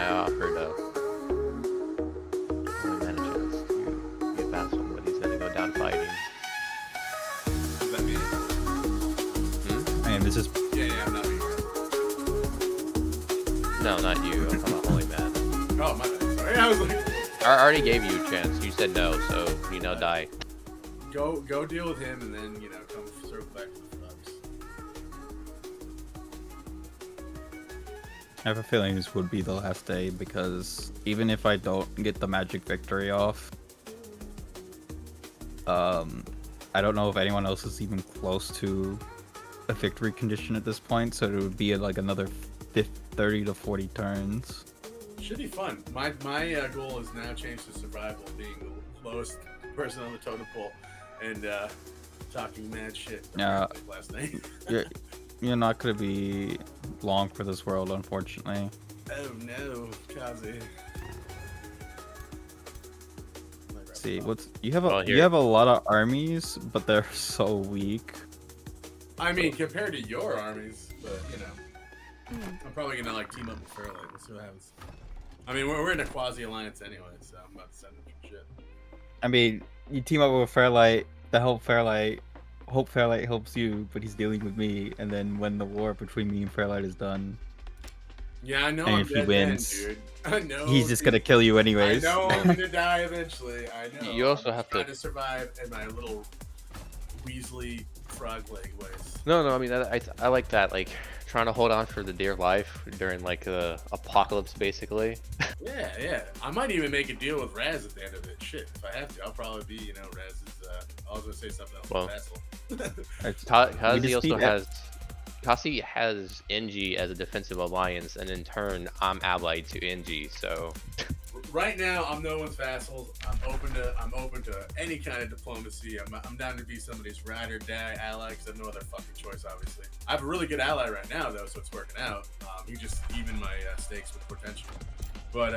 I offered only man a chance to get past him, but he's gonna go down fighting. Does that mean? Hmm? I mean, this is Yeah, I'm not being. No, not you. I'm talking about holy man. Oh, my bad. Sorry, I was like, I already gave you a chance. You said no, so you now die. go deal with him, and then come circle back to the frogs. I have a feeling this would be the last day because even if I don't get the magic victory off, I don't know if anyone else is even close to a victory condition at this point, so it would be like another 30 to 40 turns. Should be fun. My goal is now changed to survival, being the lowest person on the totem pole, and talking mad shit. Yeah. Like last night. You're not gonna be long for this world, unfortunately. Oh no, Kazi. See, you have Well, you have a lot of armies, but they're so weak. I mean, compared to your armies, but I'm probably gonna team up with Fairlight. We'll see what happens. I mean, we're in a quasi alliance anyway, so I'm about to send them some shit. I mean, you team up with Fairlight to help Fairlight. Hope Fairlight helps you, but he's dealing with me. And then when the war between me and Fairlight is done, Yeah, I know. and I'm if he dead wins, dude. I know. he's just gonna kill you anyways. I know I'm gonna die eventually. I know. You also I'm have trying to to survive in my little Weasley frog leg ways. No, I mean, I like that, like, trying to hold on for the dear life during, like, the apocalypse, basically. Yeah. I might even make a deal with Raz at the end of it. Shit, if I have to, I'll probably be, Raz's, I was gonna say something else. Well, Vassal. Kazi also has... Kasi has NG as a defensive alliance, and in turn, I'm allied to NG, so... Right now, I'm no one's vassal. I'm open to any kind of diplomacy. I'm down to be somebody's ride or die ally because I have no other fucking choice, obviously. I have a really good ally right now, though, so it's working out. He just evened my stakes with potential. But,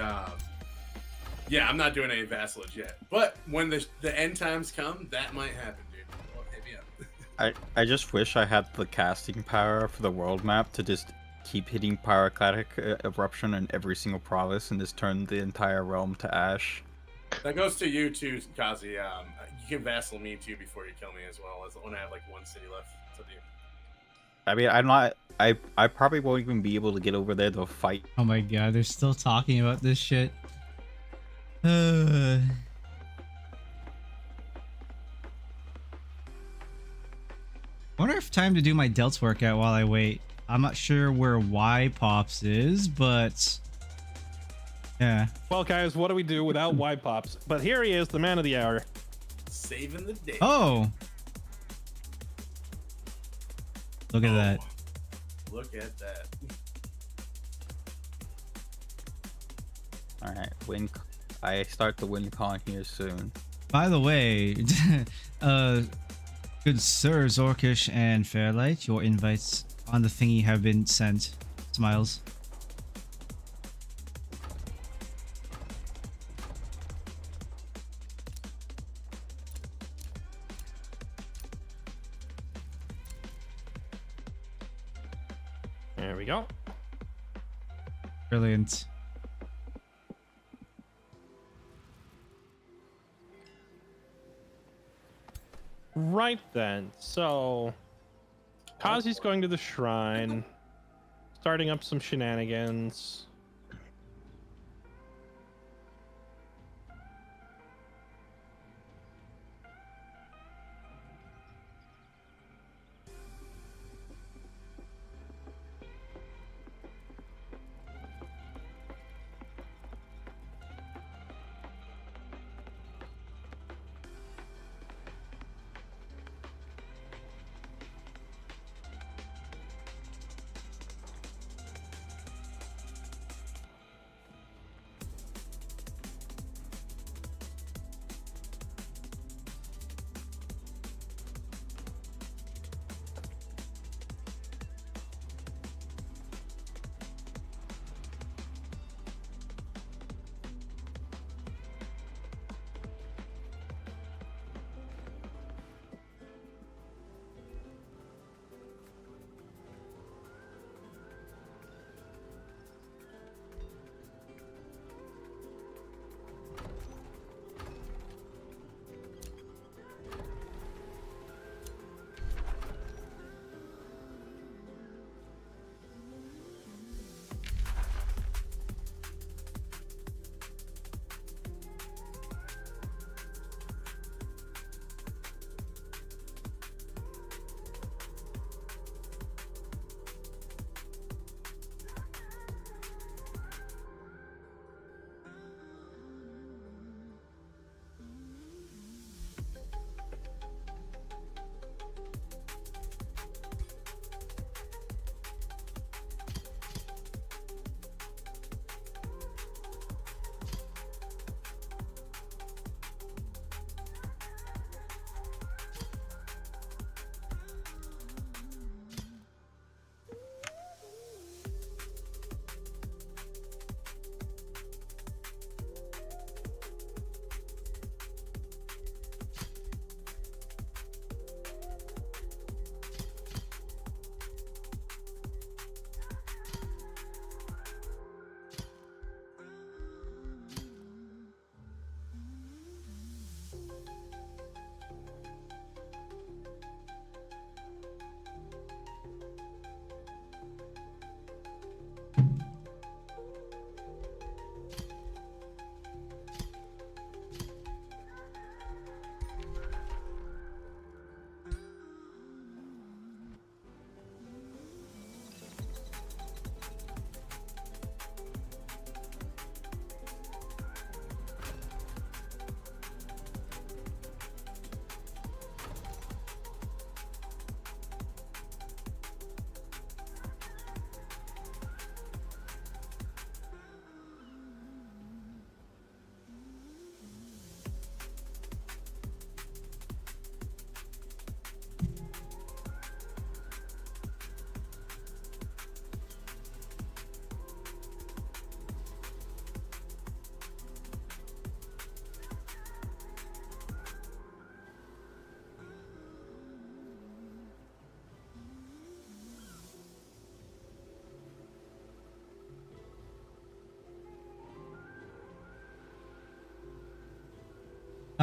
yeah, I'm not doing any vassalage yet. But when the end times come, that might happen, dude. Well, hit me up. I just wish I had the casting power for the world map to just keep hitting pyroclastic eruption in every single province and just turn the entire realm to ash. That goes to you too, Kazi. You can vassal me too before you kill me as well. As when I have one city left. It's up to you. I mean, I'm not. I probably won't even be able to get over there to fight. Oh my god, they're still talking about this shit. Wonder if time to do my delts workout while I wait. I'm not sure where Y Pops is, but yeah. Well, guys, what do we do without Y Pops? But here he is, the man of the hour. Saving the day. Oh, look at that. Look at that. All right, I start the win con here soon. By the way, good Sir Zorkish and Fairlight, your invites on the thingy have been sent. Smiles. There we go. Brilliant. Right then, so Kazi's going to the shrine, starting up some shenanigans.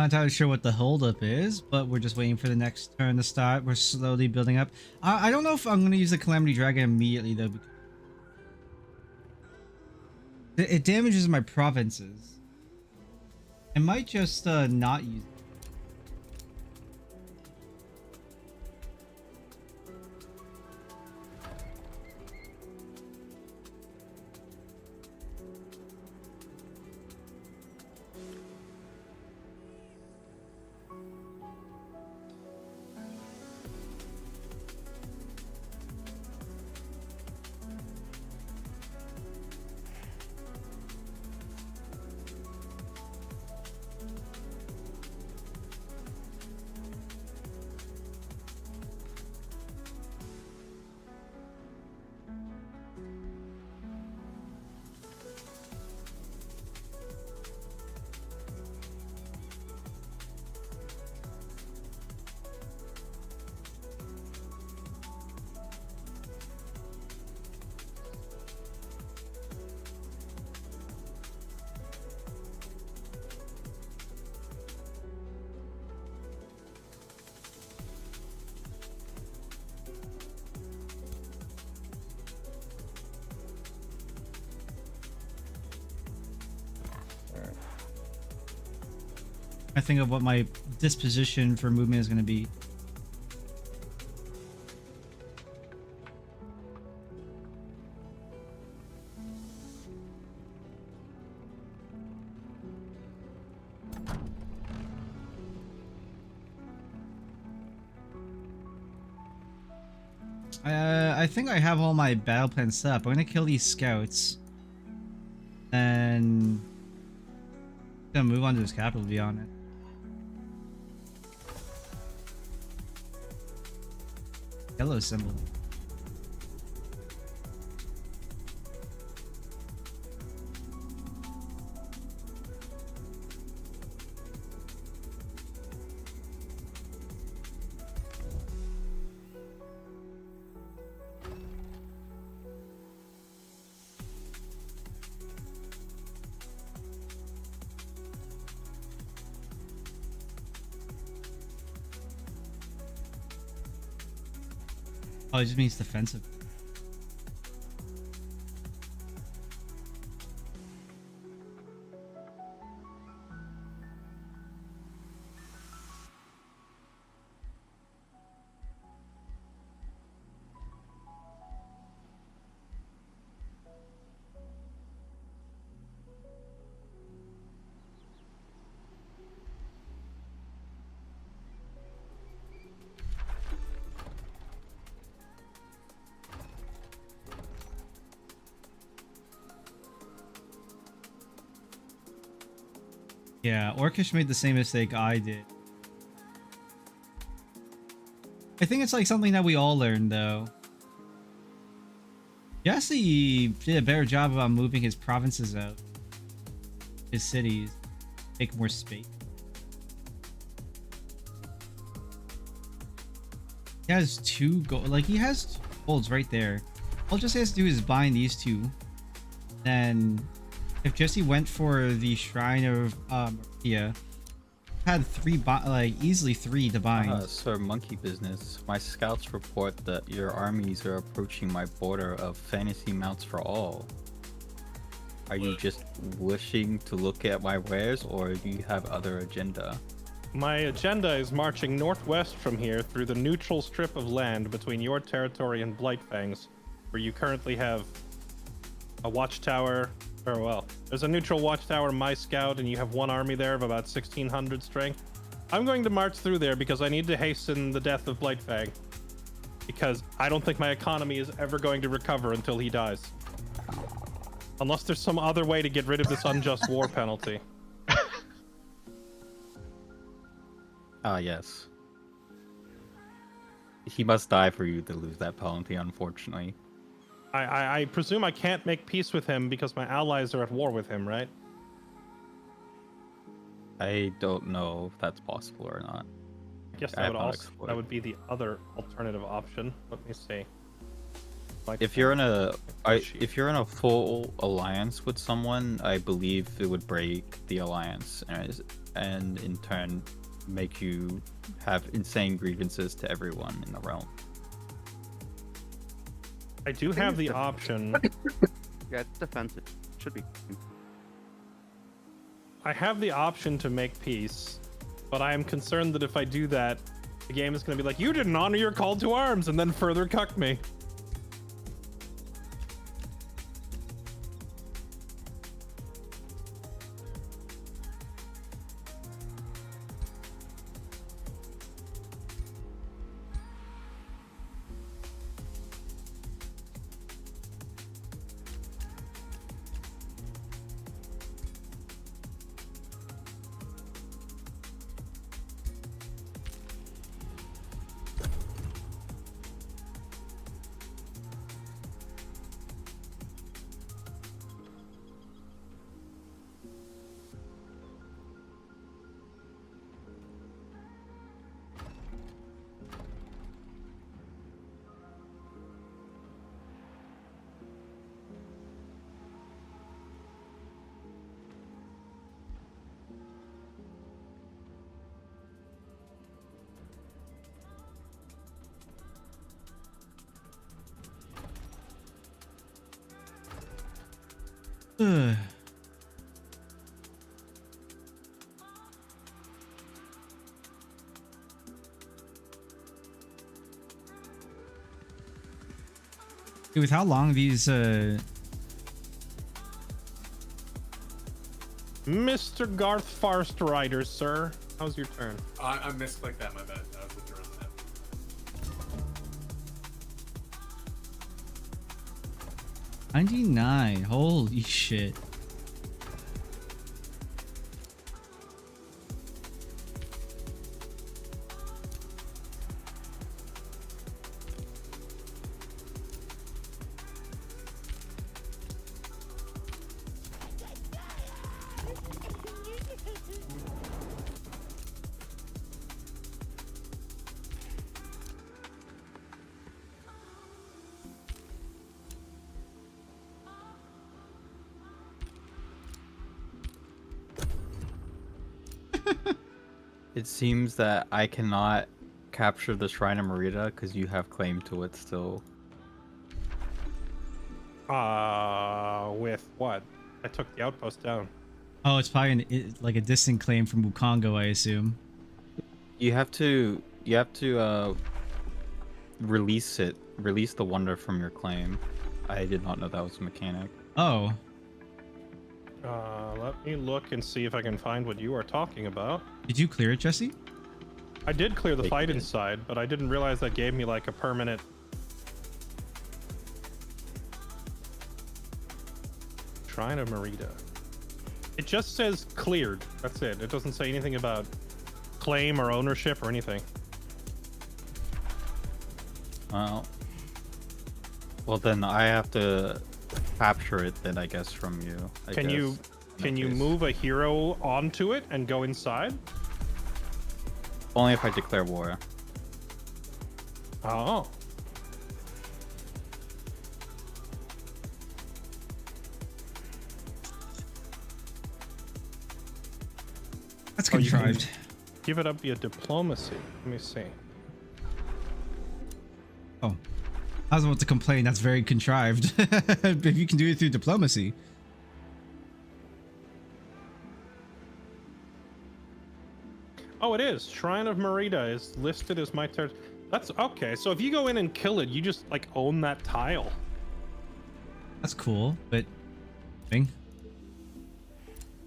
Not entirely sure what the holdup is, but we're just waiting for the next turn to start. We're slowly building up. I don't know if I'm going to use the Calamity Dragon immediately, though. Because it damages my provinces. I might just not use it. I think of what my disposition for movement is going to be. I think I have all my battle plans set up. I'm going to kill these scouts. And gonna move on to this capital, to be honest. Yellow symbol. Oh, it just means defensive. Yeah, Orcish made the same mistake I did. I think it's like something that we all learned, though. Jesse did a better job about moving his provinces out. His cities. Make more space. He has two gold. Like, he has golds right there. All Jesse has to do is bind these two. Then, if Jesse went for the Shrine of Maria, had easily three to bind. Sir Monkey Business, my scouts report that your armies are approaching my border of fantasy mounts for all. Are you just wishing to look at my wares, or do you have other agenda? My agenda is marching northwest from here through the neutral strip of land between your territory and Blightfang's, where you currently have a watchtower. Or, well, there's a neutral watchtower, my scout, and you have one army there of about 1,600 strength. I'm going to march through there because I need to hasten the death of Blightfang. Because I don't think my economy is ever going to recover until he dies. Unless there's some other way to get rid of this unjust war penalty. Ah, yes. He must die for you to lose that penalty, unfortunately. I presume I can't make peace with him because my allies are at war with him, right? I don't know if that's possible or not. I guess that would be the other alternative option. Let me see. Like, If you're in a shit. if you're in a full alliance with someone, I believe it would break the alliance and in turn make you have insane grievances to everyone in the realm. I do have the option. Yeah, it's defensive. Should be. I have the option to make peace, but I am concerned that if I do that, the game is going to be like, you didn't honor your call to arms, and then further cuck me. Ugh. Dude, with how long these Mr. Garth Farst Rider, sir. How's your turn? I misclicked that. My bad. I was looking around that. 99, holy shit. It seems that I cannot capture the Shrine of Merida because you have claim to it still. With what? I took the outpost down. Oh, it's probably like a distant claim from Wukongo, I assume. You have to release the wonder from your claim. I did not know that was a mechanic. Oh, Let me look and see if I can find what you are talking about. did you clear it, Jesse? I did clear the They fight did. inside, but I didn't realize that gave me like a permanent. Shrine of Merida. It just says cleared. That's it. It doesn't say anything about claim or ownership or anything. Well then I have to capture it then, I guess, from you. Can you move a hero onto it and go inside? Only if I declare war. Oh. That's Oh, you can- contrived. Give it up via diplomacy. Let me see. Oh, I was about to complain. That's very contrived. If you can do it through diplomacy. Oh, it is. Shrine of Merida is listed as my territory. That's okay. So if you go in and kill it, you just like own that tile. That's cool, but thing.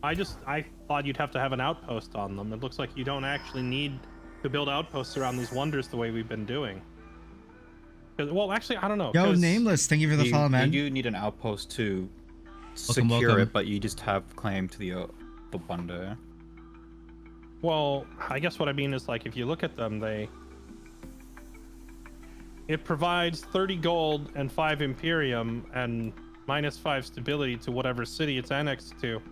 I thought you'd have to have an outpost on them. It looks like you don't actually need to build outposts around these wonders the way we've been doing. 'Cause- Well, actually, I don't know. Yo, 'cause- Nameless, thank you for the follow, man. You do need an outpost to Welcome, secure welcome. it, but you just have claim to the wonder. Well, I guess what I mean is like if you look at them, it provides 30 gold and 5 Imperium and -5 stability to whatever city it's annexed to.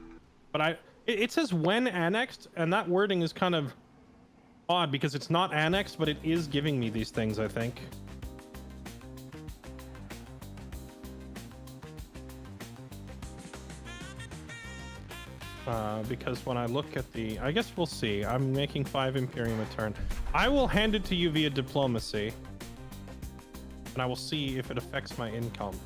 But it says when annexed, and that wording is kind of odd because it's not annexed, but it is giving me these things, I think. because when I look at the, I guess we'll see. I'm making 5 Imperium a turn. I will hand it to you via diplomacy, and I will see if it affects my income.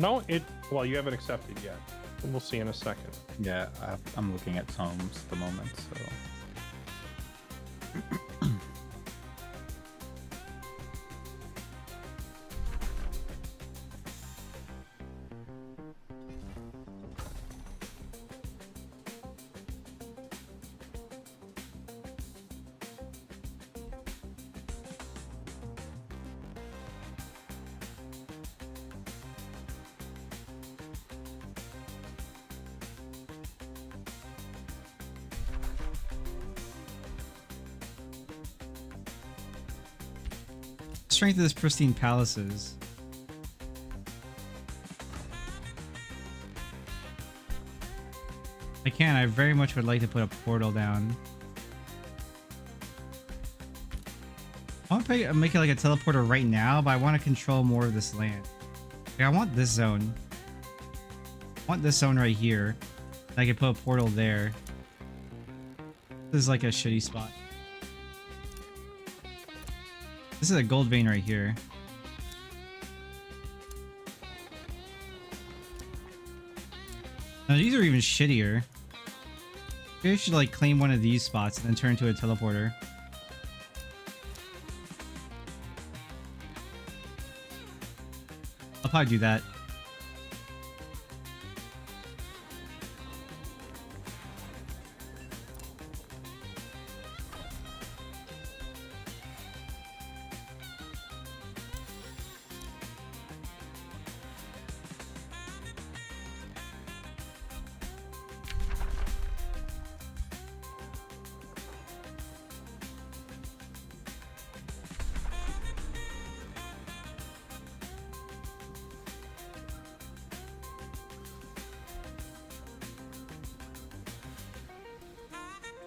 No, well, you haven't accepted yet. We'll see in a second. Yeah, I'm looking at homes at the moment, so. Strength of this pristine palaces. I very much would like to put a portal down. I want to make it like a teleporter right now, but I want to control more of this land. Like, I want this zone. I want this zone right here. And I can put a portal there. This is like a shitty spot. This is a gold vein right here. Now these are even shittier. Maybe I should like claim one of these spots and then turn into a teleporter. I'll probably do that.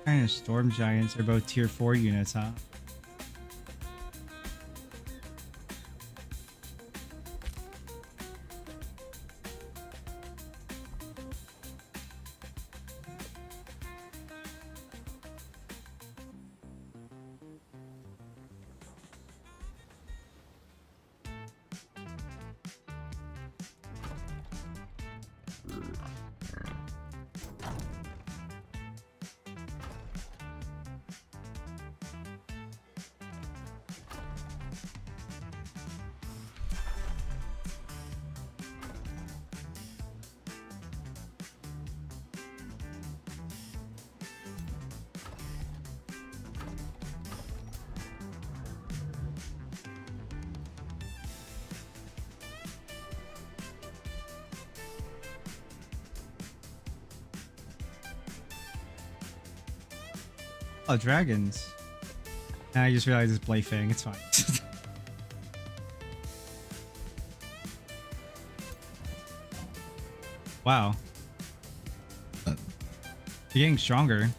Kind of storm giants are both tier 4 units, huh? Oh, dragons. And I just realized it's Blayfang. It's fine. Wow. You're getting stronger.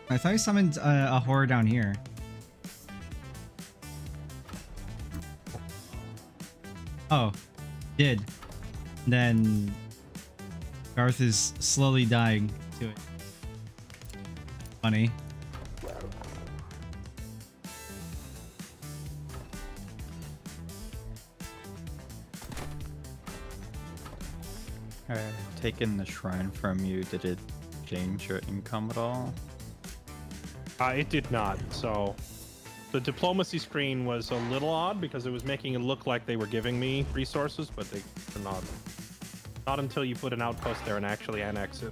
I thought I summoned a horror down here. Oh, did. Then Garth is slowly dying to it. Funny. Taking the shrine from you, did it change your income at all? It did not. So the diplomacy screen was a little odd because it was making it look like they were giving me resources, but they were not. Not until you put an outpost there and actually annex it.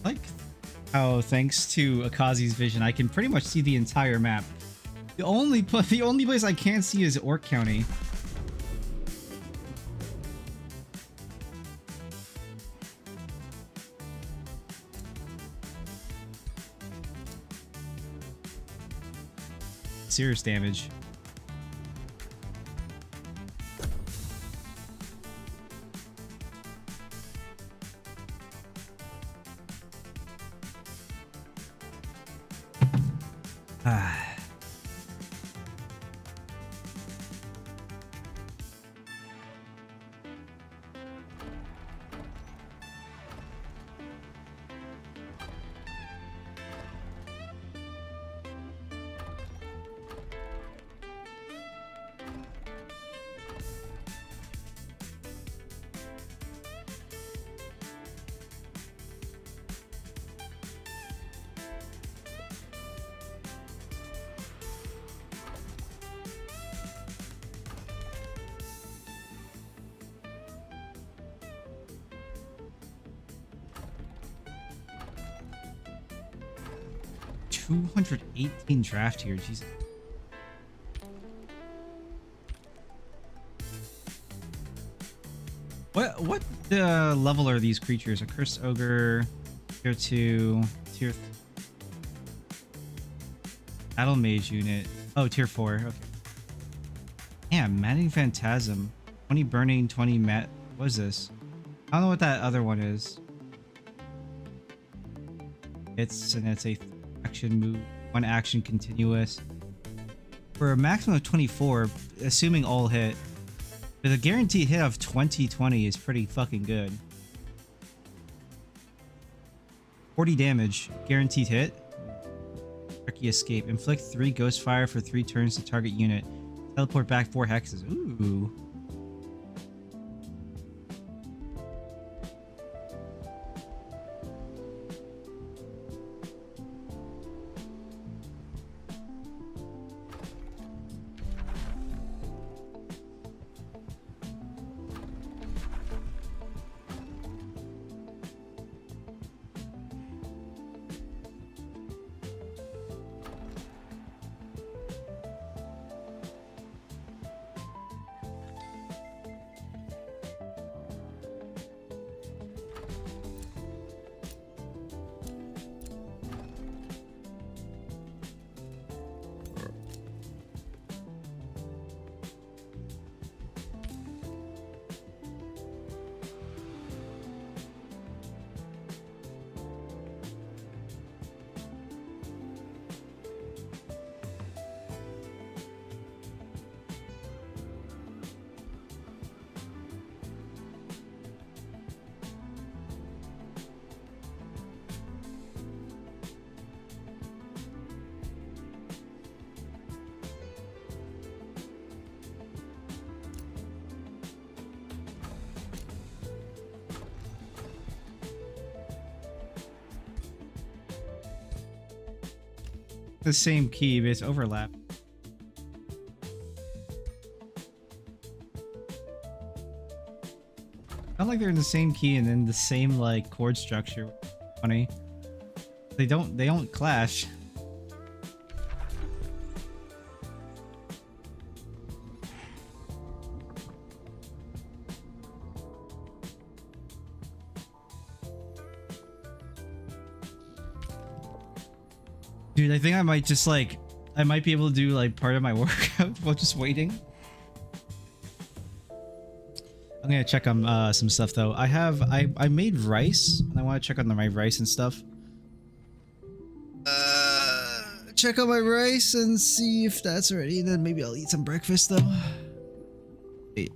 Like how thanks to Akazi's vision, I can pretty much see the entire map. The only place I can't see is Orc County. serious damage. Ah. $218 draft here, Jesus. What level are these creatures? A cursed ogre, tier 2, tier battle mage unit. Oh, tier 4. Okay. Damn, Maddening Phantasm. 20 burning, 20 mat. What is this? I don't know what that other one is. It's a action move, 1 action continuous. For a maximum of 24, assuming all hit. But a guaranteed hit of 20/20 is pretty fucking good. 40 damage, guaranteed hit. Tricky escape. Inflict 3 ghost fire for 3 turns to target unit. Teleport back 4 hexes. Ooh. The same key, but it's overlap. Not like they're in the same key and then the same like chord structure. Funny. They don't clash. Dude, I think I might just like, I might be able to do like part of my workout while just waiting. I'm gonna check on some stuff though. I made rice and I want to check on my rice and stuff. Check on my rice and see if that's ready. And then maybe I'll eat some breakfast though. Wait.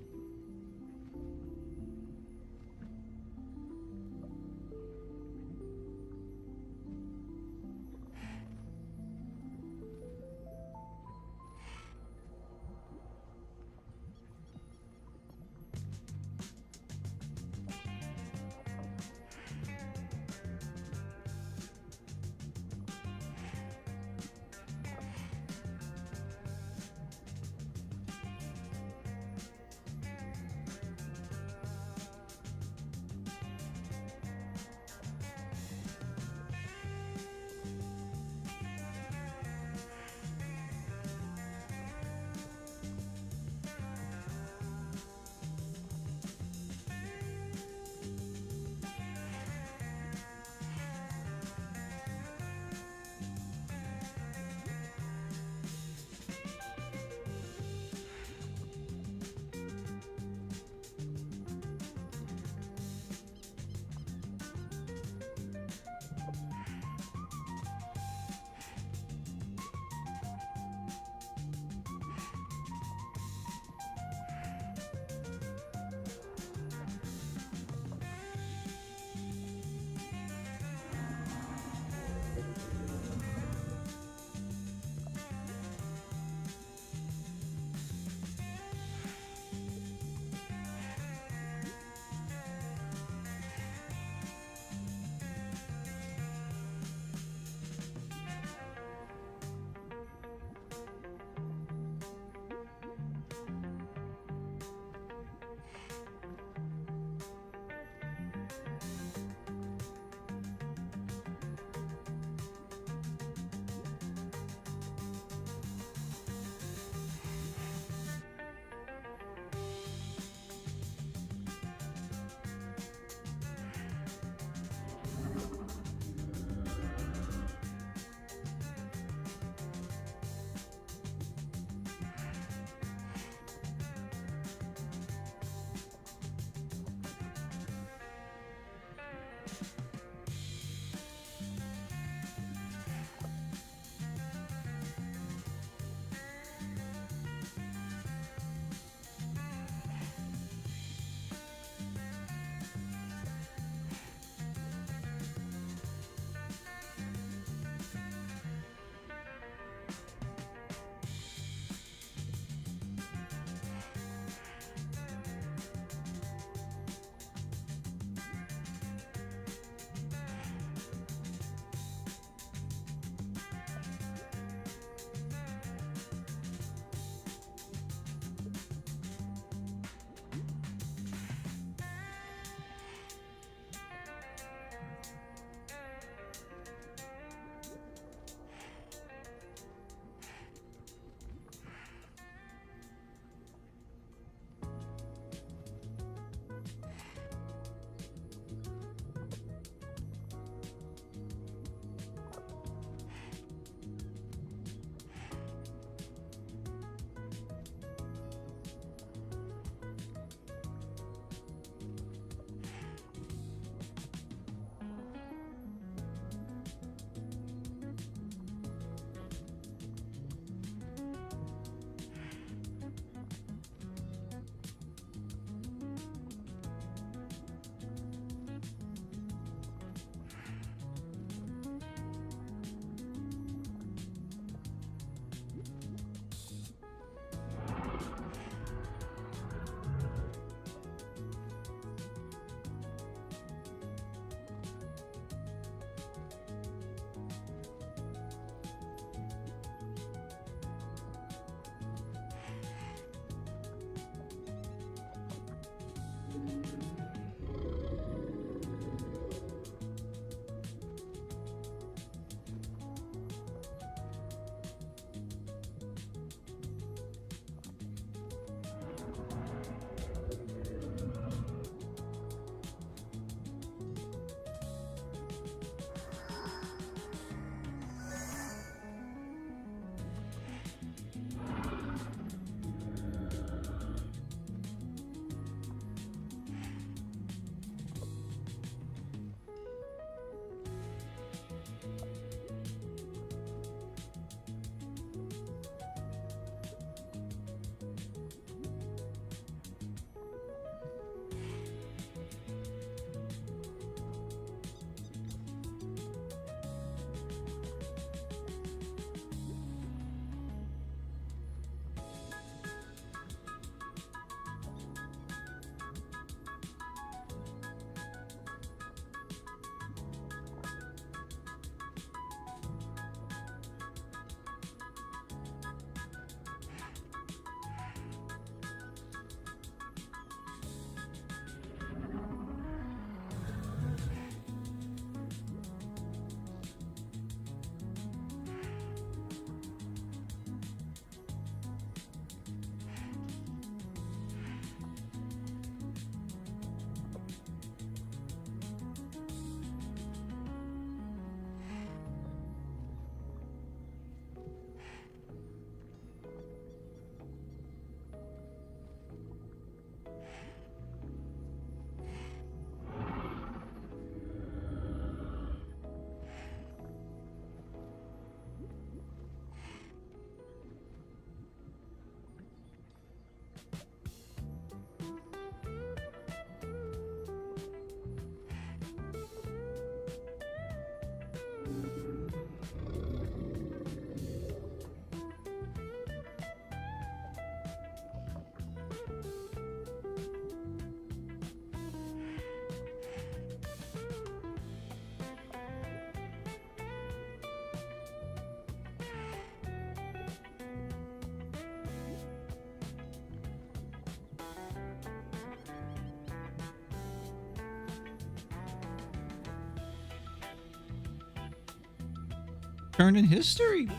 turn in history.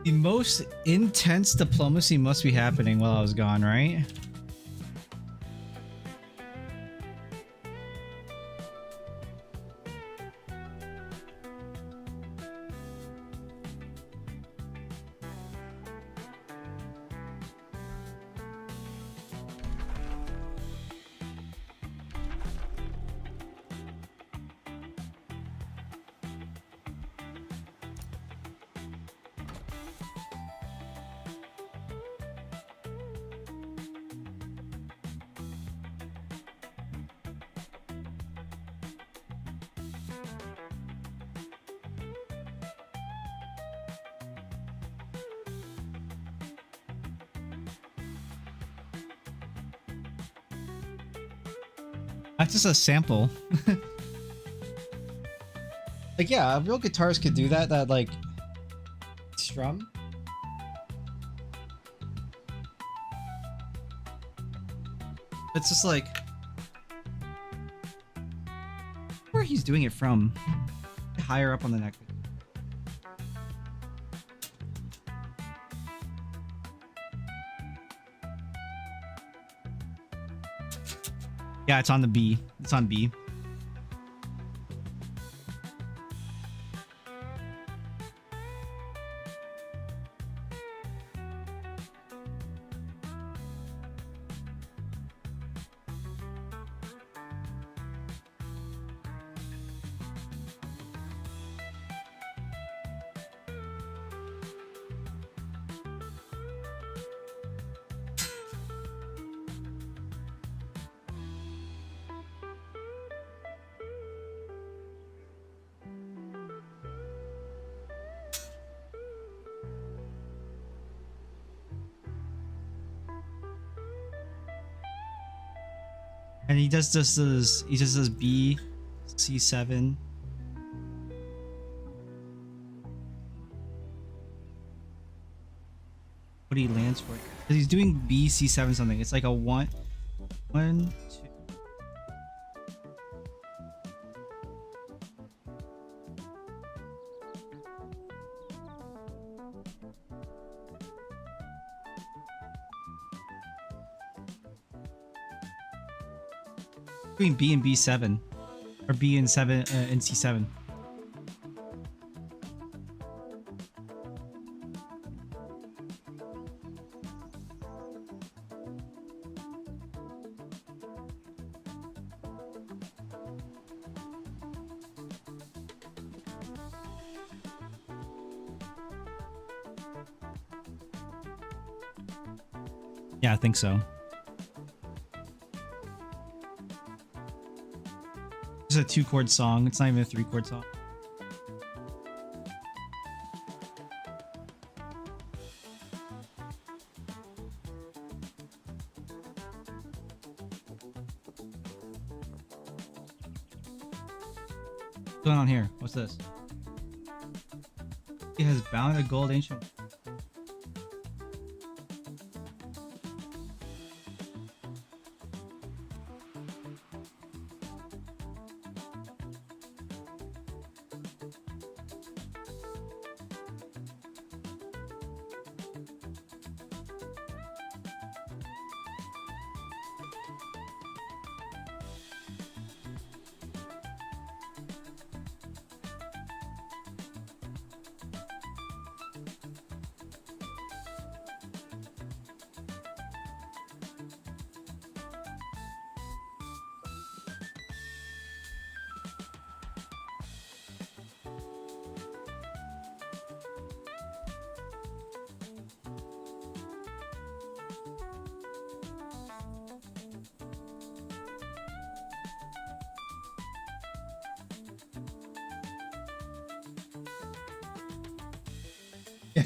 The most intense diplomacy must be happening while I was gone, right? That's just a sample. Like, yeah, a real guitarist could do that. That like strum. It's just like where he's doing it from. Higher up on the neck. Yeah, it's on the B. It's on B. And he does this B, C7. What he lands for? 'Cause he's doing B, C7 something. It's like a one, two. Doing B and B7, or B and and C7. Yeah, I think so. It's a 2-chord song. It's not even a 3-chord song. What's going on here? What's this? He has bound a gold ancient.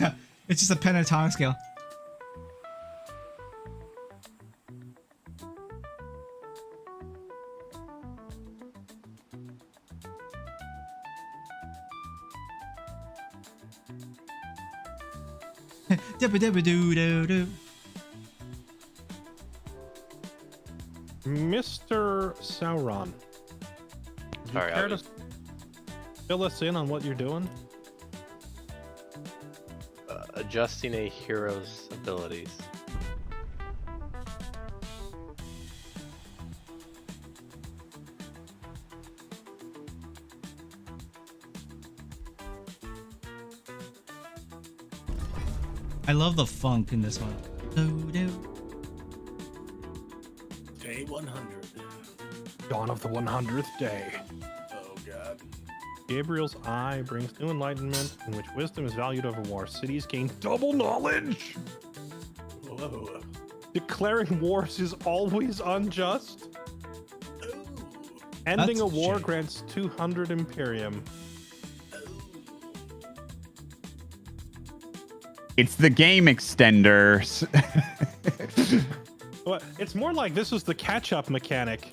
Yeah, it's just a pentatonic scale. Dibba dibba doo doo doo. Mr. Sauron. Do you Sorry, I care was- to fill us in on what you're doing? Adjusting a hero's abilities. I love the funk in this one. Day 100. Dawn of the 100th day. Oh god. Gabriel's Eye brings new enlightenment in which wisdom is valued over war. Cities gain double knowledge. Whoa. Declaring wars is always unjust. Ooh. Ending That's a a war shame. grants 200 Imperium. It's the game extenders. Well, it's more like this is the catch-up mechanic.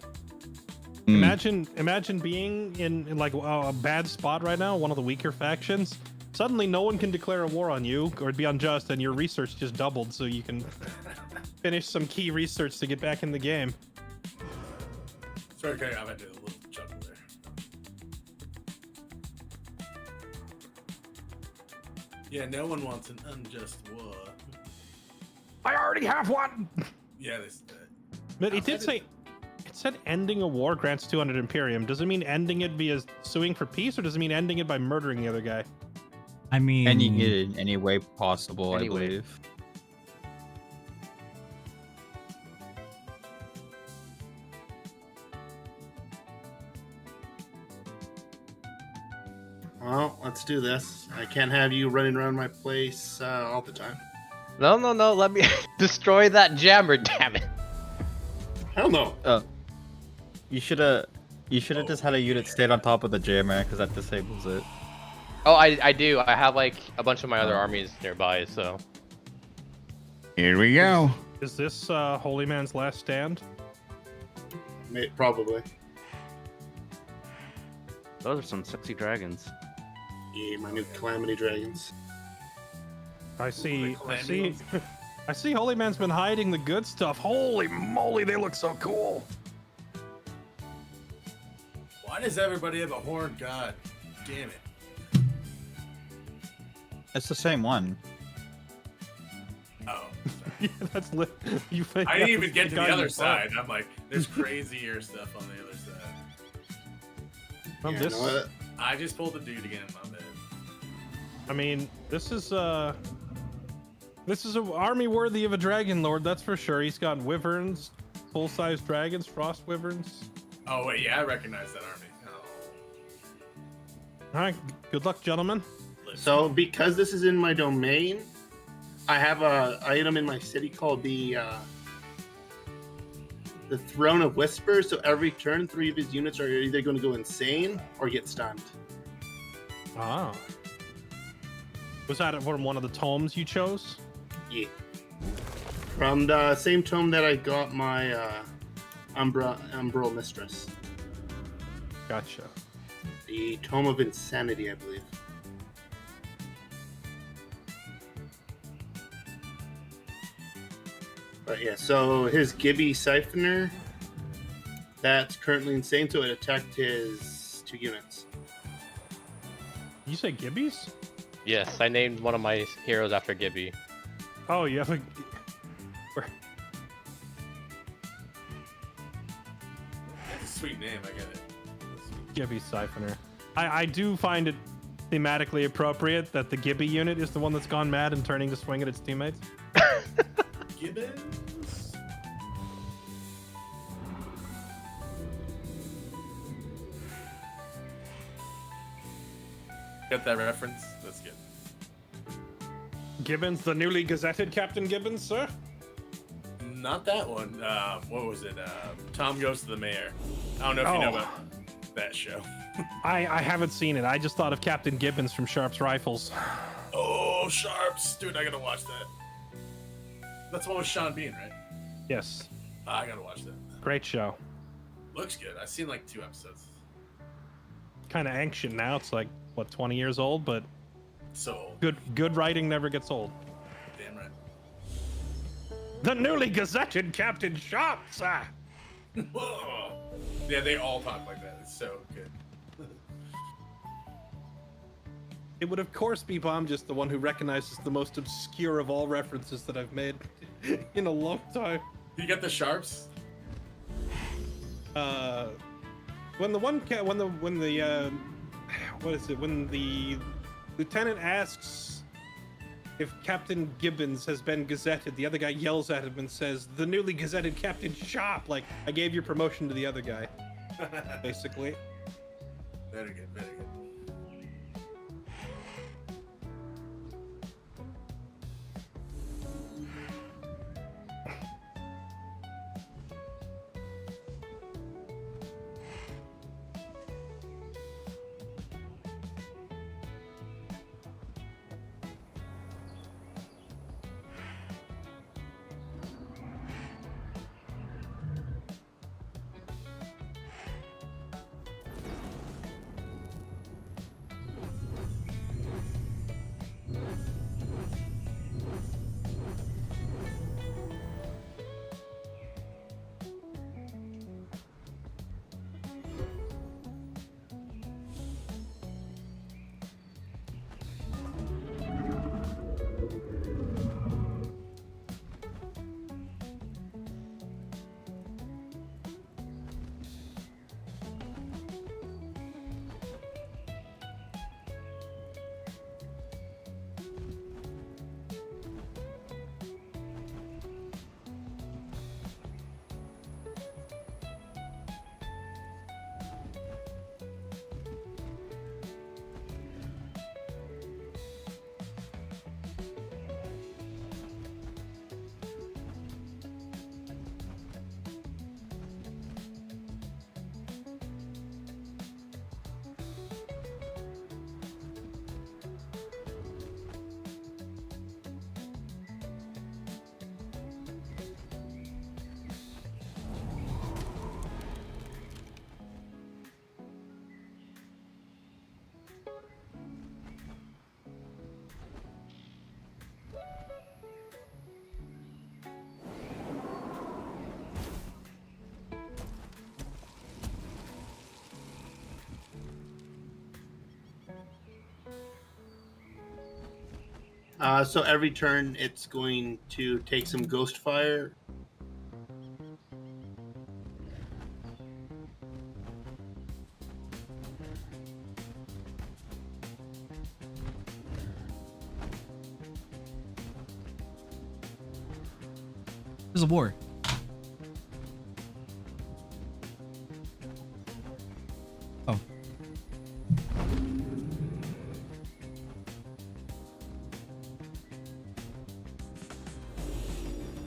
Mm. Imagine being in like a bad spot right now, one of the weaker factions. Suddenly, no one can declare a war on you, or it'd be unjust, and your research just doubled, so you can finish some key research to get back in the game. Sorry, okay, I did a little chuckle there. Yeah, no one wants an unjust war. I already have one. Yeah, this. But it did say, it said ending a war grants 200 Imperium. Does it mean ending it via suing for peace, or does it mean ending it by murdering the other guy? I mean, Ending it in any way possible, Any I way. believe. Well, let's do this. I can't have you running around my place all the time. No, let me destroy that jammer, damn it. Hell no. You should have just had a unit stayed on top of the jammer, because that disables it. Oh, I do. I have like a bunch of my other armies nearby, so. Here we go. Is this Holy Man's last stand? Probably. Those are some sexy dragons. Yeah, my new Calamity Dragons. I see. Calamity I see. Holy Man's been hiding the good stuff. Holy moly, they look so cool. Why does everybody have a horned god? Damn it. It's the same one. Oh. Yeah, that's lit. You. I didn't even get to the guy other you side. I'm like, there's crazier stuff on the other side. Well, Yeah, this, you know what? I just pulled the dude again, my bad. I mean, this is an army worthy of a dragon lord, that's for sure. He's got wyverns, full-size dragons, frost wyverns. Oh wait, yeah, I recognize that army. Oh. All right, good luck, gentlemen. So, because this is in my domain, I have a item in my city called the Throne of Whispers. So every turn, 3 of his units are either going to go insane or get stunned. Ah. Was that from one of the tomes you chose? Yeah. From the same tome that I got my Umbral Mistress. Gotcha. The Tome of Insanity, I believe. But yeah, so his Gibby Siphoner, that's currently insane, so it attacked his 2 units. Did you say Gibbies? Yes, I named one of my heroes after Gibby. Oh, you have a... That's a sweet name, I get it. Gibby Siphoner. I do find it thematically appropriate that the Gibby unit is the one that's gone mad and turning to swing at its teammates. Gibbons? Get that reference? That's good. Gibbons, the newly gazetted Captain Gibbons, sir? Not that one. What was it? Tom Goes to the Mayor. I don't know if you know Oh. about that show. I haven't seen it. I just thought of Captain Gibbons from Sharp's Rifles. Oh, Sharps. Dude, I gotta watch that. That's the one with Sean Bean, right? Yes. I gotta watch that. Great show. Looks good. I've seen like 2 episodes. Kind of ancient now. It's like, what, 20 years old? But So old. good writing never gets old. Damn right. The newly gazetted Captain Sharp, sir. Yeah, they all talk like that. It's so good. It would of course be Bomb, just the one who recognizes the most obscure of all references that I've made in a long time. You got the sharps? When the lieutenant asks if Captain Gibbons has been gazetted, the other guy yells at him and says, "The newly gazetted Captain Shop." Like, I gave your promotion to the other guy, basically. Very good, very good. So every turn, it's going to take some ghost fire. There's a war. Oh.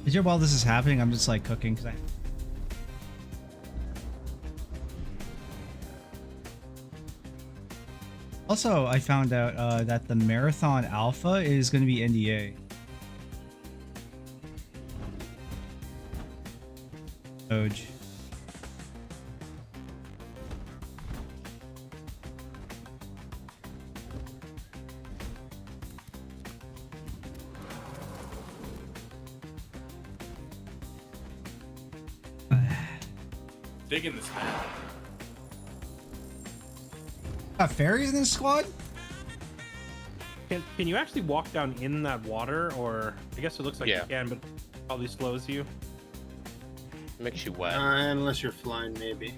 Is your while this is happening, I'm just like cooking because I. Also, I found out that the Marathon Alpha is going to be NDA. Doge. Digging this map. Got fairies in this squad? Can you actually walk down in that water, or I guess it looks like Yeah. you can, but probably slows you. Makes you wet. Unless you're flying, maybe.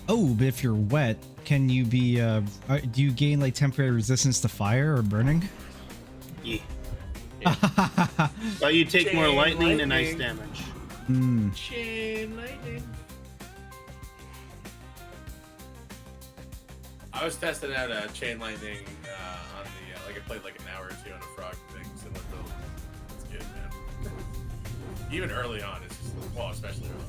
Oh, but if you're wet, can you be, do you gain like temporary resistance to fire or burning? Yeah. Yeah. But you take more Chain lightning and ice lightning. damage. Hmm. Chain lightning. I was testing out chain lightning on the like I played like an hour or two on a frog thing, similar build. It's good, man. Even early on, it's just well, especially early on.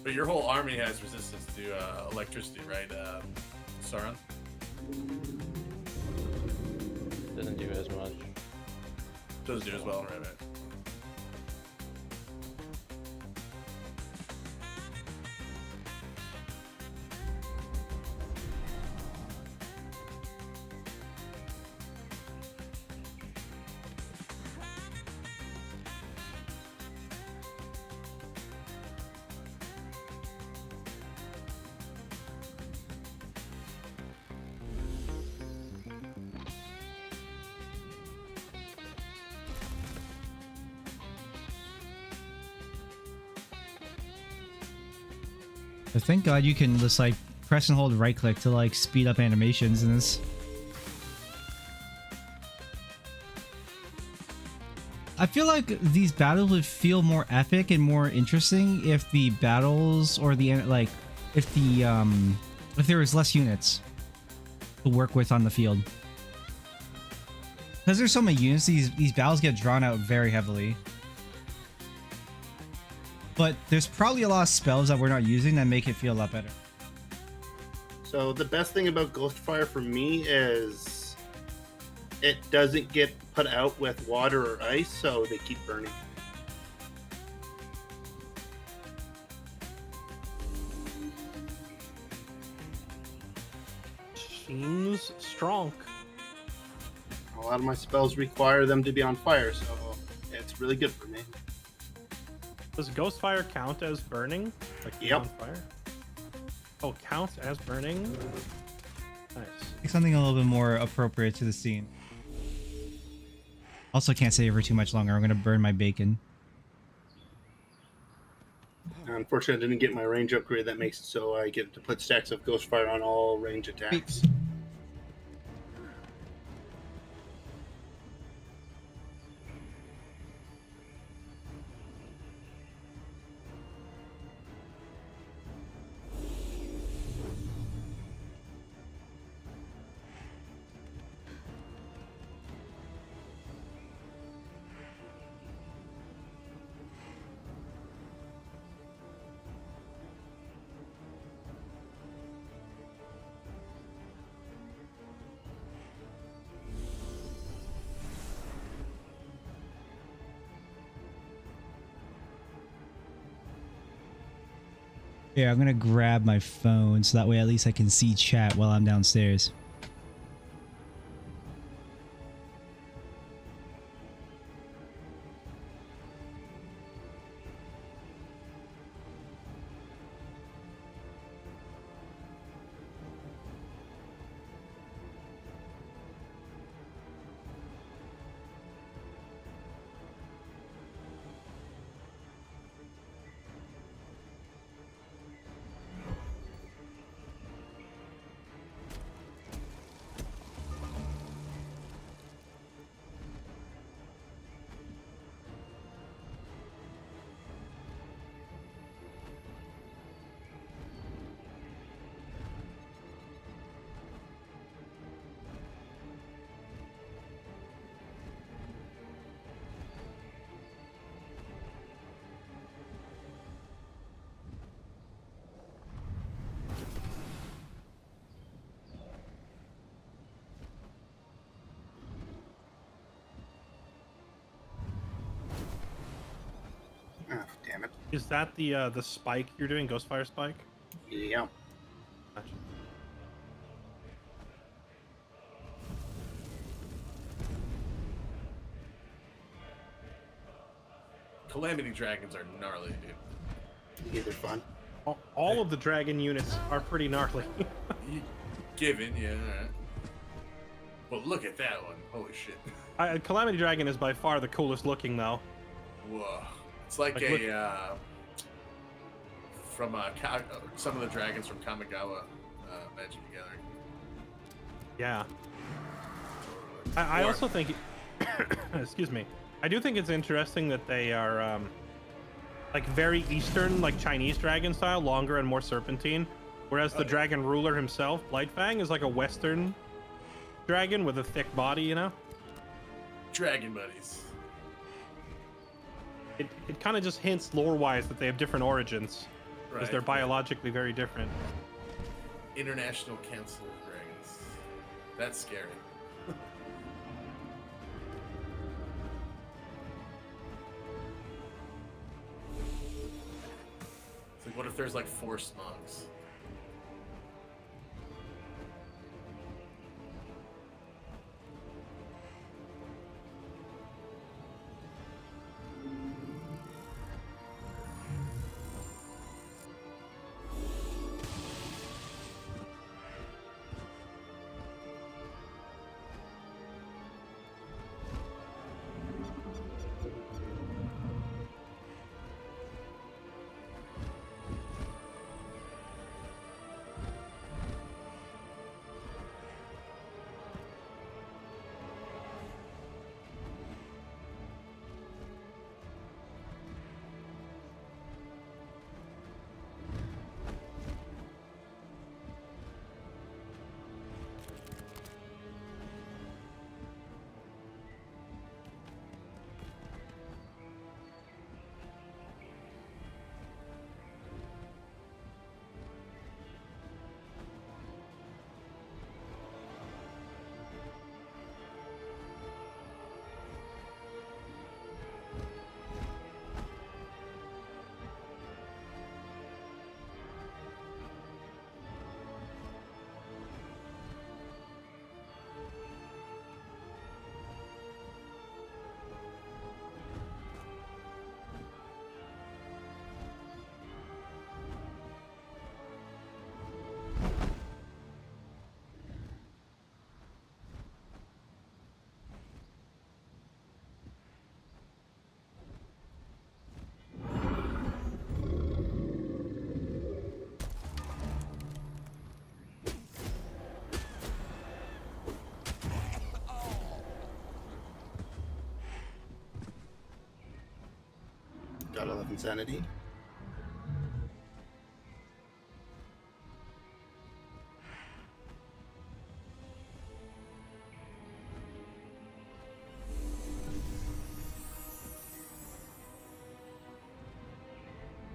But your whole army has resistance to electricity, right, Sauron? Doesn't do as much. Doesn't do as well, right? But thank God you can just like press and hold right click to like speed up animations in this. I feel like these battles would feel more epic and more interesting if the battles or the like if there was less units to work with on the field. Because there's so many units, these battles get drawn out very heavily. But there's probably a lot of spells that we're not using that make it feel a lot better. So the best thing about Ghostfire for me is it doesn't get put out with water or ice, so they keep burning. Seems strong. A lot of my spells require them to be on fire, so it's really good for me. Does Ghostfire count as burning? Like being Yep. on fire? Oh, counts as burning? Nice. Pick something a little bit more appropriate to the scene. Also can't stay for too much longer. I'm gonna burn my bacon. Unfortunately, I didn't get my range upgrade. That makes it so I get to put stacks of Ghostfire on all range attacks. Yeah, I'm gonna grab my phone so that way at least I can see chat while I'm downstairs. Oh, damn it. Is that the spike you're doing? Ghostfire spike? Yeah. Gotcha. Calamity dragons are gnarly, dude. Either fun. All of the dragon units are pretty gnarly. Given, yeah, alright. But look at that one. Holy shit. Calamity Dragon is by far the coolest looking, though. Whoa. It's like Like, from some of the dragons from Kamigawa Magic the Gathering. Yeah. I also think, excuse me, I do think it's interesting that they are like very Eastern, like Chinese dragon style, longer and more serpentine, whereas the dragon ruler himself, Blightfang, is like a Western dragon with a thick body, you know? Dragon buddies. It kind of just hints lore-wise that they have different origins, because Right. they're biologically very different. International Council of Dragons. That's scary. It's like, what if there's like 4 Smogs? bottle of insanity.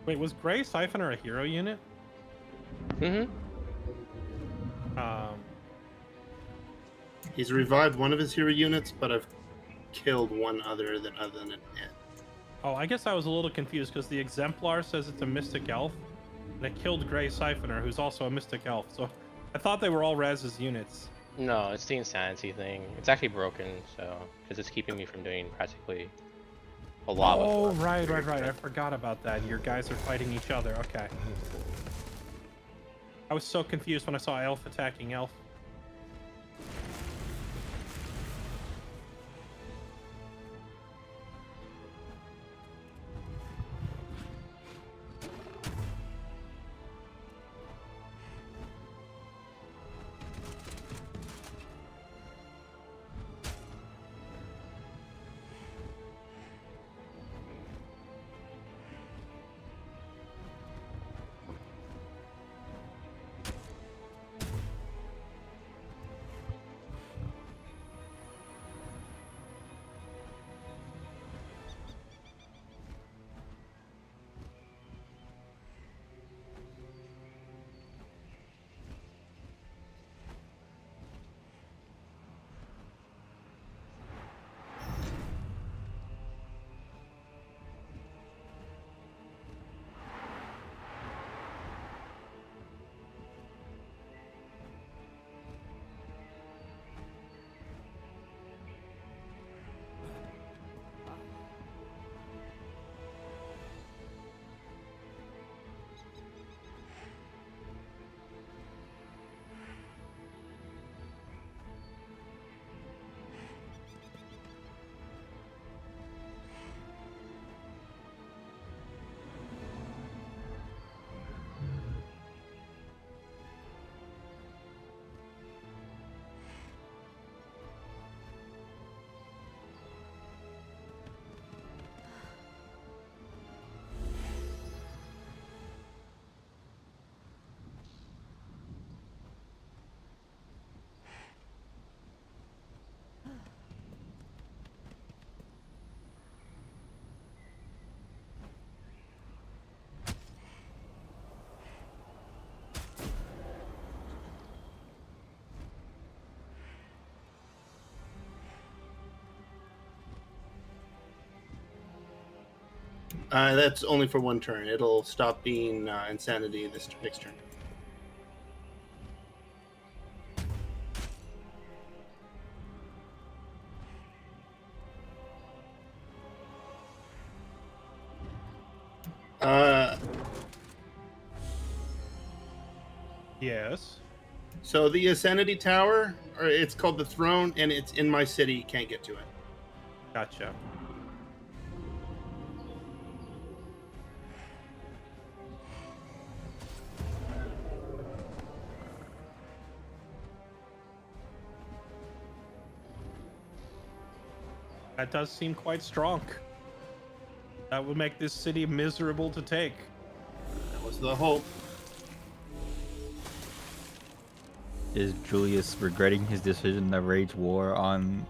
Wait, was Gray Siphoner a hero unit? Mm-hmm. He's revived one of his hero units, but I've killed one other than it. Oh, I guess I was a little confused because the Exemplar says it's a Mystic Elf, and it killed Gray Siphoner, who's also a Mystic Elf. So I thought they were all Raz's units. No, it's the insanity thing. It's actually broken, so because it's keeping me from doing practically a lot. Oh, with right. I forgot about that. Your guys are fighting each other. Okay. I was so confused when I saw Elf attacking Elf. That's only for one turn. It'll stop being insanity this next turn. Yes. So the Insanity Tower, or it's called the Throne, and it's in my city. You can't get to it. Gotcha. That does seem quite strong. That would make this city miserable to take. That was the hope. Is Julius regretting his decision to wage war on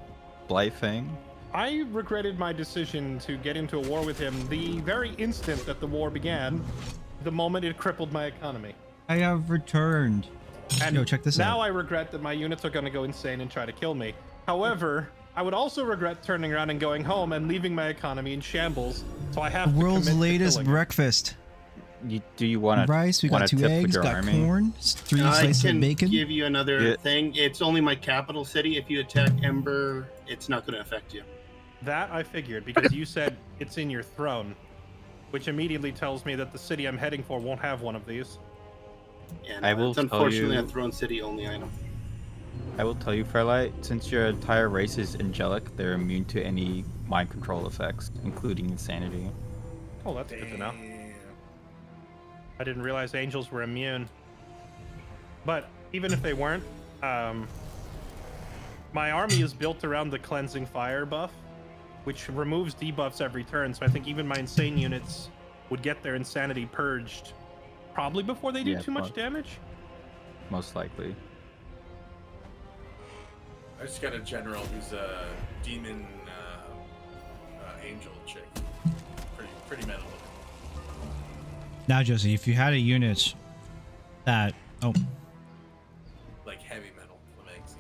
Blightfang? I regretted my decision to get into a war with him the very instant that the war began, the moment it crippled my economy. I have returned. And Yo, check this now out. I regret that my units are going to go insane and try to kill me. However, I would also regret turning around and going home and leaving my economy in shambles. So I have The to world's commit to latest killing him. breakfast. Do you want to Rice, we got 2 tip with eggs, your got army? corn, 3 I slices can of bacon. give you another Yeah. thing. It's only my capital city. If you attack Ember, it's not going to affect you. That I figured because you said it's in your throne, which immediately tells me that the city I'm heading for won't have one of these. And I will it's tell unfortunately you- a Throne City only item. I will tell you, Fairlight, since your entire race is angelic, they're immune to any mind control effects, including insanity. Oh, that's good to know. I didn't realize angels were immune. But even if they weren't, my army is built around the cleansing fire buff, which removes debuffs every turn. So I think even my insane units would get their insanity purged probably before they do Yeah, too much but- damage. Most likely. I just got a general who's a demon angel chick. Pretty metal. Now, Jesse, if you had a unit that Like heavy metal. Amazing.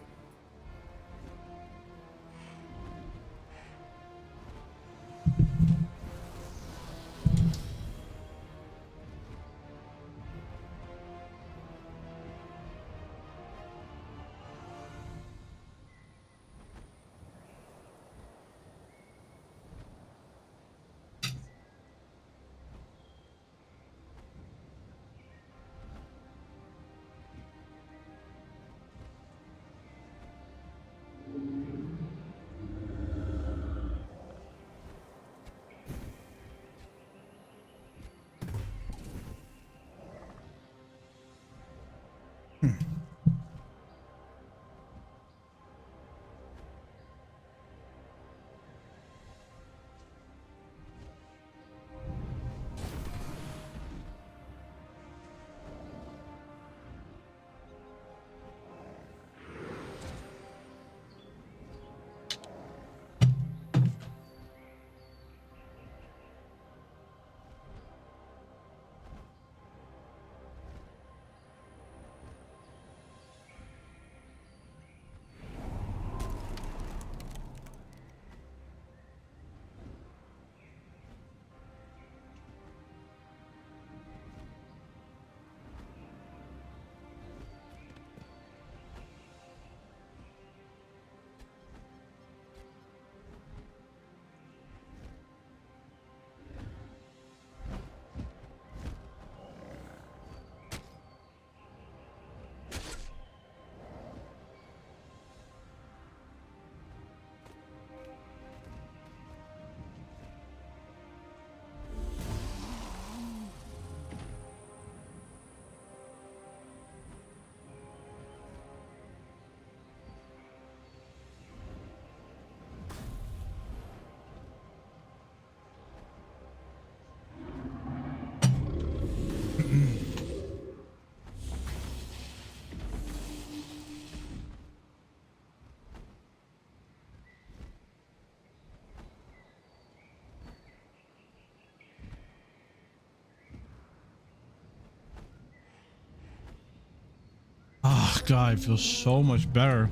oh god, it feels so much better.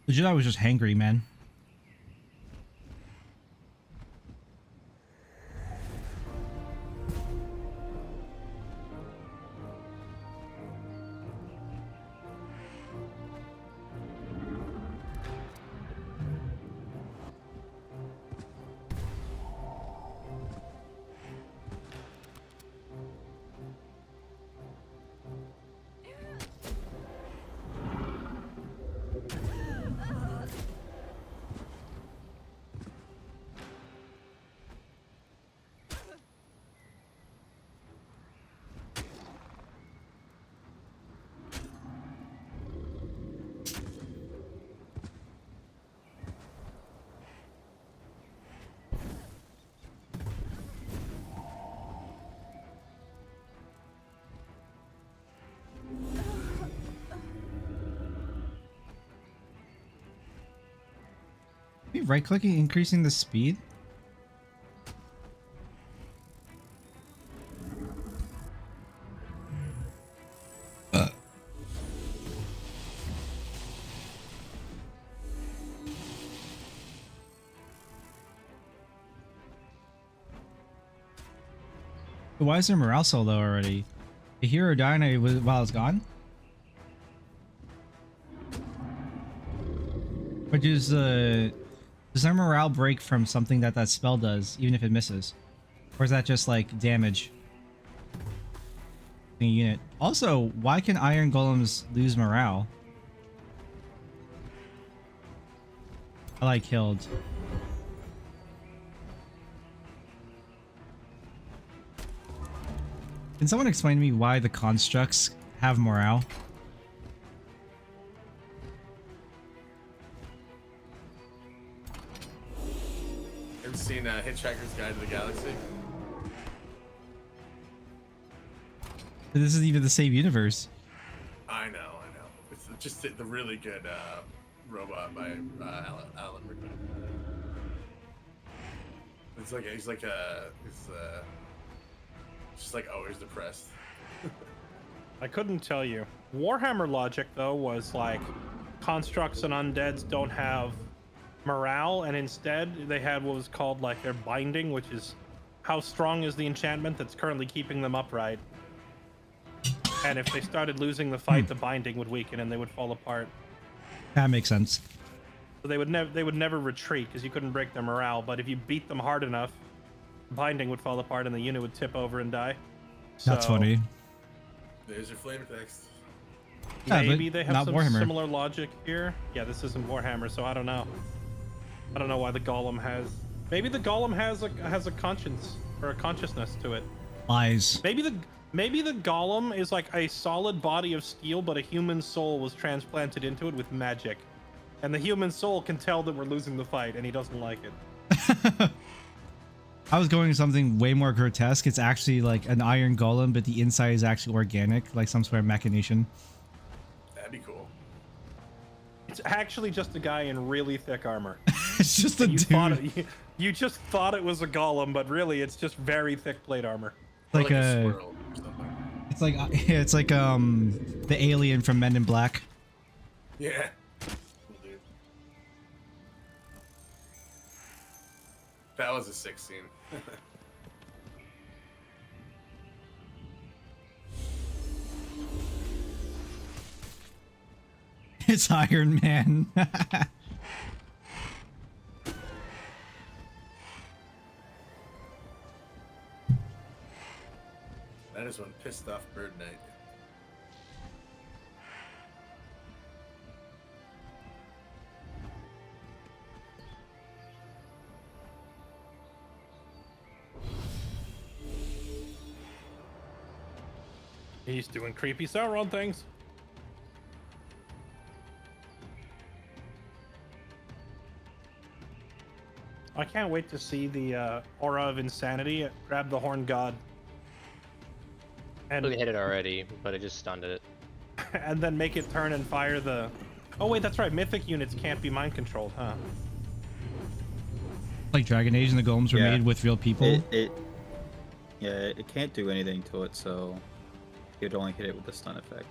Legit, I was just hangry, man. Maybe right-clicking, increasing the speed? Why is there morale so low already? The hero died while it's gone? But does their morale break from something that spell does, even if it misses? Or is that just like damage? A unit. Also, why can iron golems lose morale? I like killed. Can someone explain to me why the constructs have morale? It's seen Hitchhiker's Guide to the Galaxy? This isn't even the same universe. I know. It's just the really good robot by Alan Rickman. It's like he's just like always depressed. I couldn't tell you. Warhammer logic though was like constructs and undeads don't have morale, and instead they had what was called like their binding, which is how strong is the enchantment that's currently keeping them upright. And if they started losing the fight, the binding would weaken and they would fall apart. That makes sense. So they would never retreat because you couldn't break their morale. But if you beat them hard enough, binding would fall apart and the unit would tip over and die. That's funny. There's your flavor text. Yeah, Maybe but they have not some Warhammer. similar logic here. Yeah, this isn't Warhammer, so I don't know. I don't know why the Golem has. Maybe the Golem has a conscience or a consciousness to it. Lies. Maybe the Golem is like a solid body of steel, but a human soul was transplanted into it with magic, and the human soul can tell that we're losing the fight, and he doesn't like it. I was going something way more grotesque. It's actually like an iron golem, but the inside is actually organic, like some sort of machination. That'd be cool. It's actually just a guy in really thick armor. It's just a dude. You just thought it was a golem, but really it's just very thick plate armor. Or Like a a, squirrel or something. it's like the alien from Men in Black. Yeah. Cool, dude. That was a sick scene. It's Iron Man. That is one pissed off bird night. He's doing creepy Sauron things. I can't wait to see the aura of insanity grab the Horn God. And We hit it already, but it just stunned it. and then make it turn and fire the... Oh wait, that's right. Mythic units can't be mind controlled, huh? Like Dragon Age and the golems were Yeah. made with real people. It can't do anything to it, so you'd only hit it with the stun effect.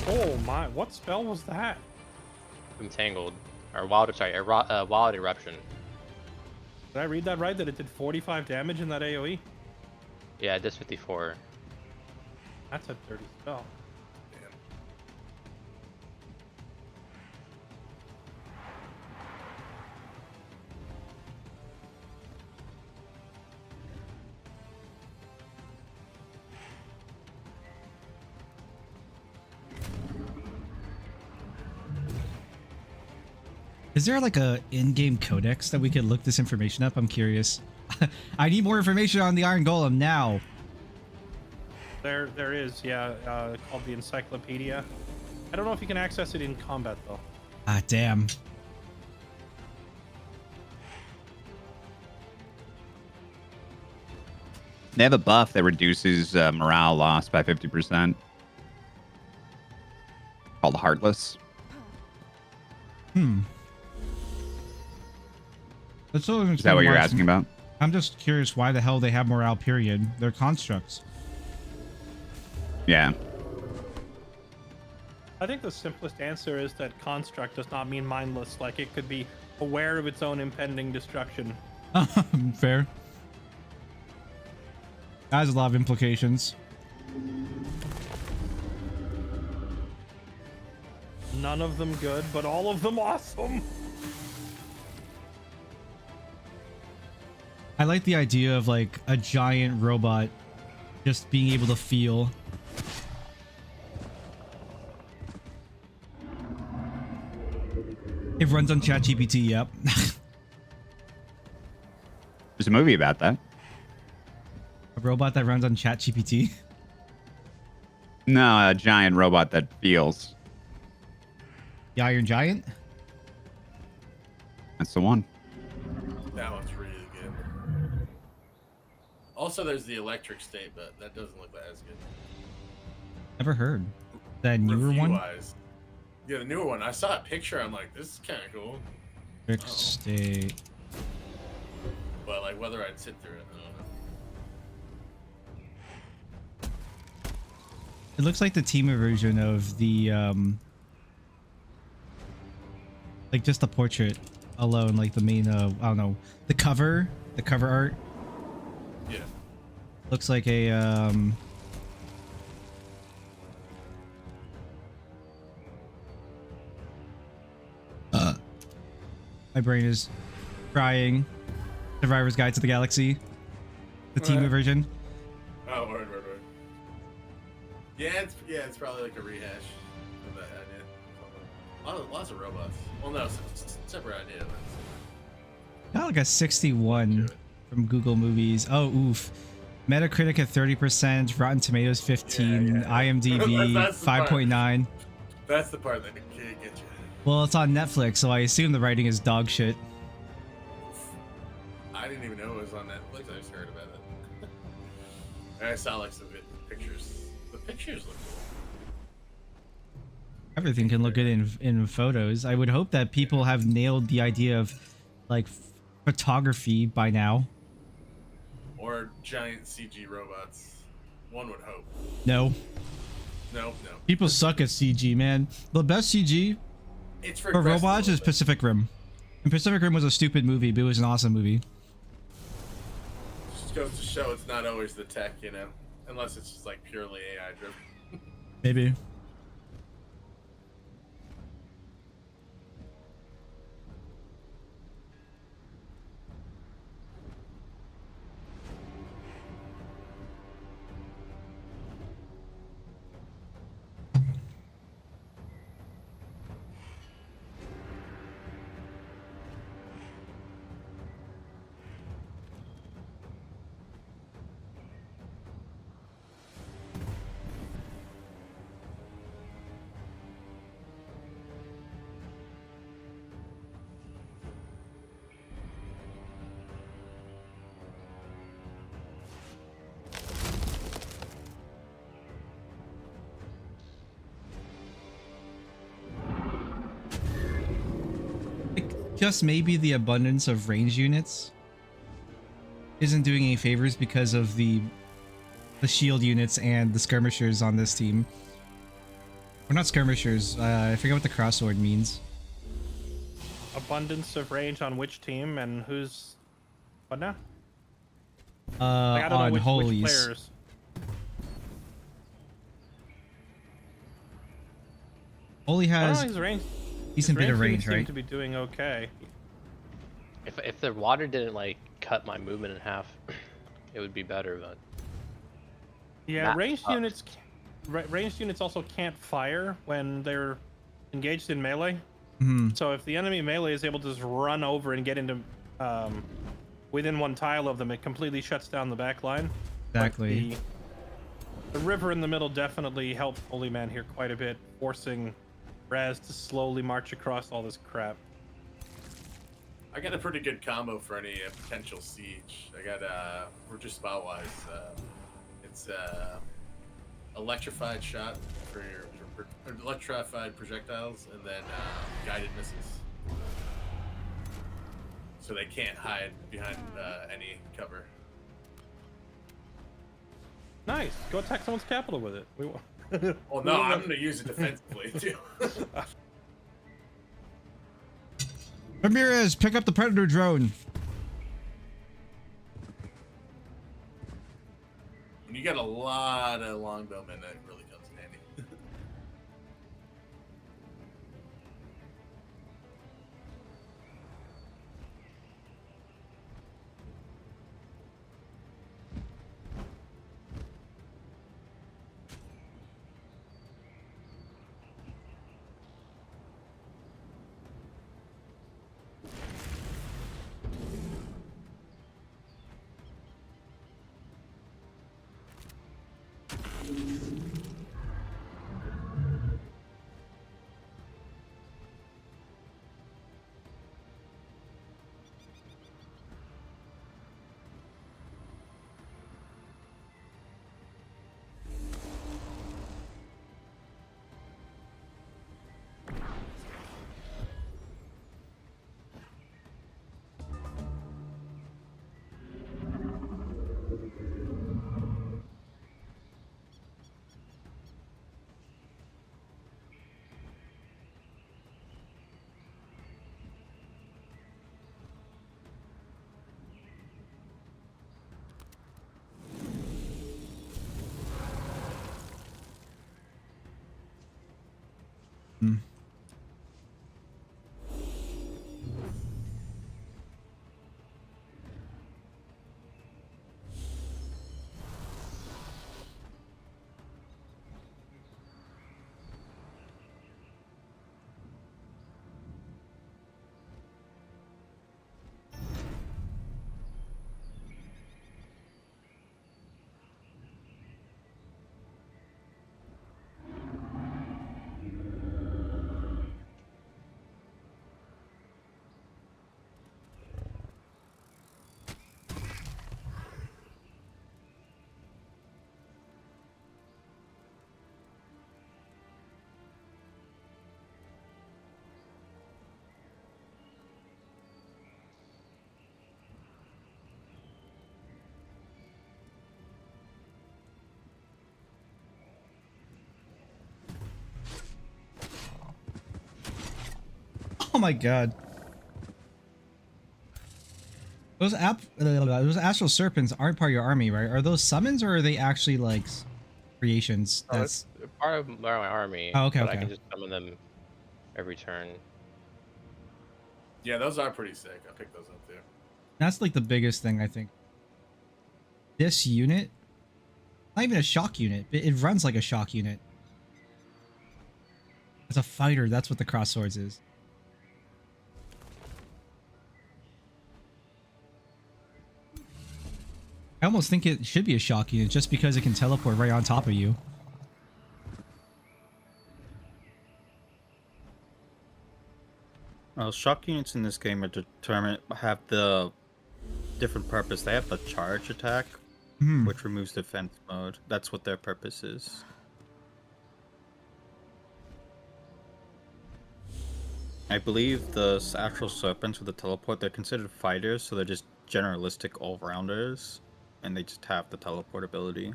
Oh my, what spell was that? Entangled. Or wild eruption. Did I read that right? That it did 45 damage in that AoE? Yeah, it does 54. That's a dirty spell. Damn. Is there like a in-game codex that we could look this information up? I'm curious. I need more information on the Iron Golem now. There is, yeah, called the Encyclopedia. I don't know if you can access it in combat though. Ah, damn. They have a buff that reduces morale loss by 50%. Called Heartless. That's so Is that what you're asking about? I'm just curious why the hell they have morale, period. They're constructs. Yeah. I think the simplest answer is that construct does not mean mindless. Like it could be aware of its own impending destruction. Fair. That has a lot of implications. None of them good, but all of them awesome. I like the idea of like a giant robot just being able to feel. It runs on ChatGPT, yep. There's a movie about that. A robot that runs on ChatGPT. No, a giant robot that feels. The Iron Giant? That's the one. That one's really good. Also, there's the electric state, but that doesn't look as good. Never heard. That newer one? Review-wise. Yeah, the newer one. I saw a picture. I'm like, this is kind of cool. Electric State. But like, whether I'd sit through it, I don't know. It looks like the team version of the like just the portrait alone, like the main I don't know, the cover art Yeah. looks like a my brain is crying. Survivor's Guide to the Galaxy, the team Right. version. Oh, word. Yeah, it's probably like a rehash of that idea. Lots of robots. Well, no, separate idea. Got like a 61 from Google Movies. Oh, oof. Metacritic at 30%, Rotten Tomatoes 15, Yeah. IMDb That's the part. 5.9. That's the part that can't get you. Well, it's on Netflix, so I assume the writing is dog shit. I didn't even know it was on Netflix. I just heard about it. I saw like some pictures. The pictures look cool. Everything can look good in photos. I would hope that people have nailed the idea of like photography by now. Or giant CG robots. One would hope. No. No. People suck at CG, man. The best CG It's for regressed a Overwatch little is bit. Pacific Rim. And Pacific Rim was a stupid movie, but it was an awesome movie. Just goes to show it's not always the tech, you know, unless it's just like purely AI driven. Maybe. Just maybe the abundance of range units isn't doing any favors because of the shield units and the skirmishers on this team. Or not skirmishers, I forget what the crossword means. Abundance of range on which team and who's what now? Like, I don't On know which Holies. players. Holy I don't has know, his range. decent bit of units range, seem right? to be doing okay. If the water didn't like cut my movement in half, it would be better. But Yeah, Not ranged up. units. Ranged units also can't fire when they're engaged in melee. Hmm. So if the enemy melee is able to just run over and get into within one tile of them, it completely shuts down the back line. But Exactly. the river in the middle definitely helped Holy Man here quite a bit, forcing Raz to slowly march across all this crap. I got a pretty good combo for any potential siege. I got we're just spot wise. It's electrified shot for your electrified projectiles, and then guided missiles, so they can't hide behind any cover. Nice. Go attack someone's capital with it. Well, no, I'm gonna use it defensively too. Ramirez, pick up the Predator drone. When you got a lot of longbowmen, that really comes in handy. Oh my god. Those astral serpents aren't part of your army, right? Are those summons or are they actually like creations? Oh, That's it's part of my army. Oh, okay, but I okay. can just summon them every turn. Yeah, those are pretty sick. I picked those up too. That's like the biggest thing, I think. This unit, not even a shock unit, but it runs like a shock unit. As a fighter, that's what the cross swords is. I almost think it should be a shock unit just because it can teleport right on top of you. Well, shock units in this game are have the different purpose. They have the charge attack, which removes defense mode. That's what their purpose is. I believe the astral serpents with the teleport, they're considered fighters, so they're just generalistic all-rounders, and they just have the teleport ability.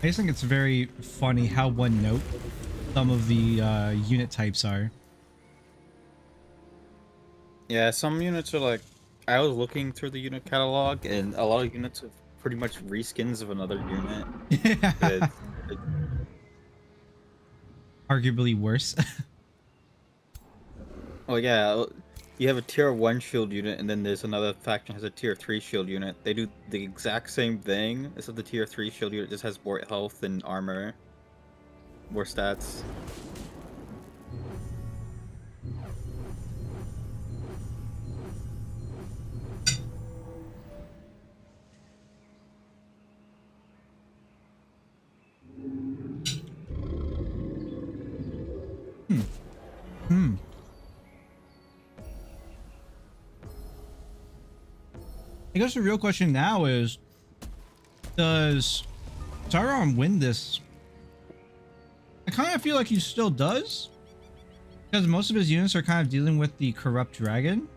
I just think it's very funny how one note some of the unit types are. Yeah, some units are like... I was looking through the unit catalog, and a lot of units have pretty much reskins of another unit. It's- Arguably worse. Oh yeah, you have a tier 1 shield unit, and then there's another faction has a tier 3 shield unit. They do the exact same thing, except the tier 3 shield unit just has more health and armor. More stats. I guess the real question now is, does Sauron win this? I kind of feel like he still does, because most of his units are kind of dealing with the corrupt dragon,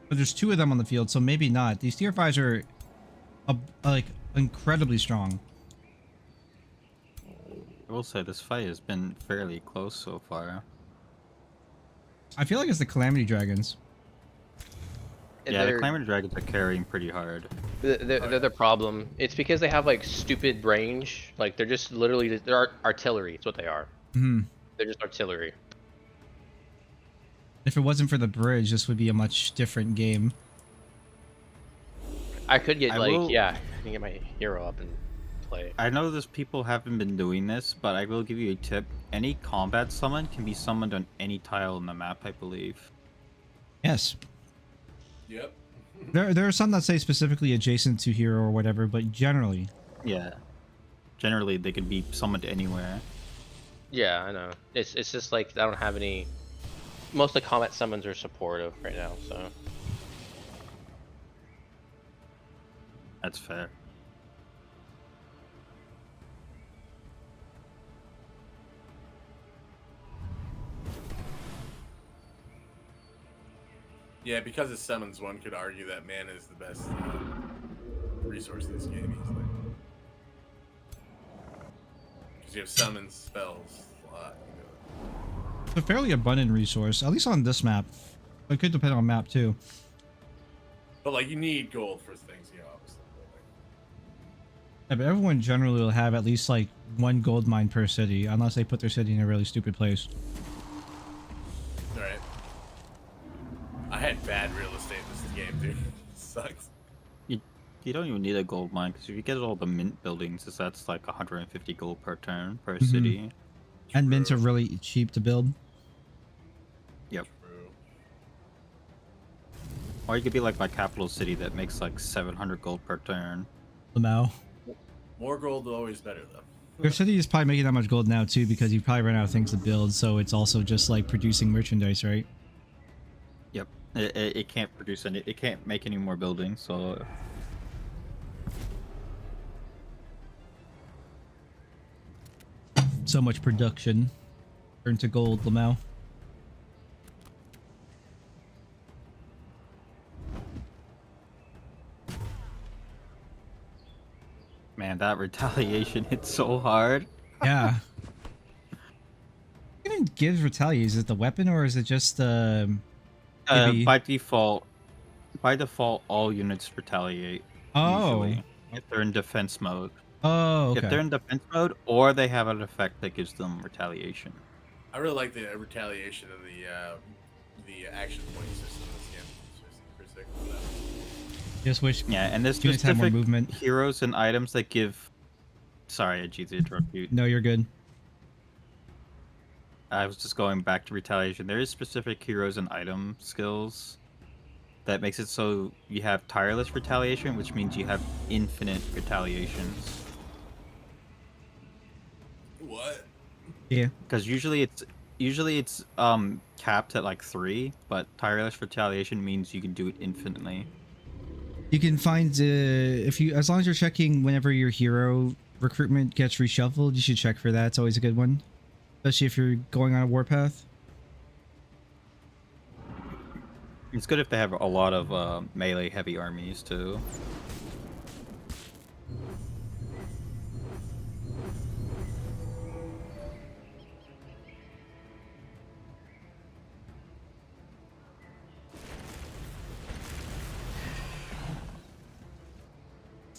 but there's 2 of them on the field, so maybe not. These tier 5s are like incredibly strong. I will say this fight has been fairly close so far. I feel like it's the Calamity Dragons. And Yeah, the they're- Calamity Dragons are carrying pretty hard. They're the problem. It's because they have like stupid range. Like they're just literally they're artillery. It's what they are. They're just artillery. If it wasn't for the bridge, this would be a much different game. I could get I like will- I can get my hero up and play. I know there's people haven't been doing this, but I will give you a tip. Any combat summon can be summoned on any tile in the map, I believe. Yes. Yep. There are some that say specifically adjacent to hero or whatever, but generally. Yeah. Generally, they can be summoned anywhere. Yeah, I know. It's just like I don't have any. Most of the combat summons are supportive right now, so. That's fair. Yeah, because it summons, one could argue that mana is the best resource in this game easily. Because you have summons, spells, a lot. It's a fairly abundant resource, at least on this map. It could depend on map too. But like, you need gold for things, obviously. Yeah, but everyone generally will have at least like 1 gold mine per city, unless they put their city in a really stupid place. Alright. I had bad real estate in this game, dude. Sucks. You don't even need a gold mine, because if you get all the mint buildings, that's like 150 gold per turn, per city. And mints are really cheap to build. Yep. True. Or you could be like my capital city that makes like 700 gold per turn. Lamau. More gold always better, though. Your city is probably making that much gold now too, because you probably ran out of things to build, so it's also just like producing merchandise, right? Yep. It can't produce any, it can't make any more buildings, so... So much production. Turn to gold, Lamau. Man, that retaliation hits so hard. Yeah. Even gives retaliate. Is it the weapon or is it just maybe... By default, all units retaliate. Oh. Usually, if they're in defense mode. Oh, okay. If they're in defense mode, or they have an effect that gives them retaliation. I really like the retaliation of the action point system in this game. It's pretty sick with that. Just wish Yeah, and there's units have more specific movement. heroes and items that give. Sorry, I cheated to interrupt you. No, you're good. I was just going back to retaliation. There is specific heroes and item skills that makes it so you have tireless retaliation, which means you have infinite retaliations. What? Yeah. Because usually it's capped at like 3, but tireless retaliation means you can do it infinitely. You can find if you, as long as you're checking whenever your hero recruitment gets reshuffled, you should check for that. It's always a good one, especially if you're going on a warpath. It's good if they have a lot of melee heavy armies too.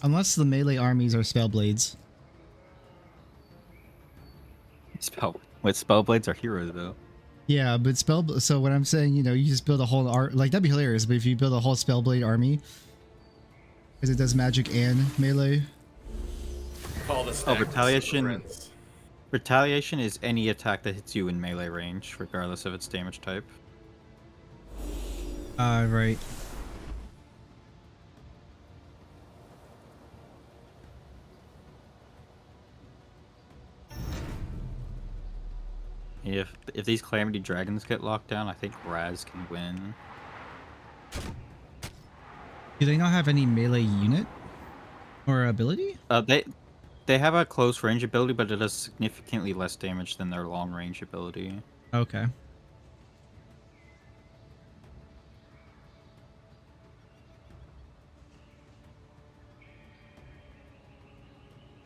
Unless the melee armies are spellblades. Spellblades are heroes though. Yeah, but so what I'm saying, you know, you just build a whole like that'd be hilarious. But if you build a whole spellblade army, because it does magic and melee. Call the stack retaliation. friends. Retaliation is any attack that hits you in melee range, regardless of its damage type. Right. If these Calamity Dragons get locked down, I think Raz can win. Do they not have any melee unit or ability? They have a close range ability, but it does significantly less damage than their long range ability. Okay.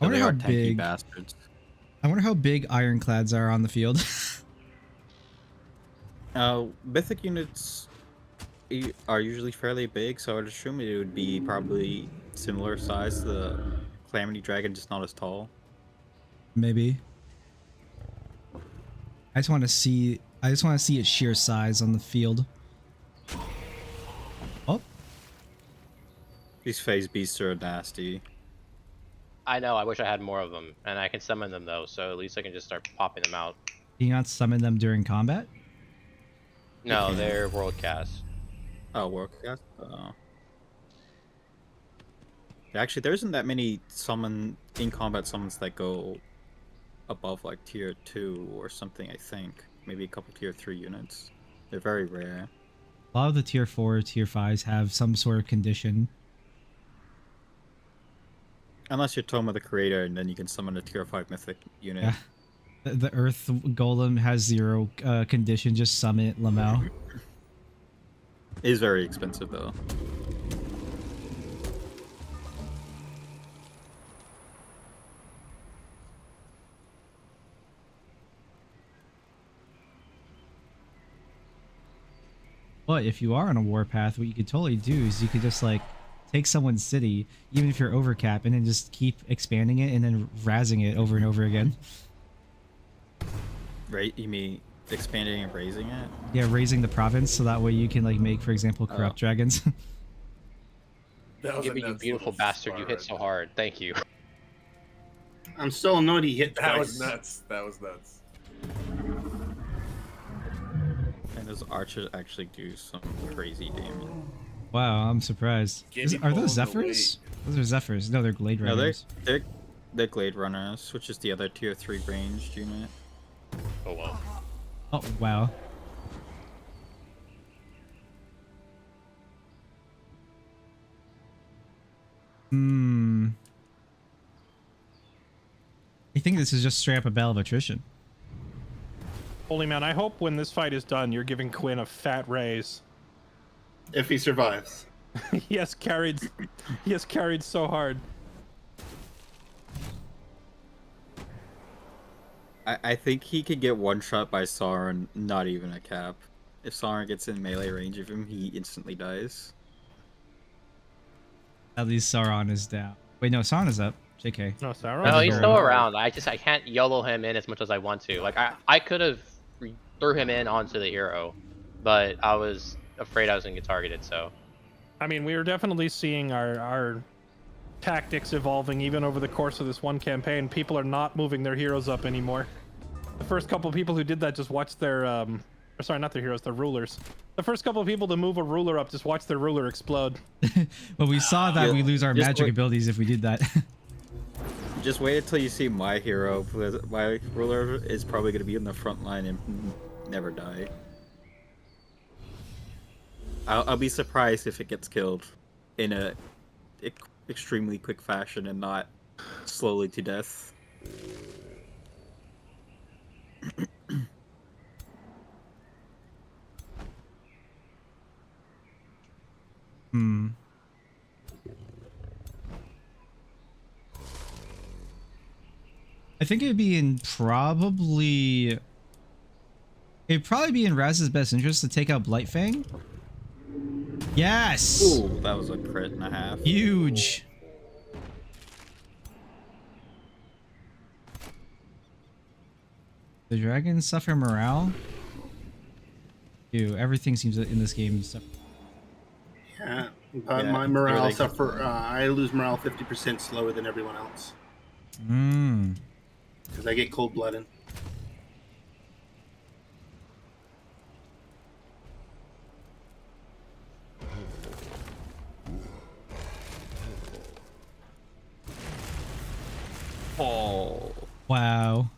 I So wonder they how are tanky big. bastards. I wonder how big ironclads are on the field. Mythic units are usually fairly big, so I'd assume it would be probably similar size to the Calamity Dragon, just not as tall. Maybe. I just want to see its sheer size on the field. Oh, These phase beasts are nasty. I know. I wish I had more of them, and I can summon them though, so at least I can just start popping them out. do you not summon them during combat? No, they're world cast. Oh, Warcast? Actually, there isn't that many in-combat summons that go above like tier 2 or something, I think. Maybe a couple tier 3 units. They're very rare. A lot of the tier 4, tier 5s have some sort of condition. Unless you're Toma the Creator, and then you can summon a tier 5 mythic unit. Yeah. The Earth Golem has 0 condition, just summon it, Lamau. It is very expensive though. But if you are on a warpath, what you could totally do is you could just like take someone's city, even if you're overcap, and then just keep expanding it and then razzing it over and over again. Right? You mean expanding and raising it? Yeah, raising the province so that way you can like make, for example, corrupt dragons. That was a Gibby, you nuts beautiful little bastard! spar You hit right so there. hard. Thank you. I'm still annoyed he hit That twice. was nuts. That was nuts. And those archers actually do some crazy damage. Wow, I'm surprised. Gibby Are those pulling the Zephyrs? Those are Zephyrs. No, they're Glade No, Runners. they're Glade Runners, which is the other tier 3 ranged unit. Oh well. Oh, wow. I think this is just straight up a battle of attrition. Holy man, I hope when this fight is done, you're giving Quinn a fat raise. If he survives. he has carried so hard. I think he could get one shot by Sauron, not even a cap. If Sauron gets in melee range of him, he instantly dies. At least Sauron is down. Wait, no, Sauron is up. JK. No, Sauron. No, he's still Hero. around. I can't YOLO him in as much as I want to. Like I could have threw him in onto the hero, but I was afraid I was gonna get targeted. So I mean, we are definitely seeing our tactics evolving even over the course of this one campaign. People are not moving their heroes up anymore. The first couple of people who did that just watched their or sorry, not their heroes, their rulers. The first couple of people to move a ruler up just watched their ruler explode. Well, we saw that Yeah, we lose our just magic wait- abilities if we did that. Just wait until you see my hero, because my ruler is probably going to be in the front line and never die. I'll be surprised if it gets killed in a extremely quick fashion and not slowly to death. Hmm. I think it'd be in probably... It'd probably be in Raz's best interest to take out Blightfang. Yes! Ooh, that was a crit and a half. Huge. The dragons suffer morale. Ew, everything seems in this game suffer. Yeah, but Yeah, my morale really. suffer. I lose morale 50% slower than everyone else Mmm. because I get cold-blooded. Oh. Wow.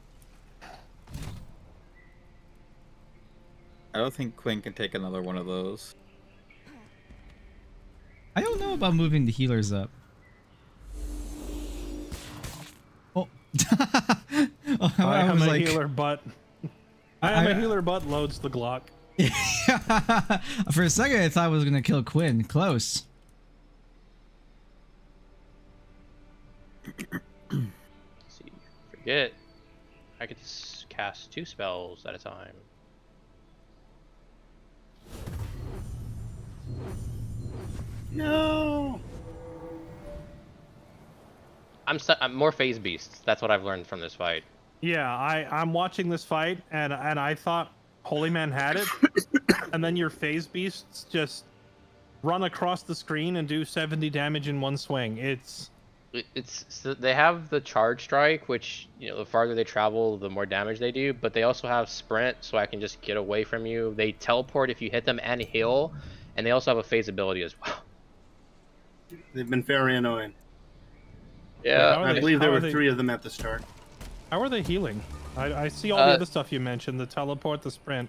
I don't think Quinn can take another one of those. I don't know about moving the healers up. Oh. Oh, I am was a like, healer, but I am a healer, but loads the Glock. For a second, I thought I was gonna kill Quinn. Close. see, forget I could cast 2 spells at a time. No. I'm more phase beasts. That's what I've learned from this fight. Yeah, I'm watching this fight, and I thought Holy Man had it, and then your phase beasts just run across the screen and do 70 damage in one swing. It's So they have the charge strike, which, you know, the farther they travel, the more damage they do. But they also have sprint, so I can just get away from you. They teleport if you hit them and heal, and they also have a phase ability as well. They've been very annoying. Yeah, How are I they- believe there how are were they- 3 of them at the start. how are they healing? I see all the other stuff you mentioned, the teleport, the sprint.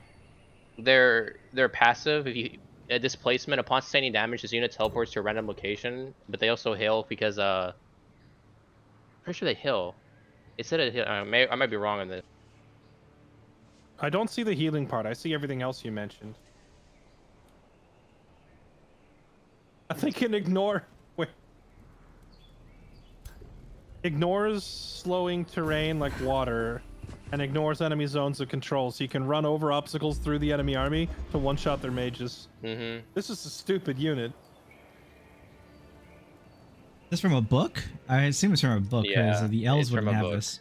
they're passive. If you a displacement upon sustaining damage, this unit teleports to a random location. But they also heal because pretty sure they heal. It said it heal. I might be wrong on this. I don't see the healing part. I see everything else you mentioned. They can ignore. Wait. Ignores slowing terrain like water, and ignores enemy zones of control, so you can run over obstacles through the enemy army to one-shot their mages. Mm-hmm. This is a stupid unit. This from a book? I assume it's from a book because Yeah, the elves it's from wouldn't a have book. this.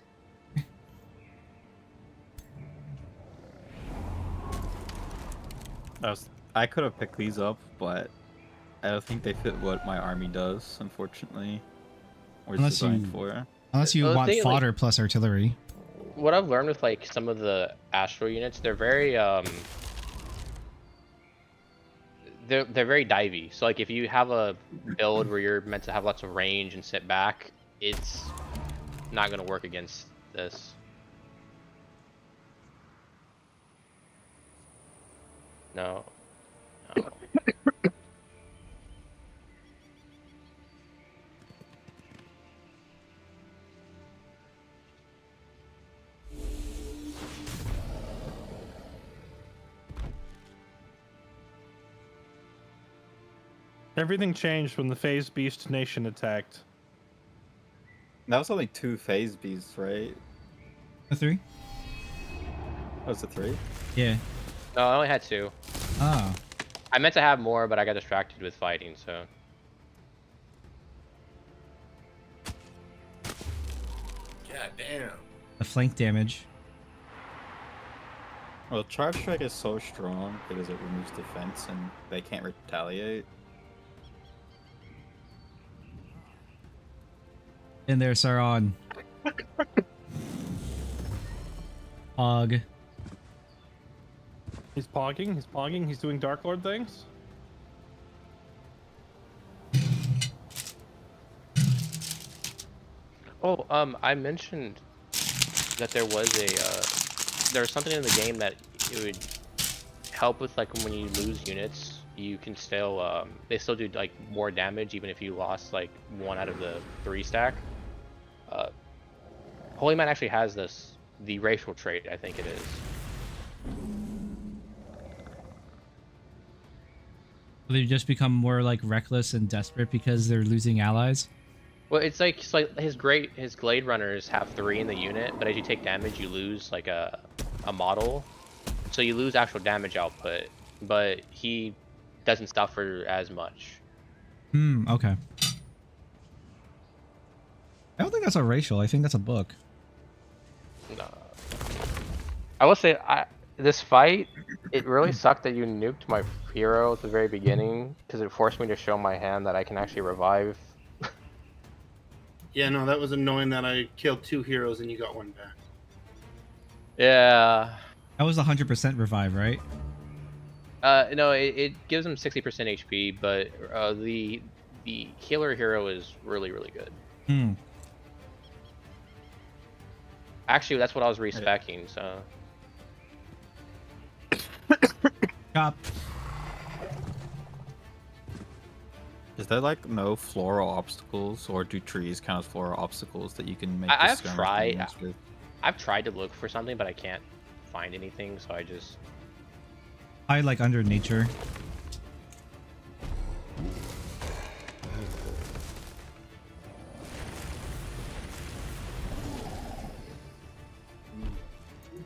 I could have picked these up, but I don't think they fit what my army does, unfortunately. Or is Unless designed you- for. Unless you Well, the want thing is, like- fodder plus artillery. What I've learned with like some of the astral units, they're very they're very divey. So like if you have a build where you're meant to have lots of range and sit back, it's not gonna work against this. No. No. Everything changed when the Phase Beast Nation attacked. That was only 2 phase beasts, right? A 3? Oh, it's a 3? Yeah. No, I only had 2. Oh. I meant to have more, but I got distracted with fighting, so. God damn. The flank damage. Well, Charge Strike is so strong because it removes defense and they can't retaliate. In there, Sauron. Pog. He's pogging. He's pogging. He's doing Dark Lord things. Oh, I mentioned that there was there was something in the game that it would help with, like, when you lose units, you can still, they still do, like, more damage even if you lost, like, 1 out of the 3 stack. Holy Man actually has this, the racial trait, I think it is. They just become more like reckless and desperate because they're losing allies. Well, it's like his Glade runners have 3 in the unit, but as you take damage, you lose like a model, so you lose actual damage output, but he doesn't suffer as much. Okay. I don't think that's a racial. I think that's a book. No. I will say, this fight, it really sucked that you nuked my hero at the very beginning, because it forced me to show my hand that I can actually revive. Yeah, no, that was annoying that I killed 2 heroes and you got 1 back. Yeah. That was 100% revive, right? No, it gives him 60% HP, but the healer hero is really, really good. Actually, that's what I was respecing, so. Chop. Is there like no floral obstacles, or do trees count as floral obstacles that you can make? I've tried to look for something, but I can't find anything, so I just. I like under nature.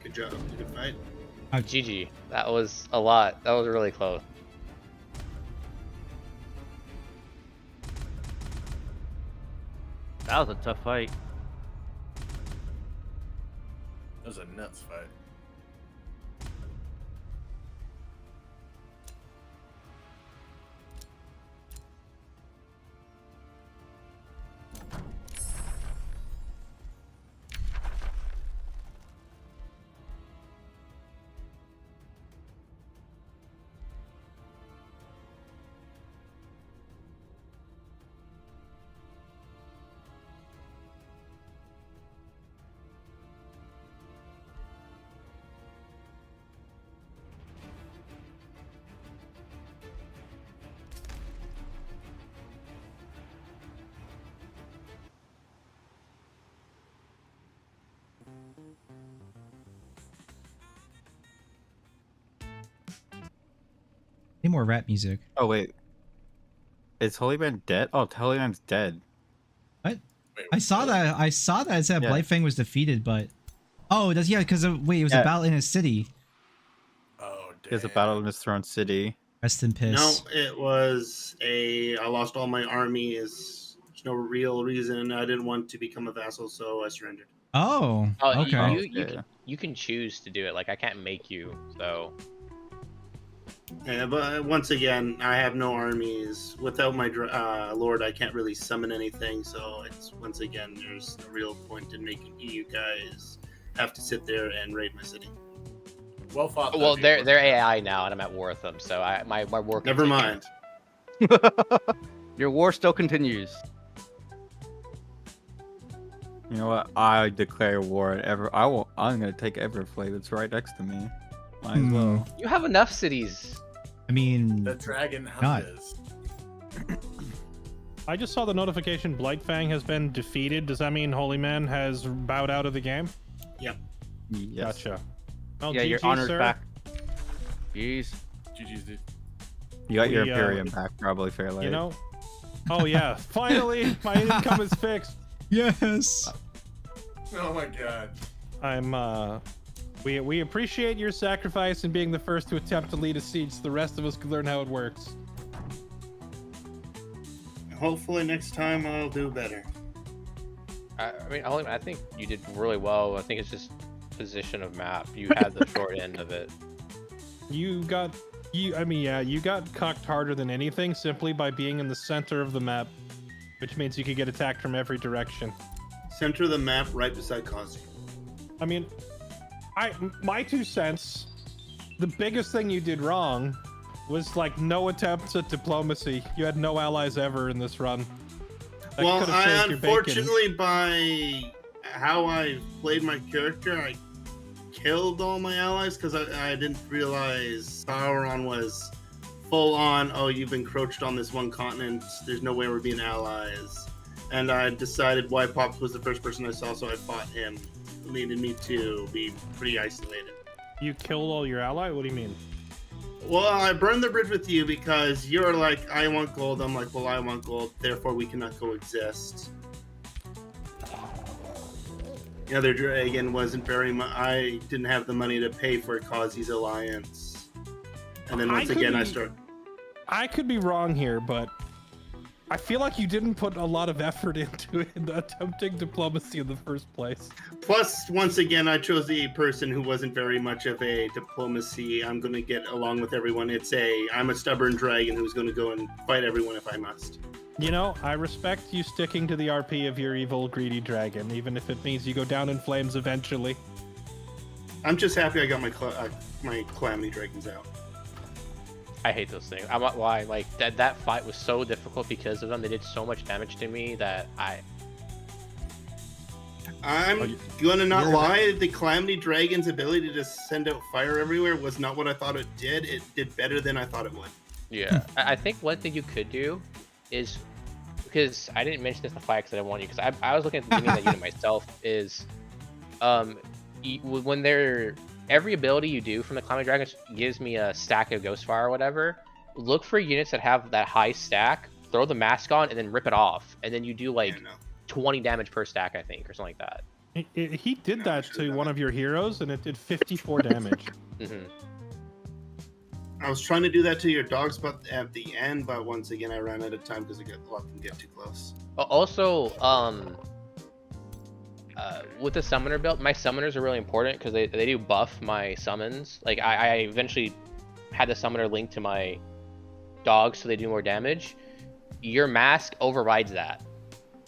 Good job. Good fight. GG. That was a lot. That was really close. That was a tough fight. That was a nuts fight. Need more rap music. Oh wait, is Holy Man dead? Oh, Holy Man's dead. What? Wait, I saw that. I saw that it said Yeah. Blightfang was defeated, but does because wait, it was a battle in his city. Oh, damn. There's a battle in his throne city. Rest in piss. No, it was I lost all my army. There's no real reason. I didn't want to become a vassal, so I surrendered. Oh, Oh, okay. you can choose to do it. Like, I can't make you, so. Yeah, but once again, I have no armies. Without my lord, I can't really summon anything. So it's once again, there's no real point in making you guys have to sit there and raid my city. Well fought. Well, though, they're dude. AI now, and I'm at war with them, so my war. Never continues. mind. Your war still continues. You know what? I declare war on I'm gonna take Everflame. It's right next to me. Might as well. You have enough cities. I mean, The dragon God. hunters. I just saw the notification Blightfang has been defeated. Does that mean Holy Man has bowed out of the game? Yep. Yes. Gotcha. Well, Yeah, your GG, honor's sir. back. Jeez. GG's, dude. You got your We, Imperium back probably fairly. You know? Oh yeah, finally my income is fixed. yes. Oh my god. I'm We appreciate your sacrifice and being the first to attempt to lead a siege so the rest of us can learn how it works. Hopefully next time I'll do better. I mean, I think you did really well. I think it's just position of map. You had the short end of it. You got cocked harder than anything simply by being in the center of the map, which means you could get attacked from every direction. Center of the map, right beside Kazi. I mean, my 2 cents, the biggest thing you did wrong was like no attempts at diplomacy. You had no allies ever in this run. That Well, could have saved your bacon. unfortunately, by how I played my character, I killed all my allies because I didn't realize Sauron was full on, oh, you've encroached on this one continent, there's no way we're being allies. And I decided why Pops was the first person I saw, so I fought him, leading me to be pretty isolated. You killed all your ally? What do you mean? Well, I burned the bridge with you because you're like, I want gold. I'm like, well, I want gold. Therefore, we cannot coexist. The other dragon wasn't very much. I didn't have the money to pay for Kazi's alliance. And then once again, I start. I could be wrong here, but I feel like you didn't put a lot of effort into attempting diplomacy in the first place. Plus, once again, I chose the person who wasn't very much of a diplomacy. I'm going to get along with everyone. I'm a stubborn dragon who's going to go and fight everyone if I must. You know, I respect you sticking to the RP of your evil, greedy dragon, even if it means you go down in flames eventually. I'm just happy I got my Calamity Dragons out. I hate those things. I'm not lying. Like that fight was so difficult because of them. They did so much damage to me that I'm gonna not lie, the Calamity Dragon's ability to send out fire everywhere was not what I thought it did. It did better than I thought it would. Yeah. I think one thing you could do is, because I didn't mention this in the fight because I didn't want you, because I was looking at the beginning of that unit myself, is when they're every ability you do from the Calamity Dragon gives me a stack of Ghost Fire or whatever. Look for units that have that high stack, throw the mask on, and then rip it off. And then you do like 20 damage per stack, I think, or something like that. He did that to one of your heroes, and it did 54 damage. I was trying to do that to your dogs but at the end, but once again, I ran out of time because I let them get too close. Also, with the summoner build, my summoners are really important because they do buff my summons. Like I eventually had the summoner linked to my dogs so they do more damage. Your mask overrides that.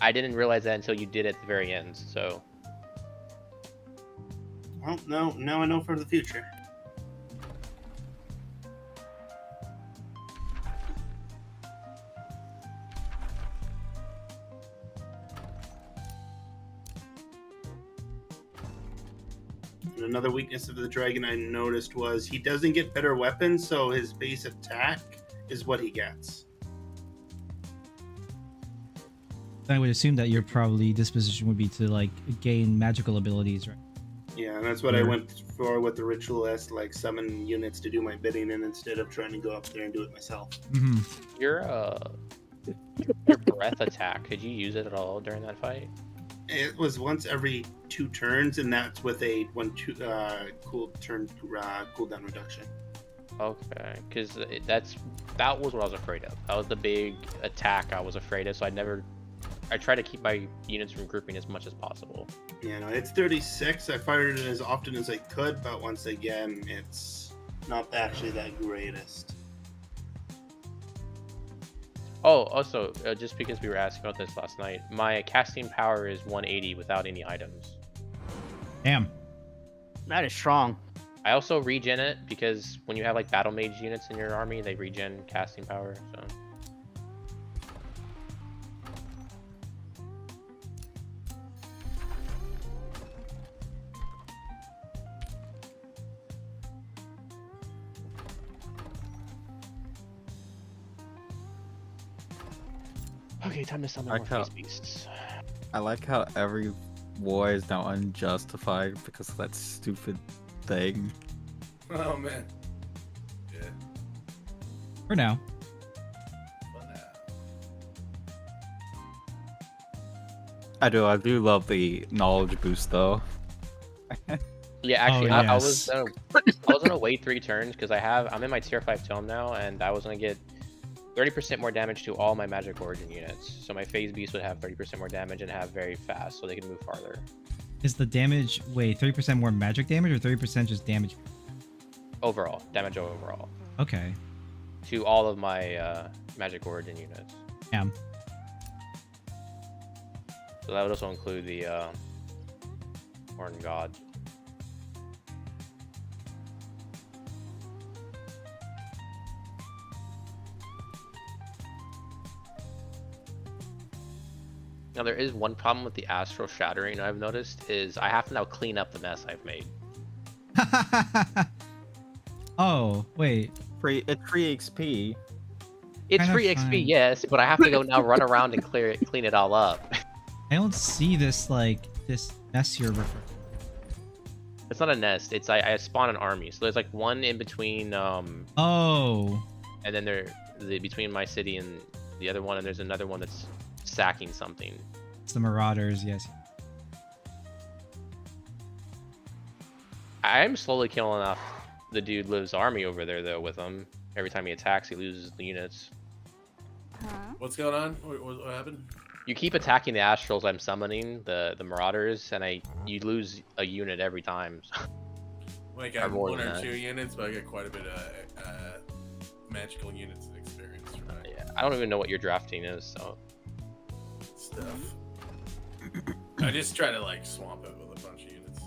I didn't realize that until you did it at the very end. So, well, no, now I know for the future. And another weakness of the dragon I noticed was he doesn't get better weapons, so his base attack is what he gets. I would assume that your probably disposition would be to like gain magical abilities, right? Yeah, and that's what I went for with the ritualist, like summon units to do my bidding, and instead of trying to go up there and do it myself. Your breath attack, could you use it at all during that fight? It was once every 2 turns, and that's with a cooldown reduction. Okay, because that was what I was afraid of. That was the big attack I was afraid of. So I try to keep my units from grouping as much as possible. Yeah, no, it's 36. I fired it as often as I could, but once again, it's not actually that greatest. Oh, also, just because we were asking about this last night, my casting power is 180 without any items. Damn. That is strong. I also regen it because when you have like battle mage units in your army, they regen casting power. So. Okay, time to summon more face beasts. I like how every war is now unjustified because of that stupid thing. Oh man. Yeah. For now. I do love the knowledge boost though. Yeah, actually, I was yes. I was gonna wait 3 turns because I'm in my tier 5 tome now, and I was gonna get 30% more damage to all my magic origin units. So my phase beast would have 30% more damage and have very fast, so they can move farther. Is the damage, wait, 30% more magic damage or 30% just damage? Overall, damage overall Okay. to all of my magic origin units. Yeah. So that would also include the Horn God. Now there is one problem with the astral shattering I've noticed is I have to now clean up the mess I've made. Oh, wait. It's free XP. It's Kinda free fine. XP, yes, but I have to go now run around and clean it all up. I don't see this, like, this mess you're referring. It's not a nest. It's I spawn an army. So there's like one in between Oh. and then between my city and the other one, and there's another one that's sacking something. It's the Marauders, yes. I'm slowly killing off the dude Liv's army over there though with him. Every time he attacks, he loses the units. What's going on? What happened? You keep attacking the astrals I'm summoning, the Marauders, and you lose a unit every time. Like Or I have more 1 than or that. 2 units, but I get quite a bit of magical units and experience from that Yeah, I don't even know what your drafting is, so stuff. I just try to like swamp it with a bunch of units.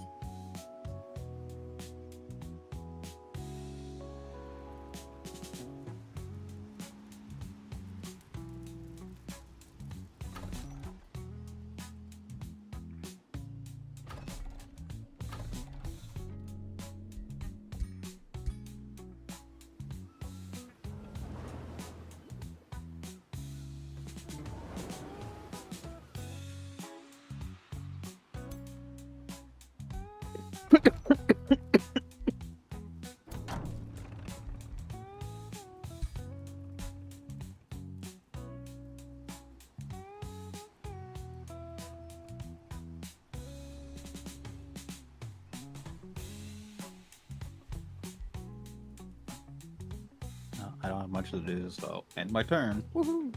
No, I don't have much to do, so end my turn. Woohoo!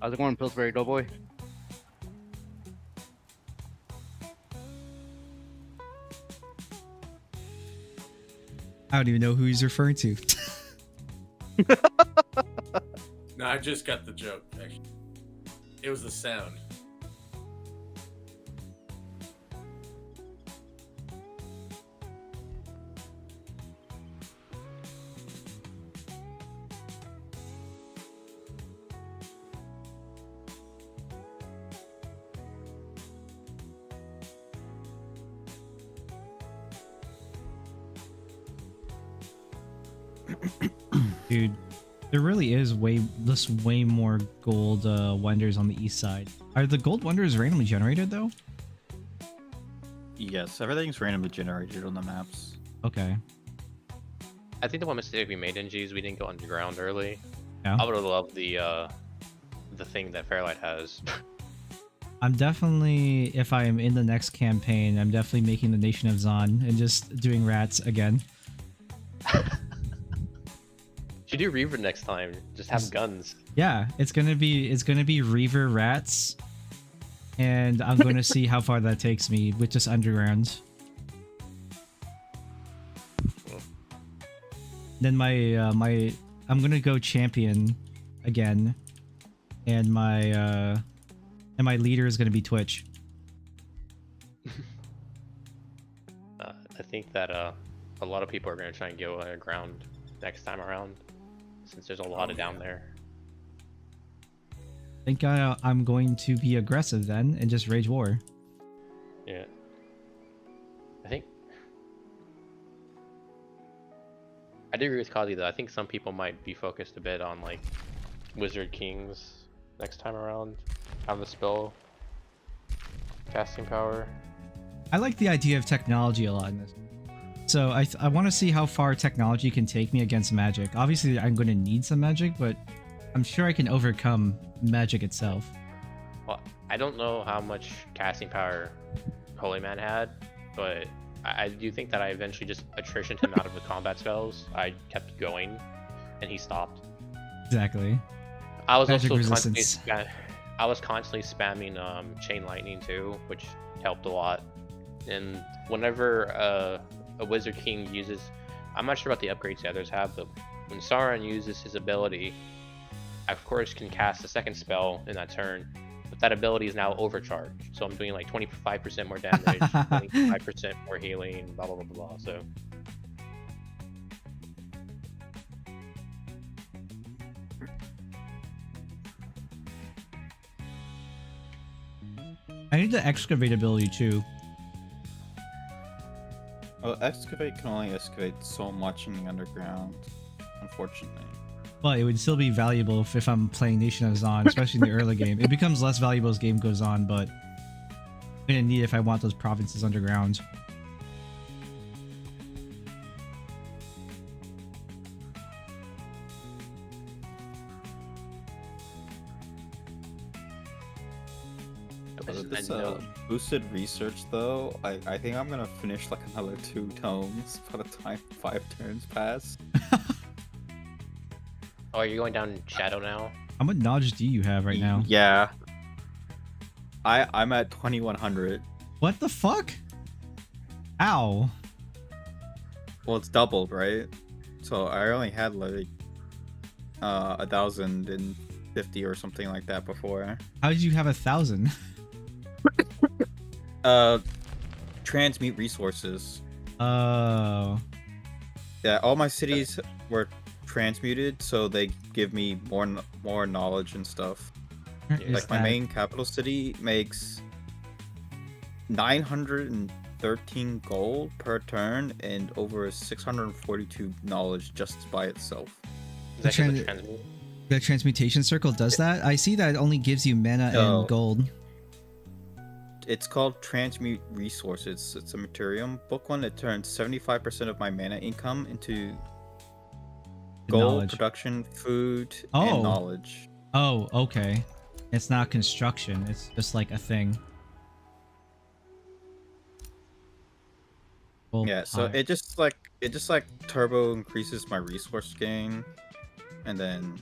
How's it going, Pillsbury Doughboy? I don't even know who he's referring to. No, I just got the joke. Actually, it was the sound. Dude, there really is way more gold wonders on the east side. Are the gold wonders randomly generated though? Yes, everything's randomly generated on the maps. Okay. I think the one mistake we made in G is we didn't go underground early. Yeah. I would have loved the thing that Fairlight has. I'm definitely, if I am in the next campaign, I'm definitely making the Nation of Zon and just doing rats again. Should do Reaver next time. Just have guns. Yeah, it's gonna be Reaver rats, and I'm gonna see how far that takes me with just underground. Then I'm gonna go champion again, and my leader is gonna be Twitch. I think that a lot of people are going to try and go underground next time around, since there's a lot of down there. I think I'm going to be aggressive then and just rage war. Yeah. I think I do agree with Kazi though. I think some people might be focused a bit on like Wizard Kings next time around. Have the spell casting power. I like the idea of technology a lot in this. So I want to see how far technology can take me against magic. Obviously, I'm going to need some magic, but I'm sure I can overcome magic itself. Well, I don't know how much casting power Holy Man had, but I do think that I eventually just attritioned him out of the combat spells. I kept going, and he stopped. Exactly. I was Magic also resistance. constantly spamming Chain Lightning too, which helped a lot. And whenever a Wizard King uses, I'm not sure about the upgrades the others have, but when Sauron uses his ability, I of course can cast a second spell in that turn. But that ability is now overcharged, so I'm doing like 25% more damage, 25% more healing, blah blah blah blah. So I need the excavate ability too. Well, excavate can only excavate so much in the underground, unfortunately. But it would still be valuable if I'm playing Nation of Zon, especially in the early game. It becomes less valuable as game goes on, but I'm gonna need it if I want those provinces underground. This boosted research though, I think I'm gonna finish like another 2 tomes by the time 5 turns pass. oh, are you going down Shadow now? How much knowledge do you have right now? Yeah. I'm at 2100. What the fuck? Ow. Well, it's doubled, right? So I only had like 1050 or something like that before. How did you have 1,000? Transmute resources. Oh. Yeah, all my cities were transmuted, so they give me more knowledge and stuff. Like my main capital city makes 913 gold per turn and over 642 knowledge just by itself. Is that 'cause of transmute? The transmutation circle does that? I see that it only gives you mana No. and gold. It's called Transmute Resources. It's a Materium. Book 1, it turns 75% of my mana income into gold, Knowledge. production, food, Oh. and knowledge. Oh, okay. It's not construction. It's just like a thing. Gold Yeah, so pie. it just like turbo increases my resource gain, and then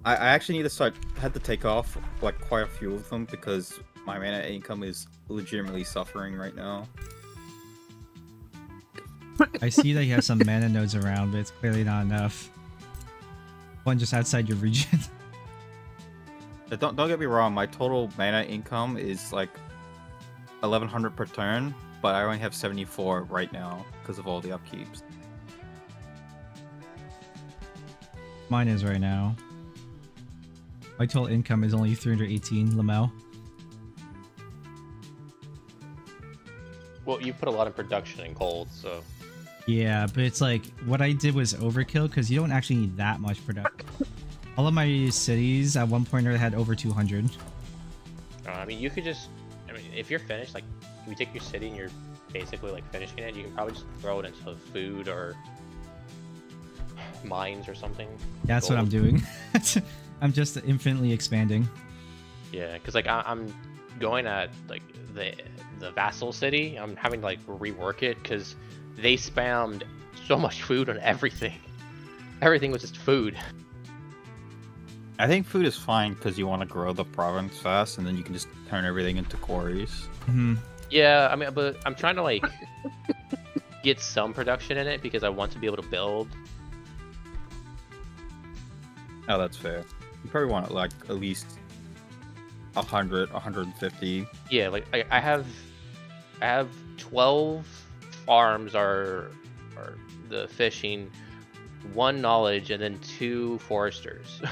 I actually need to had to take off like quite a few of them because my mana income is legitimately suffering right now. I see that you have some mana nodes around, but it's clearly not enough. One just outside your region. Don't get me wrong, my total mana income is like 1100 per turn, but I only have 74 right now because of all the upkeeps. Mine is right now. My total income is only 318, Lamel. Well, you put a lot of production in gold, so Yeah, but it's like, what I did was overkill because you don't actually need that much production. All of my cities at one point had over 200. I mean, you could just, I mean, if you're finished, like, if you take your city and you're basically like finishing it, you can probably just throw it into food or mines or something. That's what I'm doing. I'm just infinitely expanding. Yeah, because like I'm going at like the vassal city. I'm having to like rework it because they spammed so much food on everything. Everything was just food. I think food is fine because you want to grow the province fast, and then you can just turn everything into quarries. Mm-hmm. Yeah, I mean, but I'm trying to like get some production in it because I want to be able to build. Oh, that's fair. You probably want like at least 100, 150. Yeah, like I have 12 farms are the fishing, 1 knowledge, and then 2 foresters. So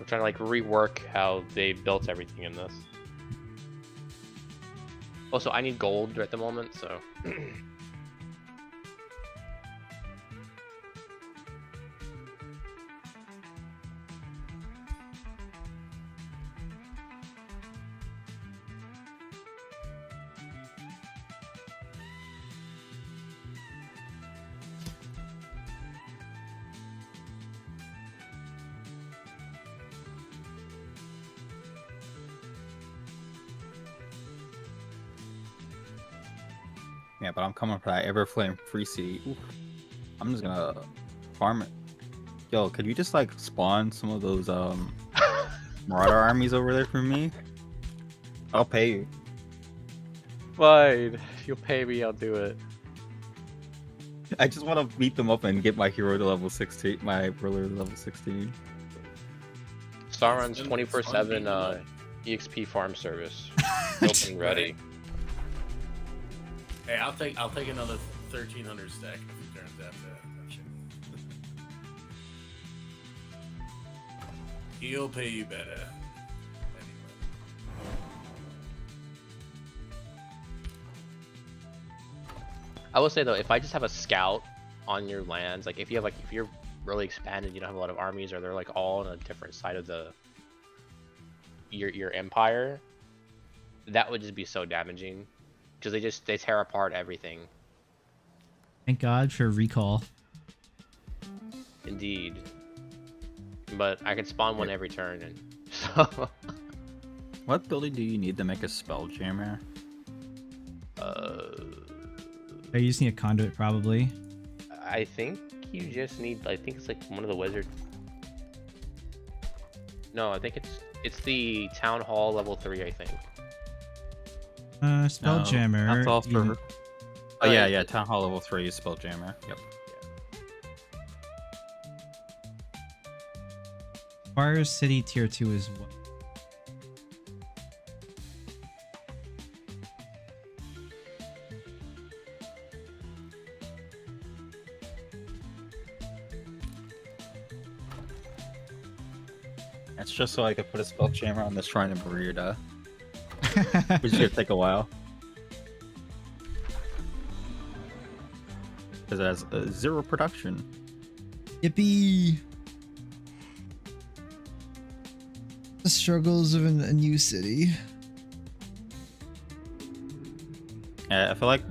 I'm trying to like rework how they built everything in this. Also, I need gold at the moment, so. Yeah, but I'm coming for that Everflame free seed. Oof. I'm just gonna farm it. Yo, could you just like spawn some of those Marauder armies over there for me? I'll pay you. Fine. If you'll pay me, I'll do it. I just want to beat them up and get my hero to level 16, my ruler to level 16. Star runs 24/7 EXP farm service. Built and ready. Hey, I'll take another 1,300 stack if it turns out that shit. He'll pay you better. I will say though, if I just have a scout on your lands, like if you're really expanded, you don't have a lot of armies, or they're like all on a different side of your empire, that would just be so damaging, because they tear apart everything. Thank God for recall. Indeed. But I can spawn one every turn, and so. What building do you need to make a Spelljammer? You just need a conduit, probably. I think you just need. I think it's like one of the wizard. No, I think it's the town hall level 3. I think. Spelljammer. That's all for. you- Oh yeah, town hall level 3 is Spelljammer. Yep. Fire City tier 2 is what? It's just so I could put a Spelljammer on the Shrine of Merida. Which is gonna take a while. Because it has 0 production. Yippee! The struggles of a new city. I feel like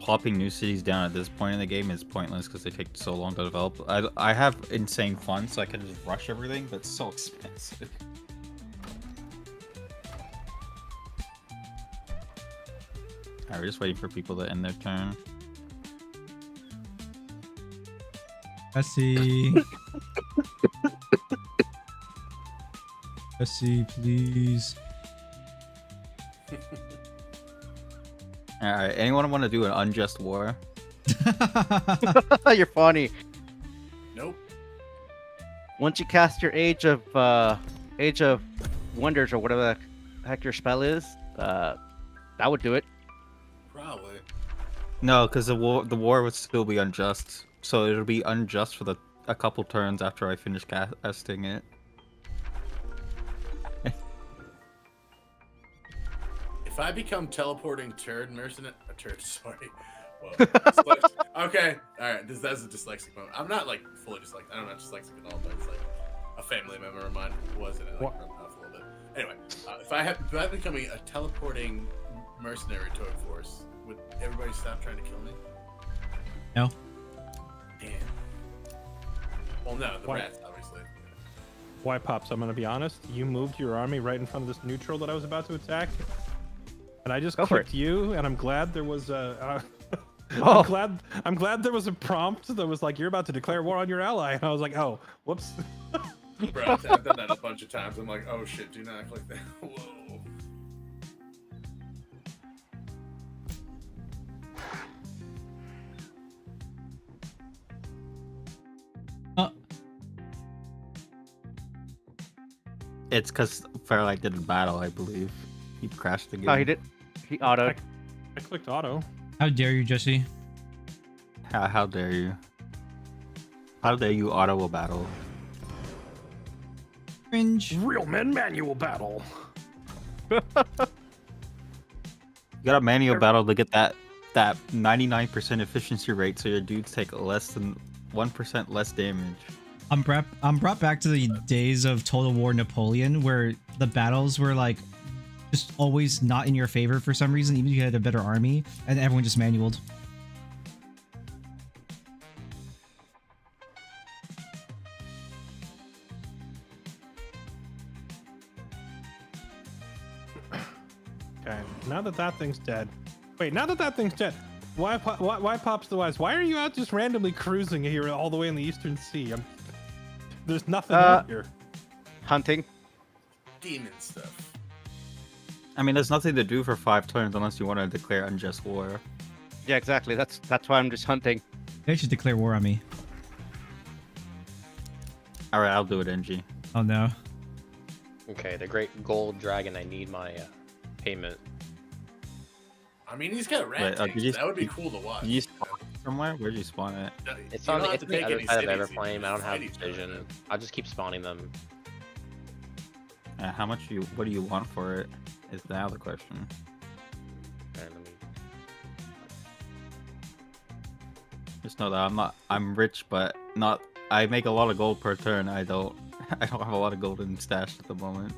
popping new cities down at this point in the game is pointless because they take so long to develop. I have insane funds, so I can just rush everything, but it's so expensive. Alright, we're just waiting for people to end their turn. Bessie. Bessie, please. Alright, anyone want to do an unjust war? You're funny. Nope. Once you cast your Age of Wonders or whatever the heck your spell is, that would do it. Probably. No, because the war would still be unjust. So it'll be unjust for a couple turns after I finish casting it. If I become teleporting turd mercenary, sorry. Whoa. Okay, all right. That's a dyslexic moment. I'm not like fully dyslexic. I'm not dyslexic at all, but it's like a family member of mine was, and it like rubbed off a little bit. Anyway, if I'm becoming a teleporting mercenary toad force, would everybody stop trying to kill me? No. Damn. Well, no, the Why? rats, obviously. Why, Pops? I'm gonna be honest. You moved your army right in front of this neutral that I was about to attack, and I just Go for clicked you. And I'm glad there was a. Oh. I'm glad there was a prompt that was like, "You're about to declare war on your ally," and I was like, "Oh, whoops." Bro, I've done that a bunch of times. I'm like, oh shit, do not click that. Whoa. It's because Fairlight did a battle, I believe. He crashed again. Oh, he did. He autoed. I clicked auto. How dare you, Jesse? How dare you? How dare you auto a battle? Cringe. Real men manual battle. You got a manual battle to get that 99% efficiency rate, so your dudes take less than 1% less damage. I'm brought back to the days of Total War Napoleon, where the battles were like just always not in your favor for some reason, even if you had a better army, and everyone just manualed. Okay, now that thing's dead, Wait, now that thing's dead, why Pops the Wise? Why are you out just randomly cruising here all the way in the Eastern Sea? There's nothing out here. Hunting. Demon stuff. I mean, there's nothing to do for 5 turns unless you want to declare unjust war. Yeah, exactly. That's why I'm just hunting. They should declare war on me. All right, I'll do it, NG. Oh no. Okay, the Great Gold Dragon. I need my payment. I mean, he's got rat Wait, tanks. That would be cool to watch. Did you spawn it somewhere? Where'd you spawn it? It's You on don't the, have it's to on the take other any side of cities, you Everflame. can I don't have fight each vision. other. I'll just keep spawning them. How much what do you want for it? Is now the question. Okay, let me... Just know that I'm rich, but not. I make a lot of gold per turn. I don't have a lot of gold in stash at the moment.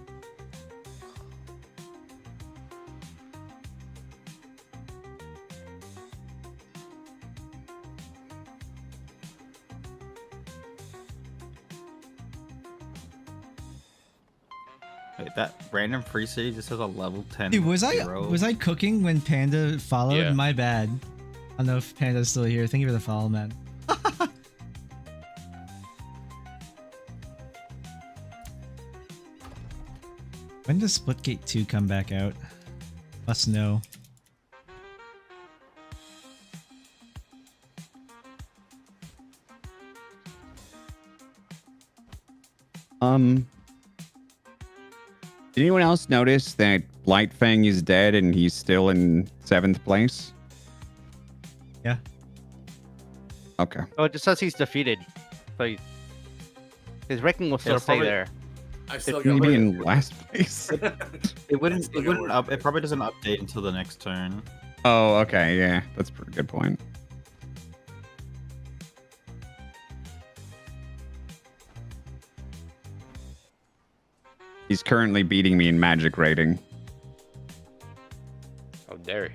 Wait, that random free city just has a level 10. Dude, was hero. I cooking when Panda followed? Yeah. My bad. I don't know if Panda's still here. Thank you for the follow, man. When does Splitgate 2 come back out? Must know. Did anyone else notice that Blightfang is dead and he's still in 7th place? Yeah. Okay. Oh, it just says he's defeated. So his ranking will still stay probably- there. I still Shouldn't got he be in last place? It wouldn't. Still It got wouldn't. work. Up, it probably doesn't update until the next turn. Oh, okay. Yeah, that's a pretty good point. He's currently beating me in magic rating. Oh, dare.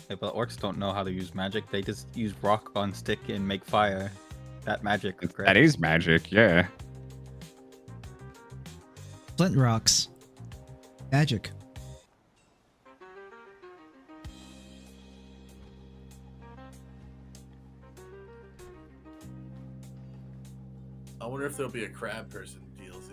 Yeah, but orcs don't know how to use magic. They just use rock on stick and make fire. That magic. Correct? That is magic, yeah. Flint rocks. Magic. I wonder if there'll be a crab person DLC.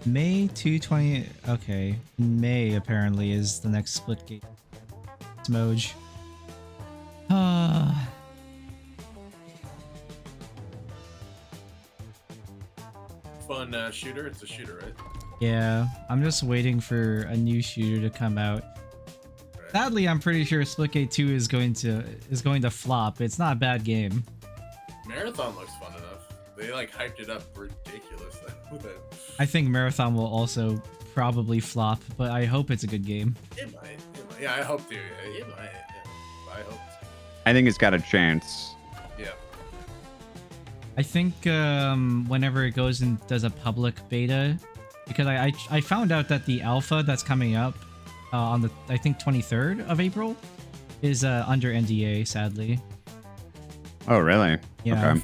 May 220. Okay. May apparently is the next Splitgate. Smoj. Fun shooter. It's a shooter, right? Yeah. I'm just waiting for a new shooter to come out. Right. Sadly, I'm pretty sure Splitgate 2 is going to flop. It's not a bad game. Marathon looks fun enough. They like hyped it up ridiculous with it. I think Marathon will also probably flop, but I hope it's a good game. It might. Yeah, I hope to. It might. Yeah. I hope. I think it's got a chance. Yeah. I think whenever it goes and does a public beta, because I found out that the alpha that's coming up on the I think 23rd of April is under NDA, sadly. Oh, really? Yeah. Okay.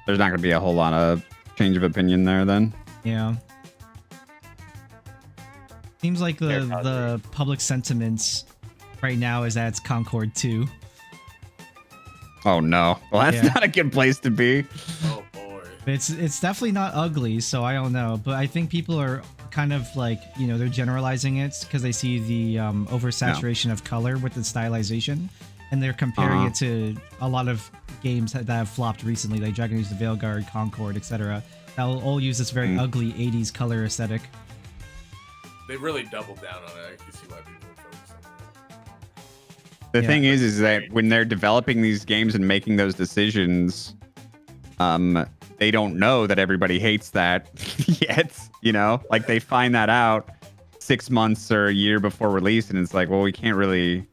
There's not going to be a whole lot of change of opinion there then. Yeah. Seems like the public sentiments right now is that it's Concord 2. Oh, no. Well, that's Yeah. not a good place to be. Oh boy. It's definitely not ugly, so I don't know. But I think people are kind of like, they're generalizing it because they see the oversaturation of color with the stylization, and they're comparing it to a lot of games that have flopped recently, like Dragon Age the Veilguard, Concord, etc. That will all use this very ugly 80s color aesthetic. They really doubled down on it. I can see why people would focus on that. The Yeah. thing is that when they're developing these games and making those decisions, they don't know that everybody hates that yet. Like they find that out 6 months or a year before release, and it's like, well, we can't really.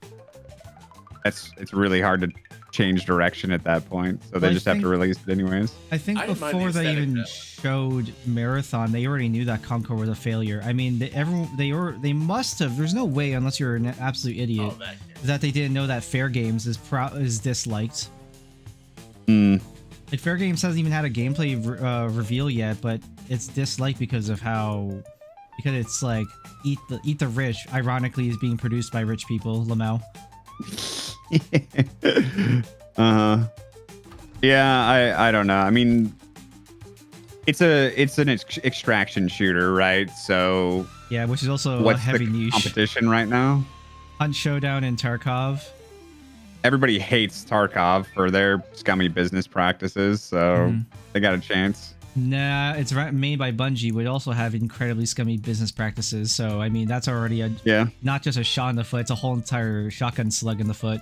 It's really hard to change direction at that point, so they just have to release it anyways. I think I didn't mind the before they aesthetic, even though. showed Marathon, they already knew that Concord was a failure. I mean, they must have. There's no way, unless you're an absolute idiot, Oh, that game. that they didn't know that Fair Games is disliked. Mm. Like Fair Games hasn't even had a gameplay reveal yet, but it's disliked because it's like Eat the Rich. Ironically, is being produced by rich people. Lamau. Yeah, I don't know. I mean, it's an extraction shooter, right? So Yeah, which is also what's a heavy the niche. competition right now? Hunt Showdown and Tarkov. Everybody hates Tarkov for their scummy business practices, so they got a chance. Nah, it's made by Bungie, would also have incredibly scummy business practices. So I mean, that's already not just a shot in the foot; it's a whole entire shotgun slug in the foot.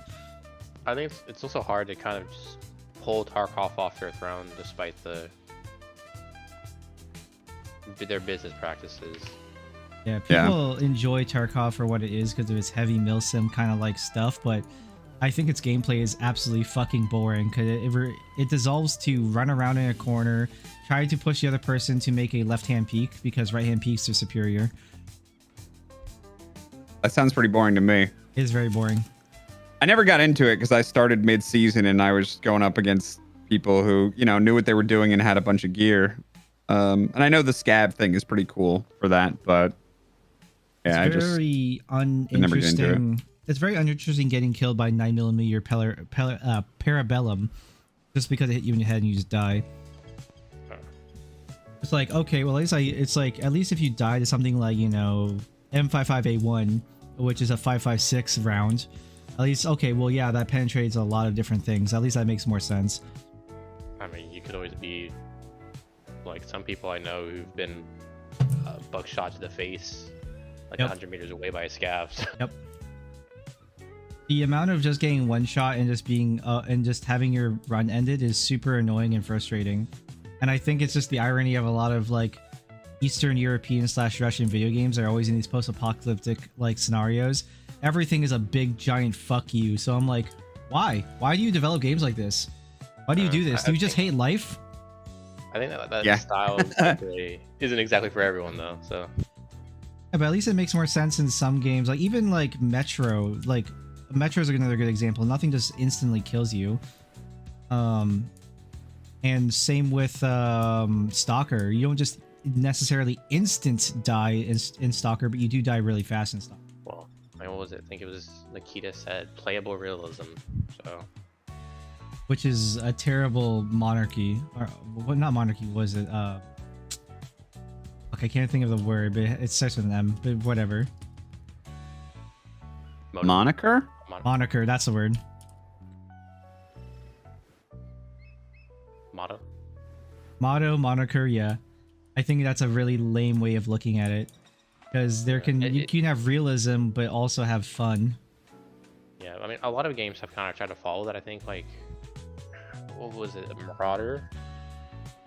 I think it's also hard to kind of just pull Tarkov off their throne despite their business practices. Yeah, people enjoy Tarkov for what it is because of its heavy milsim kind of like stuff, but I think its gameplay is absolutely fucking boring because it dissolves to run around in a corner, try to push the other person to make a left-hand peek because right-hand peeks are superior. That sounds pretty boring to me. It is very boring. I never got into it because I started mid-season and I was going up against people who, knew what they were doing and had a bunch of gear. And I know the scab thing is pretty cool for that, but yeah, it's very uninteresting. It's very uninteresting getting killed by 9mm Parabellum just because it hit you in the head and you just die. It's like, okay, well, at least if you die to something like, M55A1, which is a 5.56 round, at least, okay, well, yeah, that penetrates a lot of different things. At least that makes more sense. I mean, you could always be like some people I know who've been buckshot to the face like 100 meters away by scabs. Yep. The amount of just getting one shot and just being and just having your run ended is super annoying and frustrating. And I think it's just the irony of a lot of like Eastern European / Russian video games are always in these post-apocalyptic like scenarios. Everything is a big giant fuck you. So I'm like, why? Why do you develop games like this? Why do you do this? Do you just hate life? I think that style isn't exactly for everyone though. So. Yeah, but at least it makes more sense in some games. Like even like Metro, like Metro is another good example. Nothing just instantly kills you. And same with Stalker. You don't just necessarily instant die in Stalker, but you do die really fast in Stalker. Well, what was it? I think it was Nikita said playable realism. So. Which is a terrible monarchy. Or well, not monarchy, was it? Okay, I can't think of the word, but it starts with an M. But whatever. Moniker? Moniker, that's the word. Moniker, yeah. I think that's a really lame way of looking at it. Because you can have realism, but also have fun. Yeah, I mean, a lot of games have kind of tried to follow that. I think, like, what was it? A Marauder?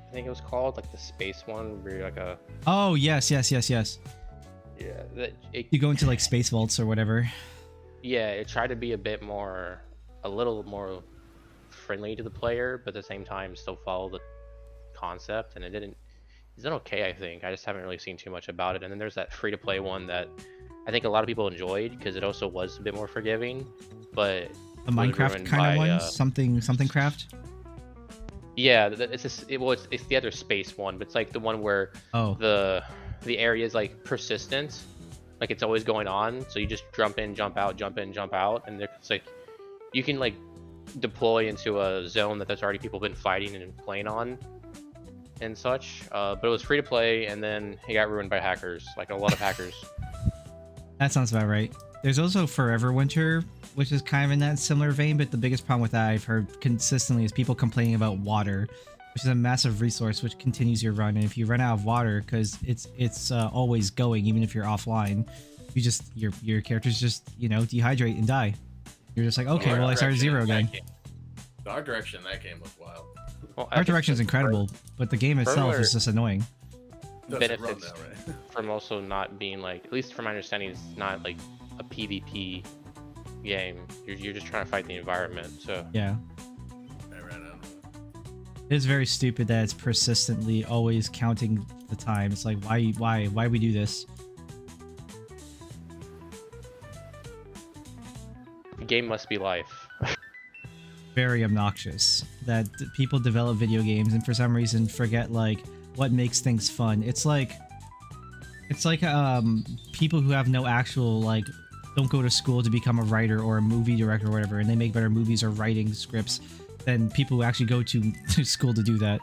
I think it was called, like the space one, where you're like a... Oh, yes. Yeah. You go into, like, space vaults or whatever. Yeah, it tried to be a little more friendly to the player, but at the same time still follow the concept, and it's done okay, I think. I just haven't really seen too much about it. And then there's that free-to-play one that I think a lot of people enjoyed because it also was a bit more forgiving, but a Minecraft kind of one, something craft. Yeah, it's the other space one, but it's like the one where the area is like persistent, like it's always going on. So you just jump in, jump out, jump in, jump out, and it's like you can like deploy into a zone that there's already people been fighting and playing on and such. But it was free to play, and then it got ruined by hackers, like a lot of hackers. That sounds about right. There's also Forever Winter, which is kind of in that similar vein, but the biggest problem with that I've heard consistently is people complaining about water, which is a massive resource which continues your run. And if you run out of water, because it's always going, even if you're offline, you just your characters just dehydrate and die. You're just like, okay, well I started zero again. The art direction in that game looked wild. Well, Art direction is incredible, but the game itself is just annoying. Doesn't run benefits now, right? from also not being like, at least from my understanding, it's not like a PvP game. You're just trying to fight the environment. So Yeah. I ran out. It's very stupid that it's persistently always counting the time. It's like, why we do this? the game must be life. Very obnoxious that people develop video games and for some reason forget like what makes things fun. It's like people who have no actual like don't go to school to become a writer or a movie director or whatever, and they make better movies or writing scripts than people who actually go to school to do that.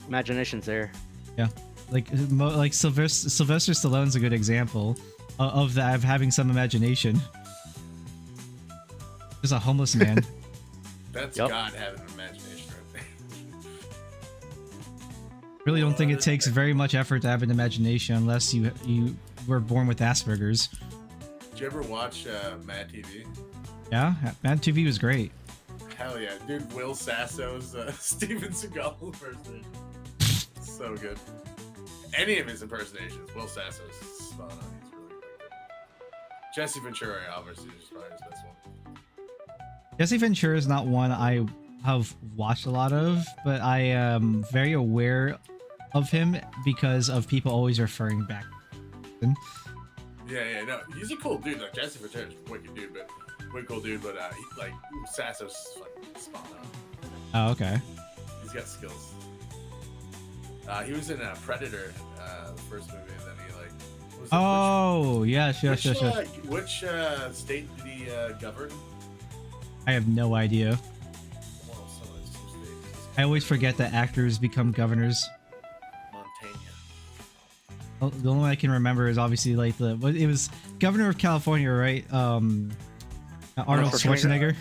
Imagination's there. Yeah, like Sylvester Stallone's a good example of that, of having some imagination. Just a homeless man. That's Yep. God having an imagination right there. Really don't think it takes very much effort to have an imagination unless you were born with Asperger's. Did you ever watch Mad TV? Yeah, Mad TV was great. Hell yeah, dude! Will Sasso's Steven Seagal impersonation. So good. Any of his impersonations, Will Sasso's spot on. He's really, really good. Jesse Ventura, obviously, is probably his best one. Jesse Ventura is not one I have watched a lot of, but I am very aware of him because of people always referring back. Yeah, no, he's a cool dude. Like Jesse Ventura's a wicked dude, but cool dude. But like Sasso's fucking spot on. Oh, okay. He's got skills. He was in Predator, the first movie, and then he like. Was it, Oh, yes. Which state did he govern? I have no idea. Well, some states. I always forget that actors become governors. Montana. The only one I can remember is obviously like it was governor of California, right? Arnold Schwarzenegger.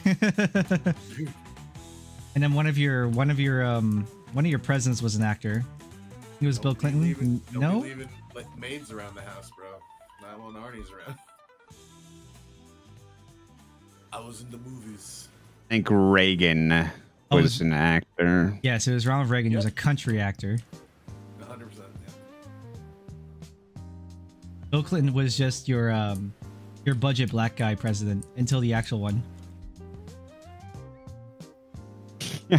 And then one of your presidents was an actor. He was Bill Clinton. No. Don't be leaving like maids around the house, bro. Not when Arnie's around. I was in the movies. I think Reagan was an actor. Yes, it was Ronald Reagan. He was a country actor. 100%. Yeah. Bill Clinton was just your budget black guy president until the actual one.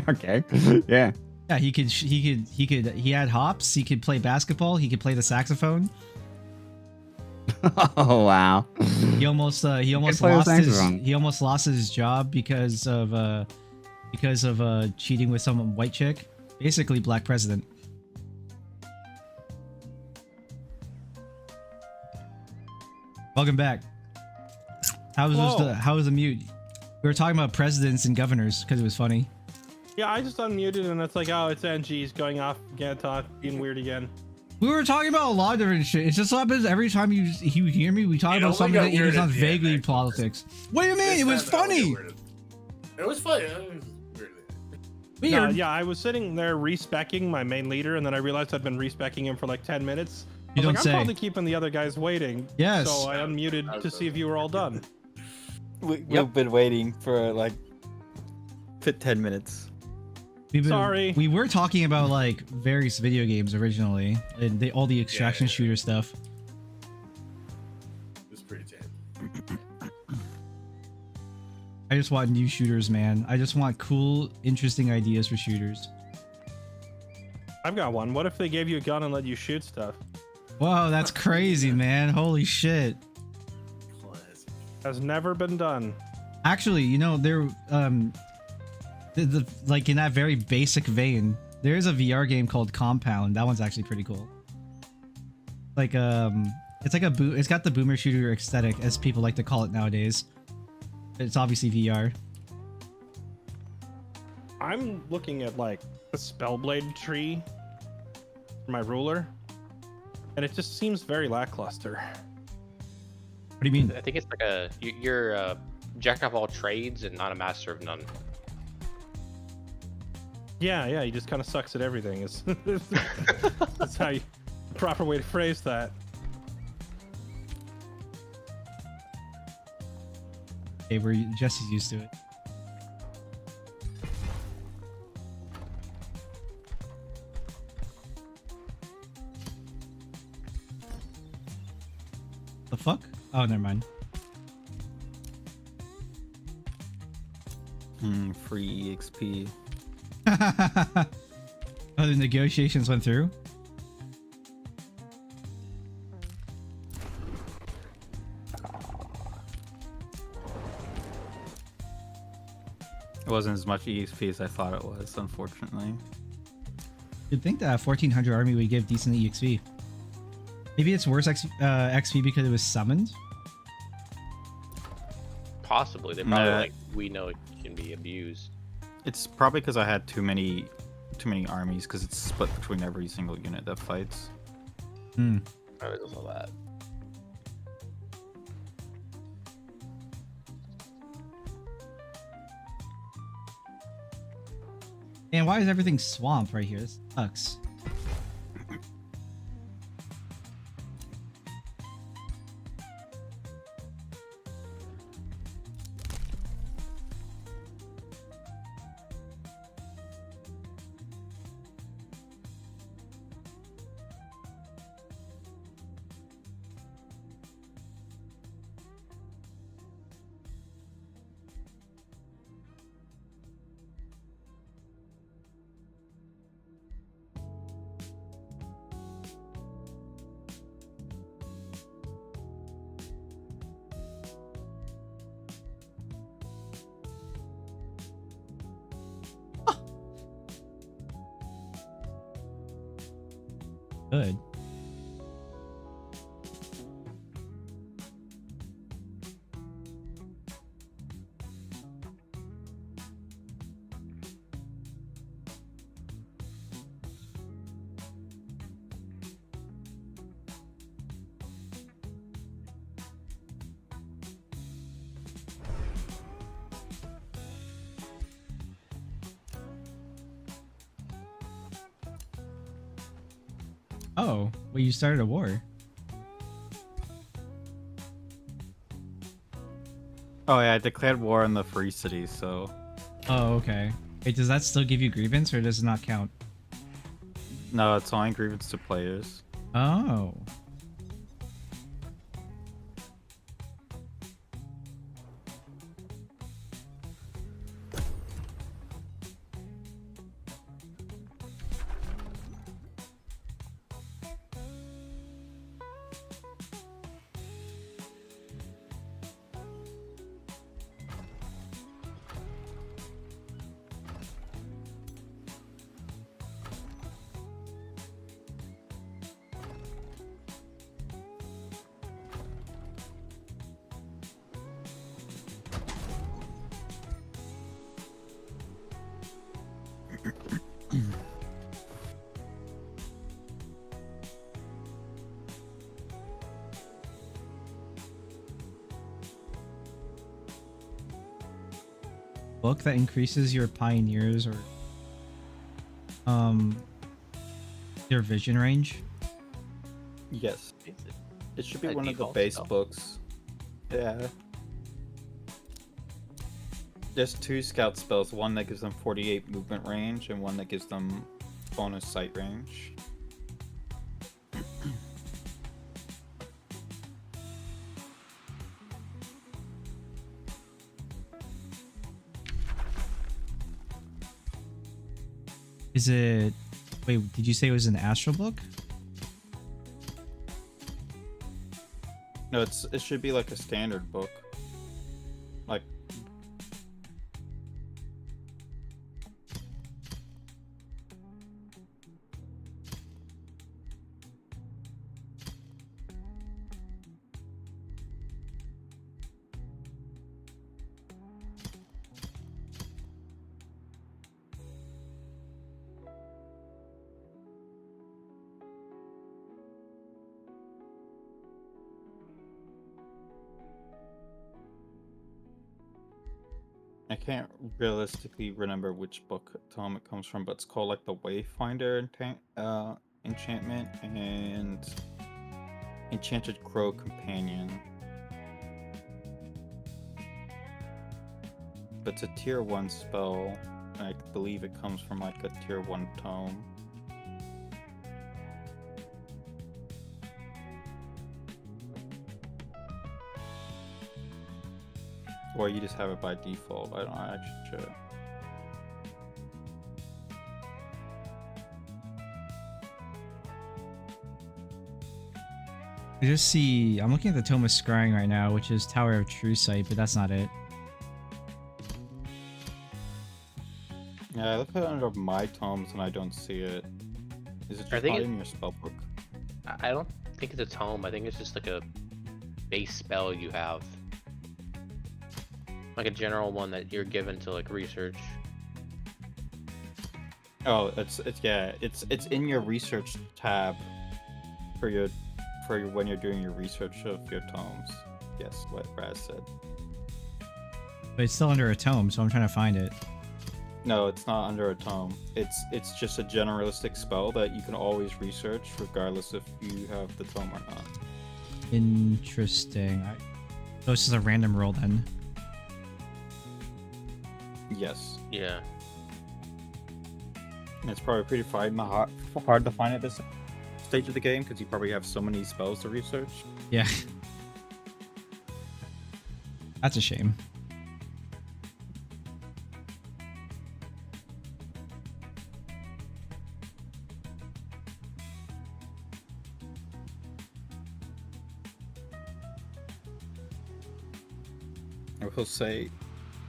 Okay. Yeah. Yeah, he had hops. He could play basketball. He could play the saxophone. Oh wow. He almost play the lost his job because of cheating with some white chick. Basically, black president. Welcome back. How was the mute? We were talking about presidents and governors because it was funny. Yeah, I just unmuted and it's like, oh, it's NG. He's going off again, being weird again. We were talking about a lot of different shit. It's just happens every time you hear me. We talk about something that even sounds vaguely politics. What do you mean? It was funny. It was funny. It was weird. No, yeah, I was sitting there respecking my main leader, and then I realized I'd been respecking him for like 10 minutes. You don't say. I'm probably keeping the other guys waiting. Yes. So I unmuted to see if you were all done. We've been waiting for like 10 minutes. Sorry. We were talking about like various video games originally, and all the extraction shooter stuff. It was pretty tame. I just want new shooters, man. I just want cool, interesting ideas for shooters. I've got one. What if they gave you a gun and let you shoot stuff? Whoa, that's crazy, man. Holy shit. Classic. Has never been done. Actually, you know, there like in that very basic vein, there is a VR game called Compound. That one's actually pretty cool. Like it's like it's got the boomer shooter aesthetic, as people like to call it nowadays. It's obviously VR. I'm looking at like the Spellblade tree for my ruler, and it just seems very lackluster. What do you mean? I think it's like you're a jack of all trades and not a master of none. Yeah, he just kind of sucks at everything. That's how the proper way to phrase that. Hey, Jesse's used to it. The fuck? Oh, never mind. Free EXP. Oh, the negotiations went through? It wasn't as much EXP as I thought it was, unfortunately. You'd think that 1400 army would give decent EXP. Maybe it's worse XP because it was summoned? Possibly. They probably Nah. like we know it can be abused. It's probably because I had too many armies, because it's split between every single unit that fights. Hmm. Probably does all that. And why is everything swamp right here? This sucks. Good. Oh, well, you started a war. Oh yeah, I declared war on the free cities, so Oh, okay. Wait, does that still give you grievance or does it not count? no, it's only grievance to players. Oh. Book that increases your pioneers or their vision range. Yes. It should be A one of the default base spell. books. Yeah. There's two scout spells, one that gives them 48 movement range and one that gives them bonus sight range. Is it? Wait, did you say it was an astral book? No, it should be like a standard book. Like I can't realistically remember which book tome it comes from, but it's called like the Wayfinder enchantment and Enchanted Crow Companion. But it's a tier 1 spell, and I believe it comes from like a tier 1 tome. Or you just have it by default. I don't actually sure. I just see. I'm looking at the Tome of Scrying right now, which is Tower of True Sight, but that's not it. Yeah, I look at it under my tomes and I don't see it. Is it I just think not it- in your spellbook? I don't think it's a tome. I think it's just like a base spell you have, like a general one that you're given to like research. Oh, it's in your research tab for your when you're doing your research of your tomes. Yes, what Raz said. But it's still under a tome, so I'm trying to find it. No, it's not under a tome. It's just a generalistic spell that you can always research regardless if you have the tome or not. Interesting. So it's just a random roll then. Yes. Yeah. And it's probably pretty hard to find at this stage of the game because you probably have so many spells to research. Yeah. That's a shame. I will say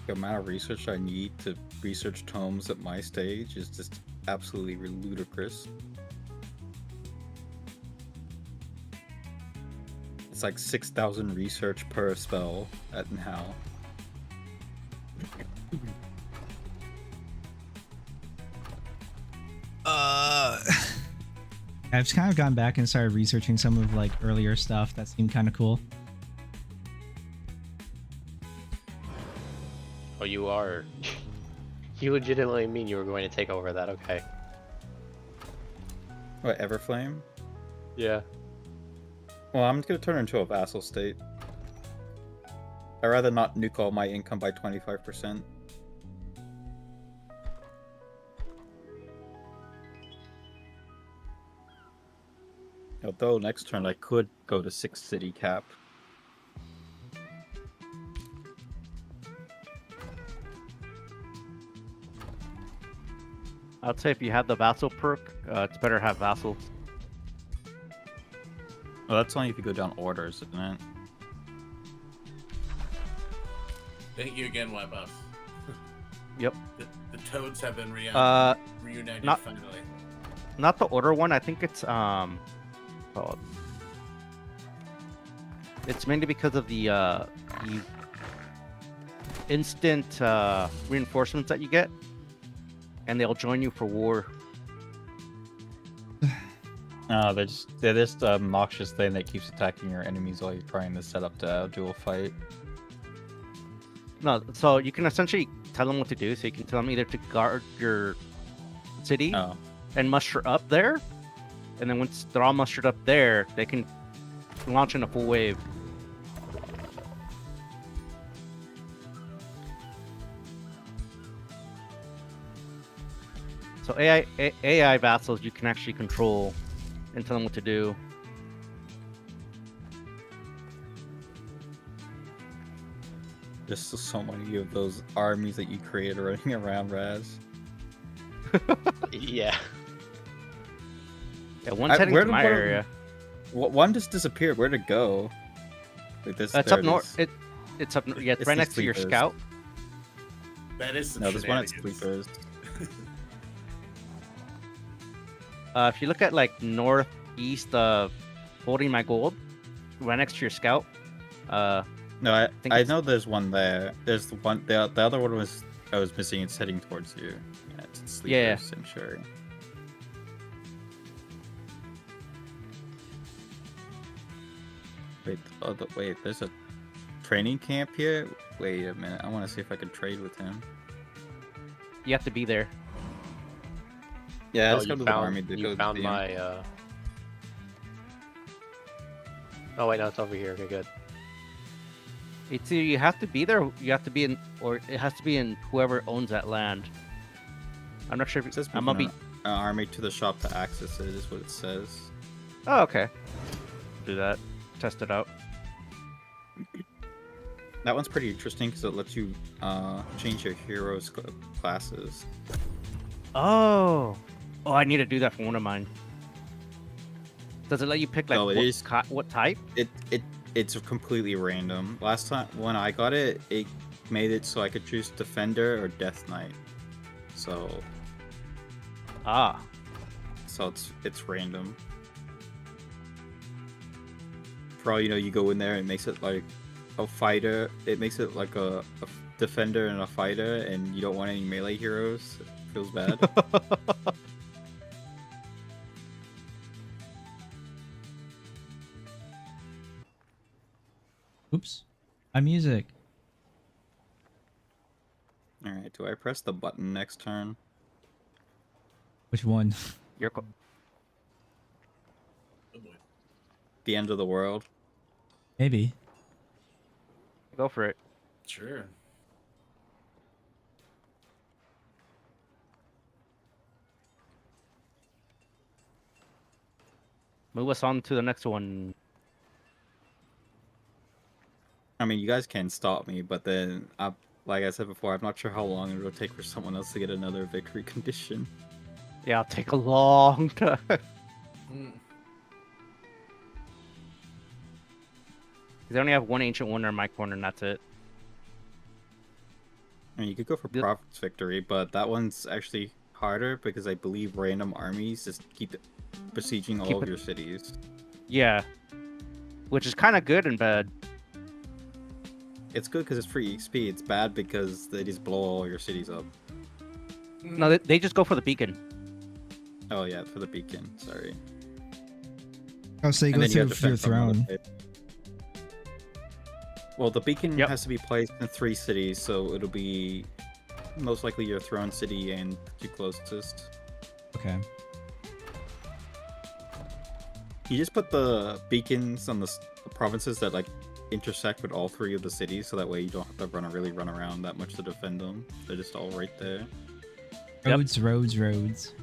the amount of research I need to research tomes at my stage is just absolutely ludicrous. It's like 6,000 research per spell at now. I've just kind of gone back and started researching some of like earlier stuff that seemed kind of cool. Oh, you are. You legitimately mean you were going to take over that? Okay. What, Everflame? Yeah. Well, I'm gonna turn it into a vassal state. I'd rather not nuke all my income by 25%. Although next turn I could go to 6 city cap. I'd say if you have the vassal perk, it's better to have vassals. Well, that's only if you go down orders, isn't it? Thank you again, White Buff. Yep. The toads have been reunited not- finally. Not the order one. I think it's it's mainly because of the instant reinforcements that you get, and they'll join you for war. No, they're just an obnoxious thing that keeps attacking your enemies while you're trying to set up to do a fight. No, so you can essentially tell them what to do. So you can tell them either to guard your city Oh, and muster up there, and then once they're all mustered up there, they can launch in a full wave. So AI vassals you can actually control and tell them what to do. there's so many of those armies that you create running around, Raz. Yeah. Yeah, one's heading where to did my one of area. One just disappeared. Where'd it go? Like this. It's there up it north. is. It's up. Yeah, it's It's right the next to your sleepers. scout. That is some No, this one at shenanigans. sleepers. If you look at like northeast of holding my gold, right next to your scout. No, I think I it's- know there's one there. There's the one. The other one was I was missing. It's heading towards you. Yeah, it's at sleepers. Yeah. Sanctuary. Wait, wait. There's a training camp here. Wait a minute. I want to see if I can trade with him. You have to be there. Yeah, Oh, let's go you to the army. To go you to found the- my. Oh wait, no, it's over here. Okay, good. It's either you have to be there. You have to be in, or it has to be in whoever owns that land. I'm not sure if It says I'm gonna be. an army to the shop to access it. Is what it says. Oh, okay. Do that. Test it out. That one's pretty interesting because it lets you change your heroes' classes. Oh. Oh, I need to do that for one of mine. Does it let you pick like No, it is. what type? It's completely random. Last time when I got it, it made it so I could choose Defender or Death Knight. So it's random. For all you know, you go in there and it makes it like a fighter. It makes it like a defender and a fighter, and you don't want any melee heroes. It feels bad. Oops. My music. All right, do I press the button next turn? Which one? You're Oh boy. The end of the world. Maybe. go for it. Sure. Move us on to the next one. I mean, you guys can stop me, but then, like I said before, I'm not sure how long it'll take for someone else to get another victory condition. Yeah, it'll take a long time. Mm. They only have one ancient wonder in my corner, and that's it. I mean, you could go for Prophet's Victory, but that one's actually harder because I believe random armies just keep besieging all of your cities. Yeah. Which is kind of good and bad. It's good because it's free XP. It's bad because they just blow all your cities up. No, they just go for the beacon. Oh yeah, for the beacon. Sorry. Oh, so you And go then you have through your defense on another throne. bit. Well, the beacon Yep. has to be placed in 3 cities, so it'll be most likely your throne city and 2 closest. Okay. You just put the beacons on the provinces that like intersect with all 3 of the cities, so that way you don't have to really run around that much to defend them. They're just all right there. Yep. Roads, roads, roads.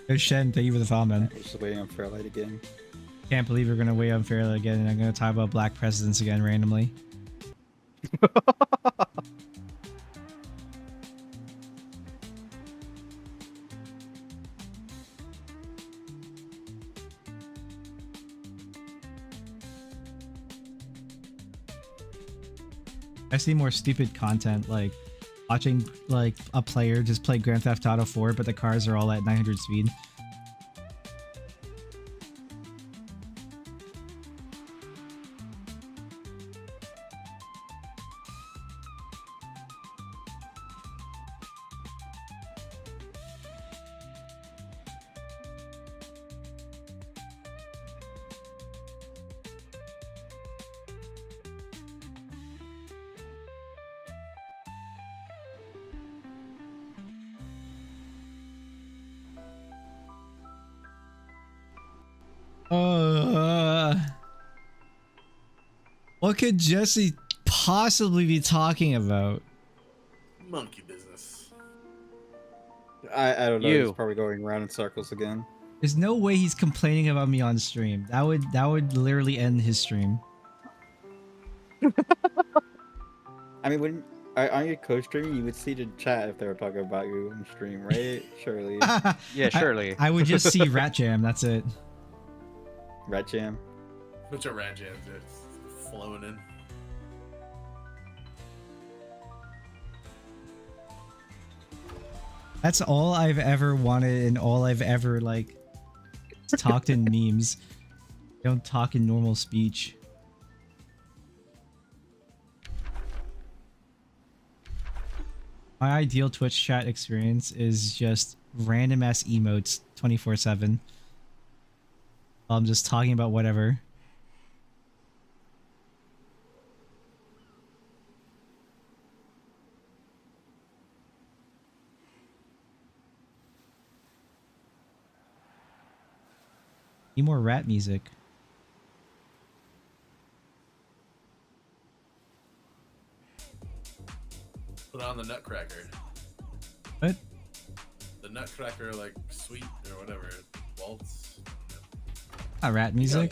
Yo, Shen, thank you for the follow, man. Just waiting on Fairlight again. Can't believe we're gonna wait unfairly again, and I'm gonna talk about black presidents again randomly. I see more stupid content like watching like a player just play Grand Theft Auto 4, but the cars are all at 900 speed. What could Jesse possibly be talking about? Monkey business. I don't know. You. He's probably going around in circles again. There's no way he's complaining about me on stream. That would literally end his stream. I mean, when on your co-stream, you would see the chat if they were talking about you on stream, right? Surely. Yeah, surely. I would just see Rat Jam. That's it. Rat Jam. Bunch of rat jams it's flowing in. That's all I've ever wanted and all I've ever like talked in memes. I don't talk in normal speech. My ideal Twitch chat experience is just random ass emotes 24/7. While I'm just talking about whatever. Need more rat music. Put on the Nutcracker. What? The the Nutcracker like suite or whatever waltz. Rat music.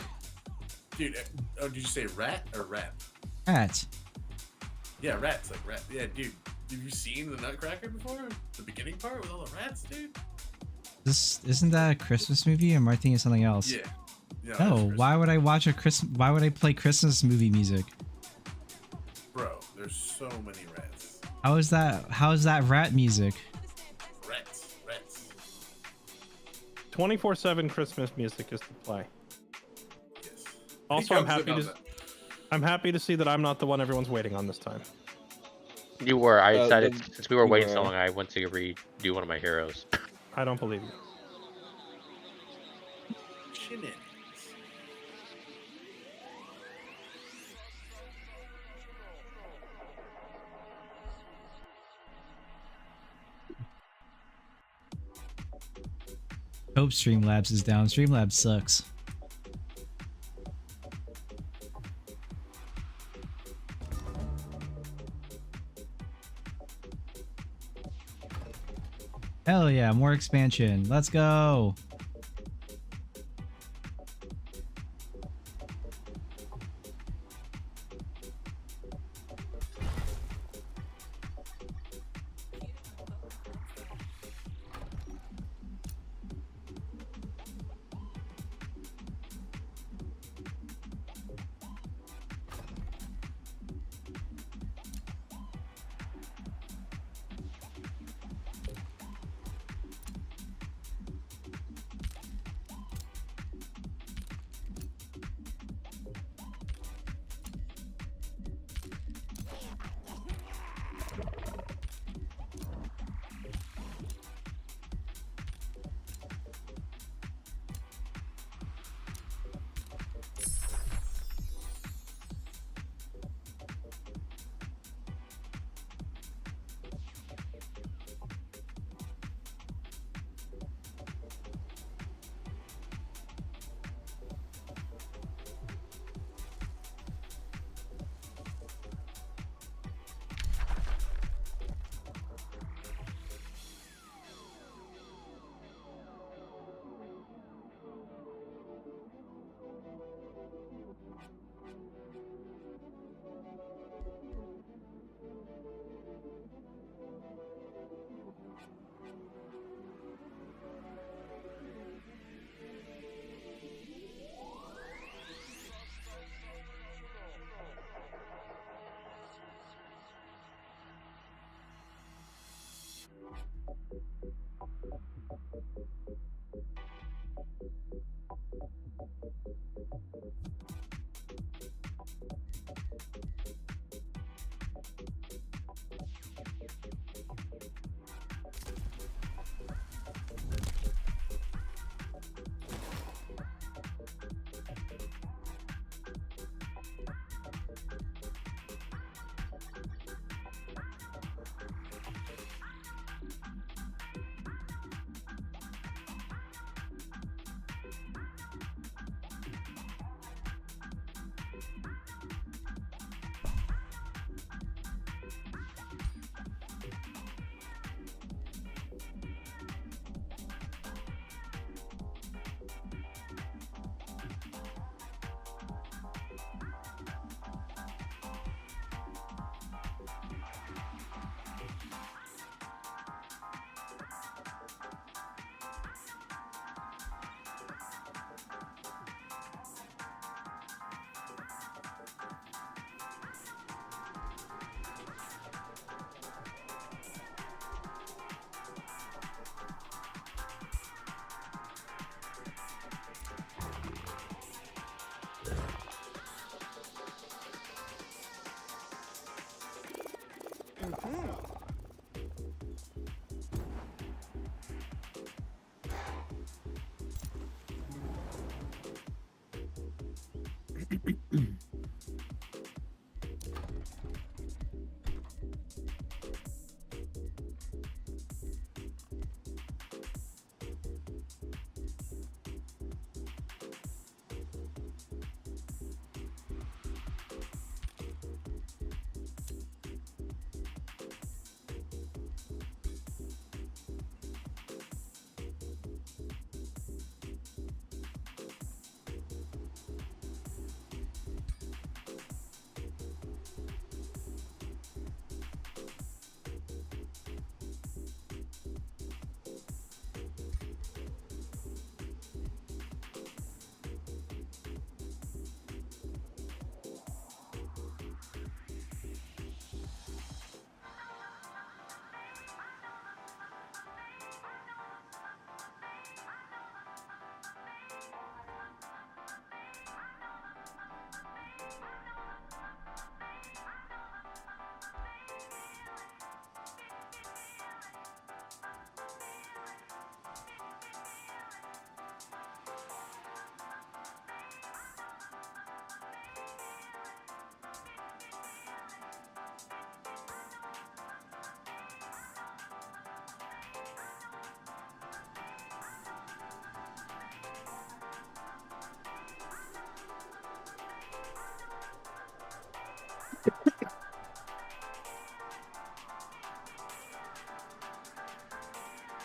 Dude, oh, did you say rat or rap? Rat. Yeah, rats like rat. Yeah, dude. Have you seen the Nutcracker before? The beginning part with all the rats, dude. This isn't that a Christmas movie, or am I thinking of something else? Yeah. Yeah. No, why would I watch a Why would I play Christmas movie music? Bro, there's so many rats. How is that? How is that rat music? Rats. 24/7 Christmas music is the play. Yes. Also, I'm happy to see that I'm not the one everyone's waiting on this time. You were. I decided since we were waiting were. so long, I went to redo one of my heroes. I don't believe you. Shenanigans. Hope Streamlabs is down. Streamlabs sucks. Hell yeah, more expansion. Let's go.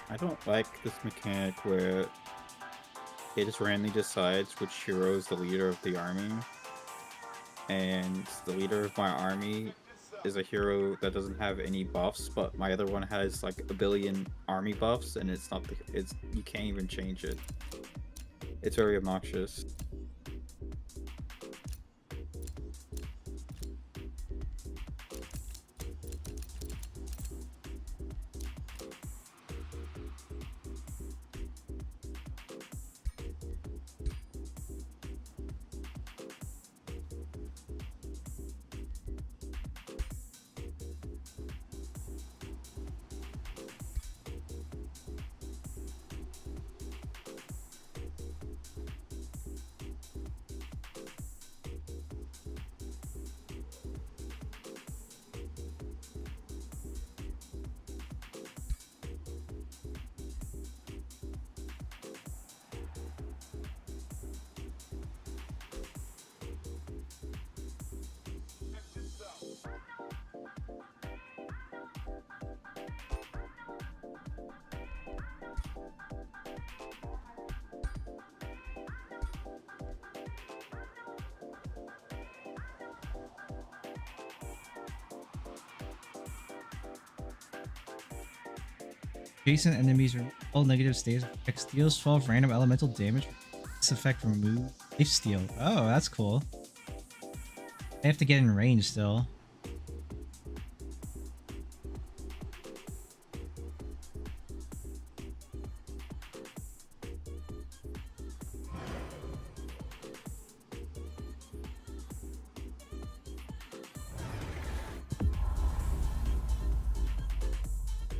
I don't like this mechanic where it just randomly decides which hero is the leader of the army. And the leader of my army is a hero that doesn't have any buffs, but my other one has like a billion army buffs, and it's not you can't even change it. It's very obnoxious. Adjacent enemies are all negative states. X deals 12 random elemental damage. This effect remove life steal. Oh, that's cool. I have to get in range still.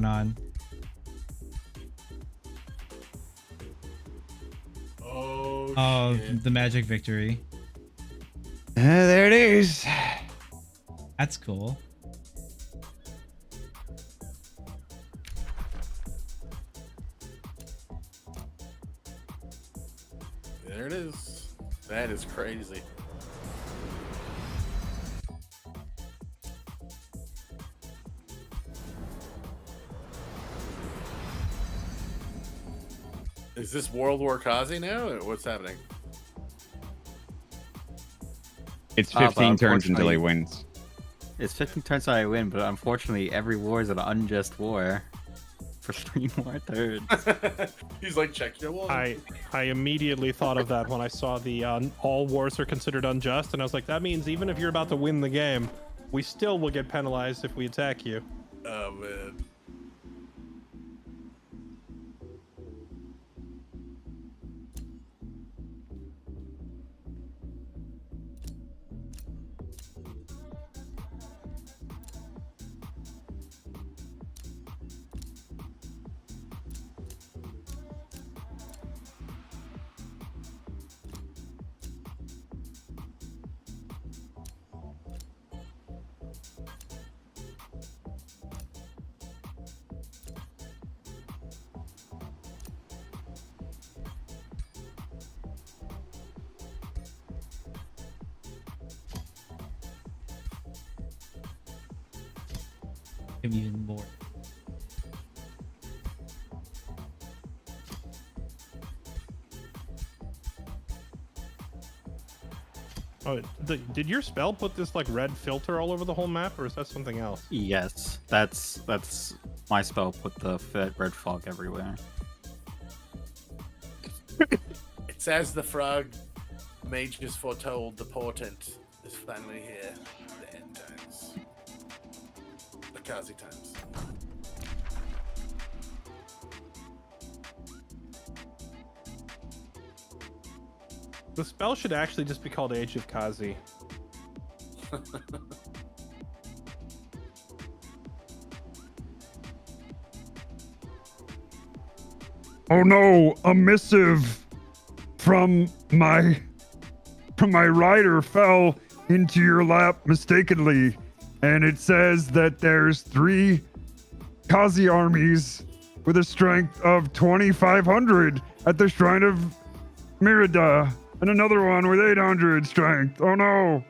On. Oh, the magic victory. There it is. That's cool. there it is. That is crazy. Is this World War Kazi now? Or what's happening? It's but 15 turns until he unfortunately- wins. It's 15 turns that I win, but unfortunately every war is an unjust war. For 3 more turns. He's like, check your wall. I immediately thought of that when I saw the all wars are considered unjust, and I was like, that means even if you're about to win the game, we still will get penalized if we attack you. Oh man. Give me even more. Oh, did your spell put this like red filter all over the whole map, or is that something else? Yes, that's my spell. Put the red fog everywhere. It's as the frog mages foretold, the portent is finally here. The end times. The Kazi times. The spell should actually just be called Age of Kazi. Oh no, a missive from my rider fell into your lap mistakenly, and it says that there's 3 Kazi armies with a strength of 2,500 at the Shrine of Merida, and another one with 800 strength. Oh no.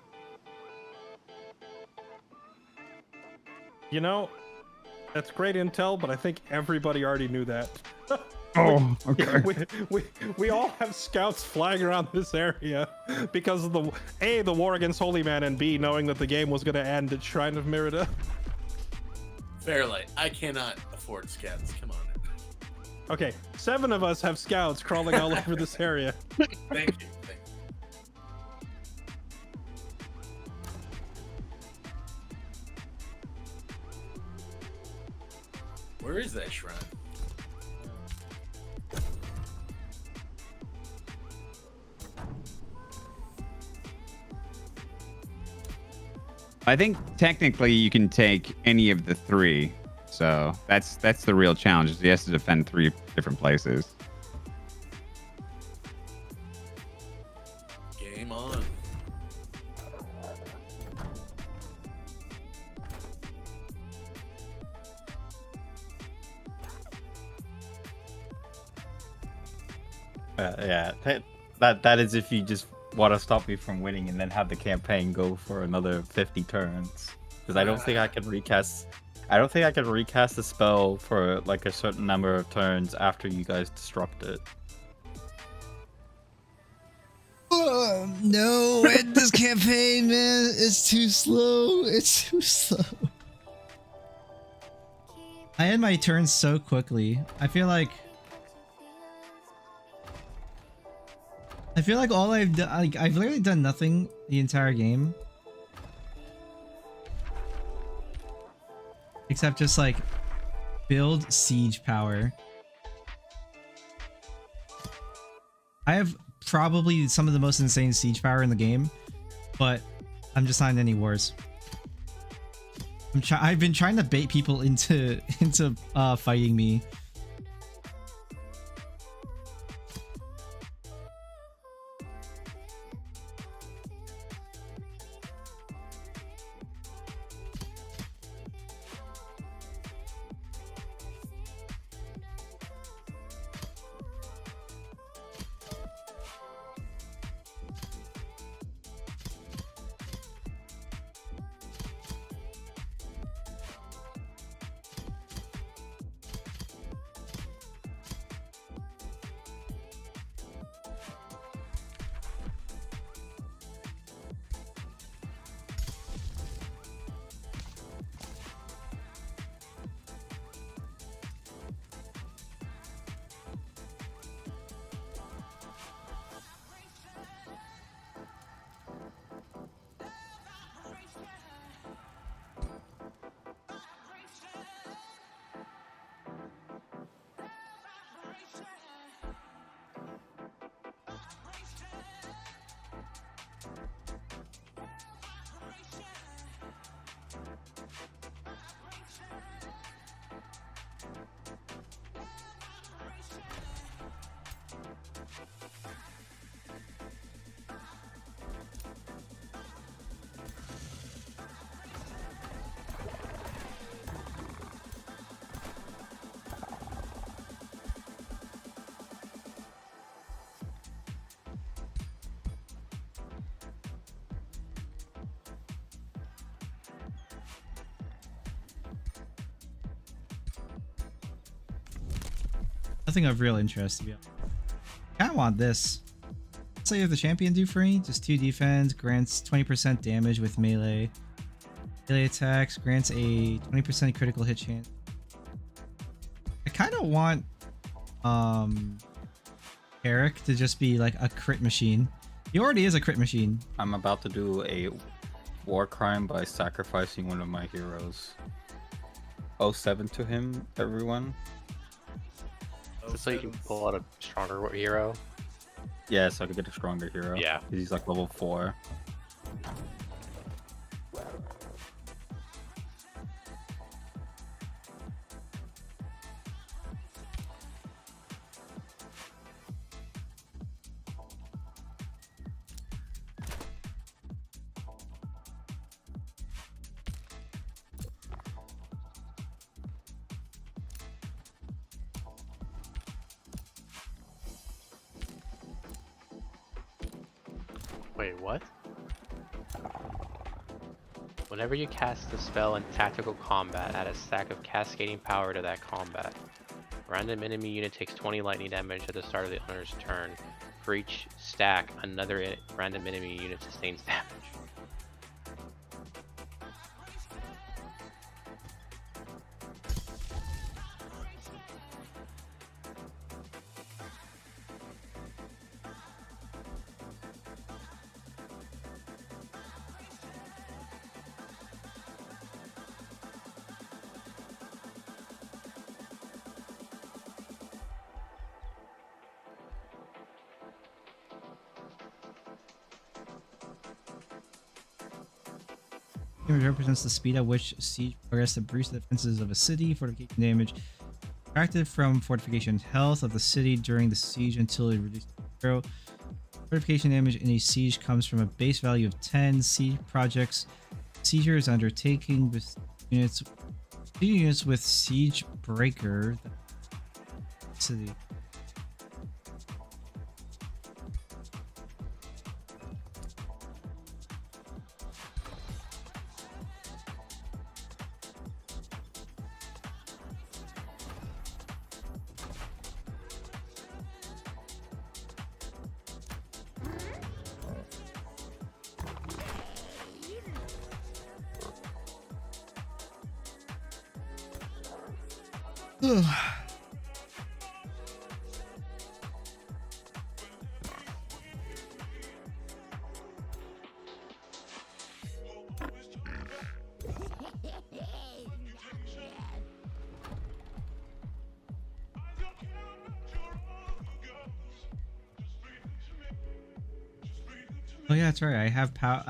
You know, that's great intel, but I think everybody already knew that. Oh, okay. We all have scouts flying around this area because of the war against Holy Man, and B, knowing that the game was going to end at Shrine of Merida. Fairlight, I cannot afford scouts. Come on. Okay, 7 of us have scouts crawling all over this area. Thank you. Thank you. Where is that shrine? I think technically you can take any of the 3. So that's the real challenge. Is he has to defend 3 different places. Game on. Yeah, that is if you just want to stop me from winning and then have the campaign go for another 50 turns. Because I don't think I can recast. I don't think I can recast the spell for like a certain number of turns after you guys disrupt it. No, this campaign, man, it's too slow. It's too slow. I end my turns so quickly. I feel like all I've done, like, I've literally done nothing the entire game. Except just like build siege power. I have probably some of the most insane siege power in the game, but I'm just not in any wars. I've been trying to bait people into fighting me. Nothing of real interest, to be honest. I kinda want this. Let's say if the champion do free, just 2 defense, grants 20% damage with melee. Melee attacks, grants a 20% critical hit chance. I kinda want Eric to just be like a crit machine. He already is a crit machine. I'm about to do a war crime by sacrificing one of my heroes. 07 to him, everyone. Just so you can pull out a stronger hero. Yeah, so I could get a stronger hero. Yeah. 'Cause he's like level 4. Wait, what? Whenever you cast a spell in tactical combat, add a stack of cascading power to that combat. Random enemy unit takes 20 lightning damage at the start of the owner's turn. For each stack, another random enemy unit sustains damage. Damage represents the speed at which siege progress to breach the defenses of a city. Fortification damage subtracted from fortification health of the city during the siege until it reduces to 0. Fortification damage in a siege comes from a base value of 10. Siege projects seizure is undertaking with units with siege breaker. City. Oh yeah, that's right. I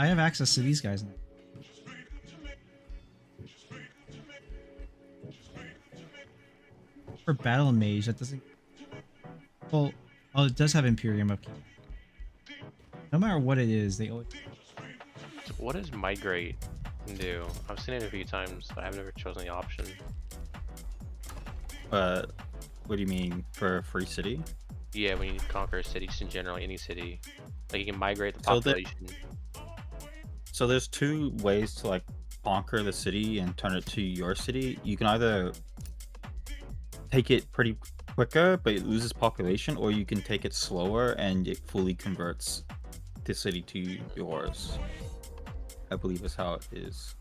have access to these guys now. For battle mage, that doesn't. Well, oh, it does have Imperium upkeep. No matter what it is, they always. So what does migrate do? I've seen it a few times, but I've never chosen the option. What do you mean for a free city? Yeah, when you conquer a city, just in general, any city, like you can migrate the So population. So there's two ways to like conquer the city and turn it to your city. You can either take it pretty quicker, but it loses population, or you can take it slower and it fully converts the city to yours. I believe is how it is.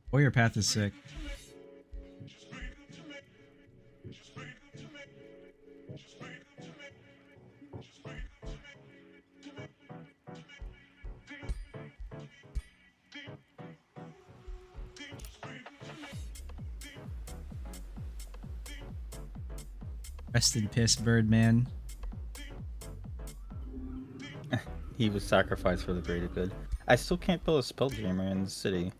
Warrior Path is sick. Rest in piss, Birdman. He was sacrificed for the greater good. I still can't build a Spelljammer in the city.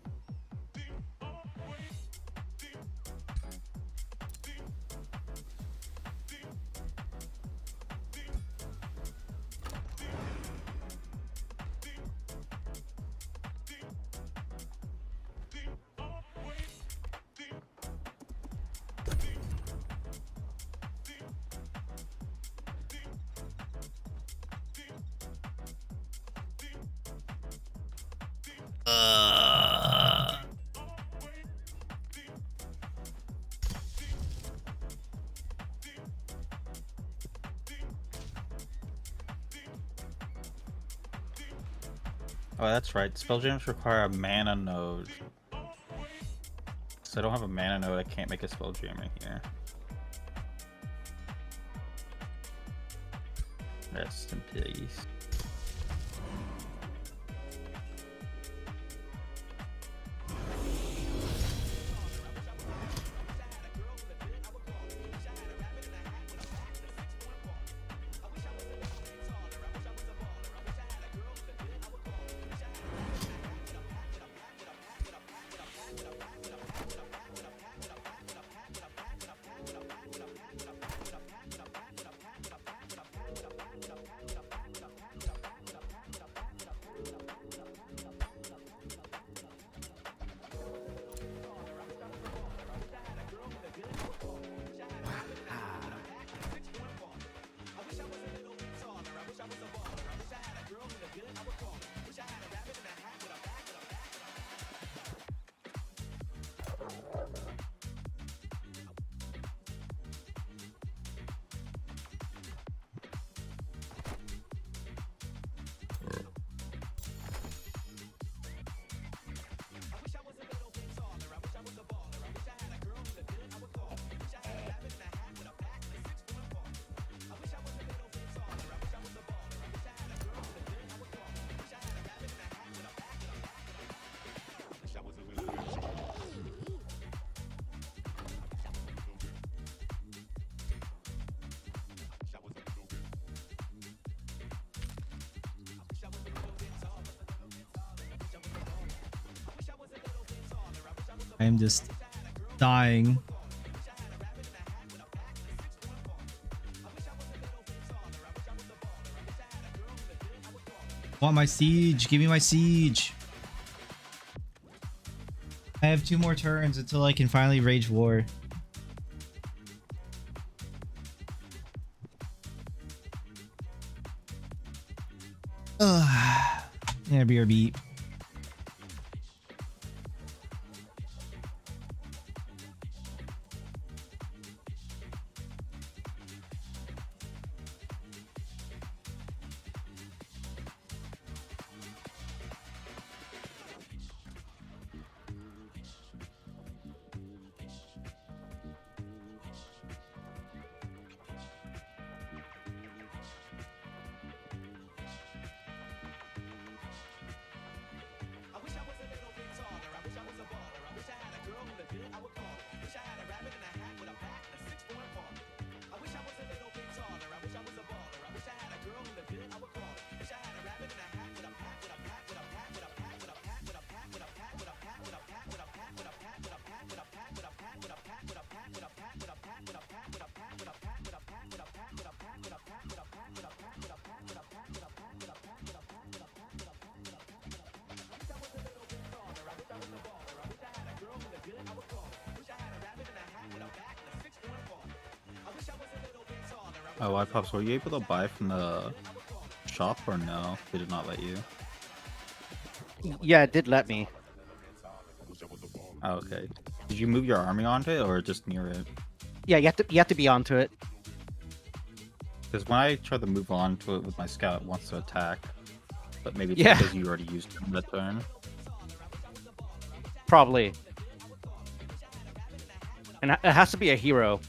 Oh, that's right. Spelljammers require a mana node. So I don't have a mana node, I can't make a Spelljammer here. Rest in peace. I am just dying. Want my siege? Give me my siege. I have 2 more turns until I can finally rage war. Ugh. Yeah, BRB. Oh, why, Pops, were you able to buy from the shop or no? They did not let you. Yeah, it did let me. Oh, okay. Did you move your army onto it or just near it? Yeah, you have to be onto it. Because when I try to move on to it with my scout, it wants to attack. But maybe it's Yeah. because you already used it in that turn. Probably. And it has to be a hero,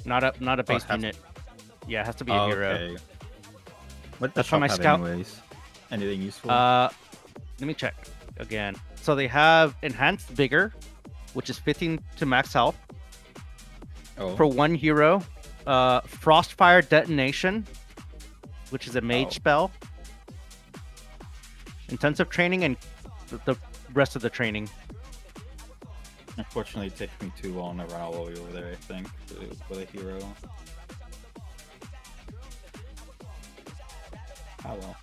not a base unit. Yeah, it has to be a hero. Okay. What That's does why shop my have scout- anyways? Anything useful? Let me check again. So they have enhanced vigor, which is 15 to max health Oh. for 1 hero. Frostfire detonation, which is a mage Oh. spell. Intensive training and the rest of the training. Unfortunately, it takes me too long to run all the way over there, I think, with a hero. Oh well.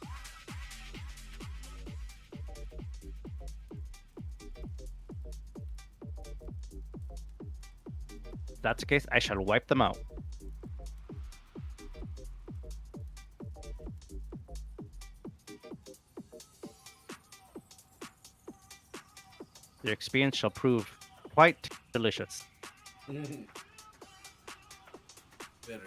If that's the case, I shall wipe them out. Your experience shall prove quite delicious. Better get.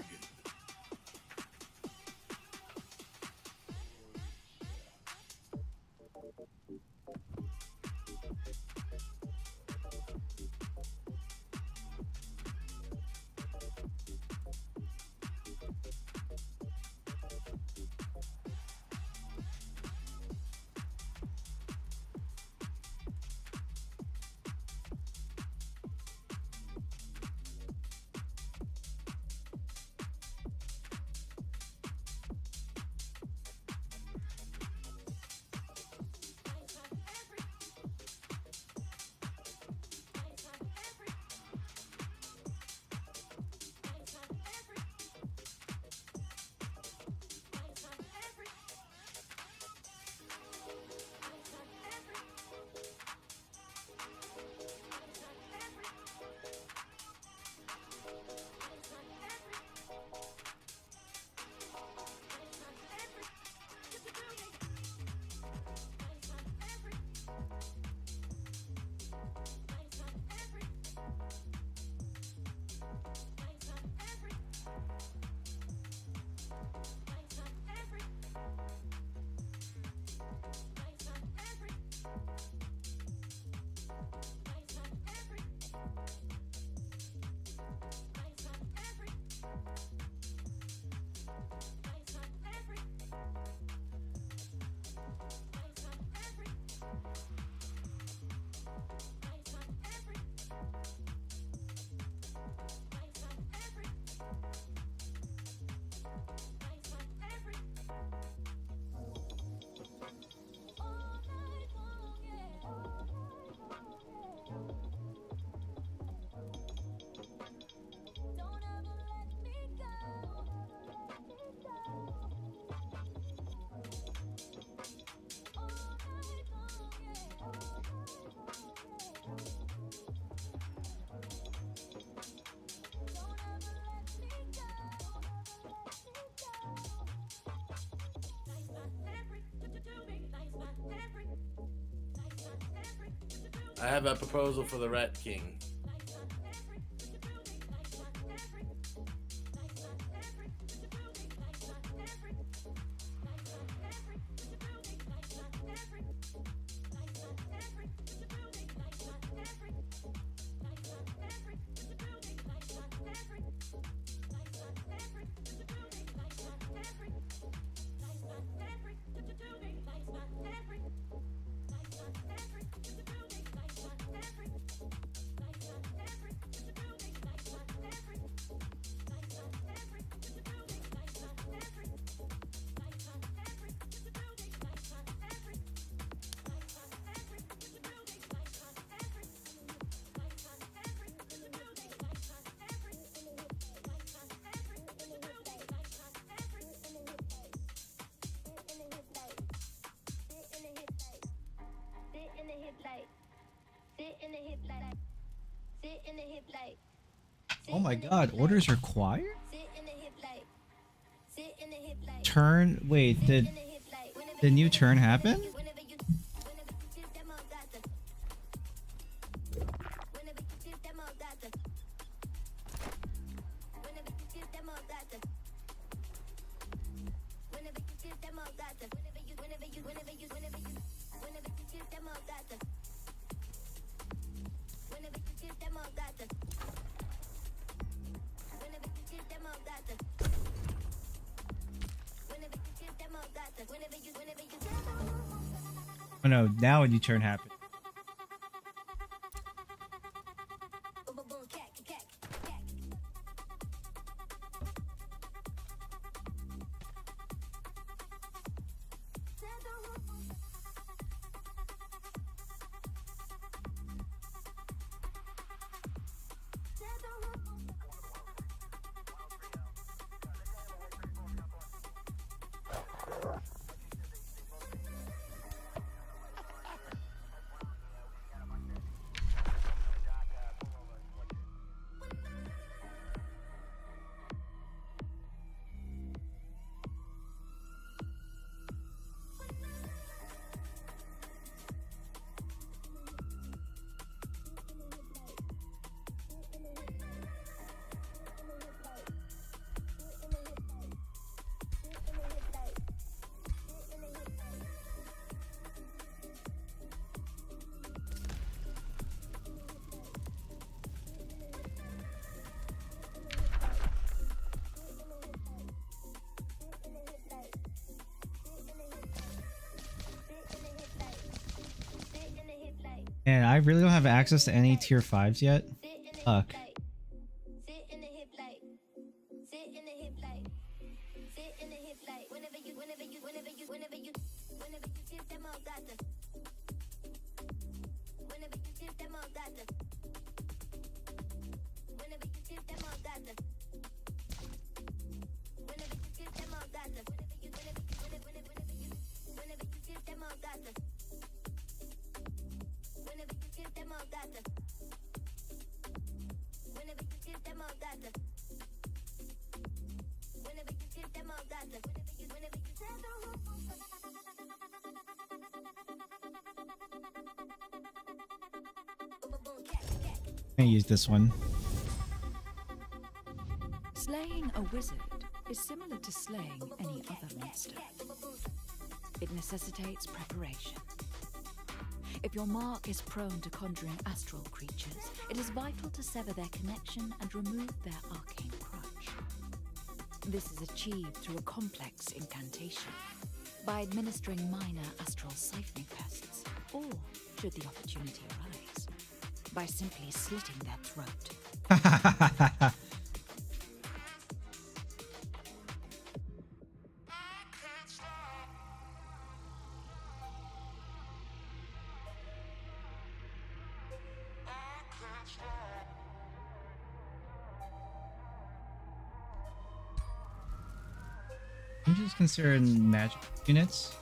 I have a proposal for the Rat King. Oh my god, orders required? Turn. Wait, did the new turn happen? Oh no, now a new turn happened. And I really don't have access to any tier 5s yet. Fuck. I'm gonna use this one. Slaying a wizard is similar to slaying any other monster. It necessitates preparation. If your mark is prone to conjuring astral creatures, it is vital to sever their connection and remove their arcane crutch. This is achieved through a complex incantation, by administering minor astral siphoning pests, or, should the opportunity arise, by simply slitting their throat. I'm just considering magic units.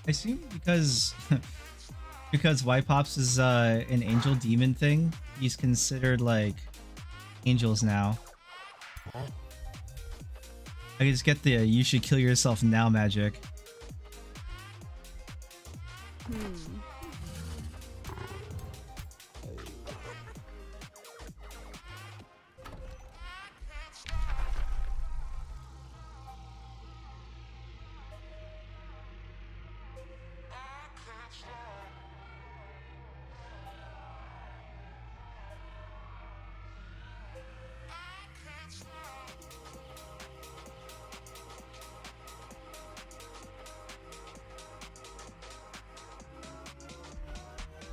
I assume because because White Pops is an angel demon thing, he's considered like angels now. I can just get the you should kill yourself now magic.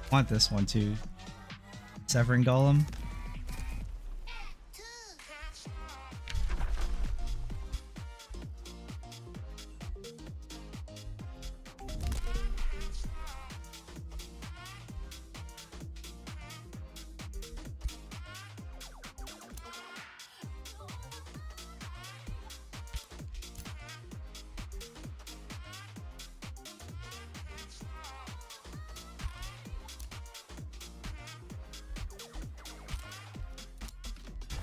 I want this one too. Severing Golem.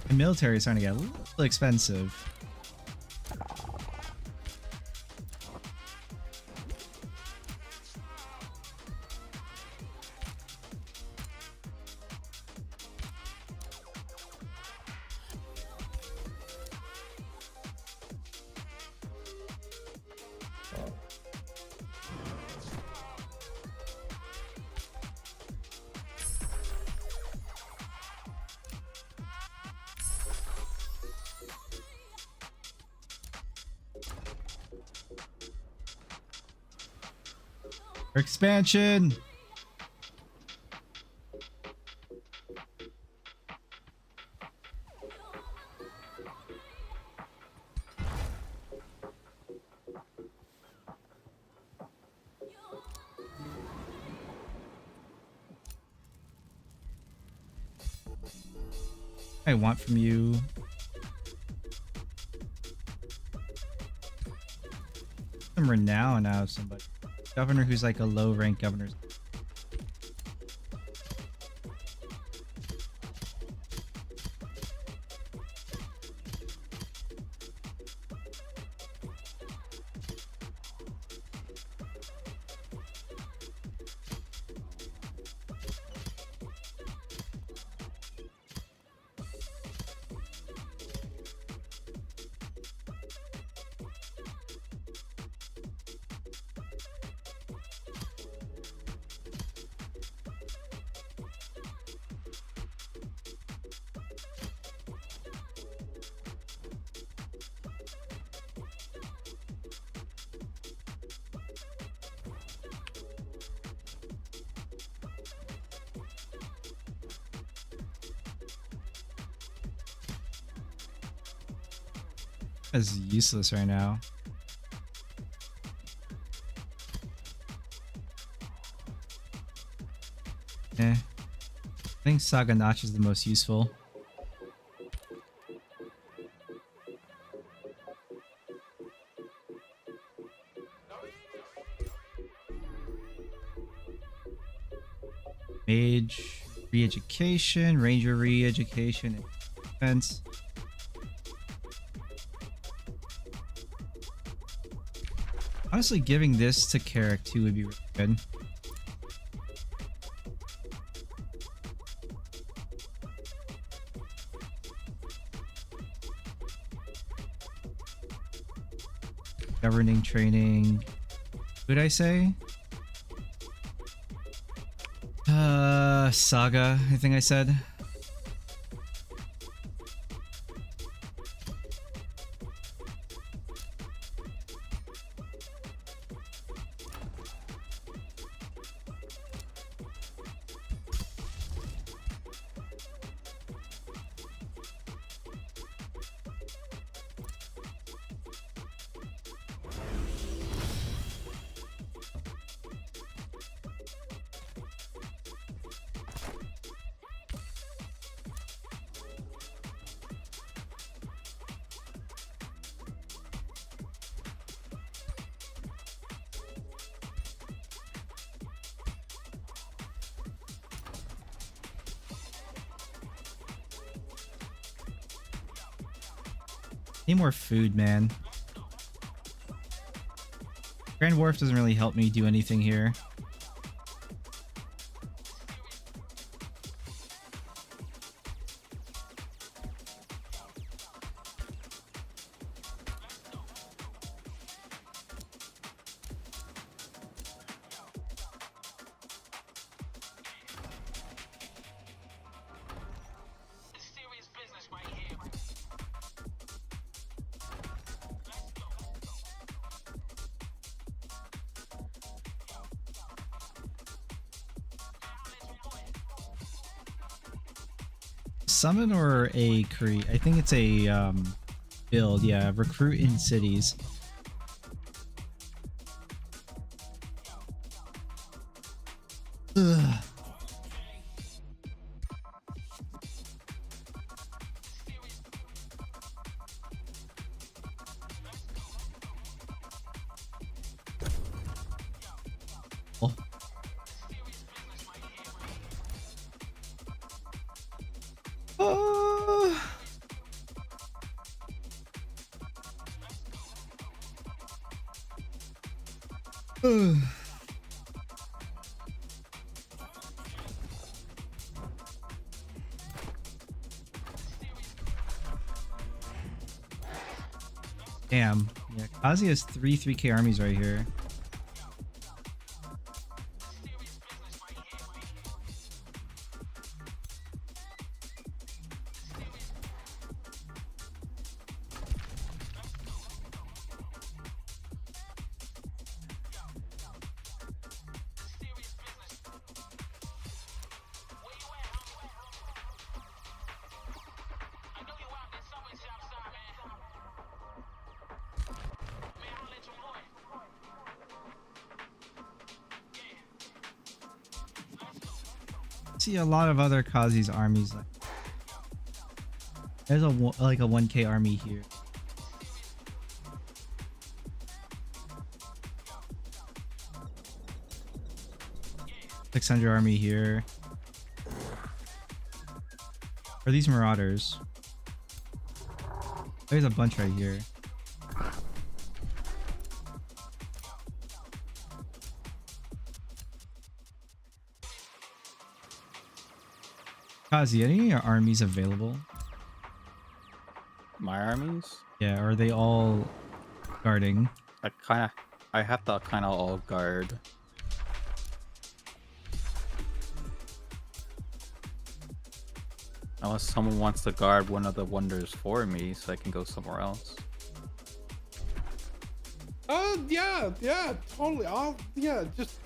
The military is starting to get a little expensive. Expansion. I want from you. Some renown out of somebody. Governor who's like a low rank governor. Is useless right now. I think Saga Notch is the most useful. Mage re-education, Ranger re-education, and defense. Honestly, giving this to Carrick too would be really good. Governing training. Who'd I say? Saga, I think I said. Need more food, man. Grand Wharf doesn't really help me do anything here. Summon or a create? I think it's a build. Yeah, recruit in cities. Ugh. Oh. Damn. Yeah, Kazi has 3K armies right here. See a lot of other Kazi's armies. There's like a 1K army here. $600 army here. Are these marauders? There's a bunch right here. Kazi, any of your armies available? My armies? Yeah, or are they all guarding? I have to kind of all guard. Unless someone wants to guard one of the wonders for me, so I can go somewhere else. Yeah, totally. Just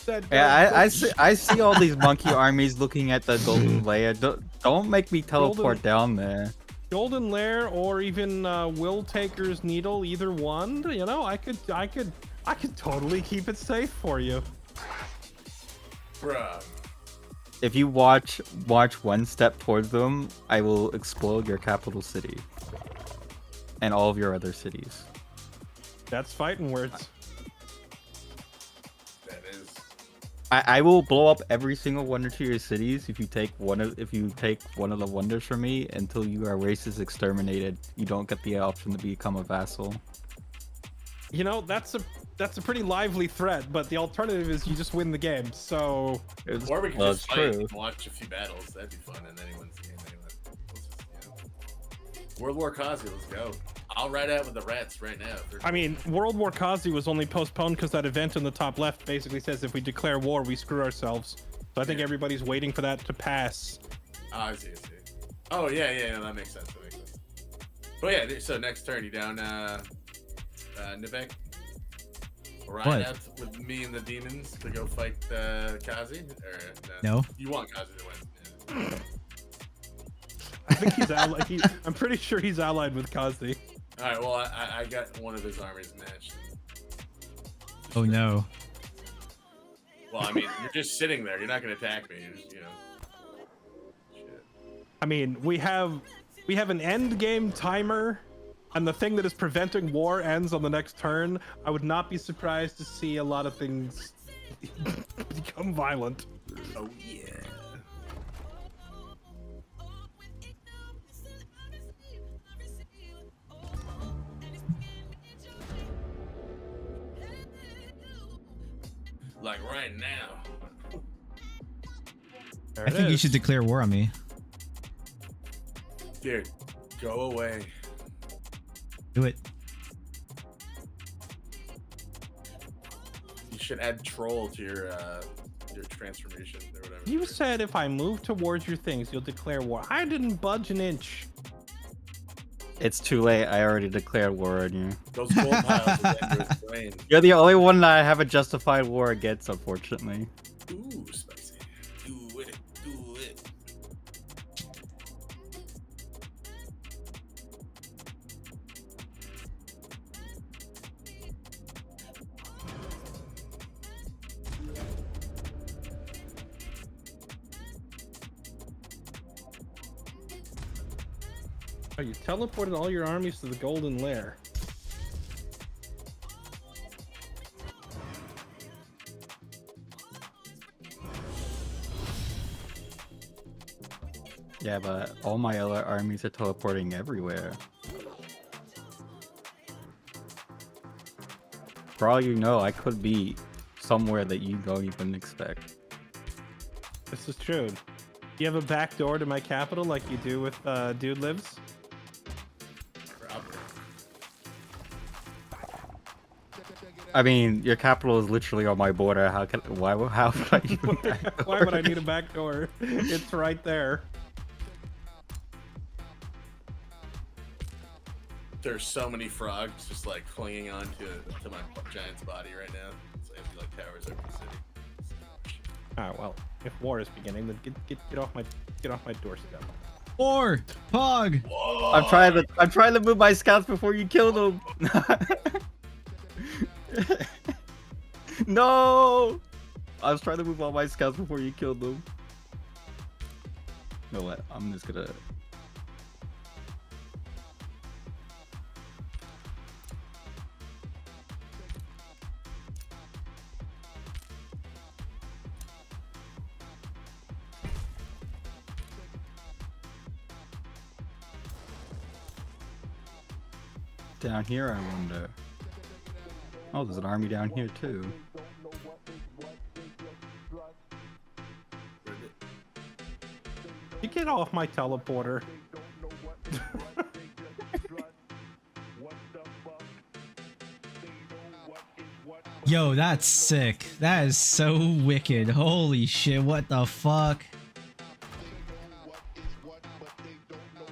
that. Yeah, I see all these monkey armies looking at the golden layer. Don't make me teleport down there. Golden Lair or even Will Taker's Needle, either one. You know, I could totally keep it safe for you. Bruh. If you watch one step towards them, I will explode your capital city and all of your other cities. That's fighting words. That is. I will blow up every single one of your cities if you take one of the wonders from me until your race is exterminated. You don't get the option to become a vassal. You know, that's a pretty lively threat, but the alternative is you just win the game. So Or we can just fight and watch a few battles. That'd be fun, and then he wins the game anyway. World War Kazi, let's go. I'll ride out with the rats right now. I mean, World War Kazi was only postponed because that event in the top left basically says if we declare war, we screw ourselves. So I think everybody's waiting for that to pass. Oh, I see. Oh, yeah, no, that makes sense. But yeah, so next turn, you down, Nivek? Ride out with me and the demons to go fight Kazi? Or, No. You want Kazi to win? Yeah. I think he's allied. I'm pretty sure he's allied with Kazi. All right, well, I got one of his armies matched. Oh no. Well, I mean, you're just sitting there. You're not going to attack me. You're just, Shit. I mean, we have an end game timer, and the thing that is preventing war ends on the next turn. I would not be surprised to see a lot of things become violent. Oh yeah. Like right now. There I it think you is. should declare war on me. Dude, go away. Do it. You should add troll to your transformation or whatever. You said if I move towards your things, you'll declare war. I didn't budge an inch. It's too late. I already declared war on you. Those gold piles will get into his brain. You're the only one that I have a justified war against, unfortunately. Ooh, spicy. Do it. Do it. Oh, you teleported all your armies to the Golden Lair. Yeah, but all my other armies are teleporting everywhere. For all you know, I could be somewhere that you don't even expect. This is true. Do you have a back door to my capital like you do with Dude Lives? Probably. I mean, your capital is literally on my border. How would I even Why would I need a back door? It's right there. There's so many frogs just like clinging on to my giant's body right now. It's like towers over the city. Ah, well, if war is beginning, then get off my doorstep. Or Pog. Whoa. I'm trying to move my scouts before you kill them. No! I was trying to move all my scouts before you killed them. You know what? I'm just gonna... Down here, I wonder. Oh, there's an army down here too. You get off my teleporter. Yo, that's sick. That is so wicked. Holy shit, what the fuck?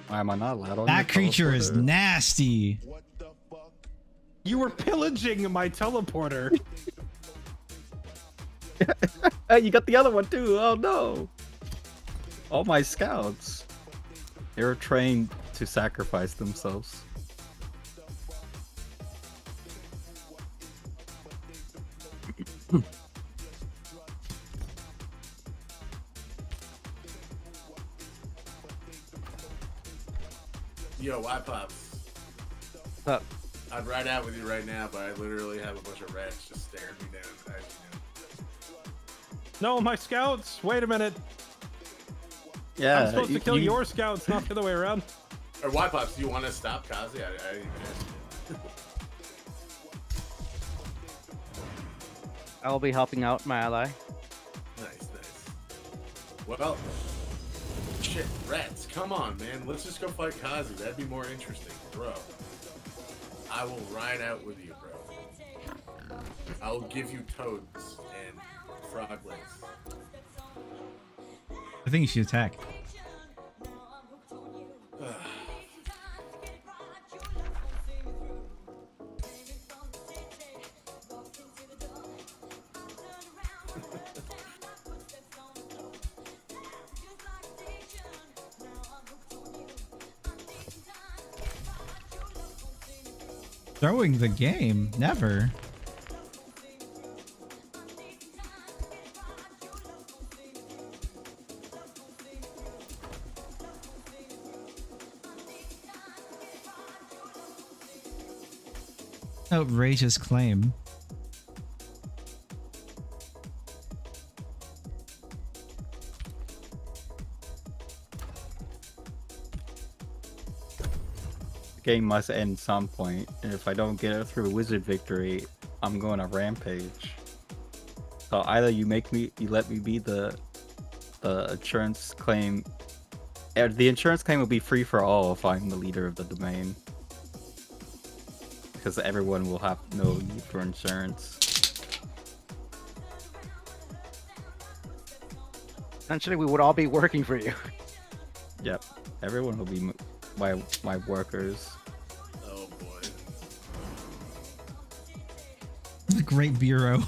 Why am I not allowed on That your creature is teleporter? nasty. You were pillaging my teleporter. Hey, you got the other one too. Oh no! All my scouts. They're trained to sacrifice themselves. Yo, why pops? What's up? I'd ride out with you right now, but I literally have a bunch of rats just staring me down. As you No, my scouts. Wait a minute. Yeah, I'm supposed to kill your scouts, not the other way around. know. Or why pops? Do you want to stop Kazi? I didn't even ask you. I will be helping out my ally. Nice, nice. Well, shit, rats. Come on, man. Let's just go fight Kazi. That'd be more interesting, bro. I will ride out with you, bro. I will give you toads and frog legs. I think you should attack. Throwing the game? Never. Outrageous claim. The game must end some point, and if I don't get it through Wizard Victory, I'm going to Rampage. So either you let me be the insurance claim. The insurance claim will be free for all if I'm the leader of the domain, because everyone will have no need for insurance. Essentially, we would all be working for you. Yep, everyone will be my workers. Oh boy. The Great Bureau.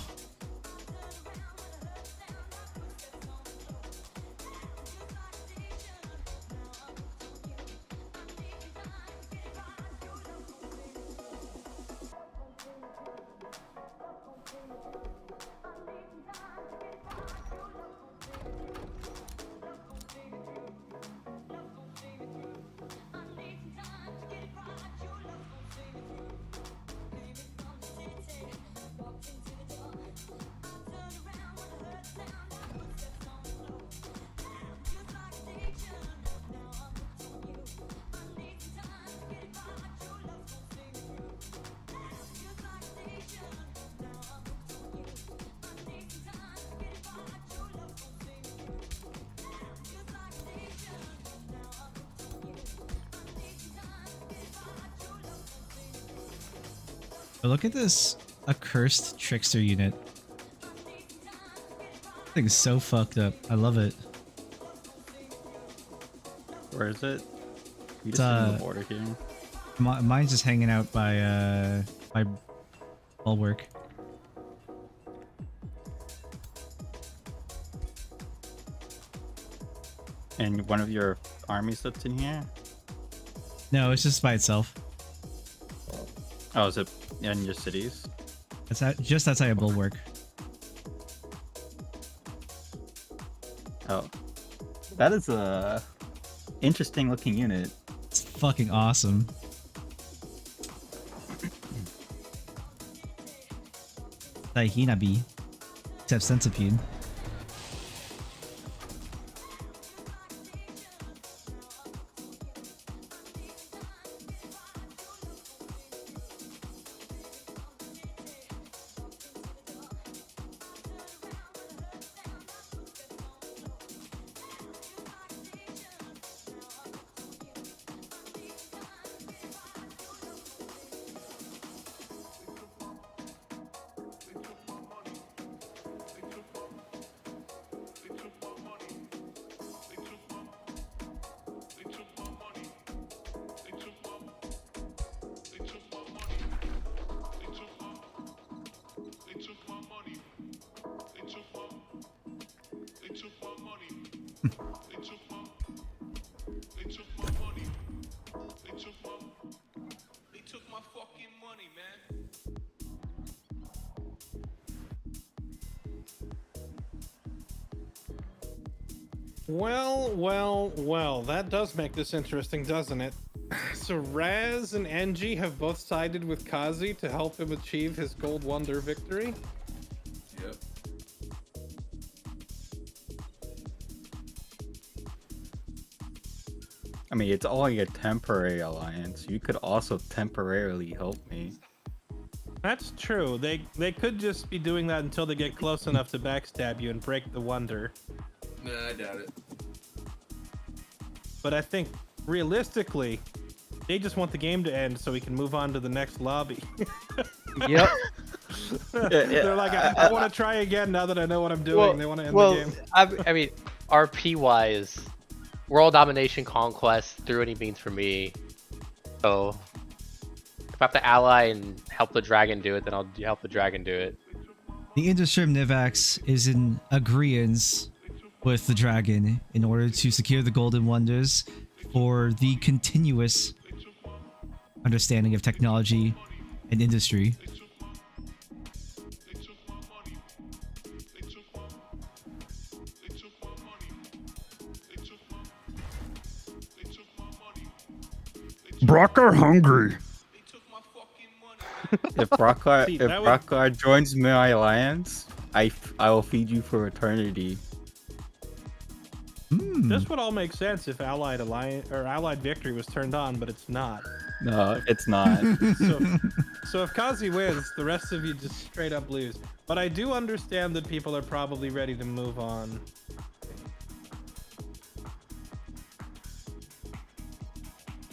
But look at this accursed trickster unit. This thing is so fucked up. I love it. Where is it? You It's, just in the border here. Mine's just hanging out by bulwark. And one of your armies that's in here? No, it's just by itself. Oh, is it in your cities? It's just outside a bulwark. Oh, that is a interesting looking unit. It's fucking awesome. Like Hinabi, except centipede. Well, that does make this interesting, doesn't it? So Raz and Engie have both sided with Kazi to help him achieve his Gold Wonder victory. Yep. I mean, it's only a temporary alliance. You could also temporarily help me. That's true. They could just be doing that until they get close enough to backstab you and break the wonder. Nah, I doubt it. But I think realistically, they just want the game to end so we can move on to the next lobby. Yep. They're like, I want to try again now that I know what I'm doing. They want to end the game. I mean, RP wise, world domination conquest through any means for me. So if I have to ally and help the dragon do it, then I'll help the dragon do it. The Industrim Nivax is in agreeance with the dragon in order to secure the Golden Wonders for the continuous understanding of technology and industry. Brock are hungry. If Brockard, See, if that would- Brockard joins my alliance, I will feed you for eternity. This would all make sense if Allied Alliance or Allied Victory was turned on, but it's not. No, it's not. So if Kazi wins, the rest of you just straight up lose. But I do understand that people are probably ready to move on.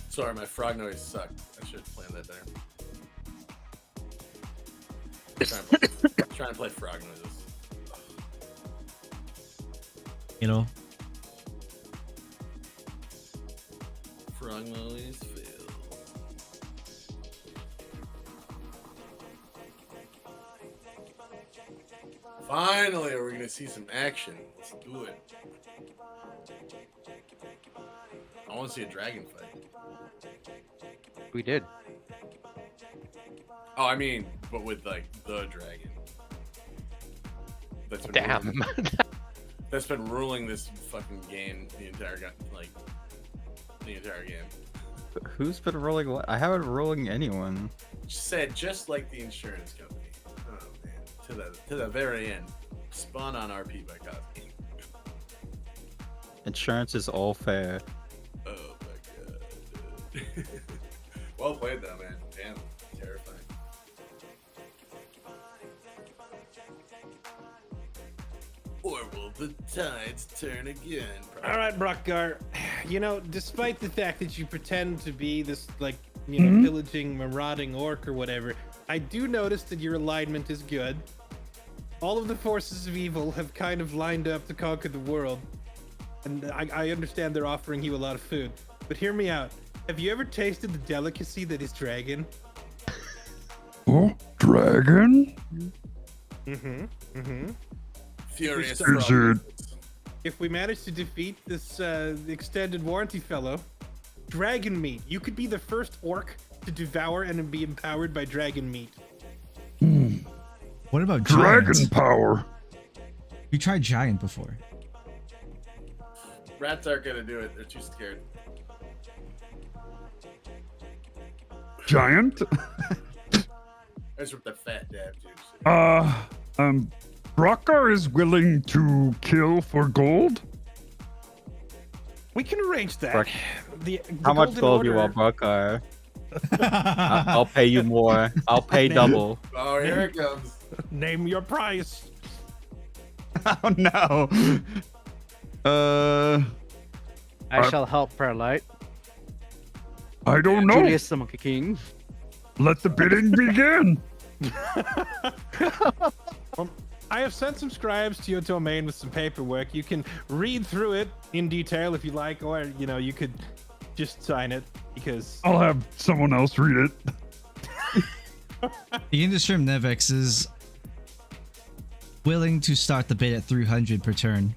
Sorry, my frog noise sucked. I should have planned that there. Trying to play frog noises. You know. Frog noise fail. Finally, we're gonna see some action. Let's do it. I want to see a dragon fight. We did. Oh, I mean, but with like the dragon. That's been Damn. ruling, that's been ruling this fucking game the entire game. Who's been rolling what? I haven't rolling anyone. Said just like the insurance company. Oh man, to the very end. Spawn on RP by Cosby. Insurance is all fair. Oh my god. Well played though, man. Damn, terrifying. Or will the tides turn again? All right, Brockgar. You know, despite the fact that you pretend to be this, like, you know, pillaging, marauding orc or whatever, I do notice that your alignment is good. All of the forces of evil have kind of lined up to conquer the world. And I understand they're offering you a lot of food. But hear me out. Have you ever tasted the delicacy that is dragon? Oh, dragon? Furious. Is it? If we manage to defeat this extended warranty fellow, dragon meat. You could be the first orc to devour and be empowered by dragon meat. What about Dragon giant? power. You tried giant before. Rats aren't gonna do it. They're too scared. Giant? That's with the fat dab, dude. Brockar is willing to kill for gold? We can arrange that. Brock- The How much Golden gold you Order- want, Brockar? I'll pay you more. I'll pay double. Oh, here it comes. Name your price. Oh no. I shall help Perlite. I don't know. Julius the Monkey King. Let the bidding begin. I have sent some scribes to your domain with some paperwork. You can read through it in detail if you like, or, you know, you could just sign it because... I'll have someone else read it. The industry of Nevex is willing to start the bid at 300 per turn.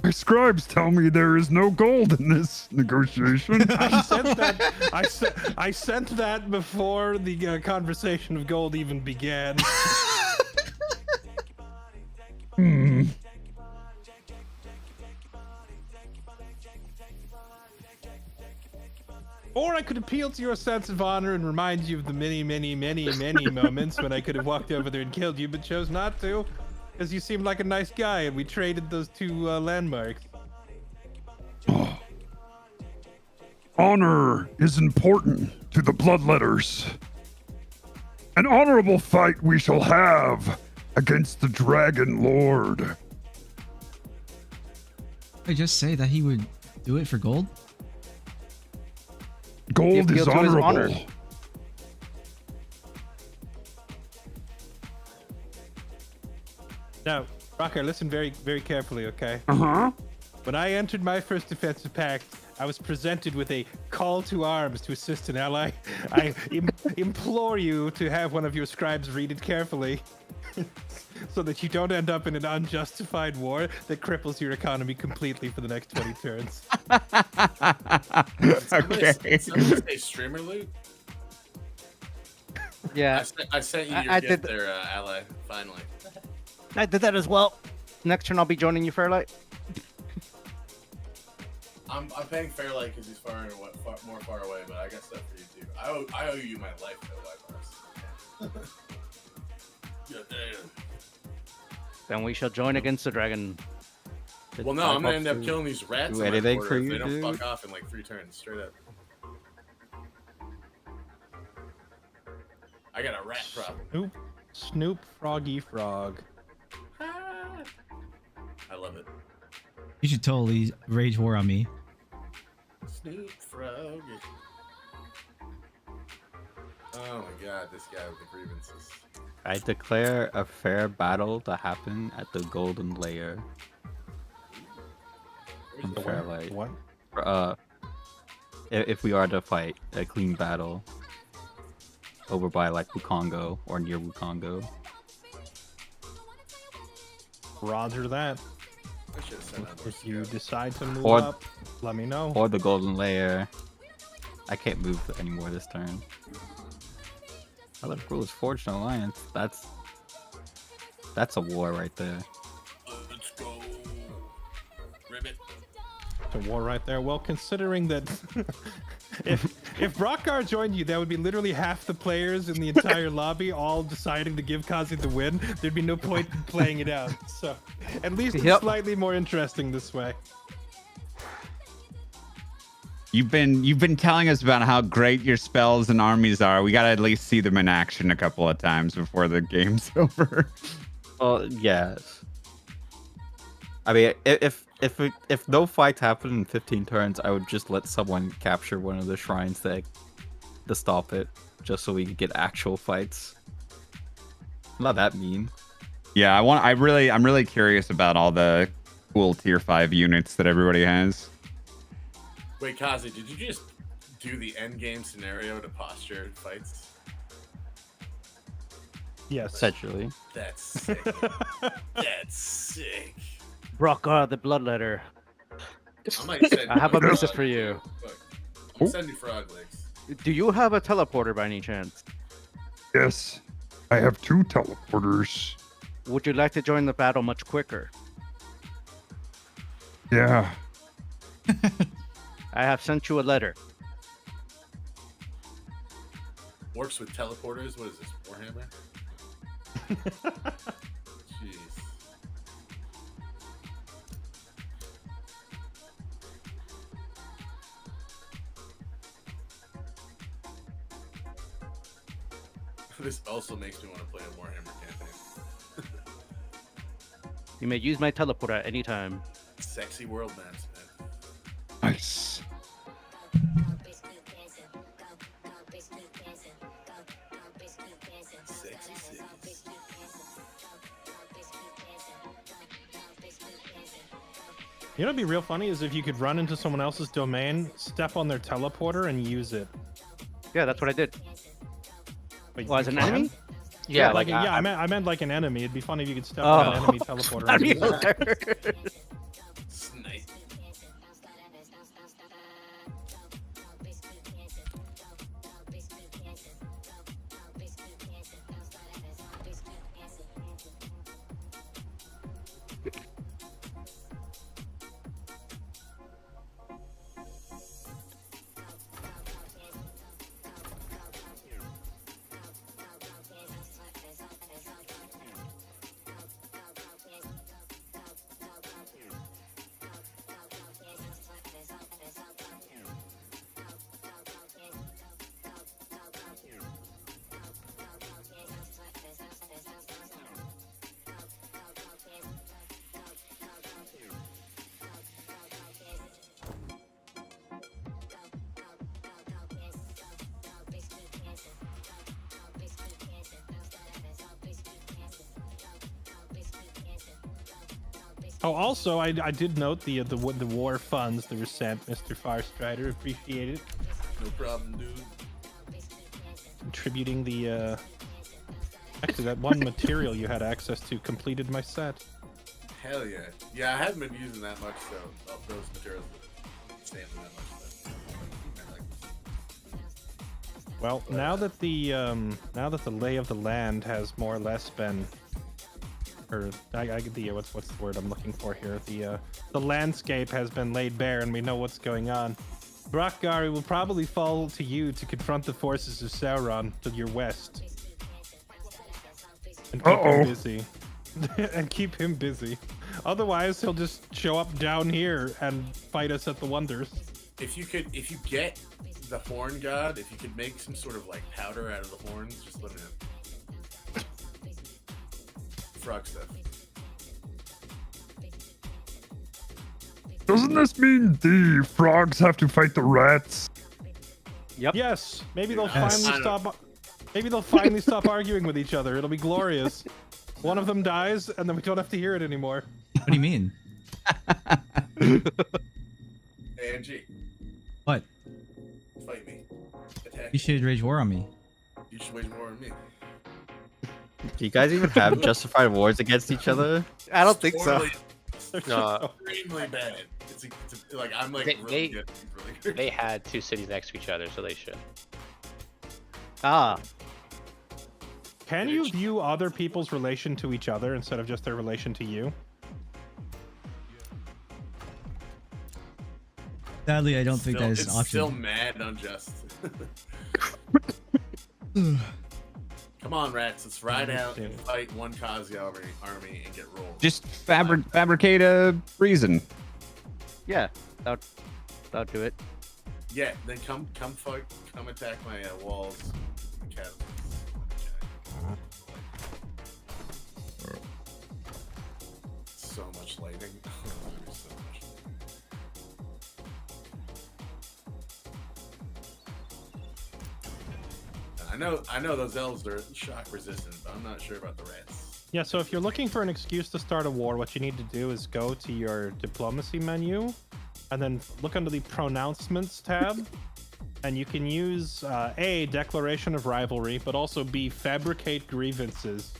My scribes tell me there is no gold in this negotiation. I sent that. I sent that before the conversation of gold even began. Or I could appeal to your sense of honor and remind you of the many, many, many, many moments when I could have walked over there and killed you, but chose not to, because you seemed like a nice guy, and we traded those two landmarks. Honor is important to the Bloodletters. An honorable fight we shall have against the Dragon Lord. I just say that he would do it for gold? Gold Give is to his honor. honorable. Now, Rocker, listen very, very carefully, okay? Uh-huh. When I entered my first defensive pact, I was presented with a call to arms to assist an ally. I implore you to have one of your scribes read it carefully so that you don't end up in an unjustified war that cripples your economy completely for the next 20 turns. Okay. Somebody say streamer loot? Yeah, I sent you your I gift did- there, ally, finally. I did that as well. Next turn I'll be joining you, Fairlight. I'm paying Fairlight because he's more far away, but I got stuff for you too. I owe you my life though, likewise. Yeah, damn. Then we shall join against the dragon. Well, no, I'm gonna end up killing these rats do on my anything border for if you, they don't dude? fuck off in like 3 turns, straight up. I got a rat problem. Snoop Froggy Frog. I love it. You should totally rage war on me. Snoop Frog. Oh my god, this guy with the grievances. I declare a fair battle to happen at the Golden Lair. In the Fairlight. What? If we are to fight a clean battle over by like Wukongo or near Wukongo. Roger that. I should have said that. If you decide to move Or- up, let me know. Or the Golden Lair. I can't move anymore this turn. Other Rulers Forged an Alliance. That's a war right there. Let's go. Ribbit. The war right there. Well, considering that if Brockgar joined you, that would be literally half the players in the entire lobby all deciding to give Kazi the win. There'd be no point in playing it out. So at least it's slightly more interesting this way. You've been telling us about how great your spells and armies are. We gotta at least see them in action a couple of times before the game's over. Well, yes. I mean, if no fights happen in 15 turns, I would just let someone capture one of the shrines to stop it, just so we could get actual fights. Not that mean. Yeah, I'm really curious about all the cool tier 5 units that everybody has. Wait, Kazi, did you just do the end game scenario to posture fights? Yes. Essentially. That's sick. That's sick. Brockgar, the bloodletter. I might send I have a frog message for legs. you. Look, I'm gonna send you frog legs. Do you have a teleporter by any chance? Yes, I have 2 teleporters. Would you like to join the battle much quicker? Yeah. I have sent you a letter. Works with teleporters. What is this, Warhammer? Jeez. This also makes me want to play a Warhammer campaign. You may use my teleporter at any time. Sexy world maps, man. Nice. Sexy cities. You know what'd be real funny is if you could run into someone else's domain, step on their teleporter, and use it. Yeah, that's what I did. Wait, Well, as you an can? enemy? Yeah, I meant like an enemy. It'd be funny if you could step on an enemy teleporter. And use it. Snipe. Oh, also, I did note the war funds that were sent, Mr. Farstrider. Appreciate it. No problem, dude. Contributing the actually that one material you had access to completed my set. Hell yeah. Yeah, I haven't been using that much, so those materials stand that much. So I like Well, now that the lay of the land has more or less been, or I get the what's the word I'm looking for here? The landscape has been laid bare, and we know what's going on. Brockgar will probably fall to you to confront the forces of Sauron to your west, and keep him busy. And keep him busy. Otherwise, he'll just show up down here and fight us at the Wonders. If you get the horn god, if you could make some sort of like powder out of the horns, just let me know. Frog stuff. Doesn't this mean the frogs have to fight the rats? Yep. Yes. Maybe they'll Yes. finally stop. Maybe they'll finally stop arguing with each other. It'll be glorious. One of them dies, and then we don't have to hear it anymore. What do you mean? Angie, What? fight me. Attack You me. should rage war on me. You should wage war on me. Do you guys even have justified wars against each other? I don't think so. Horribly- No, Extremely bad. Like I'm like They- really they- good. Really good. they had 2 cities next to each other, so they should. Ah, Can you view other people's relation to each other instead of just their relation to you? Sadly, I don't think Still- that is an it's option. still mad unjust. Come on, rats. Let's ride out and fight one Kazi army and get rolled. Just fabricate a reason. yeah. That'll do it. Yeah, then come fight. Come attack my walls. Academy. So much lightning. So much. I know those elves are shock resistant, but I'm not sure about the rats. Yeah, so if you're looking for an excuse to start a war, what you need to do is go to your diplomacy menu and then look under the pronouncements tab. And you can use A, declaration of rivalry, but also B, fabricate grievances.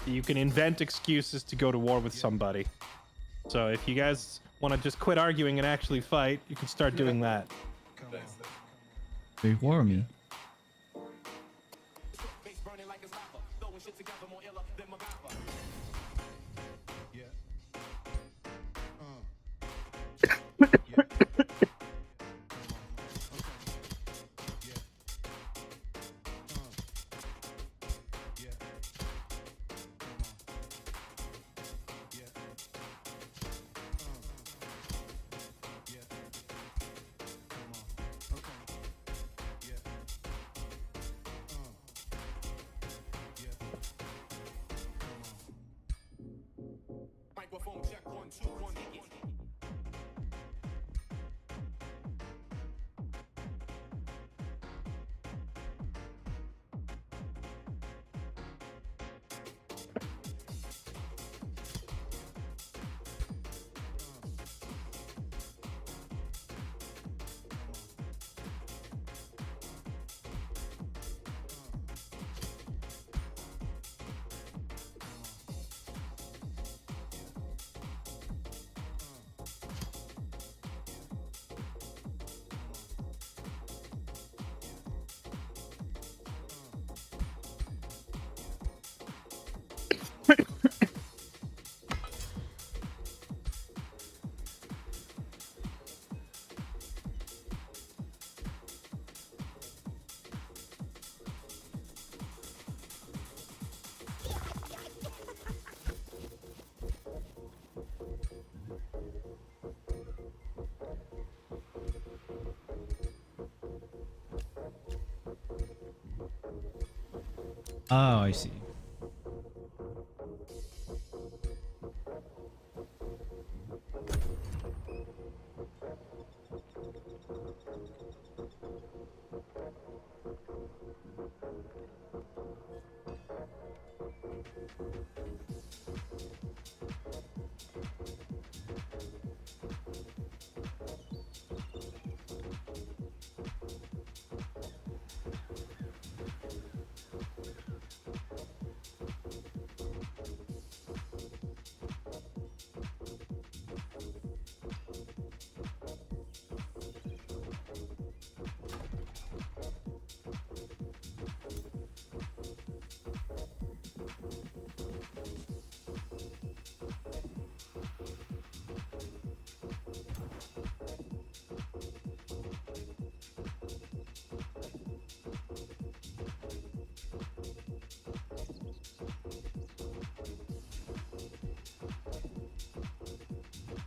You can invent excuses to go to war with somebody. So if you guys want to just quit arguing and actually fight, you can start doing that. Rage war on me. Oh, I see.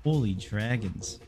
Holy dragons.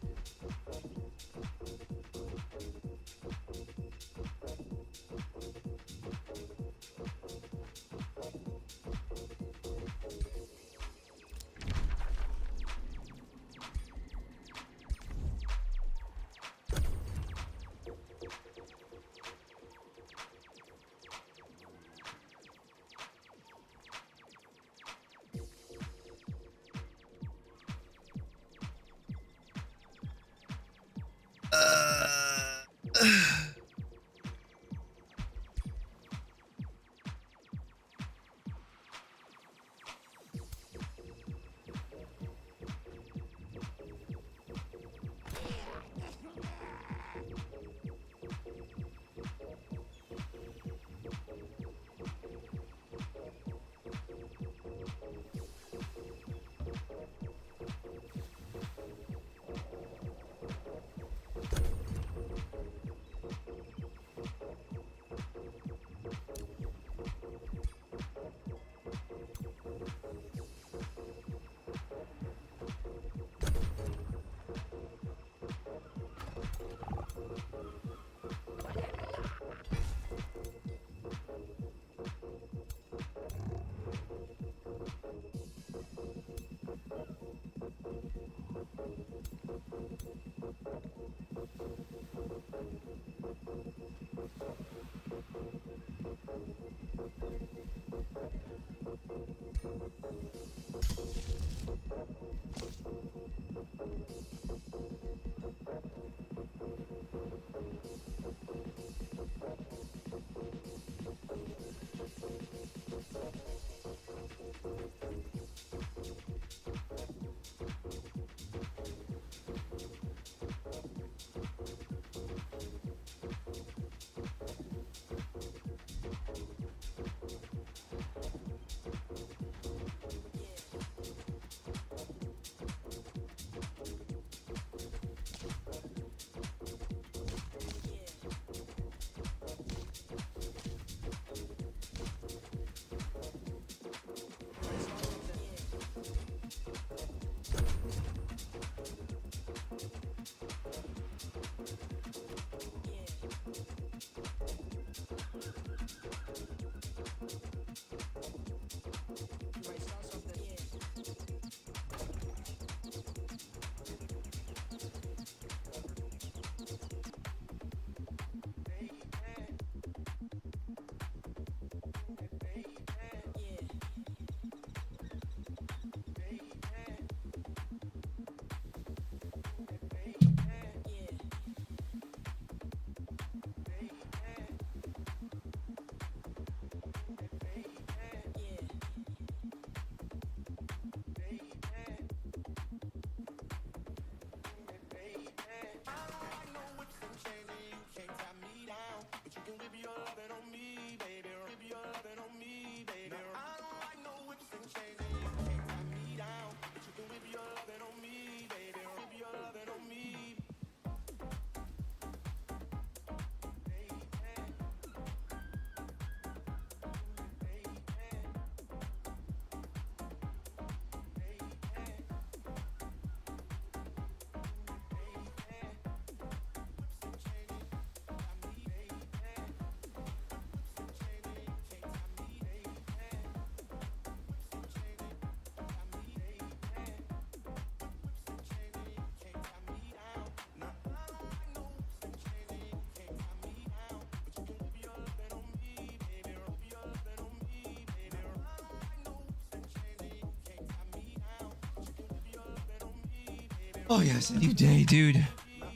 Oh yes, a new day, dude.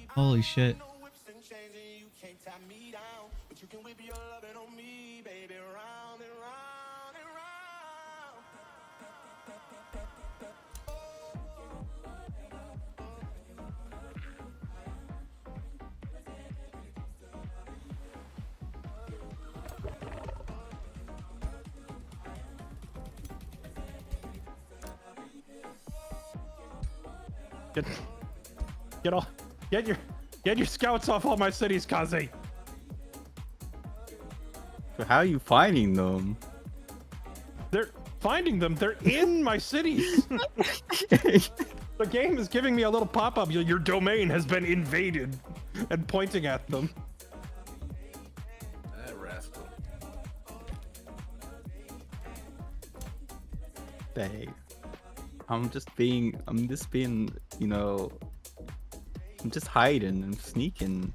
Holy shit. Get your scouts off all my cities, Kaze. So how are you finding them? They're finding them. They're in my cities. The game is giving me a little pop-up. Your domain has been invaded, and pointing at them. That rascal. Babe, I'm just being, you know, I'm just hiding and sneaking.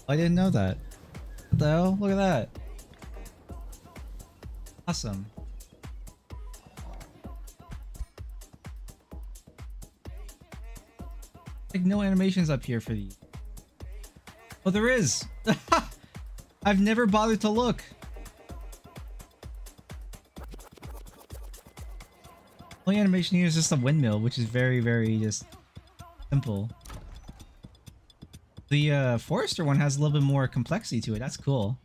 I didn't know that. What the hell? Look at that. Awesome. Like no animations up here for these. Oh, there is. I've never bothered to look. Only animation here is just a windmill, which is very, very just simple. The Forester one has a little bit more complexity to it. That's cool.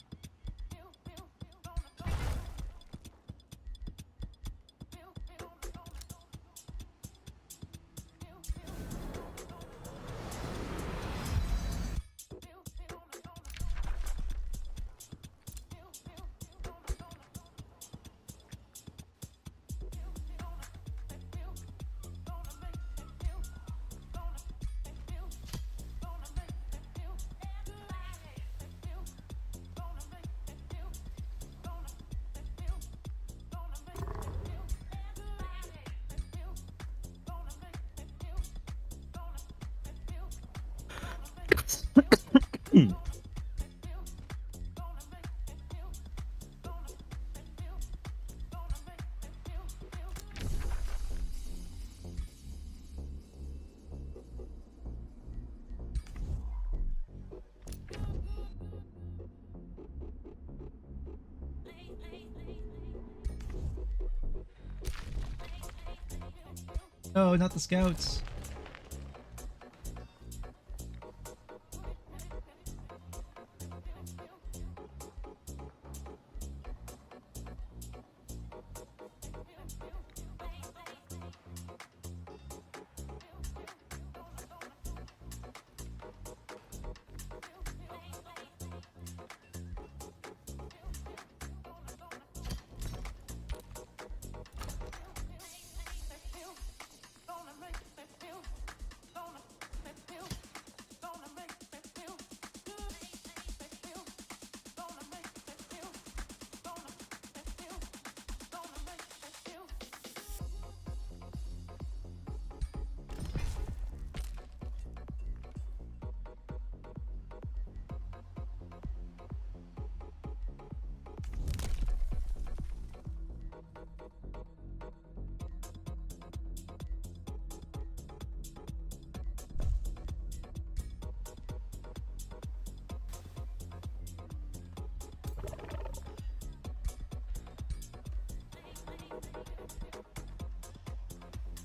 No, not the scouts.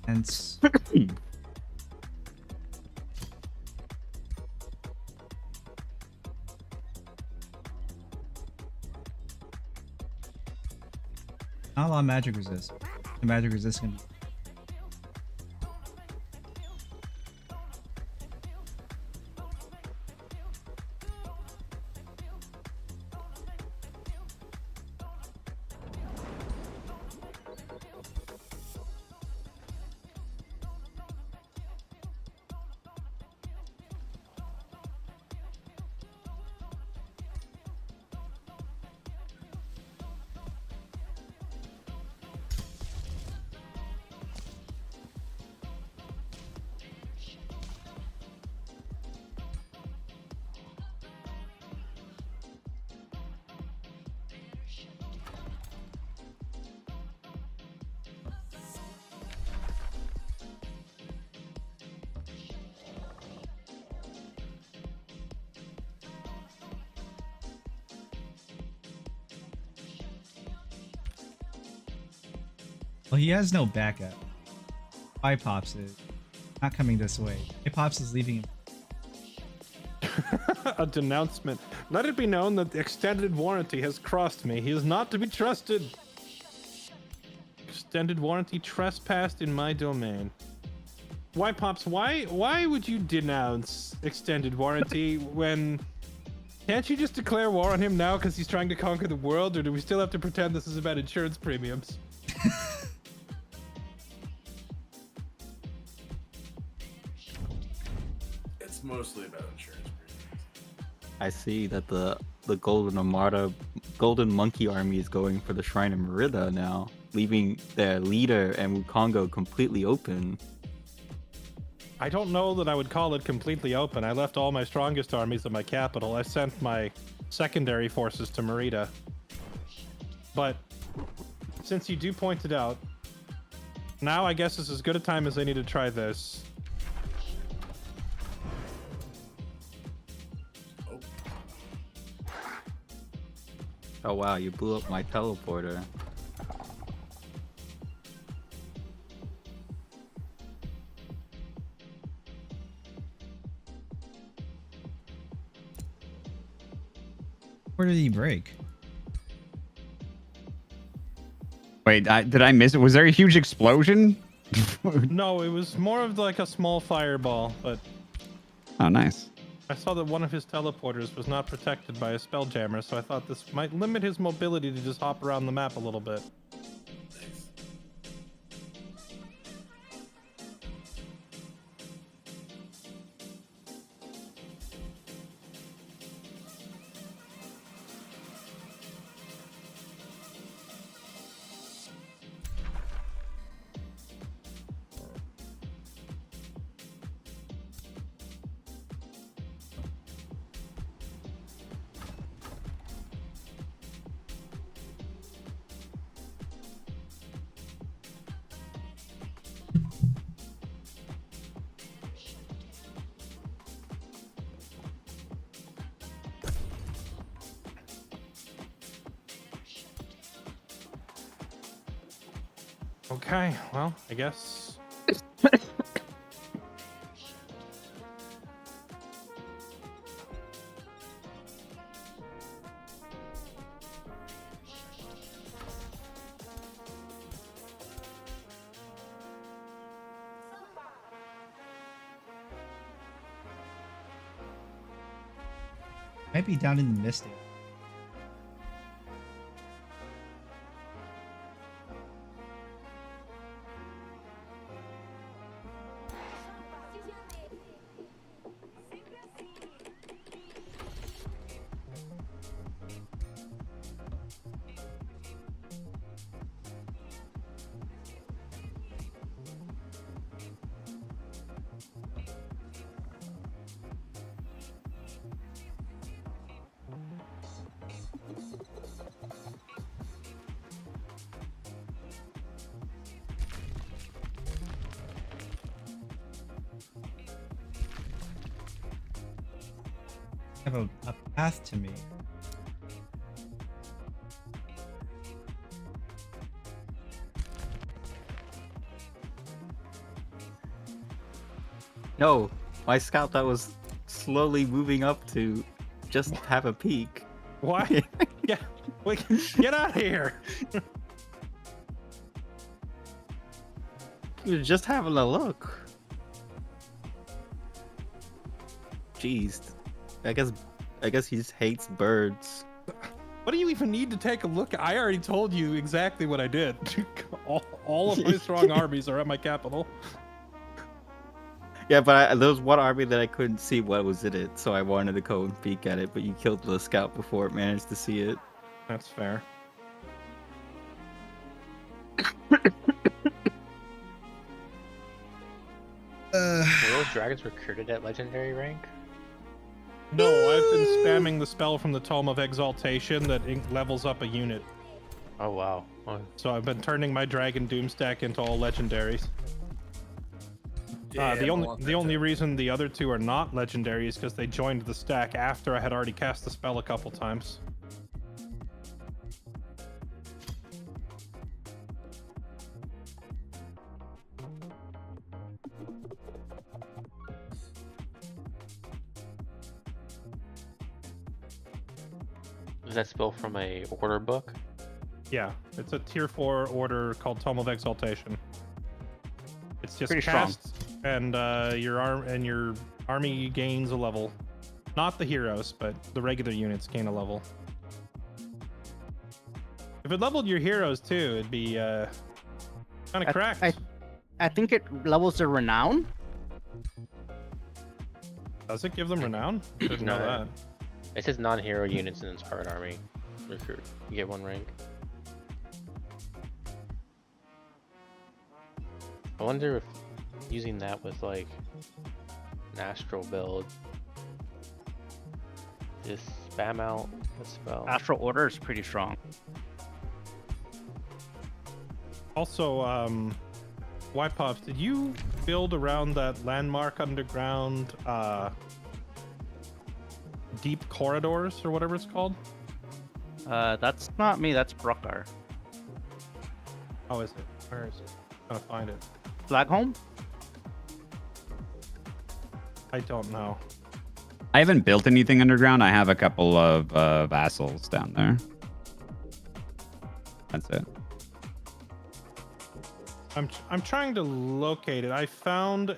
And not a lot of magic resist. The magic resist can be well, he has no backup. Why Pops is not coming this way. Why Pops is leaving him. A denouncement. Let it be known that the extended warranty has crossed me. He is not to be trusted. Extended warranty trespassed in my domain. Why, Pops? Why would you denounce extended warranty when... Can't you just declare war on him now because he's trying to conquer the world, or do we still have to pretend this is about insurance premiums? It's mostly about insurance premiums. I see that the Golden Monkey Army is going for the Shrine of Merida now, leaving their leader and Wukongo completely open. I don't know that I would call it completely open. I left all my strongest armies at my capital. I sent my secondary forces to Merida. But since you do point it out, now I guess is as good a time as I need to try this. Oh wow, you blew up my teleporter. Where did he break? Wait, did I miss it? Was there a huge explosion? No, it was more of like a small fireball, but Oh, nice. I saw that one of his teleporters was not protected by a spelljammer, so I thought this might limit his mobility to just hop around the map a little bit. Nice. Okay, well, I guess. Might be down in the Mystic. Have a path to me. No, my scout that was slowly moving up to just have a peek. Why? Yeah, get out of here! He was just having a look. Jeez, I guess he just hates birds. What do you even need to take a look at? I already told you exactly what I did. all of my strong armies are at my capital. Yeah, but there was one army that I couldn't see what was in it, so I wanted to go and peek at it, but you killed the scout before it managed to see it. That's fair. Were those dragons recruited at legendary rank? No, I've been spamming the spell from the Tome of Exaltation that levels up a unit. Oh wow. Oh. So I've been turning my Dragon Doom stack into all legendaries. Yeah, the I want that only too. reason the other two are not legendary is because they joined the stack after I had already cast the spell a couple times. Was that spell from a order book? Yeah, it's a tier 4 order called Tome of Exaltation. It's just Pretty strong. cast, and your army gains a level. Not the heroes, but the regular units gain a level. If it leveled your heroes too, it'd be kind of cracked. I think it levels their renown. Does it give them renown? Didn't know No. that. It says non-hero units in Inspired Army. Recruit. You get 1 rank. I wonder if using that with like an astral build, just spam out the spell. Astral Order is pretty strong. Also, Pops, did you build around that landmark underground deep corridors or whatever it's called? That's not me. That's Brockar. Oh, is it? Where is it? I'm gonna find it. Flagholm? I don't know. I haven't built anything underground. I have a couple of vassals down there. That's it. I'm trying to locate it. I found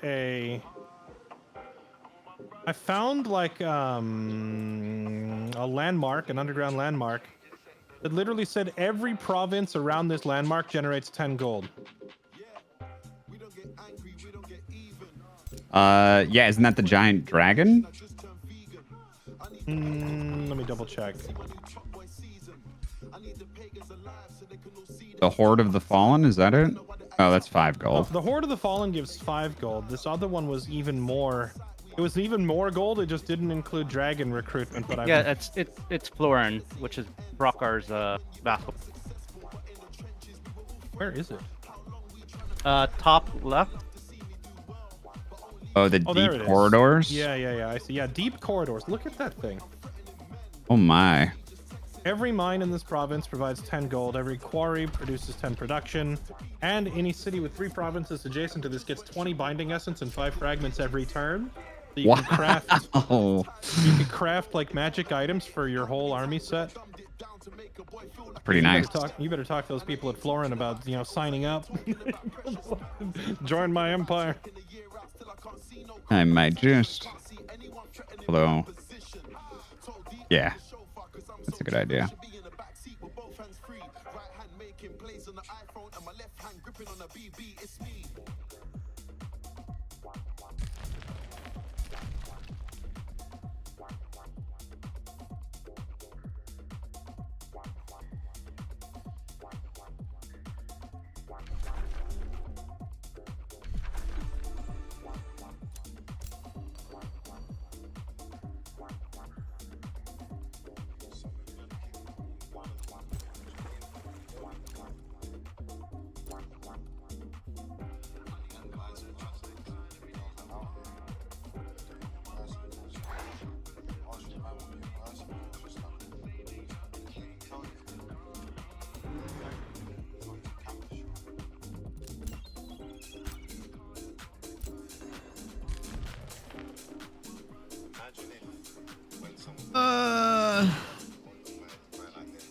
like a landmark, an underground landmark that literally said every province around this landmark generates 10 gold. Yeah, isn't that the giant dragon? Let me double check. The Horde of the Fallen, is that it? Oh, that's 5 gold. The Horde of the Fallen gives 5 gold. This other one was even more. It was even more gold. It just didn't include dragon recruitment. But Yeah, it's Florin, which is Brockar's vassal. Where is it? Top left. Oh, the there it deep is. corridors? Yeah. I see. Yeah, deep corridors. Look at that thing. Oh my. Every mine in this province provides 10 gold. Every quarry produces 10 production. And any city with 3 provinces adjacent to this gets 20 binding essence and 5 fragments every turn. So you can craft. You can craft like magic items for your whole army set. Pretty nice. You better talk to those people at Florin about signing up. Join my empire. I might just. Although. Yeah. That's a good idea.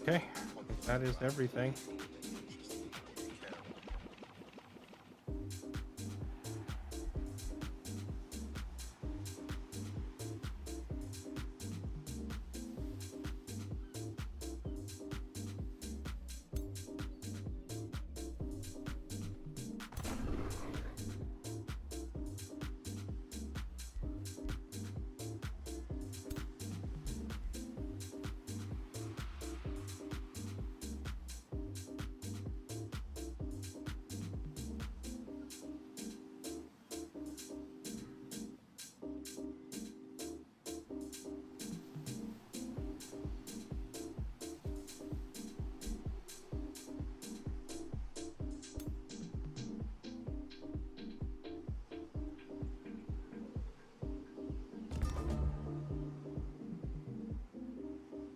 Okay, that is everything.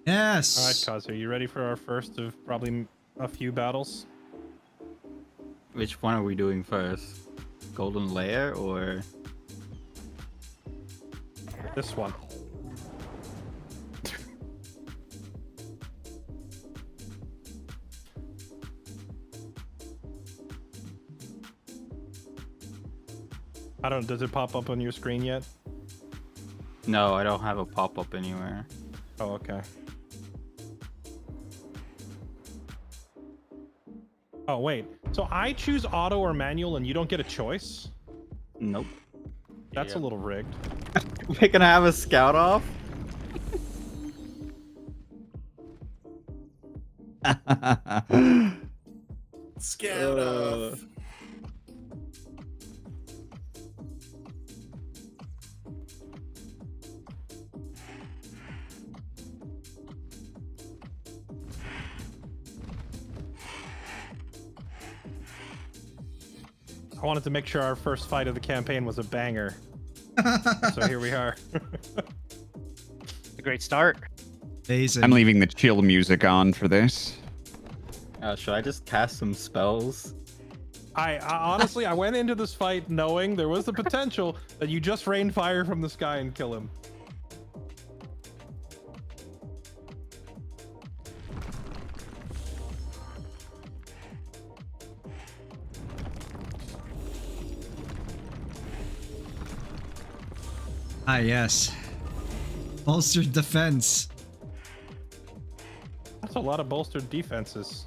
Yes. All right, Kazu, you ready for our first of probably a few battles? Which one are we doing first? Golden Lair or? This one. I don't. Does it pop up on your screen yet? No, I don't have a pop-up anywhere. Oh, okay. Oh wait. So I choose auto or manual, and you don't get a choice? Nope. That's a little rigged. We're gonna have a scout off? Scout off. I wanted to make sure our first fight of the campaign was a banger. So here we are. A great start. Amazing. I'm leaving the chill music on for this. Should I just cast some spells? I honestly, I went into this fight knowing there was the potential that you just rain fire from the sky and kill him. Ah, yes. Bolstered defense. That's a lot of bolstered defenses.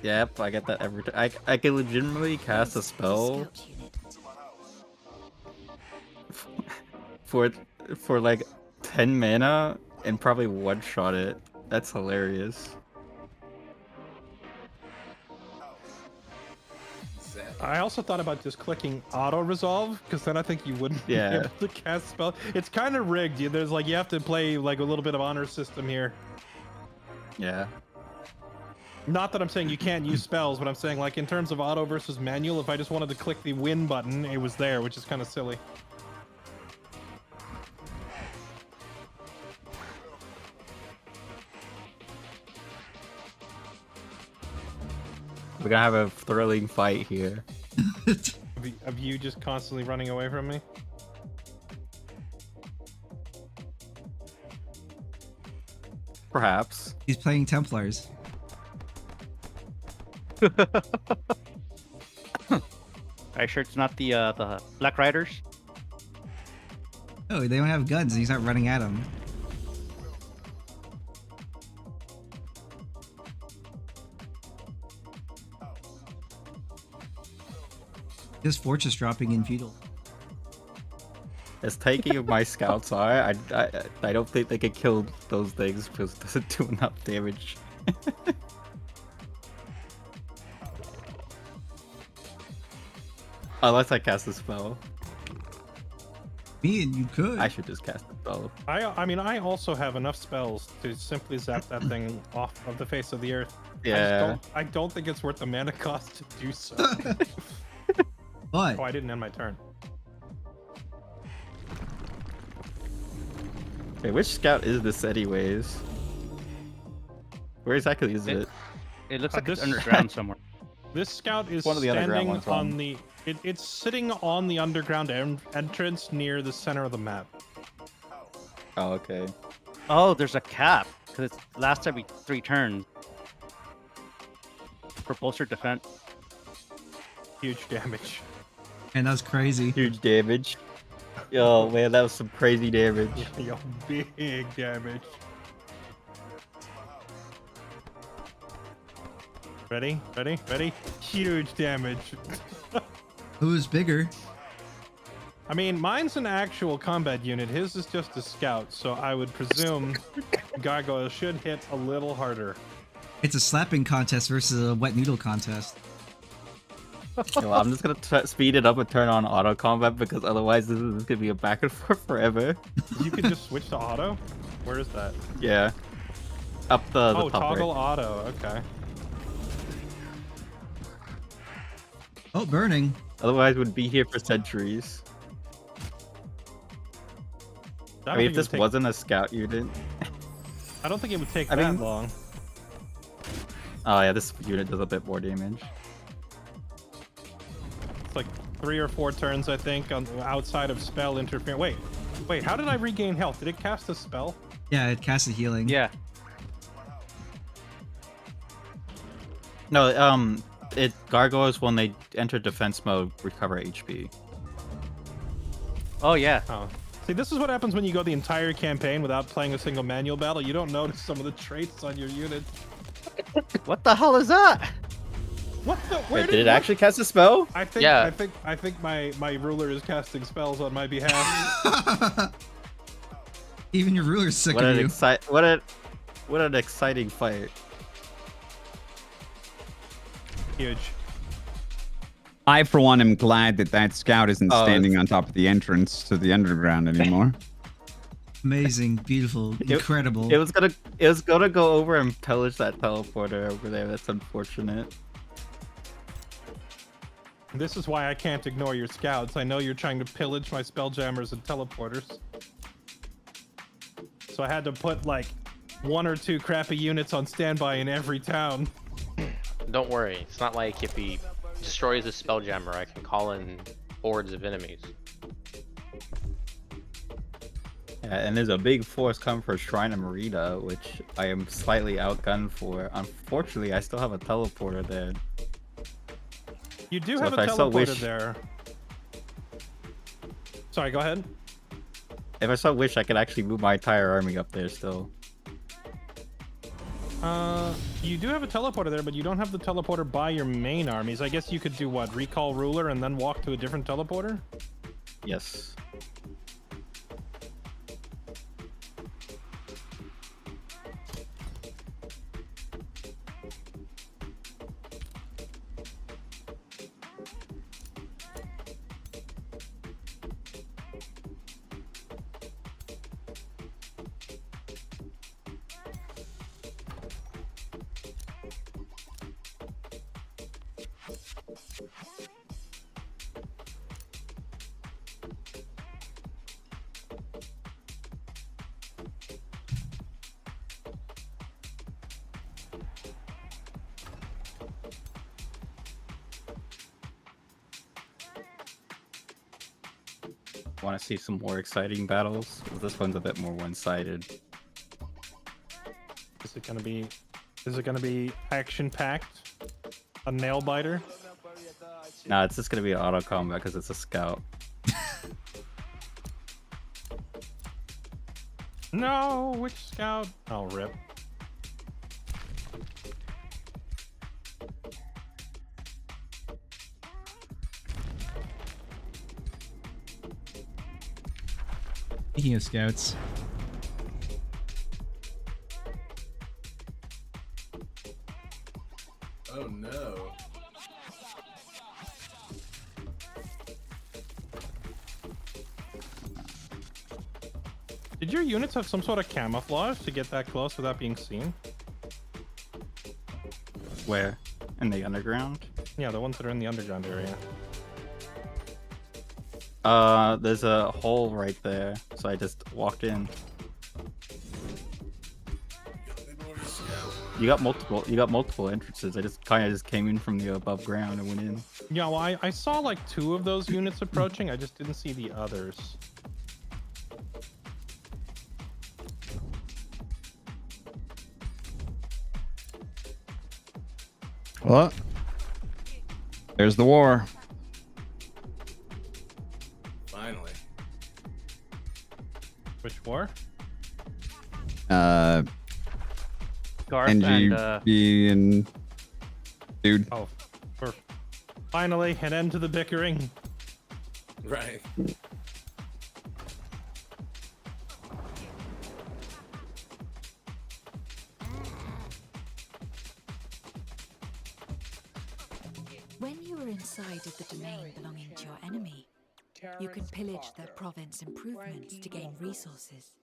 Yep, I get that every time. I can legitimately cast a spell for like 10 mana and probably one-shot it. That's hilarious. I also thought about just clicking auto resolve because then I think you wouldn't be able to cast spell. It's kind of rigged. There's like you have to play like a little bit of honor system here. Yeah. Not that I'm saying you can't use spells, but I'm saying like in terms of auto versus manual, if I just wanted to click the win button, it was there, which is kind of silly. We're gonna have a thrilling fight here. Of you just constantly running away from me? Perhaps. He's playing Templars. Are you sure it's not the Black Riders? Oh, they don't have guns and he's not running at them. Just fortress dropping in feudal. As taking of my scouts are, I don't think they can kill those things because it doesn't do enough damage. Unless I cast a spell. Me and you could. I should just cast a spell. I mean, I also have enough spells to simply zap that thing off of the face of the earth. Yeah. I don't think it's worth the mana cost to do so. But Oh, I didn't end my turn. Wait, which scout is this anyways? Where exactly is it? It looks like it's this- underground somewhere. This scout is One of the underground standing ones, on Ron. the... it's sitting on the underground entrance near the center of the map. Oh, okay. Oh, there's a cap because it lasts every 3 turns. For bolstered defense. Huge damage. and that's crazy. Huge damage. Yo, man, that was some crazy damage. Yo, big damage. Ready? Ready? Ready? Huge damage. Who's bigger? I mean, mine's an actual combat unit. His is just a scout, so I would presume Gargoyle should hit a little harder. It's a slapping contest versus a wet noodle contest. Well, I'm just gonna speed it up and turn on auto combat because otherwise this is gonna be a back and forth forever. You can just switch to auto? Where is that? Yeah. Up the Oh, top toggle right. auto. Okay. Oh, burning. Otherwise would be here for centuries. I mean, if this wasn't a scout unit. I don't think it would take I that mean- long. Oh yeah, this unit does a bit more damage. It's like 3 or 4 turns, I think, on outside of spell interference. Wait, how did I regain health? Did it cast a spell? Yeah, it casts a healing. Yeah. No, it gargoyles when they enter defense mode recover HP. Oh yeah. Oh. See, this is what happens when you go the entire campaign without playing a single manual battle. You don't notice some of the traits on your unit. What the hell is that? What the? Where Wait, did it actually cast a spell? I think. Yeah. I think my ruler is casting spells on my behalf. Even your ruler's sick What of an you. what an exciting fight. Huge. I, for one, am glad that that scout isn't Oh, standing on top of the entrance to the underground anymore. Amazing, beautiful, incredible. It was gonna go over and pillage that teleporter over there. That's unfortunate. This is why I can't ignore your scouts. I know you're trying to pillage my spelljammers and teleporters. So I had to put like 1 or 2 crappy units on standby in every town. Don't worry, it's not like if he destroys a spelljammer, I can call in hordes of enemies. Yeah, and there's a big force coming for Shrine of Merida, which I am slightly outgunned for. Unfortunately, I still have a teleporter there. You do So have if a I so teleporter wish- there. Sorry, go ahead. If I so wish, I could actually move my entire army up there still. You do have a teleporter there, but you don't have the teleporter by your main armies. I guess you could do what? Recall ruler and then walk to a different teleporter? Yes. Want to see some more exciting battles? This one's a bit more one-sided. Is it gonna be action packed? A nail biter? Nah, it's just gonna be auto combat because it's a scout. No, which scout? Oh, rip. Speaking of scouts, Oh no. Did your units have some sort of camouflage to get that close without being seen? Where? In the underground? Yeah, the ones that are in the underground area. There's a hole right there, so I just walked in. You got multiple entrances. I just kind of came in from the above ground and went in. Yeah, well, I saw like 2 of those units approaching. I just didn't see the others. Well, there's the war. Finally. Which war? Garth and NGB and dude. Oh, finally an end to the bickering. Right. When you are inside of the domain belonging to your enemy, you can pillage their province improvements to gain resources.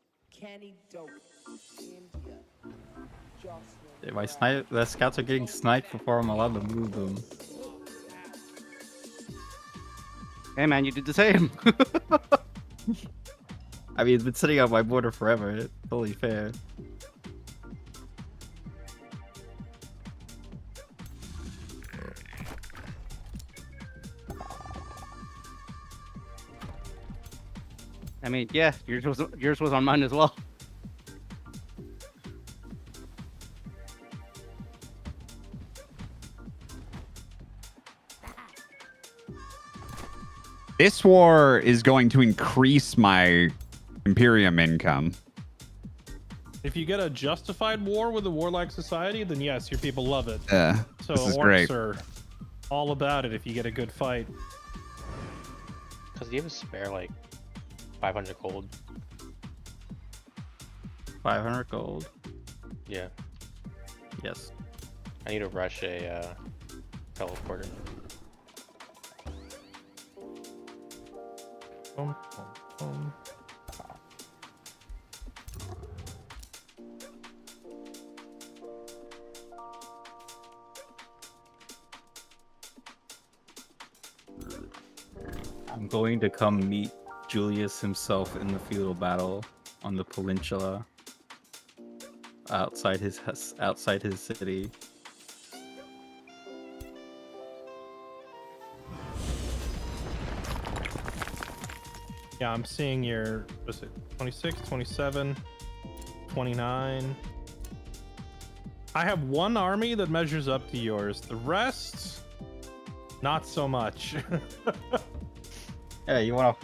The scouts are getting sniped before I'm allowed to move them. Hey man, you did the same. I mean, it's been sitting on my border forever. It's totally fair. I mean, yeah, yours was on mine as well. This war is going to increase my Imperium income. If you get a justified war with a warlike society, then yes, your people love it. Yeah, So this is orcs great. are all about it if you get a good fight. Because you have a spare like 500 gold. 500 gold. Yeah. Yes. I need to rush a teleporter. Boom, boom, boom. I'm going to come meet Julius himself in the feudal battle on the peninsula outside his city. Yeah, I'm seeing your, what's it, 26, 27, 29. I have one army that measures up to yours. The rest, not so much. Yeah, you want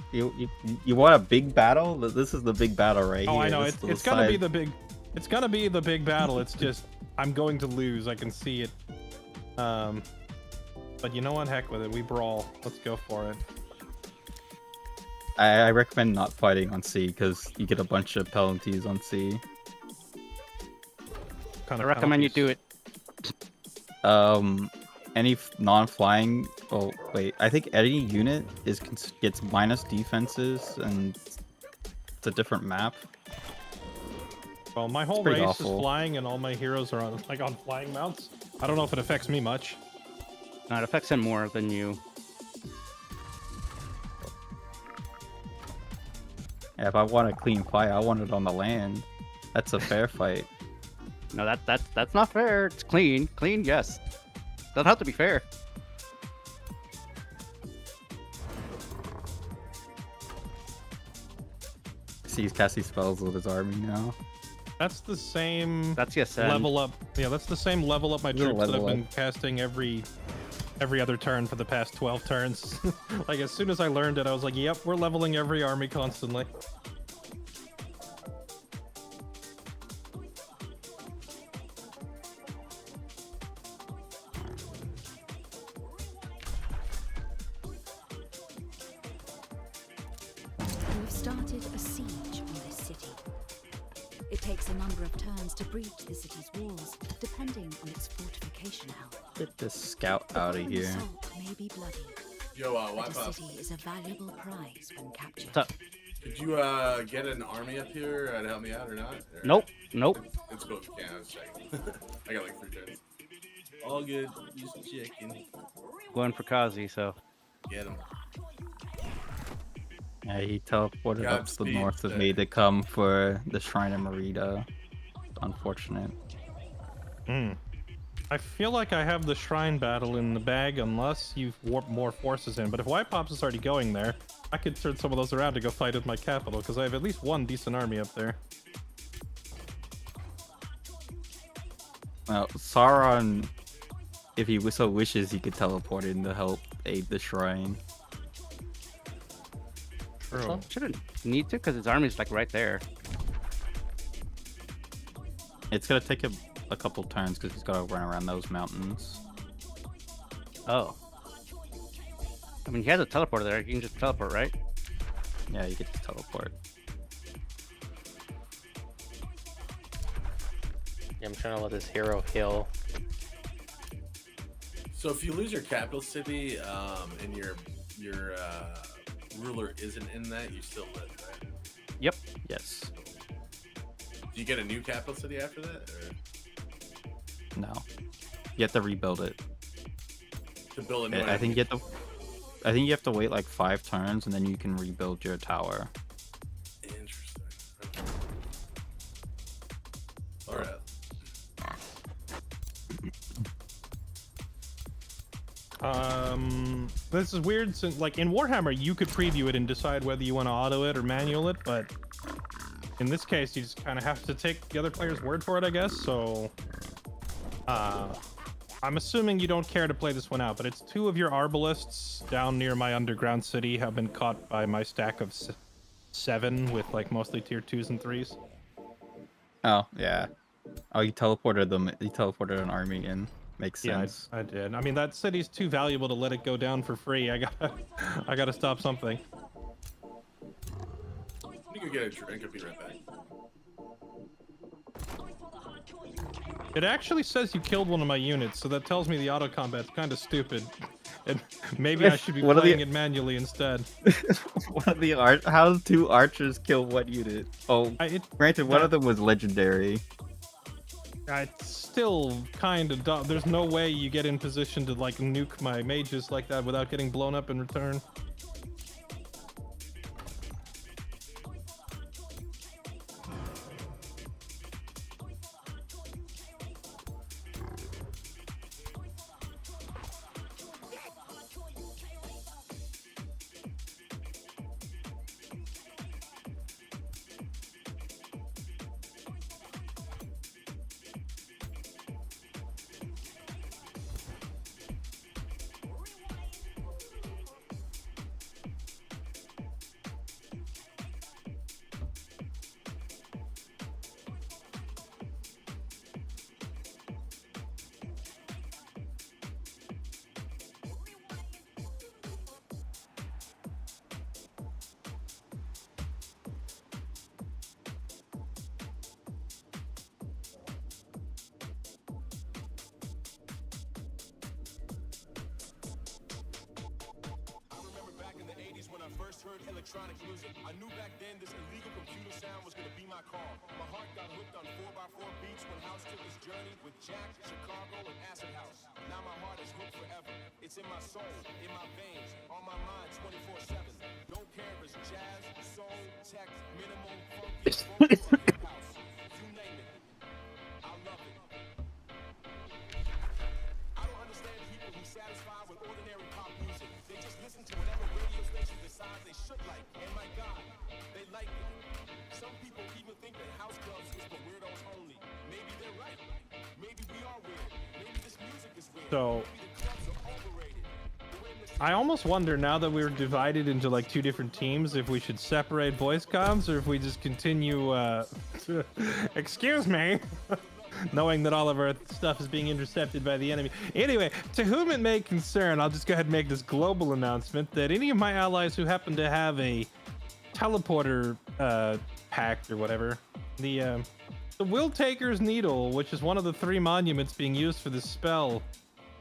a big battle? This is the big battle right Oh, here. I know. This It's gonna be the big. It's gonna be the big battle. It's just I'm going to lose. I can see it. But you know what? Heck with it. We brawl. Let's go for it. I recommend not fighting on sea because you get a bunch of penalties on sea. Kind I of recommend you do it. Any non-flying. Oh wait, I think any unit gets minus defenses, and it's a different map. Well, my whole pretty race awful. is flying, and all my heroes are on on flying mounts. I don't know if it affects me much. No, it affects him more than you. Yeah, if I want a clean fight, I want it on the land. That's a fair fight. No, that's not fair. It's clean. Clean, yes. Doesn't have to be fair. See, he's casting spells with his army now. That's the same That's yes. level up. Yeah, that's the same level up my Little troops that I've level been casting every other turn for the past 12 turns. Like as soon as I learned it, I was like, "Yep, we're leveling every army constantly." You have started a siege on this city. It takes a number of turns to breach the city's walls, depending on its fortification health. Get this scout The out of following here. assault may be bloody, Yo, but Wipe the Up, city is a valuable prize when captured. What's up? could you get an army up here to help me out or not? Or- Nope. Nope. It's cool if you can. I was checking. I got like 3 turns. All good. Just checking. Going for Kazi, so. Get him. Yeah, he teleported up to the Godspeed, north of sir. me to come for the Shrine of Merida. Unfortunate. I feel like I have the shrine battle in the bag unless you've warped more forces in. But if White Pops is already going there, I could turn some of those around to go fight at my capital because I have at least one decent army up there. Well, Sauron, if he so wishes, he could teleport in to help aid the shrine. True. Shouldn't need to because his army's like right there. It's gonna take him a couple turns because he's gotta run around those mountains. Oh. I mean, he has a teleporter there. You can just teleport, right? Yeah, you get to teleport. Yeah, I'm trying to let this hero heal. So if you lose your capital city, and your ruler isn't in that, you still live, right? Yep. Yes. Do you get a new capital city after that, or No. You have to rebuild it. to build a new? I think you have to. I think you have to wait like 5 turns and then you can rebuild your tower. Interesting. Okay. All right. This is weird since like in Warhammer you could preview it and decide whether you want to auto it or manual it, but in this case you just kind of have to take the other player's word for it, I guess. So I'm assuming you don't care to play this one out, but it's 2 of your arbalists down near my underground city have been caught by my stack of 7 with like mostly tier 2s and 3s. Oh yeah. Oh, you teleported them. You teleported an army in. Makes sense. Yeah, I did. I mean, that city's too valuable to let it go down for free. I gotta stop something. You can get a drink. I'll be right back. It actually says you killed one of my units, so that tells me the auto combat's kind of stupid. And maybe I should be playing it manually instead. How do 2 archers kill one unit? Oh, granted, one of them was legendary. It's still kind of dumb. There's no way you get in position to like nuke my mages like that without getting blown up in return. heard electronic music. I knew back then this illegal computer sound was gonna be my call. My heart got hooked on 4x4 beats when House took his journey with Jack, Chicago, and Acid House. Now my heart is hooked forever. It's in my soul, in my veins, on my mind 24/7. Don't care if it's jazz, soul, tech, minimal, funky, or hip house. You name it. I love it. I don't understand people who satisfy with ordinary pop music. They just listen to whatever radio station decides they should like. And my God, they like it. Some people even think that house clubs is for weirdos only. Maybe they're right. Maybe we are weird. Maybe this music is weird. So Maybe the clubs are overrated. I almost wonder now that we're divided into like two different teams if we should separate voice comms or if we just continue excuse me knowing that all of our stuff is being intercepted by the enemy. Anyway, to whom it may concern, I'll just go ahead and make this global announcement that any of my allies who happen to have a teleporter pact or whatever, the Will Taker's Needle, which is one of the 3 monuments being used for this spell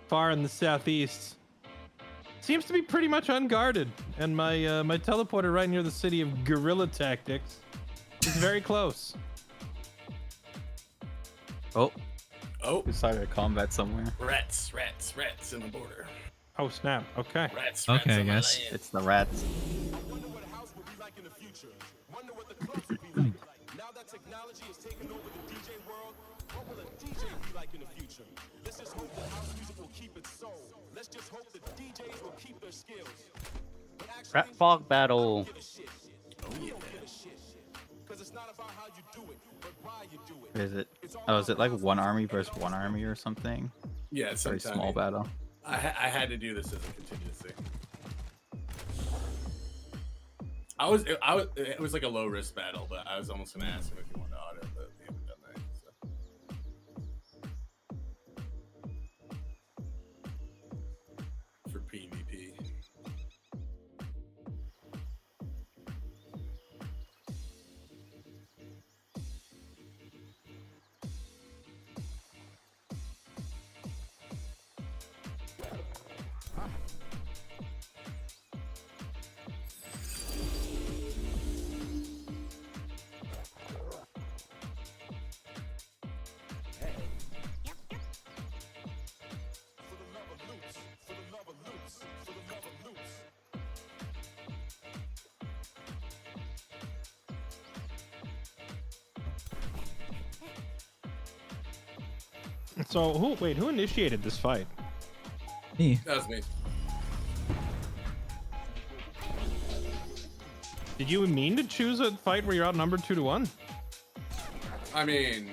far in the southeast, seems to be pretty much unguarded, and my my teleporter right near the city of Guerrilla Tactics is very close. Oh, Oh, we started a combat somewhere. rats in the border. Oh snap! Okay. Rats. Okay, I in my guess. land. It's the rats. Wonder what a house will be like in the future. Wonder what the clubs will be like. Now that technology has taken over the DJ world, what will a DJ be like in the future? Let's just hope that house music will keep its soul. Let's just hope that DJs will keep their skills. But actually, Rat fog battle. give a shit. Oh yeah. Give a shit. Because it's not about how you do it, but why you do it. Is it? Oh, is it like one army versus one army or something? Yeah, it's Very sometime. small battle. I had to do this as a contingency. It was like a low risk battle, but I was almost gonna ask him if he wanted to auto, but we haven't done that. So. For PvP. For the love of loops, for the love of loops, for the love of loops. So who initiated this fight? Me. That was me. Did you mean to choose a fight where you're outnumbered 2-1? I mean,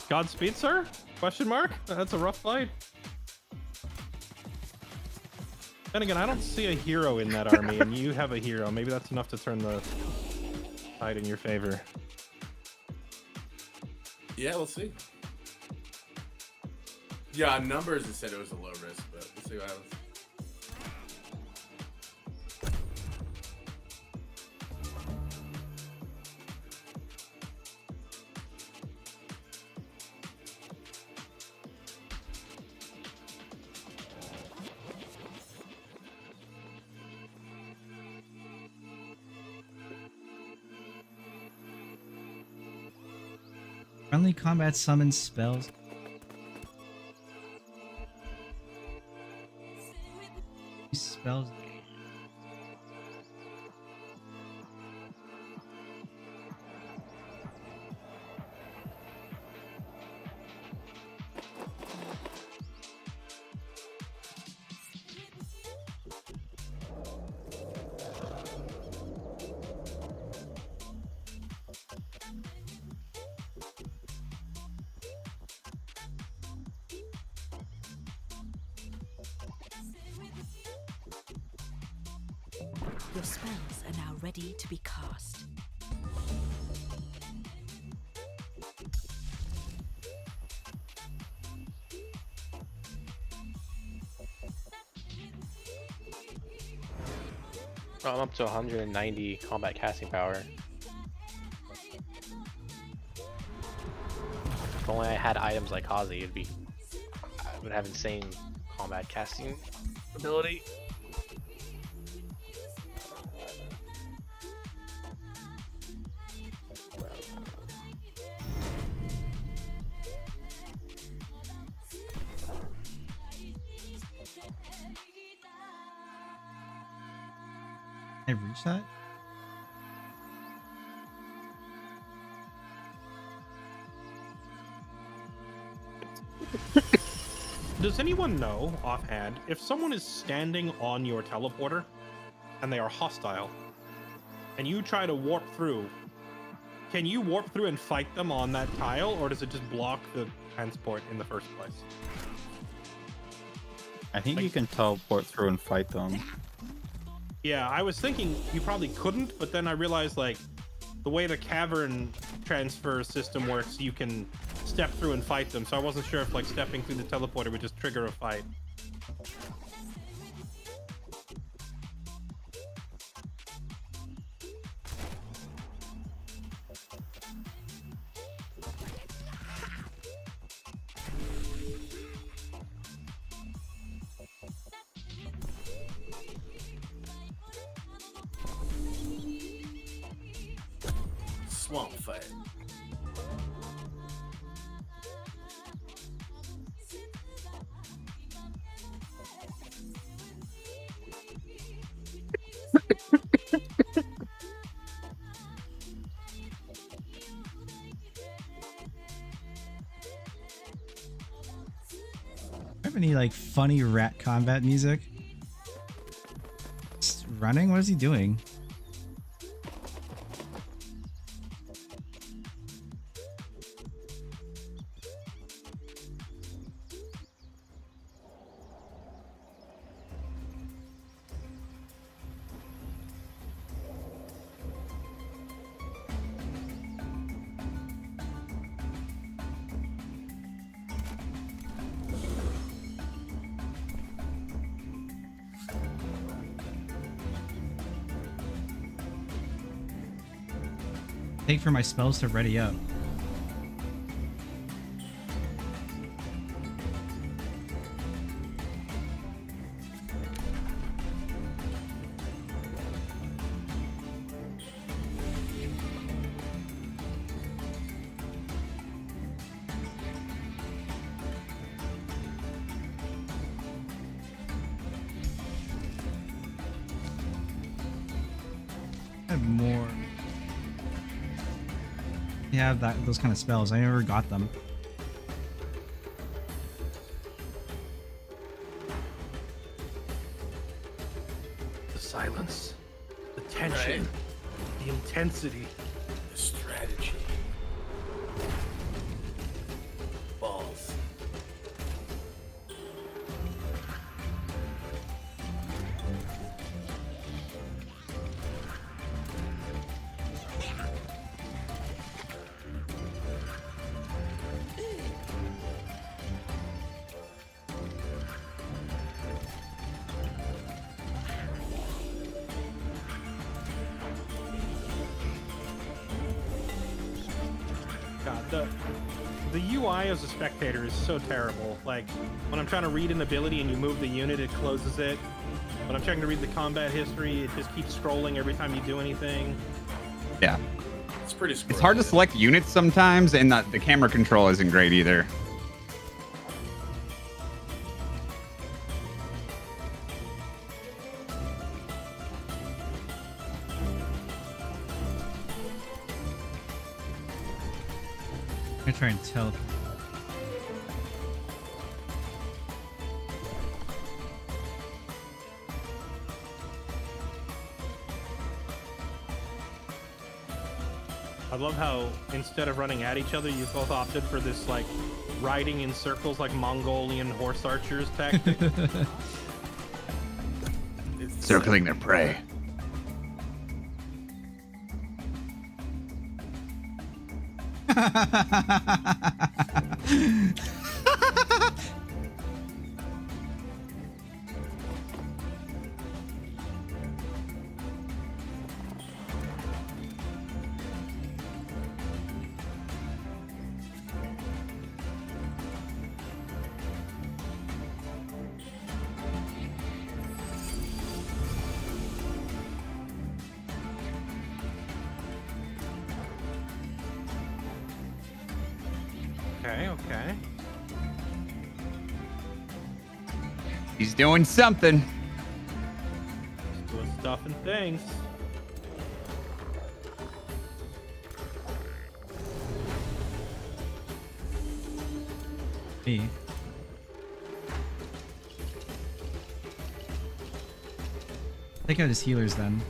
Godspeed, sir? Question mark? That's a rough fight. Then again, I don't see a hero in that army, and you have a hero. Maybe that's enough to turn the tide in your favor. Yeah, we'll see. Yeah, on numbers it said it was a low risk, but we'll see what happens. Friendly combat summons spells. These spells. Your spells are now ready to be cast. Oh, I'm up to 190 combat casting power. If only I had items like Kazi, I would have insane combat casting ability. Can I reach that? Does anyone know, offhand, if someone is standing on your teleporter and they are hostile, and you try to warp through, can you warp through and fight them on that tile, or does it just block the transport in the first place? I think you can teleport through and fight them. Yeah, I was thinking you probably couldn't, but then I realized, like, the way the cavern transfer system works, you can step through and fight them. So I wasn't sure if, like, stepping through the teleporter would just trigger a fight. Swamp fight. Have any like funny rat combat music? Just running? What is he doing? Take for my spells to ready up. I have more. Have those kind of spells. I never got them. The silence, the tension, the intensity, The strategy. the UI as a spectator is so terrible. Like, when I'm trying to read an ability and you move the unit, it closes it. When I'm trying to read the combat history, it just keeps scrolling every time you do anything. Yeah. It's pretty. It's hard to select units sometimes, and the camera control isn't great either. I'm gonna try and tell. I love how instead of running at each other, you both opted for this like riding in circles like Mongolian horse archers tactic. Circling their prey. Okay. He's doing something. Doing stuff and things. Me. Take out his healers then.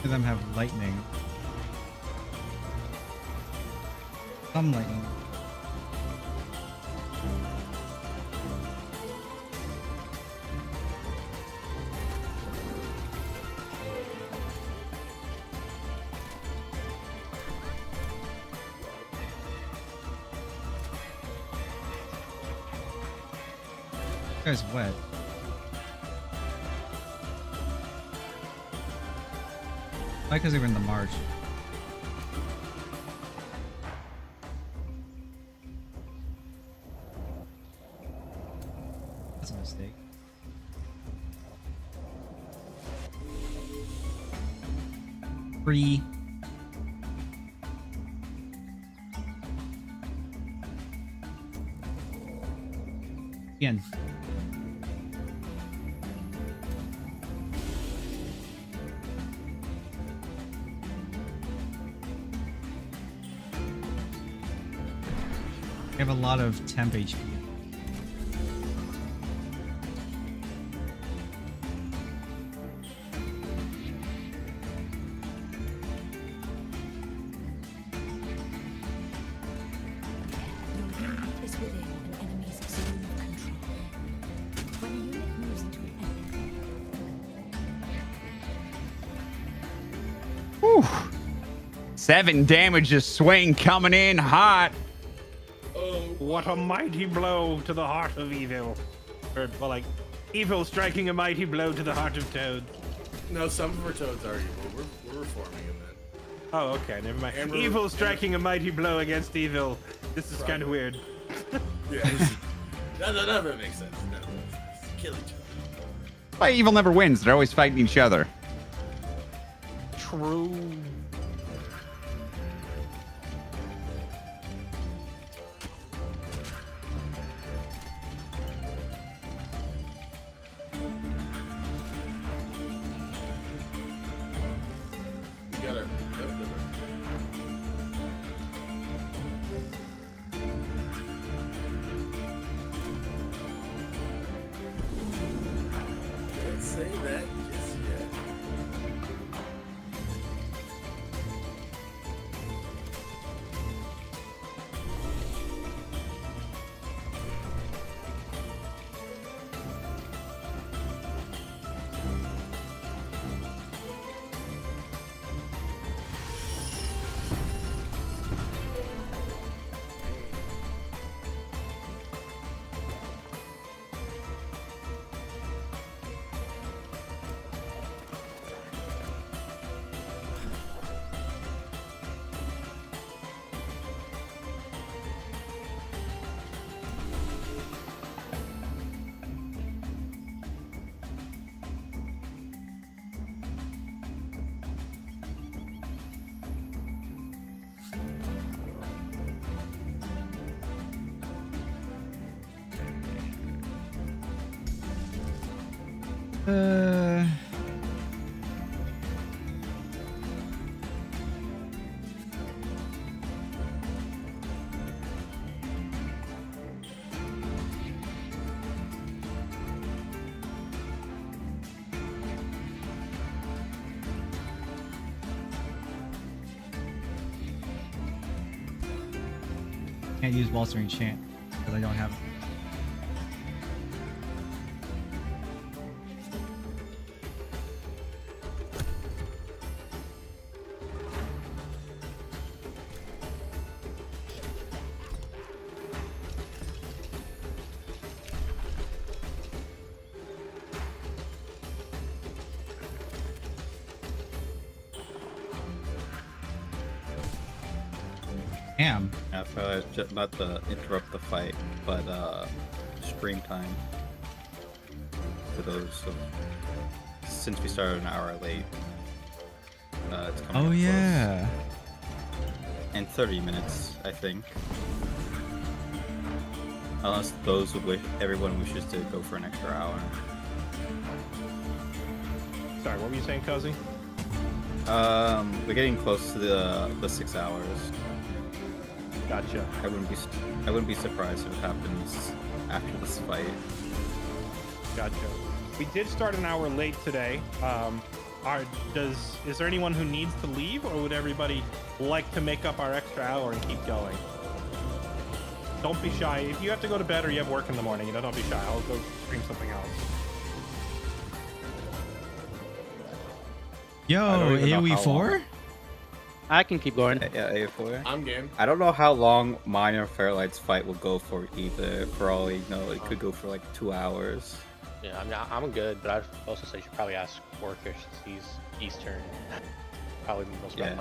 Of them have lightning. Some lightning. This guy's wet. Why? Because they were in the marsh. That's a mistake. Free. Again. We have a lot of temp HP. Your unit is within an enemy's zone of control. When a unit moves into an enemy. Whew. 7 damage a swing coming in hot. What a mighty blow to the heart of evil. Or, well, like, evil striking a mighty blow to the heart of Toad. No, some of our toads are evil. We're reforming him then. Oh, okay, never mind. Amber- Evil striking a mighty blow against evil. This is kind of weird. Yeah. None of it makes sense. None of it makes sense. Kill each other. Why evil never wins? They're always fighting each other. True. You gotta. say that just yet. Can't use Walter enchant because I don't have it. Damn. Yeah, for just not to interrupt the fight, but stream time for those. So, since we started an hour late, it's coming. Oh up yeah. close. In 30 minutes, I think. Unless those would wish, everyone wishes to go for an extra hour. Sorry, what were you saying, Cozy? We're getting close to the 6 hours. Gotcha. I wouldn't be surprised if it happens after this fight. Gotcha. We did start an hour late today. Is there anyone who needs to leave, or would everybody like to make up our extra hour and keep going? Don't be shy. If you have to go to bed or you have work in the morning, don't be shy. I'll go stream something else. Yo, AoE 4? I can keep going. Yeah, A4. I'm game. I don't know how long mine and Fairlight's fight will go for either. For all you know, it could go for like 2 hours. Yeah, I mean, I'm good, but I'd also say you should probably ask Orcish since he's Eastern. Probably the most Yeah.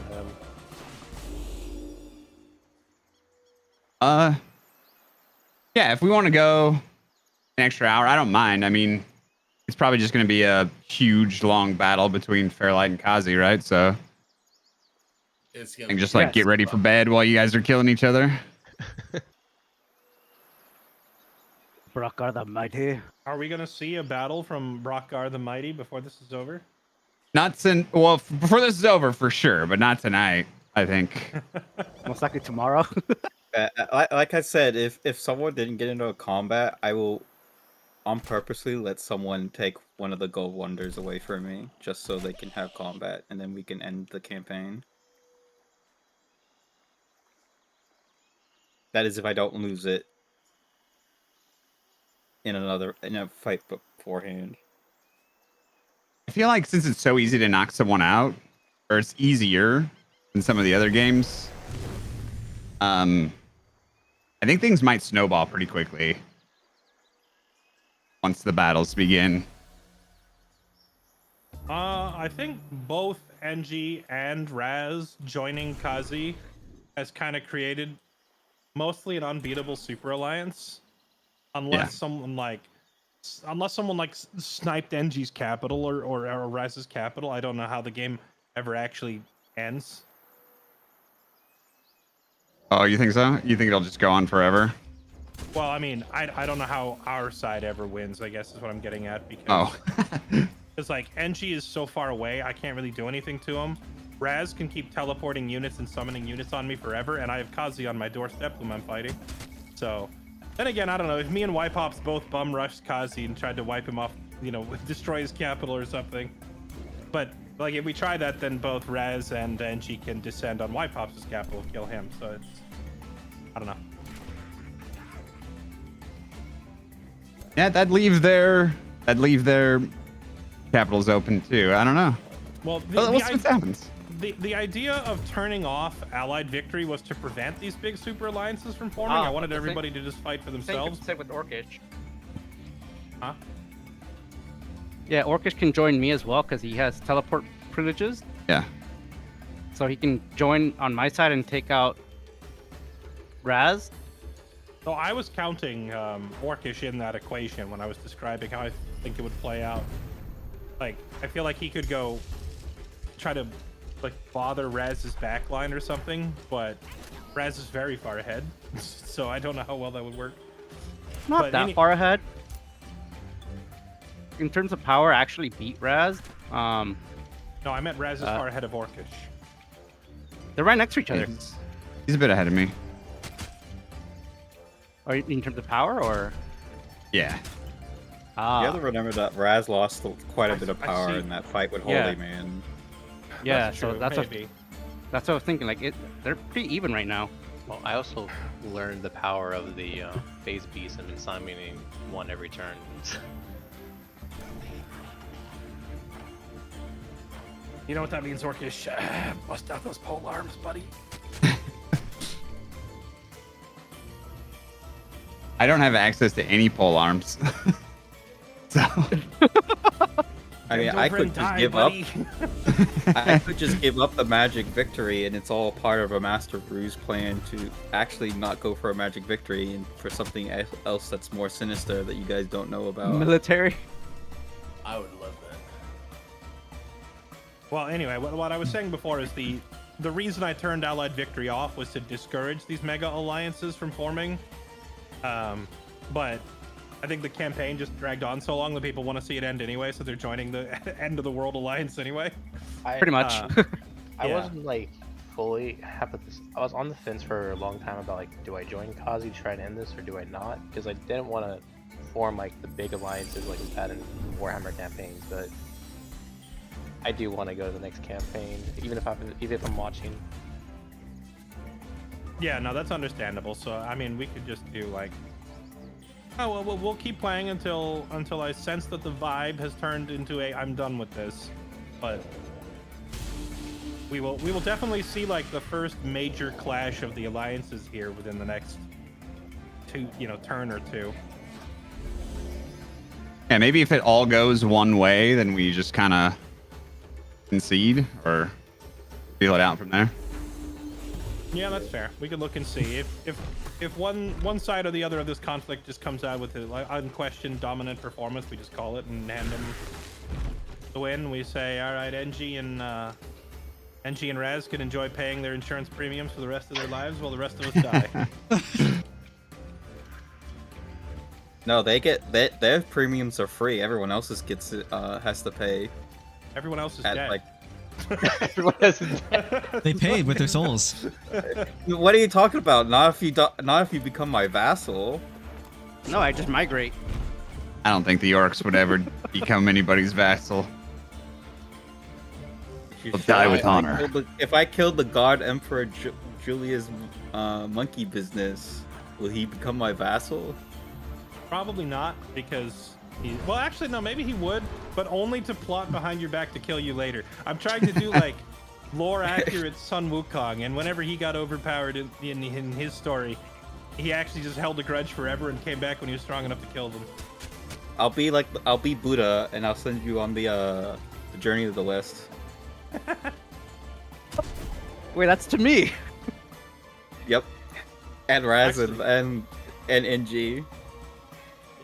on him. Yeah, if we want to go an extra hour, I don't mind. I mean, it's probably just going to be a huge, long battle between Fairlight and Kazi, right? So, It's gonna and just be- like get ready for bed while you guys are killing each other. Brockar the Mighty. Are we gonna see a battle from Brockar the Mighty before this is over? Well, before this is over for sure, but not tonight, I think. Most likely tomorrow. Like I said, if someone didn't get into a combat, I will purposely let someone take one of the gold wonders away from me, just so they can have combat, and then we can end the campaign. That is if I don't lose it in a fight beforehand. I feel like since it's so easy to knock someone out, or it's easier than some of the other games, I think things might snowball pretty quickly once the battles begin. I think both NG and Raz joining Kazi has kind of created mostly an unbeatable super alliance, unless someone like sniped NG's capital or Raz's capital. I don't know how the game ever actually ends. Oh, you think so? You think it'll just go on forever? Well, I mean, I don't know how our side ever wins, I guess is what I'm getting at, because because like NG is so far away, I can't really do anything to him. Raz can keep teleporting units and summoning units on me forever, and I have Kazi on my doorstep whom I'm fighting. So Then again, I don't know. If me and Wipeops both bum rushed Kazi and tried to wipe him off, you know, destroy his capital or something. But like, if we try that, then both Raz and NG can descend on Wipeops' capital, kill him. So it's, I don't know. Yeah, that'd leave their capitals open too. I don't know. Well, We'll see what happens. The idea of turning off Allied victory was to prevent these big super alliances from forming. I wanted everybody to just fight for themselves. Same with Orcish. Huh? Yeah, Orcish can join me as well because he has teleport privileges. Yeah. So he can join on my side and take out Raz. So I was counting Orcish in that equation when I was describing how I think it would play out. Like, I feel like he could go try to like bother Raz's backline or something, but Raz is very far ahead, so I don't know how well that would work. Not that far ahead. In terms of power, I actually beat Raz. No, I meant Raz is far ahead of Orcish. They're right next to each other. He's a bit ahead of me. Or in terms of power, or? Yeah. Ah. You have to remember that Raz lost quite a bit of power in that fight with Holy Man. Yeah, That's so true, that's maybe. what I was thinking. Like, they're pretty even right now. Well, I also learned the power of the phase beast and been summoning one every turn. You know what that means, Orcish? Bust out those pole arms, buddy. I don't have access to any pole arms. So I mean, I could just give up. I could just give up the magic victory, and it's all part of a Master Bruce plan to actually not go for a magic victory and for something else that's more sinister that you guys don't know about. Military. I would love that. Well, anyway, what I was saying before is the reason I turned Allied victory off was to discourage these mega alliances from forming. But I think the campaign just dragged on so long that people want to see it end anyway, so they're joining the end of the world alliance anyway. Pretty much. I wasn't like fully happy with this. I was on the fence for a long time about like, do I join Kazi to try and end this or do I not? Because I didn't want to form like the big alliances like we've had in Warhammer campaigns, but I do want to go to the next campaign, even if I'm watching. Yeah, no, that's understandable. So I mean, we could just do like, oh well, we'll keep playing until I sense that the vibe has turned into a I'm done with this. But we will definitely see like the first major clash of the alliances here within the next turn or two. yeah, maybe if it all goes one way, then we just kind of concede or feel it out from there. Yeah, that's fair. We could look and see if one side or the other of this conflict just comes out with an unquestioned dominant performance, we just call it and hand them the win. We say, all right, NG and Raz can enjoy paying their insurance premiums for the rest of their lives while the rest of us die. No, they get their premiums are free. Everyone else's has to pay. Everyone else is dead. Like, Everyone else is dead. They paid with their souls. what are you talking about? Not if you become my vassal. No, I just migrate. I don't think the orcs would ever become anybody's vassal. They'll die with honor. If I killed the God Emperor Julia's monkey business, will he become my vassal? Probably not, because well, actually, no, maybe he would, but only to plot behind your back to kill you later. I'm trying to do like lore accurate Sun Wukong, and whenever he got overpowered in his story, he actually just held a grudge forever and came back when he was strong enough to kill them. I'll be Buddha, and I'll send you on the journey to the west. Wait, that's to me. Yep. And Raz and NG.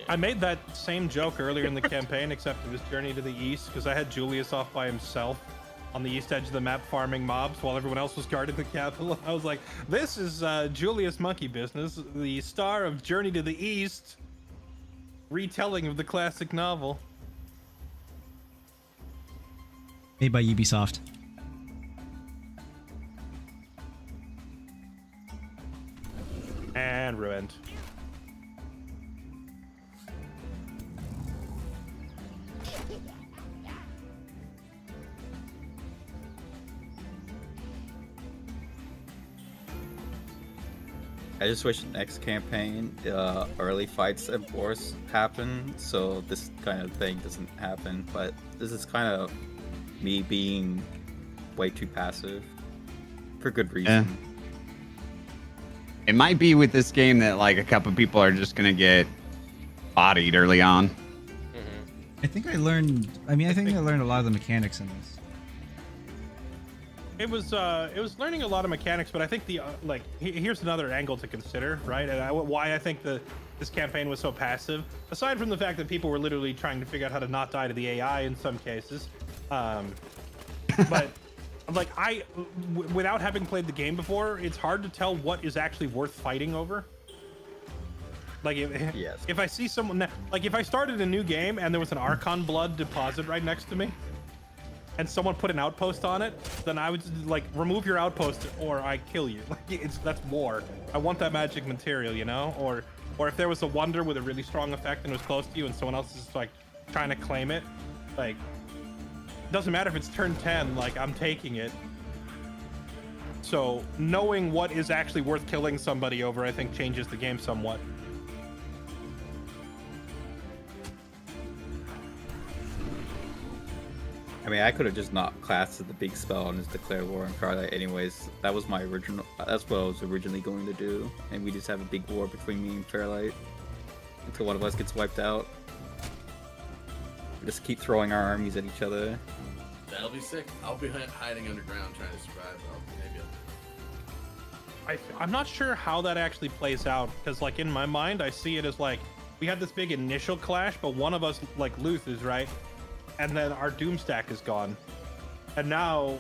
I made that same joke earlier in the campaign, except it was Journey to the East, because I had Julius off by himself on the east edge of the map farming mobs while everyone else was guarding the capital. I was like, this is Julius Monkey Business, the star of Journey to the East, retelling of the classic novel. Made by Ubisoft. And ruined. I just wish next campaign, early fights and wars happen, so this kind of thing doesn't happen. But this is kind of me being way too passive for good reason. Yeah. It might be with this game that like a couple people are just gonna get bodied early on. I think I learned. I think I learned a lot of the mechanics in this. It was learning a lot of mechanics, but I think the here's another angle to consider, right? And why I think this campaign was so passive, aside from the fact that people were literally trying to figure out how to not die to the AI in some cases, but like without having played the game before, it's hard to tell what is actually worth fighting over. Like if I see someone, like if I started a new game and there was an Archon blood deposit right next to me, and someone put an outpost on it, then I would just, like, remove your outpost or I kill you. Like that's war. I want that magic material, you know? Or if there was a wonder with a really strong effect and it was close to you and someone else is like trying to claim it, like it doesn't matter if it's turn 10, like I'm taking it. So knowing what is actually worth killing somebody over, I think changes the game somewhat. I mean, I could have just not classed the big spell and just declared war on Farlight anyways. That was my original, that's what I was originally going to do. And we just have a big war between me and Fairlight until one of us gets wiped out. We just keep throwing our armies at each other. That'll be sick. I'll be hiding underground trying to survive. Maybe I'm not sure how that actually plays out, because like in my mind, I see it as like, we had this big initial clash, but one of us like loses, right? And then our doom stack is gone, and now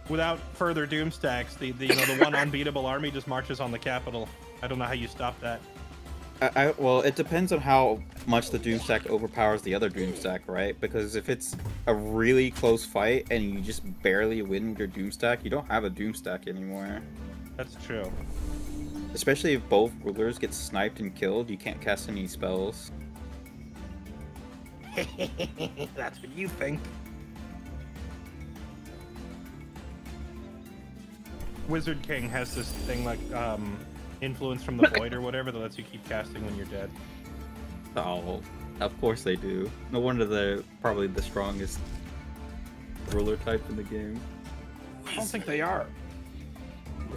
without further doom stacks, the one unbeatable army just marches on the capital. I don't know how you stop that. Well, it depends on how much the doom stack overpowers the other doom stack, right? Because if it's a really close fight and you just barely win with your doom stack, you don't have a doom stack anymore. That's true. Especially if both rulers get sniped and killed, you can't cast any spells. That's what you think. Wizard King has this thing like influence from the void or whatever that lets you keep casting when you're dead. Oh, of course they do. No wonder they're probably the strongest ruler type in the game. I don't think they are.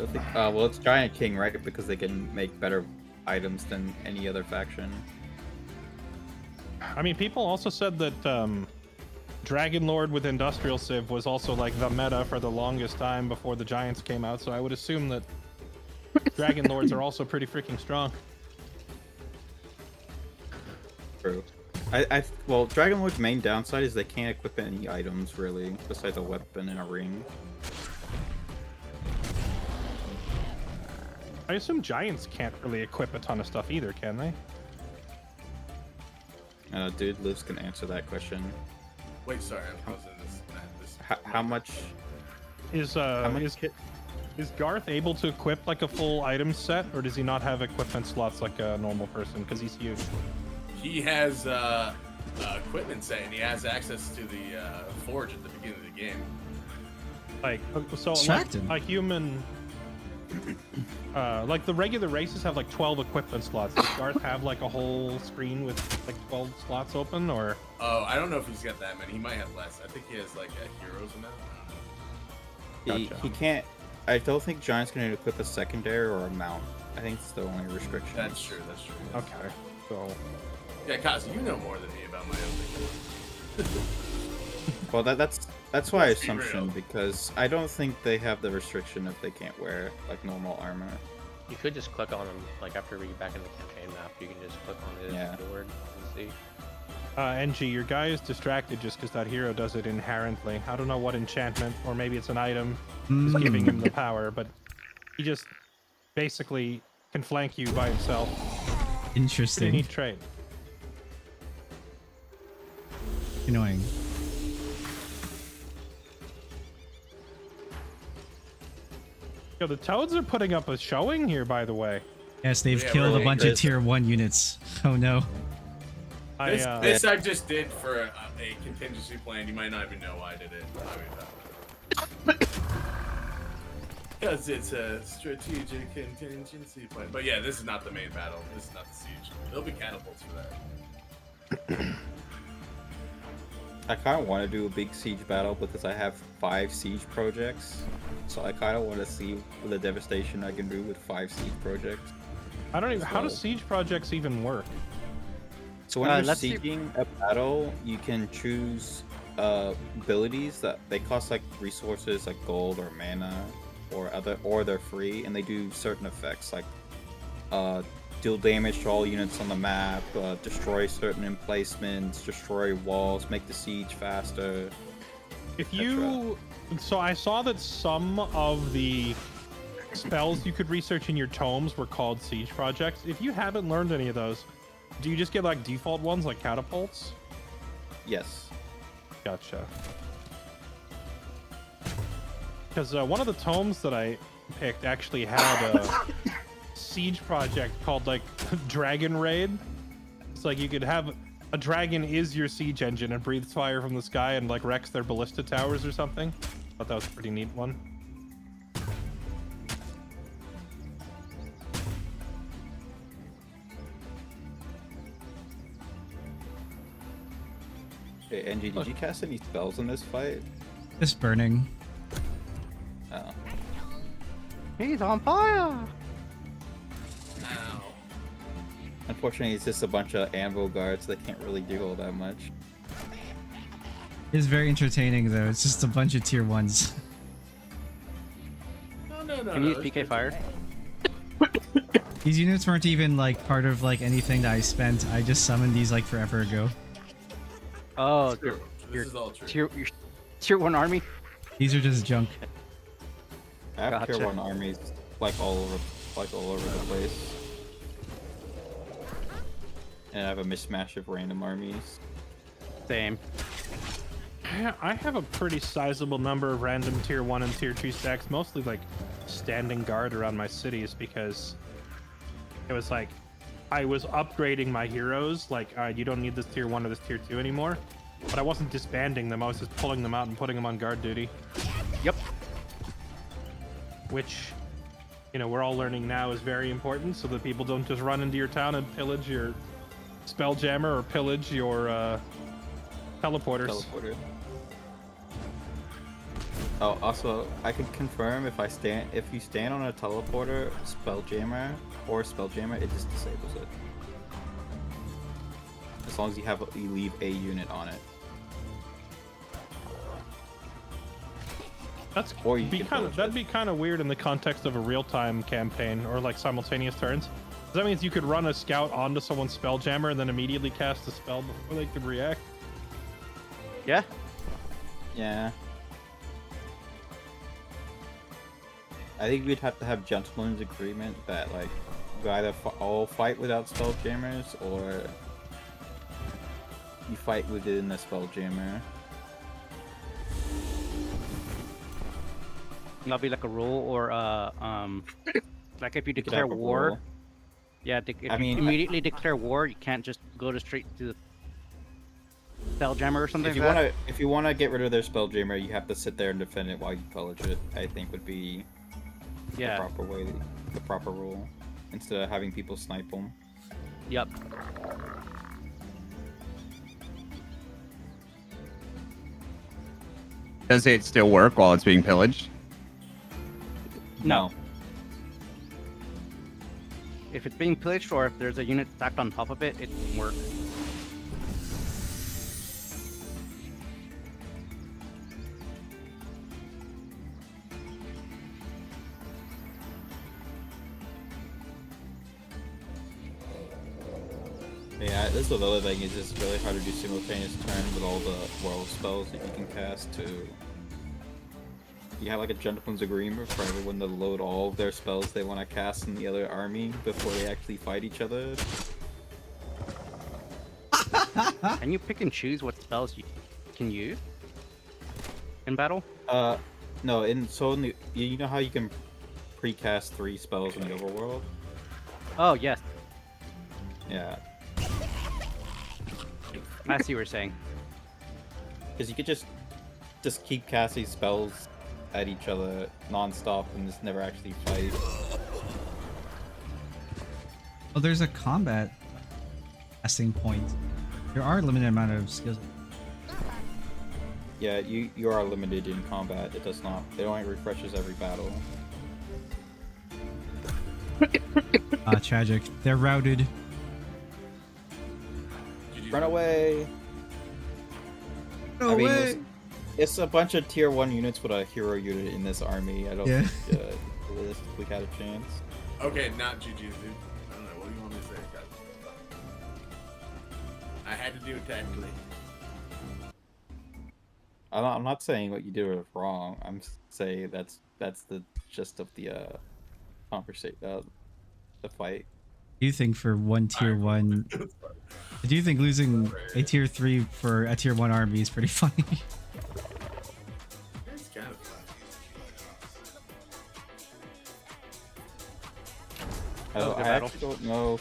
I think, well, it's Giant King, right? Because they can make better items than any other faction. I mean, people also said that Dragon Lord with Industrial Civ was also like the meta for the longest time before the Giants came out, so I would assume that Dragon Lords are also pretty freaking strong. True. Well, Dragon Lord's main downside is they can't equip any items, really, besides a weapon and a ring. I assume Giants can't really equip a ton of stuff either, can they? Dude, Lives can answer that question. Wait, sorry, I was in this. How much is Garth able to equip like a full item set, or does he not have equipment slots like a normal person? Because he's huge. He has equipment set, and he has access to the forge at the beginning of the game. Like, so like a human. Like the regular races have like 12 equipment slots. Does Garth have like a whole screen with like 12 slots open, or? Oh, I don't know if he's got that many. He might have less. I think he has like a heroes amount. He can't. I don't think Giants can equip a secondary or a mount. I think it's the only restriction. That's true. That's true. Okay. So. Yeah, Kaz, you know more than me about my own thing. Well, that's why I assumption, because I don't think they have the restriction if they can't wear like normal armor. You could just click on them, like after we get back in the campaign map, you can just click on his sword and see. NG, your guy is distracted just because that hero does it inherently. I don't know what enchantment, or maybe it's an item, is giving him the power, but he just basically can flank you by himself. Interesting. Pretty neat trait. Annoying. Yo, the Toads are putting up a showing here, by the way. Yes, they've killed a bunch of tier 1 units. Oh no. This I just did for a contingency plan. You might not even know why I did it. Because it's a strategic contingency plan. But yeah, this is not the main battle. This is not the siege. There'll be catapults for that. I kind of want to do a big siege battle because I have 5 siege projects. So I kind of want to see the devastation I can do with 5 siege projects. I don't even. How do siege projects even work? So when you're let's see- sieging a battle, you can choose abilities that they cost like resources like gold or mana or they're free, and they do certain effects like deal damage to all units on the map, destroy certain emplacements, destroy walls, make the siege faster. If you, so I saw that some of the spells you could research in your tomes were called siege projects. If you haven't learned any of those, do you just get like default ones like catapults? Yes. Gotcha. Because one of the tomes that I picked actually had a siege project called like Dragon Raid. It's like you could have a dragon is your siege engine and breathes fire from the sky and like wrecks their ballista towers or something. Thought that was a pretty neat one. Hey, NG, did you cast any spells in this fight? Just burning. Oh. He's on fire. Ow. Unfortunately, it's just a bunch of anvil guards that can't really do all that much. It's very entertaining though. It's just a bunch of tier 1s. No. Can you use PK fire? These units weren't even like part of like anything that I spent. I just summoned these like forever ago. Oh, True. This is all true. your tier 1 army. These are just junk. I have tier Gotcha. 1 armies like all over the place. And I have a mismatch of random armies. Same. I have a pretty sizable number of random tier 1 and tier 2 stacks, mostly like standing guard around my cities because it was like I was upgrading my heroes, like you don't need this tier 1 or this tier 2 anymore, but I wasn't disbanding them, I was just pulling them out and putting them on guard duty. Yep. Which, you know, we're all learning now is very important so that people don't just run into your town and pillage your Spelljammer or pillage your teleporters. Teleporter. Oh, also, I can confirm if you stand on a teleporter, Spelljammer, it just disables it. As long as you leave a unit on it. That'd be kind of weird in the context of a real-time campaign or like simultaneous turns. That means you could run a scout onto someone's Spelljammer and then immediately cast a spell before they could react. Yeah. Yeah. I think we'd have to have gentleman's agreement that like you either all fight without Spelljammers or you fight within the Spelljammer. That'll be like a rule or like if you declare have a war. rule. Yeah, if you immediately declare war, you can't just go straight to the Spelljammer or something like that. If you wanna get rid of their Spelljammer, you have to sit there and defend it while you pillage it. I think would be the proper rule, instead of having people snipe them. Yep. Does it still work while it's being pillaged? No. If it's being pillaged or if there's a unit stacked on top of it, it won't work. Yeah, this is another thing, is it's really hard to do simultaneous turn with all the world spells that you can cast to... You have like a gentleman's agreement for everyone to load all of their spells they want to cast in the other army before they actually fight each other. Can you pick and choose what spells you can use in battle? No, you know how you can pre-cast 3 spells in the overworld? Oh, yes. Yeah. I see what you're saying. Because you could just keep casting spells at each other non-stop and just never actually fight. Well, there's a combat testing point. There are a limited amount of skills. Yeah, you are limited in combat. It does not. It only refreshes every battle. Tragic. They're routed. Run away! No I mean, way! it's a bunch of tier 1 units with a hero unit in this army. I don't think realistically had a chance. Okay, not GG, dude. I don't know. What do you want me to say, guys? I had to do it tactically. I'm not saying what you did was wrong. I'm saying that's the gist of the conversation, the fight. Do you think for one tier 1... Do you think losing a tier 3 for a tier 1 army is pretty funny? It's kind of fun. I actually don't know.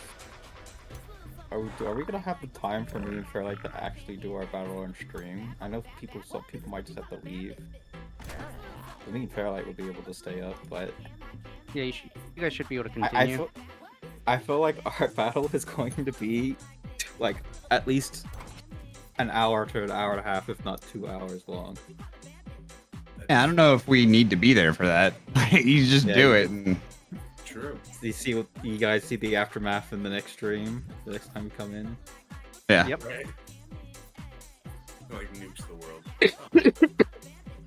Are we gonna have the time for me and Fairlight to actually do our battle on stream? I know some people might just have to leave. I think Fairlight will be able to stay up, but Yeah, you guys should be able to continue. I feel like our battle is going to be like at least an hour to an hour and a half, if not 2 hours long. Yeah, I don't know if we need to be there for that. You just do it. And... True. You guys see the aftermath in the next stream, the next time you come in. Yeah. Yep. Right. Like nukes the world.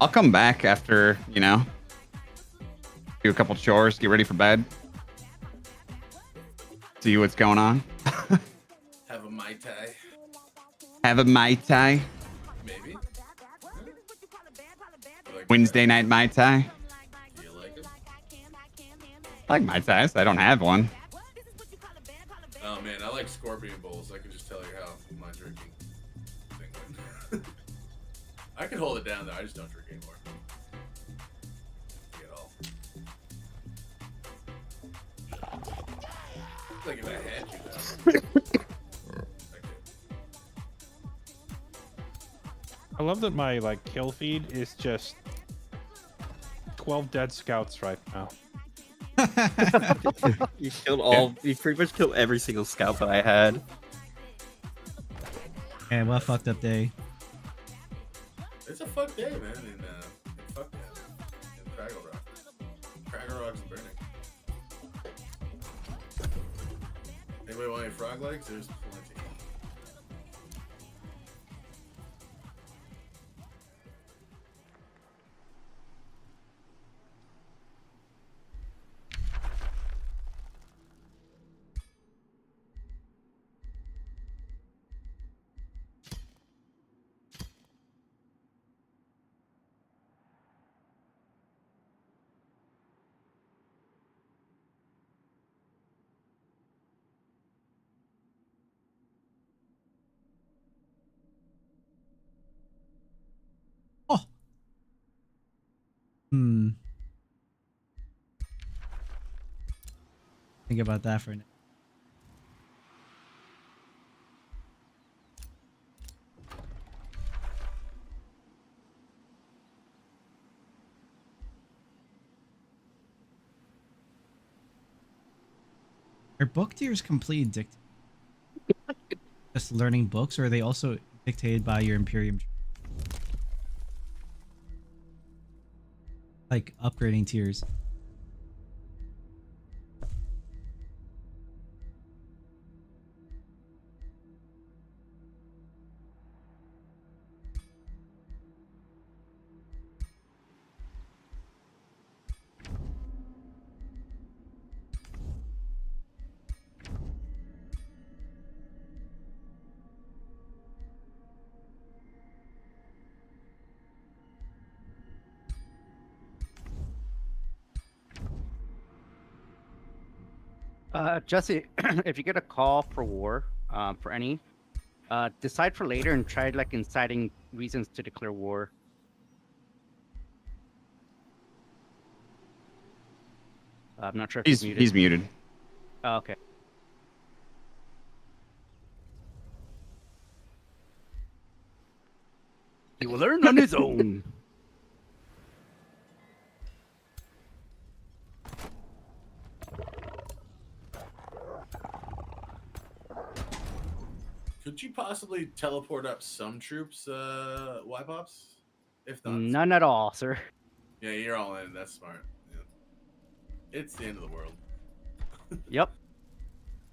I'll come back after, do a couple chores, get ready for bed. See what's going on. Have a Mai Tai. Have a Mai Tai. Maybe. Wednesday night Mai Tai. Do you like it? I like Mai Tais. I don't have one. Oh man, I like scorpion bowls. I can just tell you how my drinking thing went. I can hold it down though. I just don't drink anymore. At all. Like if I had you though. I love that my kill feed is just 12 dead scouts right now. You pretty much killed every single scout that I had. And what a fucked up day. It's a fuck day, man. In fuck that. In Craggle Rock. Craggle Rock's burning. Anybody want any frog legs? There's plenty. Think about that for a minute. Are book tiers completely dictated? Just learning books, or are they also dictated by your Imperium? Like upgrading tiers. Jesse, if you get a call for war, for any, decide for later and try inciting reasons to declare war. I'm not sure if He's muted. Oh, okay. He will learn on his own. Couldn't you possibly teleport up some troops, Y-Pops? If not, None at all, sir. yeah, you're all in. That's smart. Yeah. It's the end of the world. Yep.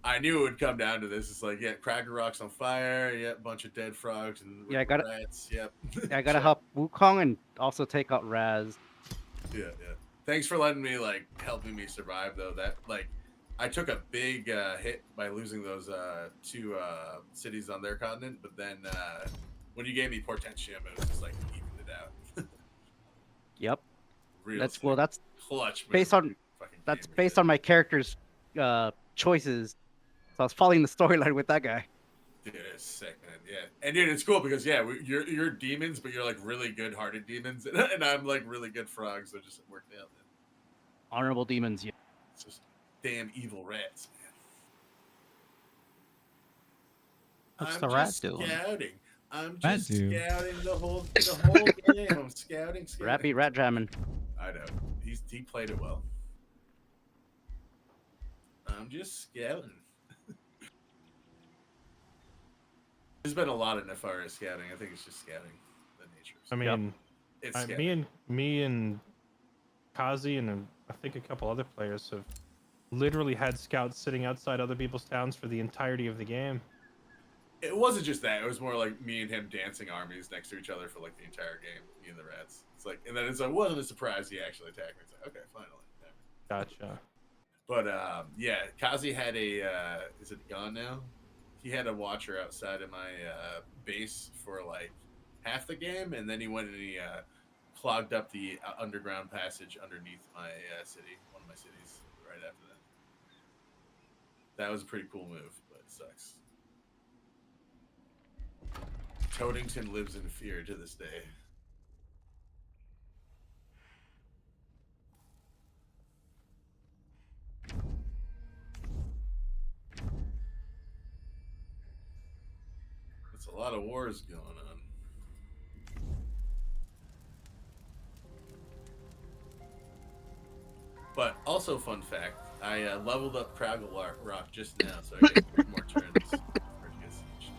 I knew it would come down to this. It's like, yeah, Cracker Rock's on fire. Yeah, bunch of dead frogs and Yeah, I gotta- rats. Yep. I gotta help Wukong and also take out Raz. Yeah. Thanks for letting me helping me survive though. That I took a big hit by losing those two cities on their continent, but then when you gave me Portentium, it was just like evened it out. Yep. Real That's sick. well. That's clutch. based on based on my character's choices. So I was following the storyline with that guy. Dude, it's sick, man. Yeah, and dude, it's cool because you're demons, but you're like really good-hearted demons, and I'm like really good frogs. So just worked out, man. Honorable demons. Yeah. It's just damn evil rats, man. What's I'm the rat just doing? Scouting. I'm Rat just do? scouting the whole game. I'm scouting. Rat beat rat jamming. I know. He played it well. I'm just scouting. There's been a lot of nefarious scouting. I think it's just scouting the nature. I mean, It's scouting. me and Kazi and I think a couple other players have literally had scouts sitting outside other people's towns for the entirety of the game. It wasn't just that. It was more like me and him dancing armies next to each other for like the entire game. Me and the rats. It's like, and then it's like, wasn't a surprise he actually attacked me. It's like, okay, finally. Gotcha. But yeah, Kazi had a is it gone now? He had a watcher outside of my base for like half the game, and then he went and he clogged up the underground passage underneath my city, one of my cities, right after that. That was a pretty cool move, but it sucks. Toadington lives in fear to this day. It's a lot of wars going on. But also, fun fact, I leveled up Craggle Rock just now, so I get more turns. For siege.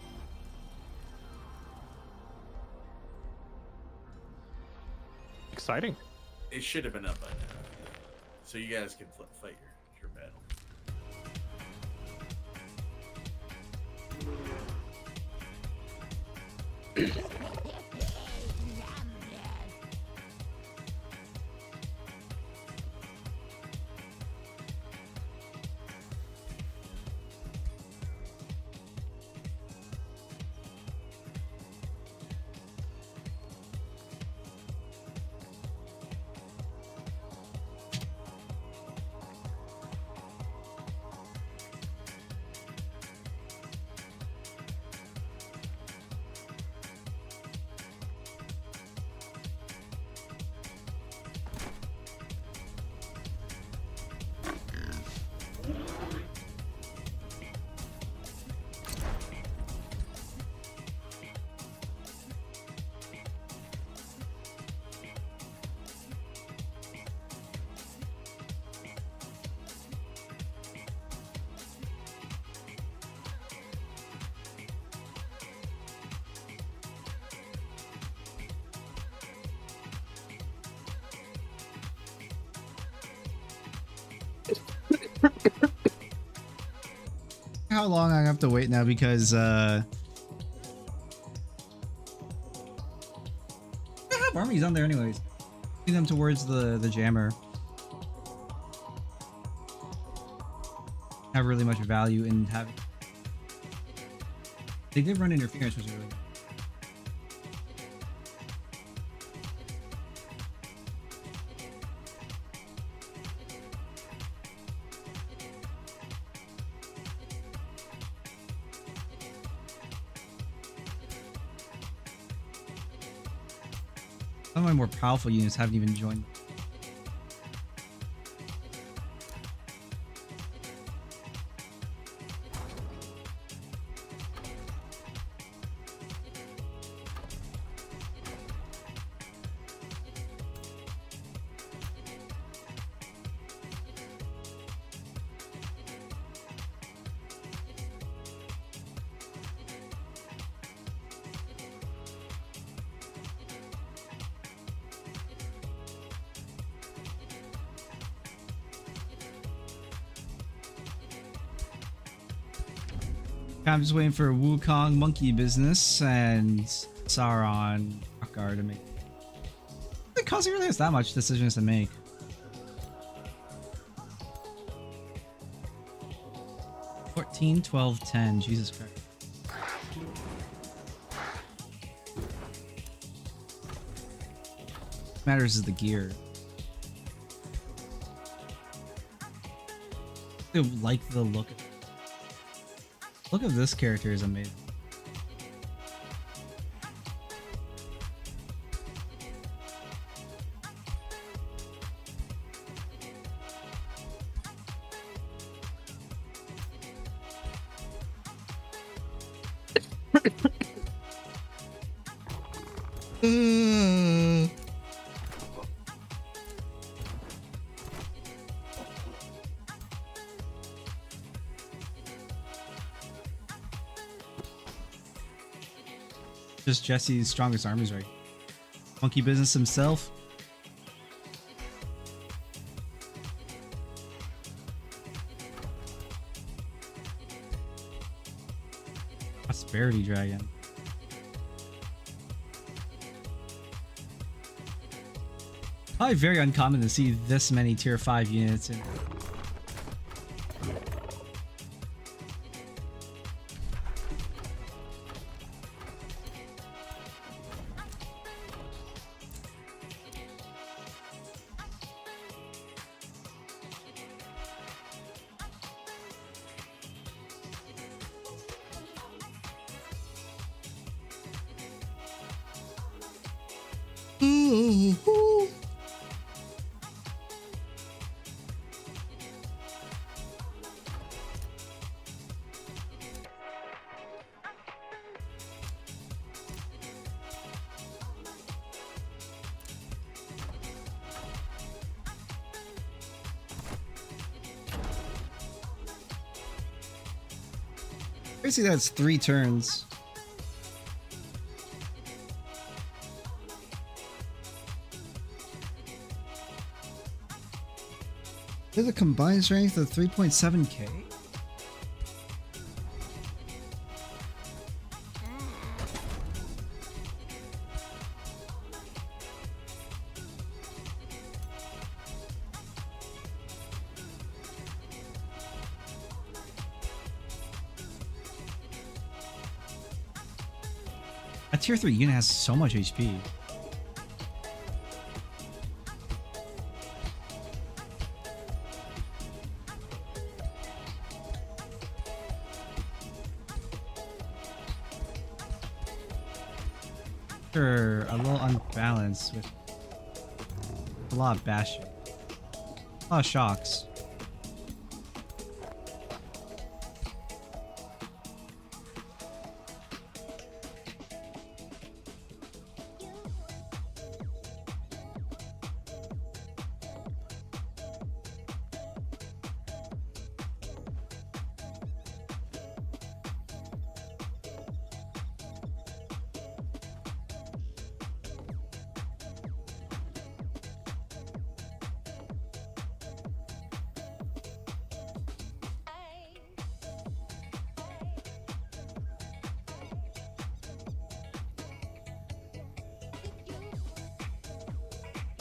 Exciting. It should have been up by now, so you guys can fight your battle. How long I have to wait now because I have armies on there anyways. Moving them towards the jammer. Have really much value in having. They did run interference, which is really good. Some of my more powerful units haven't even joined. I'm just waiting for Wukong monkey business and Sauron Rockguard to make. Because he really has that much decisions to make. $14, $12, $10. Jesus Christ. What matters is the gear. I like the look. Look of this character is amazing. Just Jesse's strongest armies, right? Monkey business himself. Prosperity Dragon. Probably very uncommon to see this many tier 5 units in. Basically, that's 3 turns. There's a combined strength of 3.7k. A tier 3 unit has so much HP. Sure, a little unbalanced with a lot of bashing. A lot of shocks.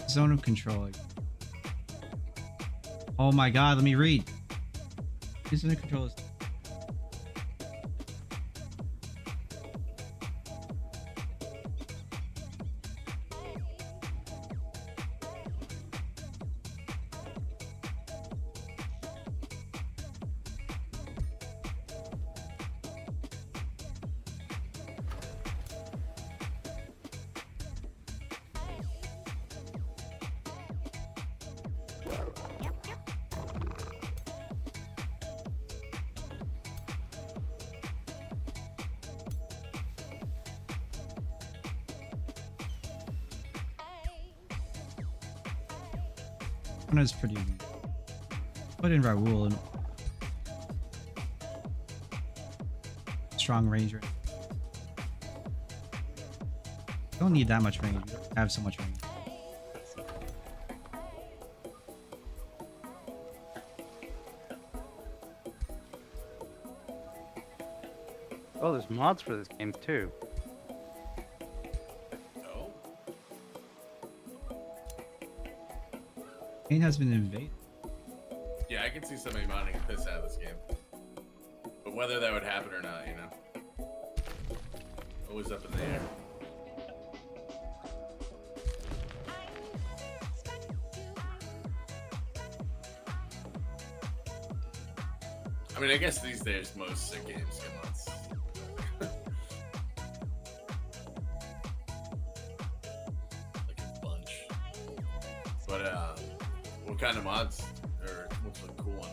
Zone of control. Oh my god, let me read. Zone of control is one is pretty weak. Put in Raoul and strong ranger. Don't need that much range. You don't have so much range. Oh, there's mods for this game too. No. Spain has been invaded. Yeah, I can see somebody modding a piss out of this game. But whether that would happen or not, you know. Always up in the air. I mean, I guess these days most sick games get mods. Like a bunch. But what kind of mods? Or what's a cool one?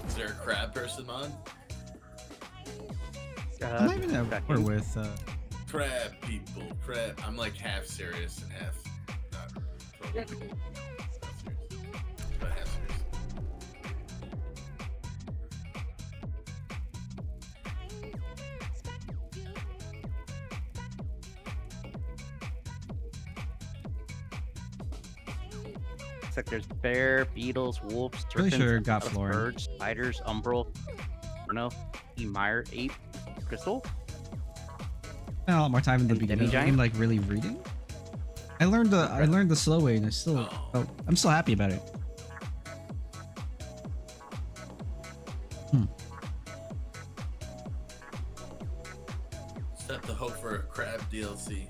Is there a crab person mod? I'm not even at war with. Crab people, crab. I'm like half serious and half not totally not serious, but half serious. It's like there's bear, beetles, wolves, Really serpents, sure it got lot of Florin. birds, spiders, umbral, Bruno, Emire, ape, crystal. Spent a lot more time in the And beginning of the demi-giant? game, like really reading. I learned the slow way, and I'm still happy about it. Step to hope for a crab DLC.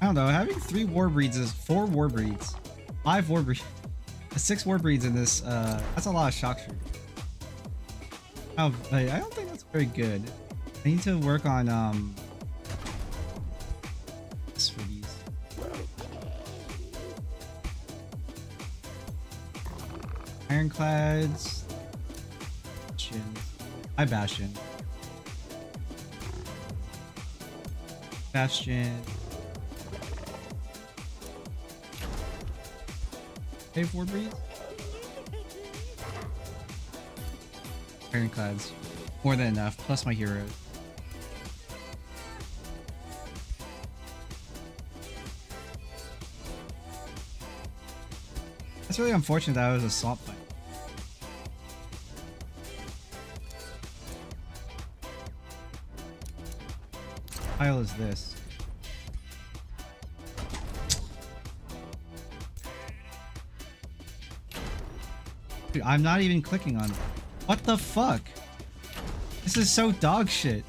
I don't know. Having 3 war breeds is 4 war breeds, 5 war breeds, 6 war breeds in this. That's a lot of shock shoot. I don't think that's very good. I need to work on this for these. Ironclads. Bastion. Hi, Bastion. Bastion. Hey, 4 breeds? Ironclads. More than enough, plus my heroes. That's really unfortunate that it was a swamp fight. What tile is this? Dude, I'm not even clicking on it. What the fuck? This is so dog shit.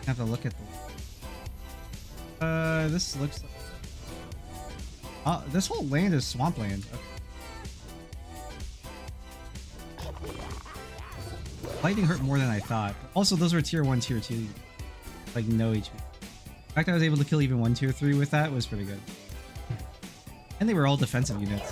I have to look at the. This looks like. This whole land is swampland. Okay. Lightning hurt more than I thought. Also, those were tier 1, tier 2. Like, no HP. The fact I was able to kill even 1 tier 3 with that was pretty good. And they were all defensive units.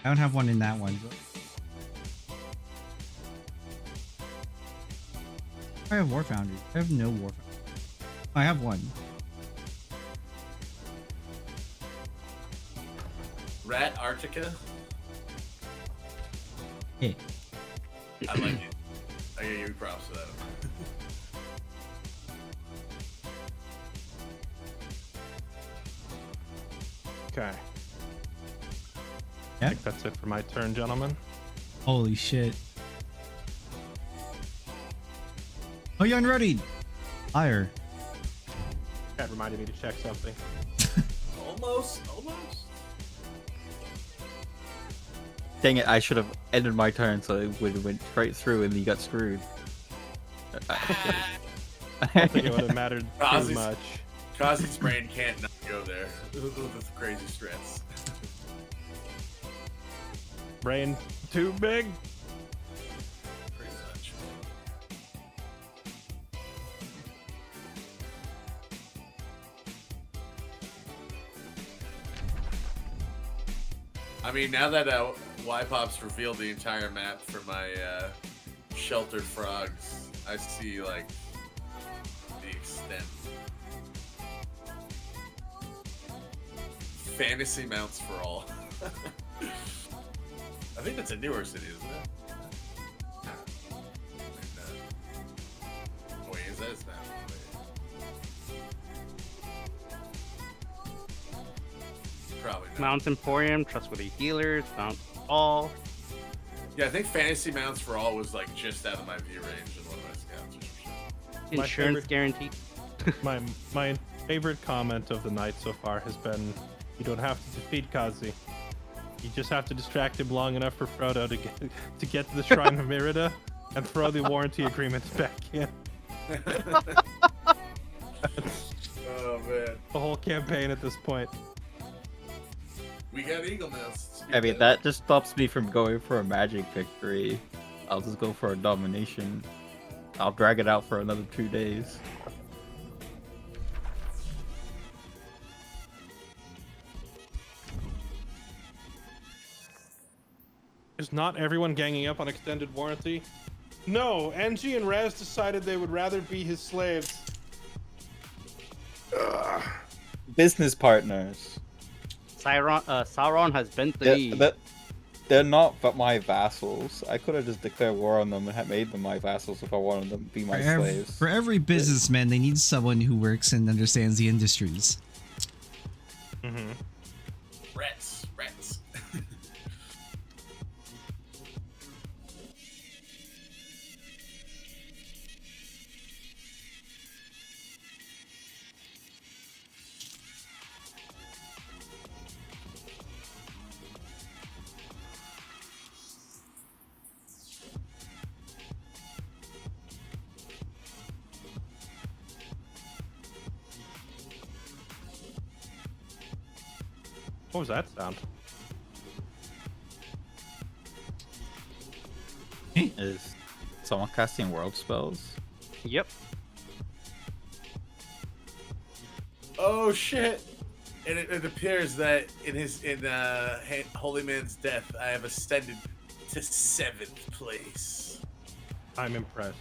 I don't have one in that one. I have War Foundry. I have no War Foundry. I have one. Rat Arctica. Hey. I like it. I give you props for that. Okay. Yeah. I think that's it for my turn, gentlemen. Holy shit. Oh, you're unready. Fire. That reminded me to check something. Almost. Dang it, I should have ended my turn so it would have went straight through and you got screwed. I don't think it would have mattered too Ozzy's- much. Kazi's brain can't not go there with crazy stress. Brain too big. Pretty much. I mean, now that Y-Pop's revealed the entire map for my sheltered frogs, I see, like, the extent. Fantasy mounts for all. I think that's a newer city, isn't it? Wait, is that his map? Wait. Probably not. Mount Emporium, trustworthy healers, Mount all. Yeah, I think Fantasy Mounts for All was like just out of my view range in one of my scouts or some shit. Insurance favorite- guarantee. My favorite comment of the night so far has been, you don't have to defeat Kazi. You just have to distract him long enough for Frodo to get to the Shrine of Merida and throw the warranty agreements back in. Oh man, The whole campaign at this point. we got Eagle Mounts. I mean, that just stops me from going for a magic victory. I'll just go for a domination. I'll drag it out for another 2 days. Is not everyone ganging up on extended warranty? No, NG and Raz decided they would rather be his slaves. Business partners. Sauron has bent the knee. They're not but my vassals. I could have just declared war on them and had made them my vassals if I wanted them to be my slaves. For every businessman, they need someone who works and understands the industries. Mm-hmm. Rats. What was that sound? Is someone casting world spells? Yep. Oh shit! And it appears that in Holy Man's death, I have ascended to 7th place. I'm impressed.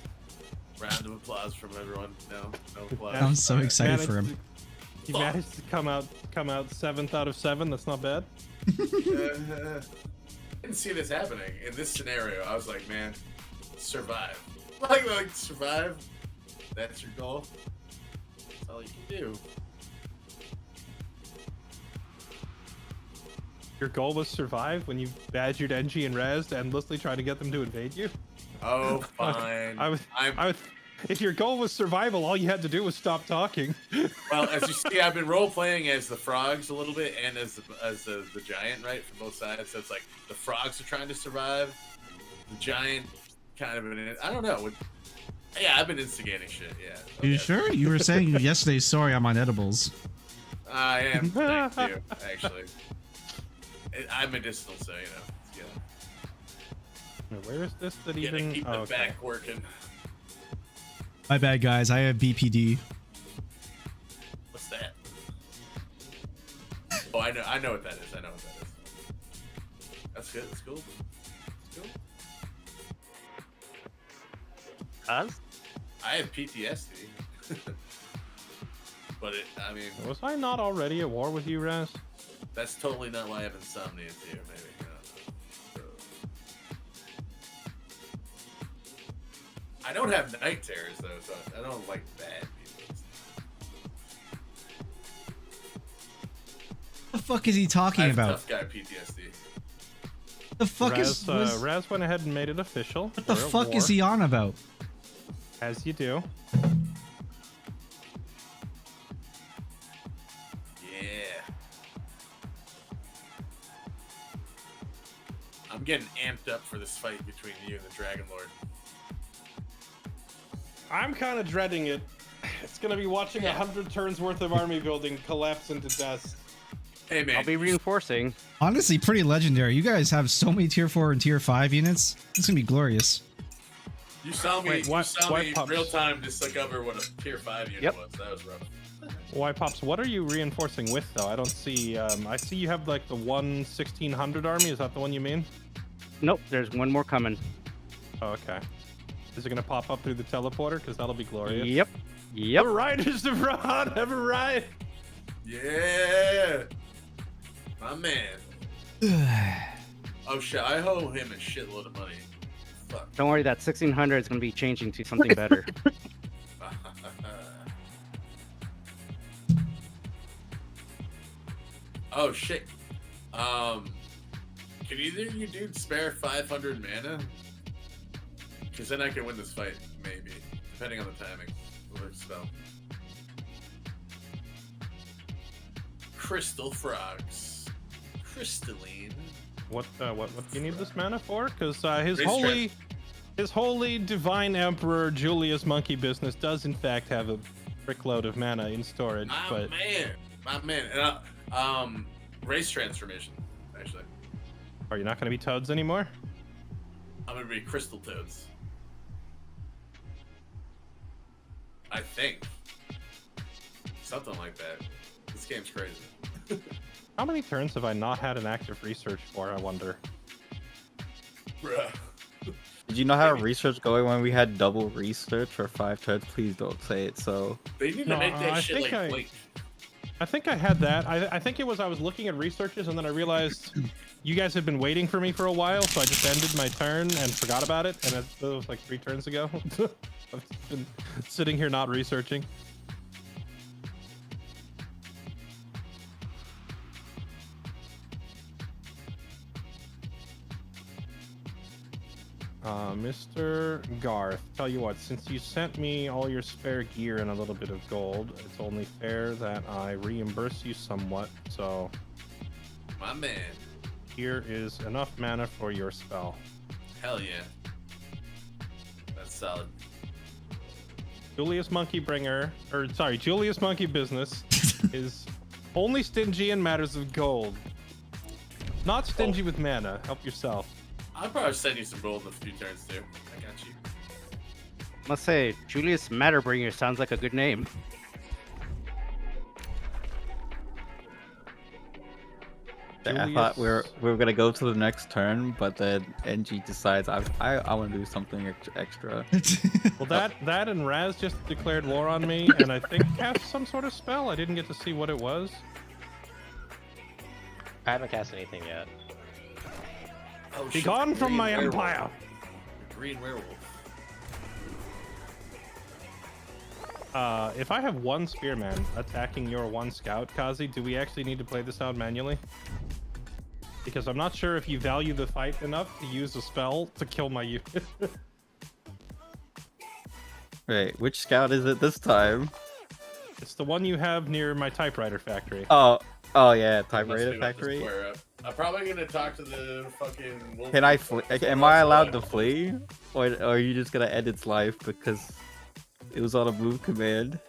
Round of applause from everyone. No applause. I'm so Alright. excited for him. You managed to come out 7th out of 7. That's not bad. Didn't see this happening in this scenario. I was like, man, survive. Like survive. That's your goal. That's all you can do. Your goal was survive when you badgered NG and Raz to endlessly try to get them to invade you? Oh, fine. I was if your goal was survival, all you had to do was stop talking. Well, as you see, I've been role playing as the frogs a little bit, and as the giant, right, from both sides. So it's like the frogs are trying to survive, the giant kind of I don't know. Yeah, I've been instigating shit. Yeah. Are you sure? You were saying yesterday, sorry, I'm on edibles. I am. Thank you. Actually, I'm medicinal, so Where is this that Gotta even? keep the back working. My bad, guys. I have BPD. What's that? Oh, I know what that is. I know what that is. That's good. That's cool. That's cool. I have PTSD. But I mean, Was I not already at war with you, Raz? that's totally not why I have insomnia too. Maybe. I don't have night terrors though, so I don't like bad people. What the fuck is he I talking have about? tough guy PTSD. The fuck Raz, is Raz went ahead and made it official. what the fuck is he on about? As you do. Yeah. I'm getting amped up for this fight between you and the Dragon Lord. I'm kind of dreading it. It's gonna be watching 100 turns worth of army building collapse into dust. Hey man, I'll be reinforcing. Honestly, pretty legendary. You guys have so many tier 4 and tier 5 units. It's gonna be glorious. you saw me. Wait, you what- saw what me pops? real time discover what a tier 5 unit Yep. was. That was rough. Why, Pops, what are you reinforcing with, though? I don't see, I see you have, like, the 1600 army. Is that the one you mean? Nope, there's one more coming. Oh, okay. Is it going to pop up through the teleporter? Because that'll be glorious. Yep. Yep. The riders of Rod have arrived! Yeah, my man. Oh shit! I owe him a shitload of money. Fuck. Don't worry, that 1600 is going to be changing to something better. Oh shit. Can either of you dudes spare 500 mana? Because then I can win this fight, maybe, depending on the timing of the spell. Crystal frogs, crystalline. What do you need this mana for? Because his Race holy divine emperor Julius Monkey Business does in fact have a brickload of mana in storage. My man. And, race transformation, actually. Are you not going to be toads anymore? I'm gonna be crystal toads. I think. Something like that. This game's crazy. How many turns have I not had an active research for, I wonder? Bruh. Did you not have research going when we had double research for 5 turns? Please don't say it so. They need to No, make that I shit think like Blink. I think I had that. I think it was I was looking at researches and then I realized you guys had been waiting for me for a while, so I just ended my turn and forgot about it, and it was like 3 turns ago. I've been sitting here not researching. Mr. Garth, tell you what, since you sent me all your spare gear and a little bit of gold, it's only fair that I reimburse you somewhat, so My man. here is enough mana for your spell. Hell yeah. That's solid. Julius Monkey Business is only stingy in matters of gold. Not stingy with mana. Help yourself. I'll probably send you some gold in a few turns too. I got you. Must say, Julius Matterbringer sounds like a good name. I thought we were gonna go to the next turn, but then NG decides I want to do something extra. Well, that and Raz just declared war on me, and I think cast some sort of spell. I didn't get to see what it was. I haven't cast anything yet. Oh, Be shit, gone the from green my werewolf. empire. The green werewolf. If I have one spearman attacking your one scout, Kazi, do we actually need to play this out manually? Because I'm not sure if you value the fight enough to use a spell to kill my unit. Wait, which scout is it this time? It's the one you have near my typewriter factory. Oh, yeah, Must typewriter be about to factory. square up. I'm probably gonna talk to the fucking wolf. Can I flee? Am I allowed to flee, or are you just gonna end its life because it was on a move command?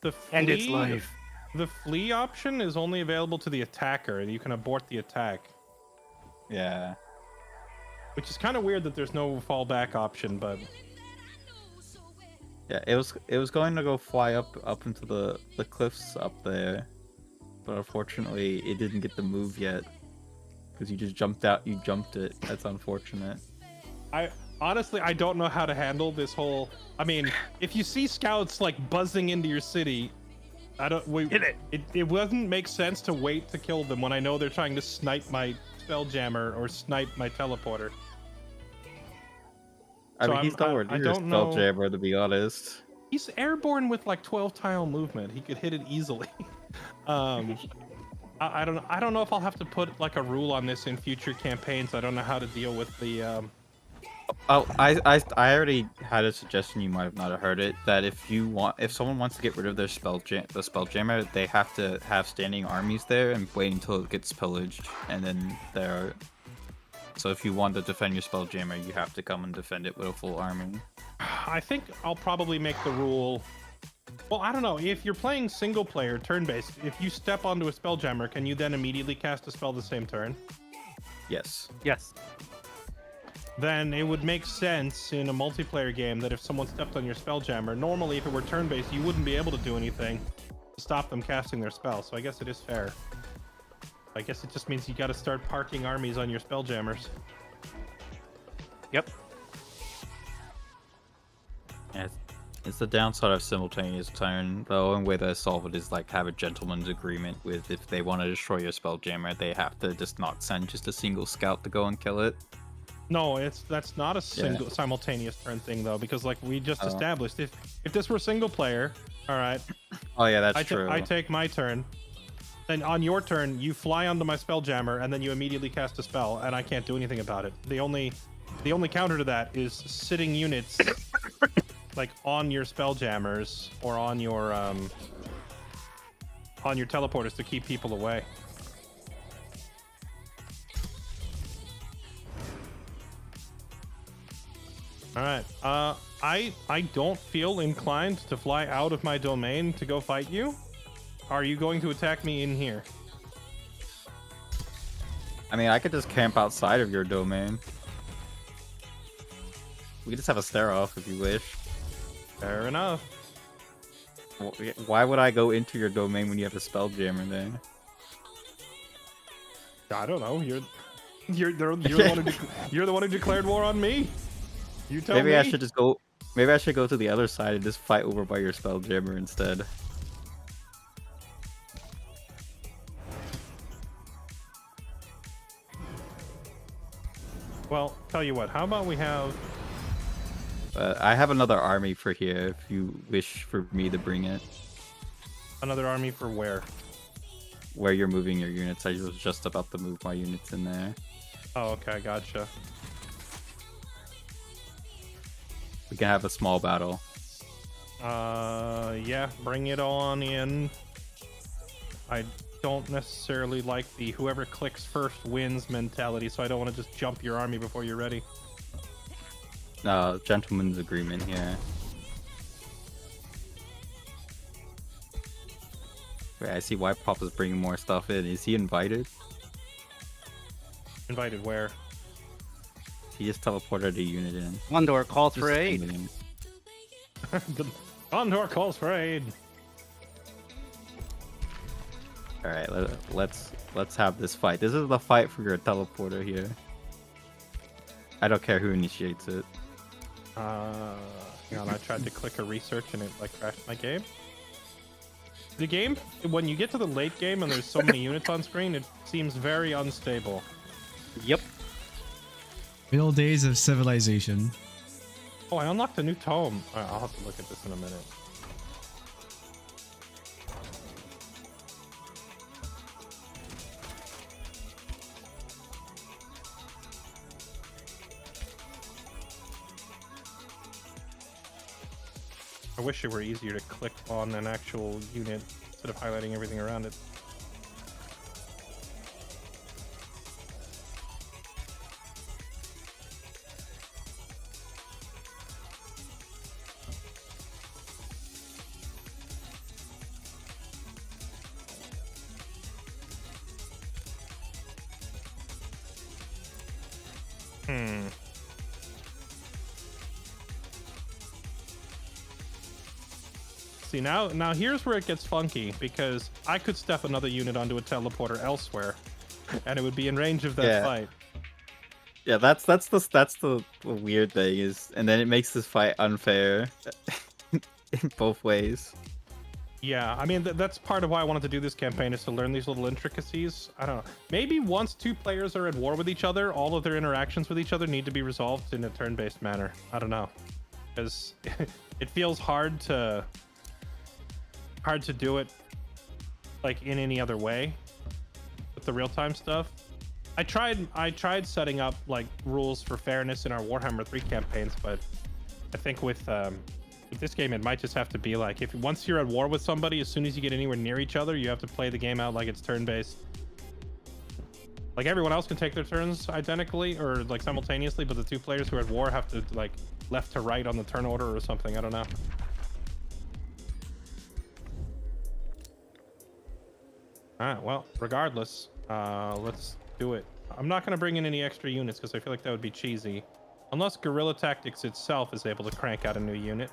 The End its flee- life. The flee option is only available to the attacker. You can abort the attack, Yeah. which is kind of weird that there's no fallback option. But Yeah, it was going to go fly up into the cliffs up there, but unfortunately it didn't get the move yet because you just jumped out. You jumped it. That's unfortunate. I honestly I don't know how to handle this whole. I mean, if you see scouts like buzzing into your city, I don't. It wouldn't make sense to wait to kill them when I know they're trying to snipe my spelljammer or snipe my teleporter. I So mean, he's nowhere I near don't know. Spelljammer, to be honest. He's airborne with like 12 tile movement. He could hit it easily. I don't know if I'll have to put like a rule on this in future campaigns. I don't know how to deal with the. Oh, I already had a suggestion. You might have not heard it. That if someone wants to get rid of their spelljammer, they have to have standing armies there and wait until it gets pillaged, and then there. So if you want to defend your spelljammer, you have to come and defend it with a full army. I think I'll probably make the rule. Well, I don't know. If you're playing single player turn-based, if you step onto a spelljammer, can you then immediately cast a spell the same turn? Yes. Yes. Then it would make sense in a multiplayer game that if someone stepped on your spelljammer, normally if it were turn-based, you wouldn't be able to do anything to stop them casting their spell. So I guess it is fair. I guess it just means you got to start parking armies on your spelljammers. Yep. Yeah, it's the downside of simultaneous turn. The only way to solve it is like have a gentleman's agreement with if they want to destroy your spelljammer, they have to just not send just a single scout to go and kill it. No, that's not a single simultaneous turn thing though, because like we just established, if this were single player, all right. Oh yeah, that's true. I take my turn. Then on your turn, you fly onto my spelljammer, and then you immediately cast a spell, and I can't do anything about it. The only counter to that is sitting units like on your spelljammers or on your teleporters to keep people away. All right. I don't feel inclined to fly out of my domain to go fight you. Are you going to attack me in here? I mean, I could just camp outside of your domain. We could just have a stare off if you wish. Fair enough. Why would I go into your domain when you have a spelljammer there? I don't know. You're the one who declared war on me. You tell me. Maybe I should just go. Maybe I should go to the other side and just fight over by your spelljammer instead. Well, tell you what. How about we have? I have another army for here if you wish for me to bring it. Another army for where? Where you're moving your units. I was just about to move my units in there. Oh, okay, gotcha. We can have a small battle. Yeah, bring it on in. I don't necessarily like the whoever clicks first wins mentality, so I don't want to just jump your army before you're ready. Gentleman's agreement here. Wait, I see why Pop is bringing more stuff in. Is he invited? Invited where? He just teleported a unit in. Condor calls for Just aid. in. The Condor calls for aid. All right, let's have this fight. This is the fight for your teleporter here. I don't care who initiates it. Hang on, I tried to click a research and it like crashed my game. The game, when you get to the late game and there's so many units on screen, it seems very unstable. Yep. Good old days of civilization. Oh, I unlocked a new tome. I'll have to look at this in a minute. I wish it were easier to click on an actual unit instead of highlighting everything around it. See, now here's where it gets funky, because I could step another unit onto a teleporter elsewhere, and it would be in range of that fight. Yeah, that's the weird thing is, and then it makes this fight unfair in both ways. Yeah, I mean, that's part of why I wanted to do this campaign, is to learn these little intricacies. I don't know. Maybe once two players are at war with each other, all of their interactions with each other need to be resolved in a turn-based manner. I don't know. Because it feels hard to do it like in any other way with the real-time stuff. I tried setting up like rules for fairness in our Warhammer 3 campaigns, but I think with this game it might just have to be like, if once you're at war with somebody, as soon as you get anywhere near each other, you have to play the game out like it's turn-based. Like everyone else can take their turns identically or like simultaneously, but the two players who are at war have to like left to right on the turn order or something. I don't know. Alright, well, regardless, let's do it. I'm not going to bring in any extra units because I feel like that would be cheesy. Unless Guerrilla Tactics itself is able to crank out a new unit.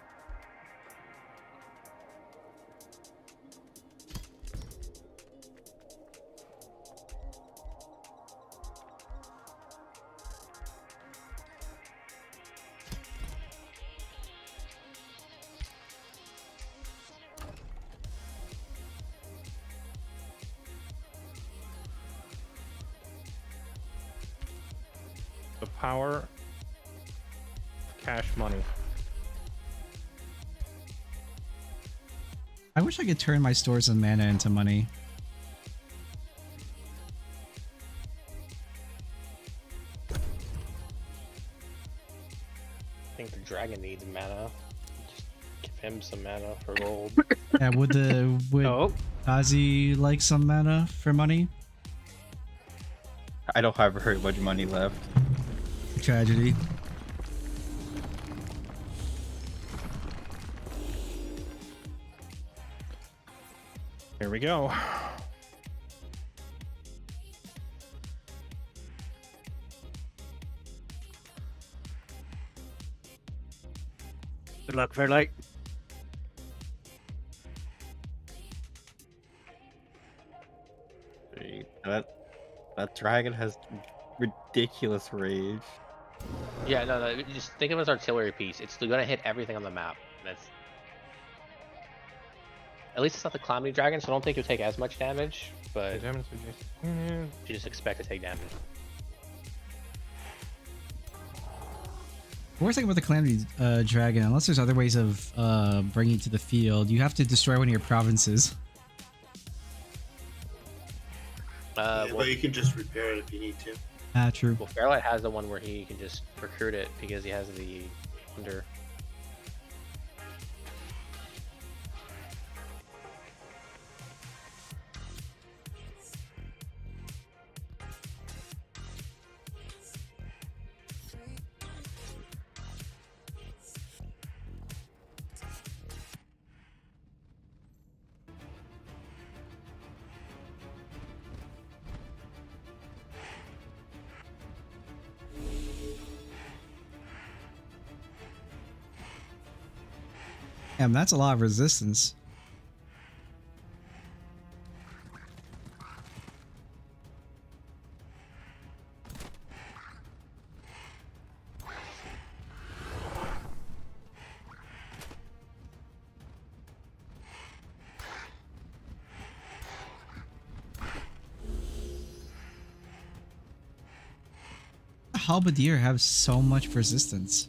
The power of cash money. I wish I could turn my stores and mana into money. I think the dragon needs mana. Just give him some mana for gold. Yeah, would Kazi like some mana for money? I don't have very much money left. Tragedy. Here we go. Good luck, Fairlight. That dragon has ridiculous rage. Yeah, no, just think of it as artillery piece. It's gonna hit everything on the map. That's at least it's not the Calamity Dragon, so I don't think you'll take as much damage, but you just expect to take damage. The worst thing about the Calamity Dragon, unless there's other ways of bringing it to the field, you have to destroy one of your provinces. But you can just repair it if you need to. Ah, true. Well, Fairlight has the one where he can just recruit it because he has the under. Damn, that's a lot of resistance. Halberdier have so much resistance.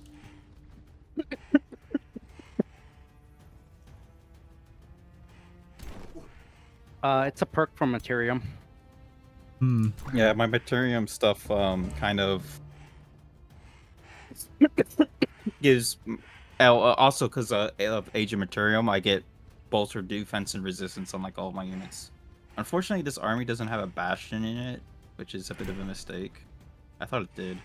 It's a perk from Materium. Yeah, my Materium stuff kind of gives Oh, also because of Age of Materium, I get bolster defense and resistance on like all my units. Unfortunately, this army doesn't have a bastion in it, which is a bit of a mistake. I thought it did.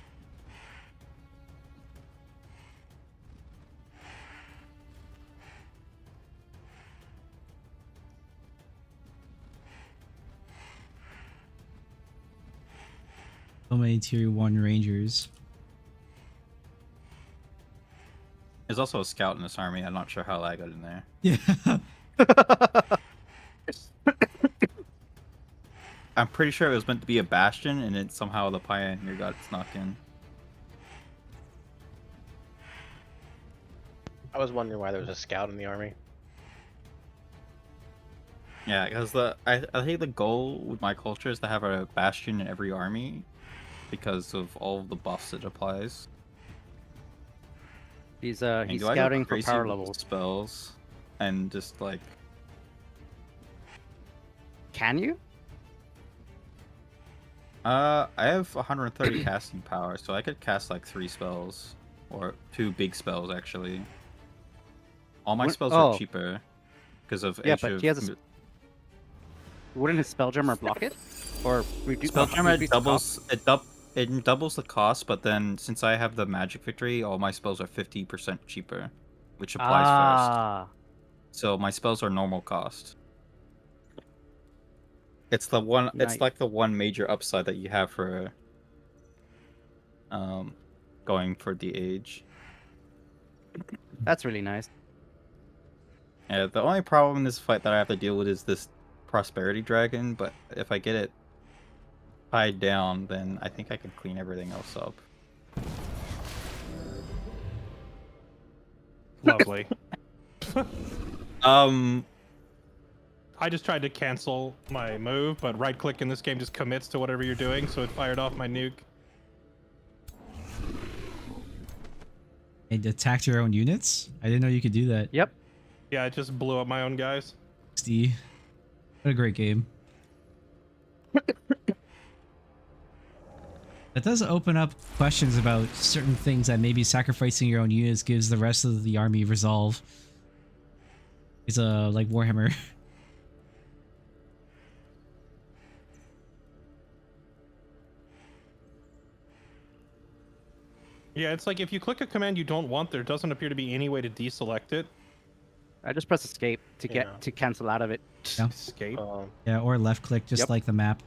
So many tier 1 rangers. There's also a scout in this army. I'm not sure how I got in there. Yeah. I'm pretty sure it was meant to be a bastion, and then somehow the pioneer got snuck in. I was wondering why there was a scout in the army. Yeah, because I think the goal with my culture is to have a bastion in every army, because of all of the buffs it applies. He's Do I go scouting for crazy power with levels. spells, and just like Can you? I have 130 casting power, so I could cast like 3 spells, or 2 big spells actually. All my What- spells oh. are cheaper because of Yeah, Age but of he has a Wouldn't his spelljammer block it? Or reduce Spelljammer increase the cost? it doubles the cost, but then since I have the magic victory, all my spells are 50% cheaper, which applies first. Ah, So my spells are normal cost. It's the one. It's Nice. like the one major upside that you have for going for the age. that's really nice. Yeah, the only problem in this fight that I have to deal with is this prosperity dragon, but if I get it tied down, then I think I can clean everything else up. Lovely. I just tried to cancel my move, but right click in this game just commits to whatever you're doing, so it fired off my nuke. And attacked your own units? I didn't know you could do that. Yep. Yeah, I just blew up my own guys. XD. What a great game. That does open up questions about certain things that maybe sacrificing your own units gives the rest of the army resolve. It's like Warhammer. Yeah, it's like if you click a command you don't want, there doesn't appear to be any way to deselect it. I just press escape to Yeah. get to cancel out of it. Yeah. Escape. Yeah, or left click, just Yep. like the map.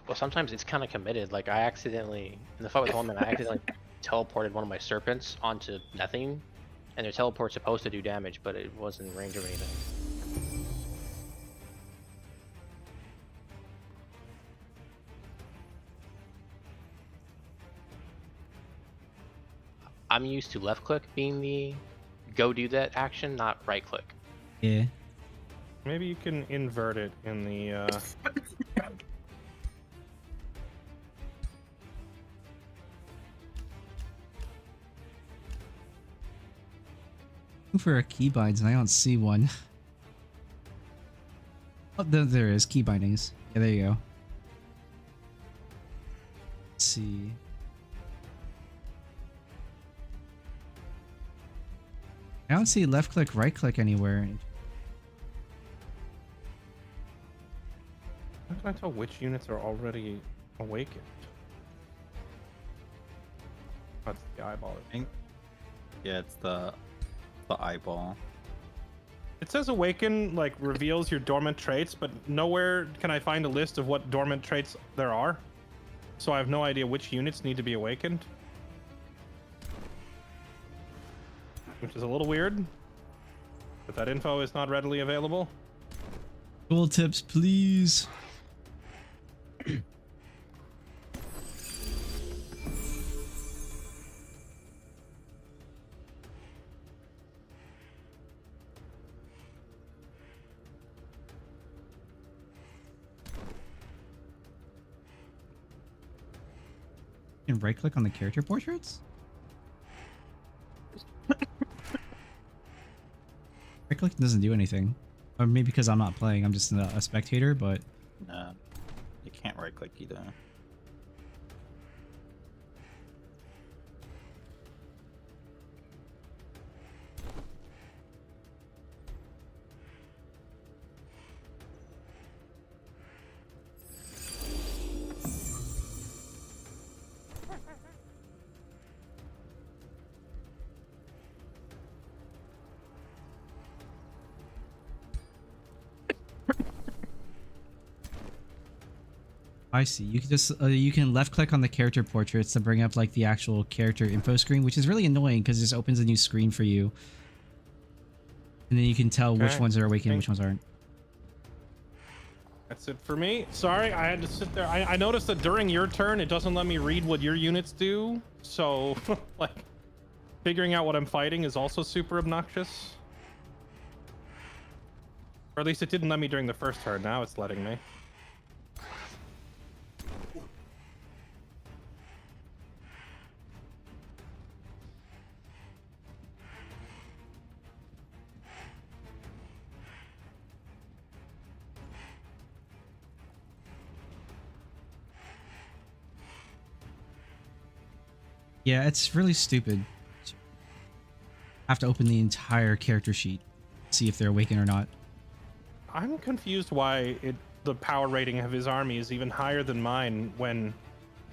Well, sometimes it's kind of committed. Like I accidentally, in the fight with Holman, I accidentally teleported one of my serpents onto nothing, and their teleport's supposed to do damage, but it wasn't in range of anything. I'm used to left click being the go do that action, not right click. Yeah. Maybe you can invert it in the Looking for a keybinds and I don't see one. Oh, there is key bindings. Yeah, there you go. Let's see. I don't see left click, right click anywhere. How can I tell which units are already awakened? That's the eyeball. I think. Yeah, it's the eyeball. It says awaken like reveals your dormant traits, but nowhere can I find a list of what dormant traits there are. So I have no idea which units need to be awakened. Which is a little weird. But that info is not readily available. Tool tips, please. You can right click on the character portraits? Right click doesn't do anything. Or maybe because I'm not playing, I'm just a spectator, but No, you can't right click either. I see. You can just you can left click on the character portraits to bring up like the actual character info screen, which is really annoying because it just opens a new screen for you, and then you can tell which Okay. ones are awakened and which ones aren't. That's it for me. Sorry, I had to sit there. I noticed that during your turn, it doesn't let me read what your units do. So, like, figuring out what I'm fighting is also super obnoxious. Or at least it didn't let me during the first turn. Now it's letting me. Yeah, it's really stupid. I have to open the entire character sheet, see if they're awakened or not. I'm confused why the power rating of his army is even higher than mine when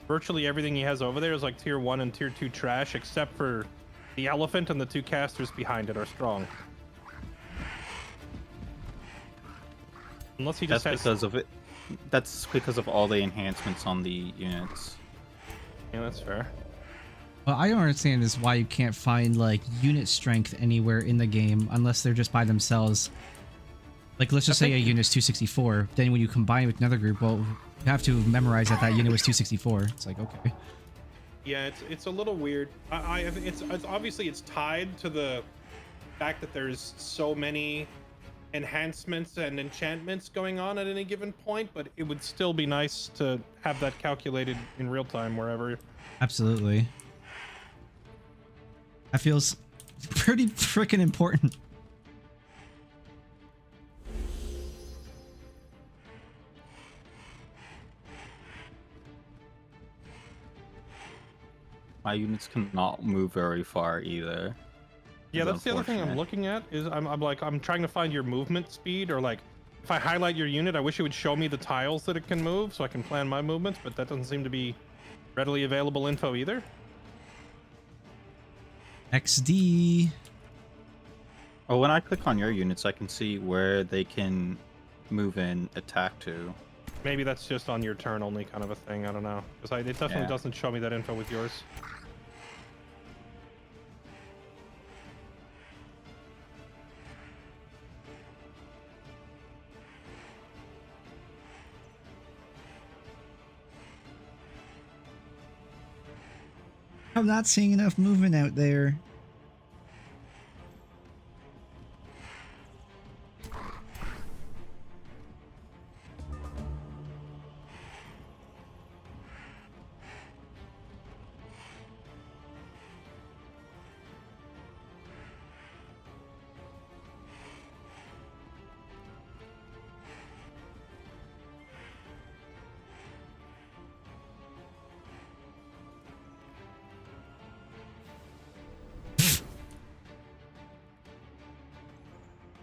virtually everything he has over there is like tier 1 and tier 2 trash, except for the elephant and the 2 casters behind it are strong. Unless he just That's has... because of it. That's because of all the enhancements on the units. Yeah, that's fair. Well, I don't understand is why you can't find like unit strength anywhere in the game unless they're just by themselves. Like, let's just say a unit's 264. Then when you combine it with another group, well, you have to memorize that that unit was 264. It's like, okay. Yeah, it's a little weird. It's obviously it's tied to the fact that there's so many enhancements and enchantments going on at any given point, but it would still be nice to have that calculated in real time wherever. Absolutely. That feels pretty freaking important. My units cannot move very far either. Yeah, It's that's the other thing I'm unfortunate. looking at is I'm trying to find your movement speed, or like if I highlight your unit, I wish it would show me the tiles that it can move so I can plan my movements, but that doesn't seem to be readily available info either. XD. Oh, when I click on your units, I can see where they can move and attack to. Maybe that's just on your turn only kind of a thing. I don't know, because it definitely Yeah. doesn't show me that info with yours. I'm not seeing enough movement out there.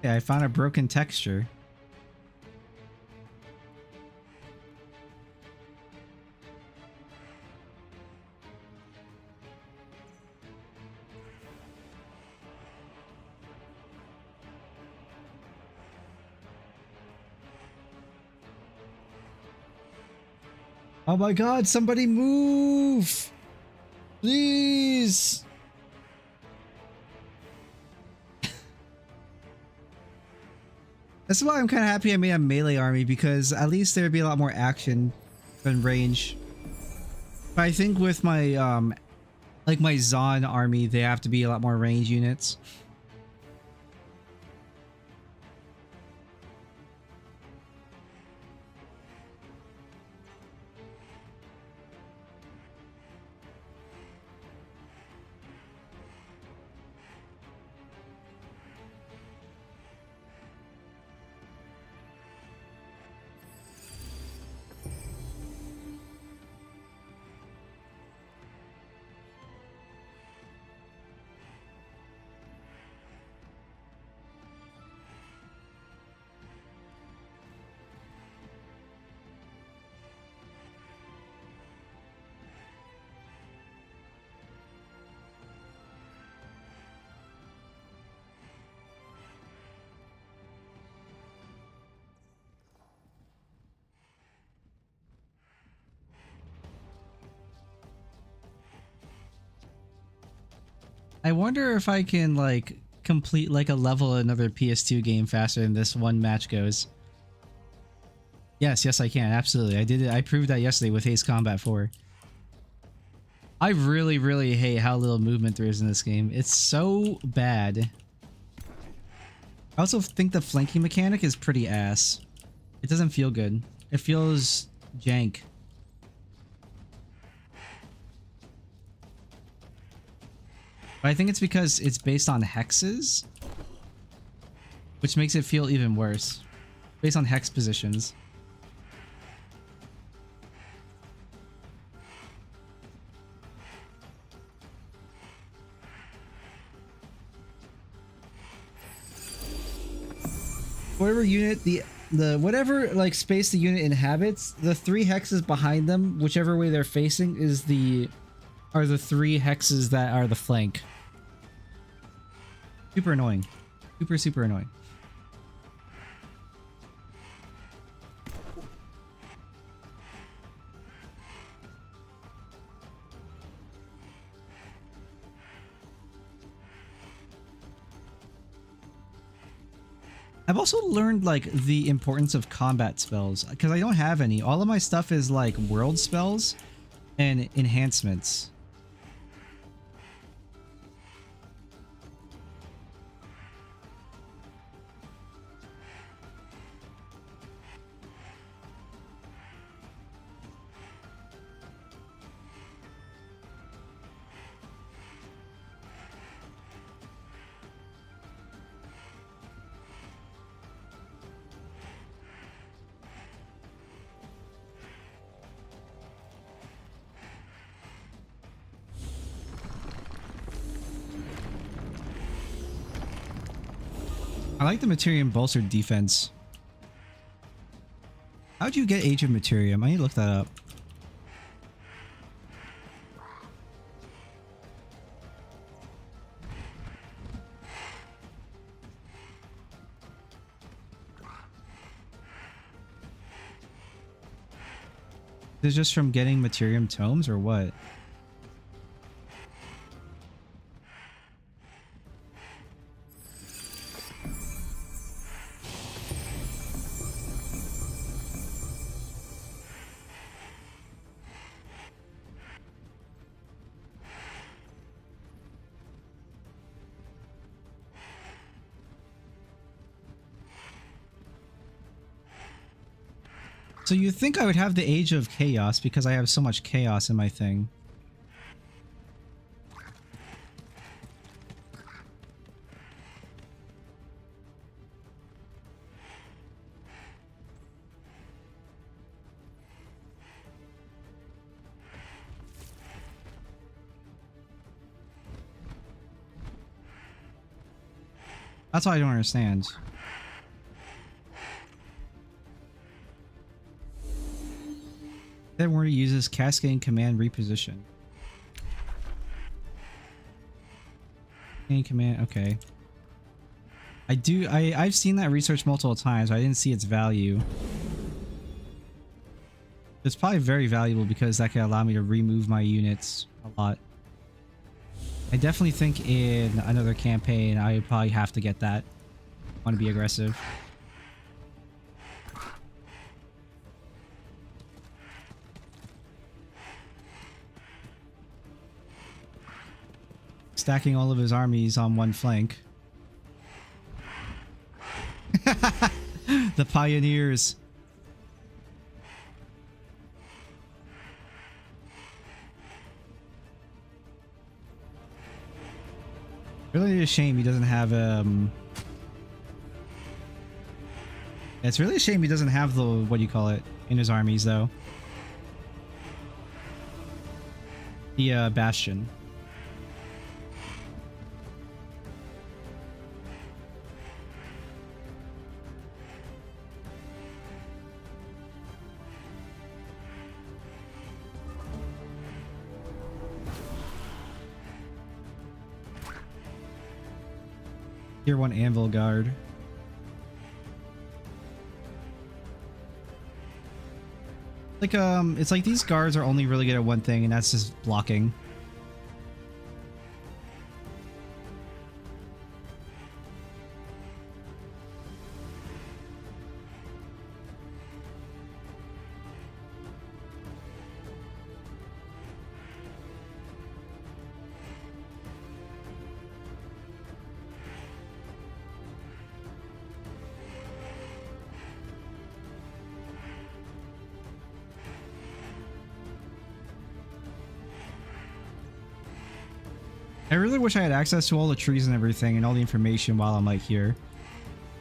Yeah, I found a broken texture. Oh my god, somebody move! Please! That's why I'm kind of happy I made a melee army, because at least there'd be a lot more action than range. But I think with my like my Zon army, they have to be a lot more range units. I wonder if I can like complete like a level in another PS2 game faster than this one match goes. Yes, yes, I can. Absolutely. I did it. I proved that yesterday with Ace Combat 4. I really, really hate how little movement there is in this game. It's so bad. I also think the flanking mechanic is pretty ass. It doesn't feel good. It feels jank. But I think it's because it's based on hexes, which makes it feel even worse. Based on hex positions. Whatever unit the whatever like space the unit inhabits, the 3 hexes behind them, whichever way they're facing, are the 3 hexes that are the flank. Super annoying. Super annoying. I've also learned like the importance of combat spells because I don't have any. All of my stuff is like world spells and enhancements. I like the Materium bolstered defense. How'd you get Age of Materium? I need to look that up. Is it just from getting Materium tomes or what? So you think I would have the Age of Chaos because I have so much chaos in my thing. That's what I don't understand. Then where it uses Cascading Command Reposition. Cascading Command, okay. I've seen that research multiple times, but I didn't see its value. It's probably very valuable because that can allow me to remove my units a lot. I definitely think in another campaign I would probably have to get that. I want to be aggressive. Stacking all of his armies on one flank. The pioneers. Really a shame he doesn't have it's really a shame he doesn't have the what do you call it in his armies though. The Bastion. Tier 1 Anvil Guard. Like it's like these guards are only really good at one thing, and that's just blocking. I really wish I had access to all the trees and everything and all the information while I'm like here,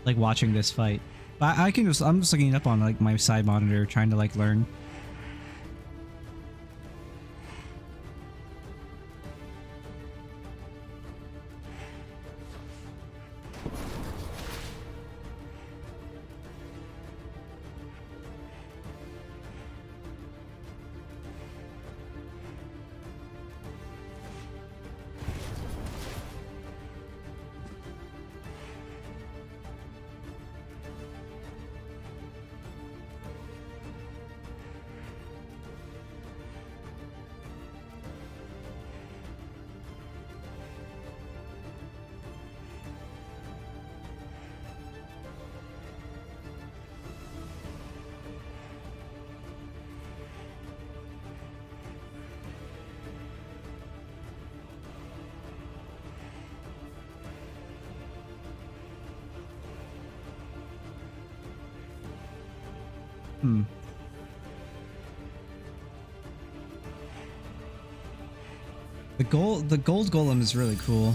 like watching this fight. But I can just, I'm just looking it up on like my side monitor, trying to like learn. The gold golem is really cool.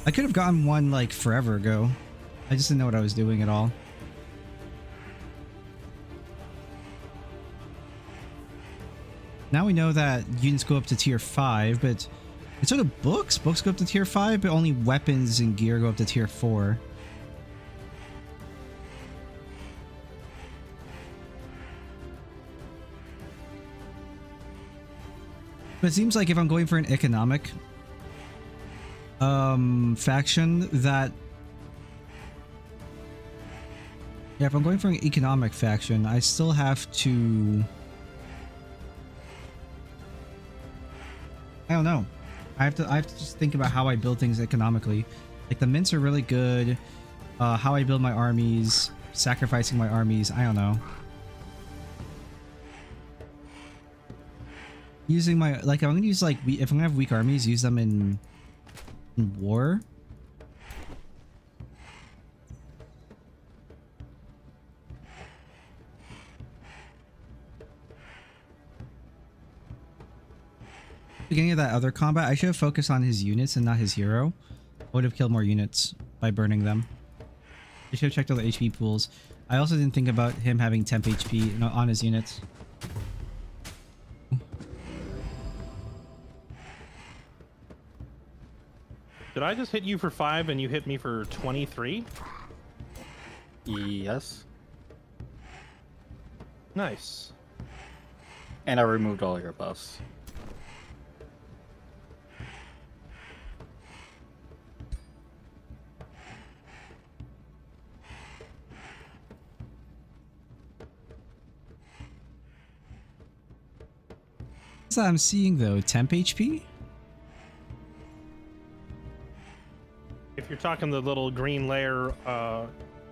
I could have gotten one like forever ago. I just didn't know what I was doing at all. Now we know that units go up to tier 5, but it's sort of books. Books go up to tier 5, but only weapons and gear go up to tier 4. But it seems like if I'm going for an economic faction that... Yeah, if I'm going for an economic faction, I still have to... I don't know. I have to just think about how I build things economically. Like the mints are really good. How I build my armies, sacrificing my armies, I don't know. Using my, like, I'm gonna use like, if I'm gonna have weak armies, use them in war. Beginning of that other combat, I should have focused on his units and not his hero. I would have killed more units by burning them. I should have checked all the HP pools. I also didn't think about him having temp HP on his units. Did I just hit you for 5 and you hit me for 23? Yes. Nice. And I removed all your buffs. What's that I'm seeing though? Temp HP? If you're talking the little green layer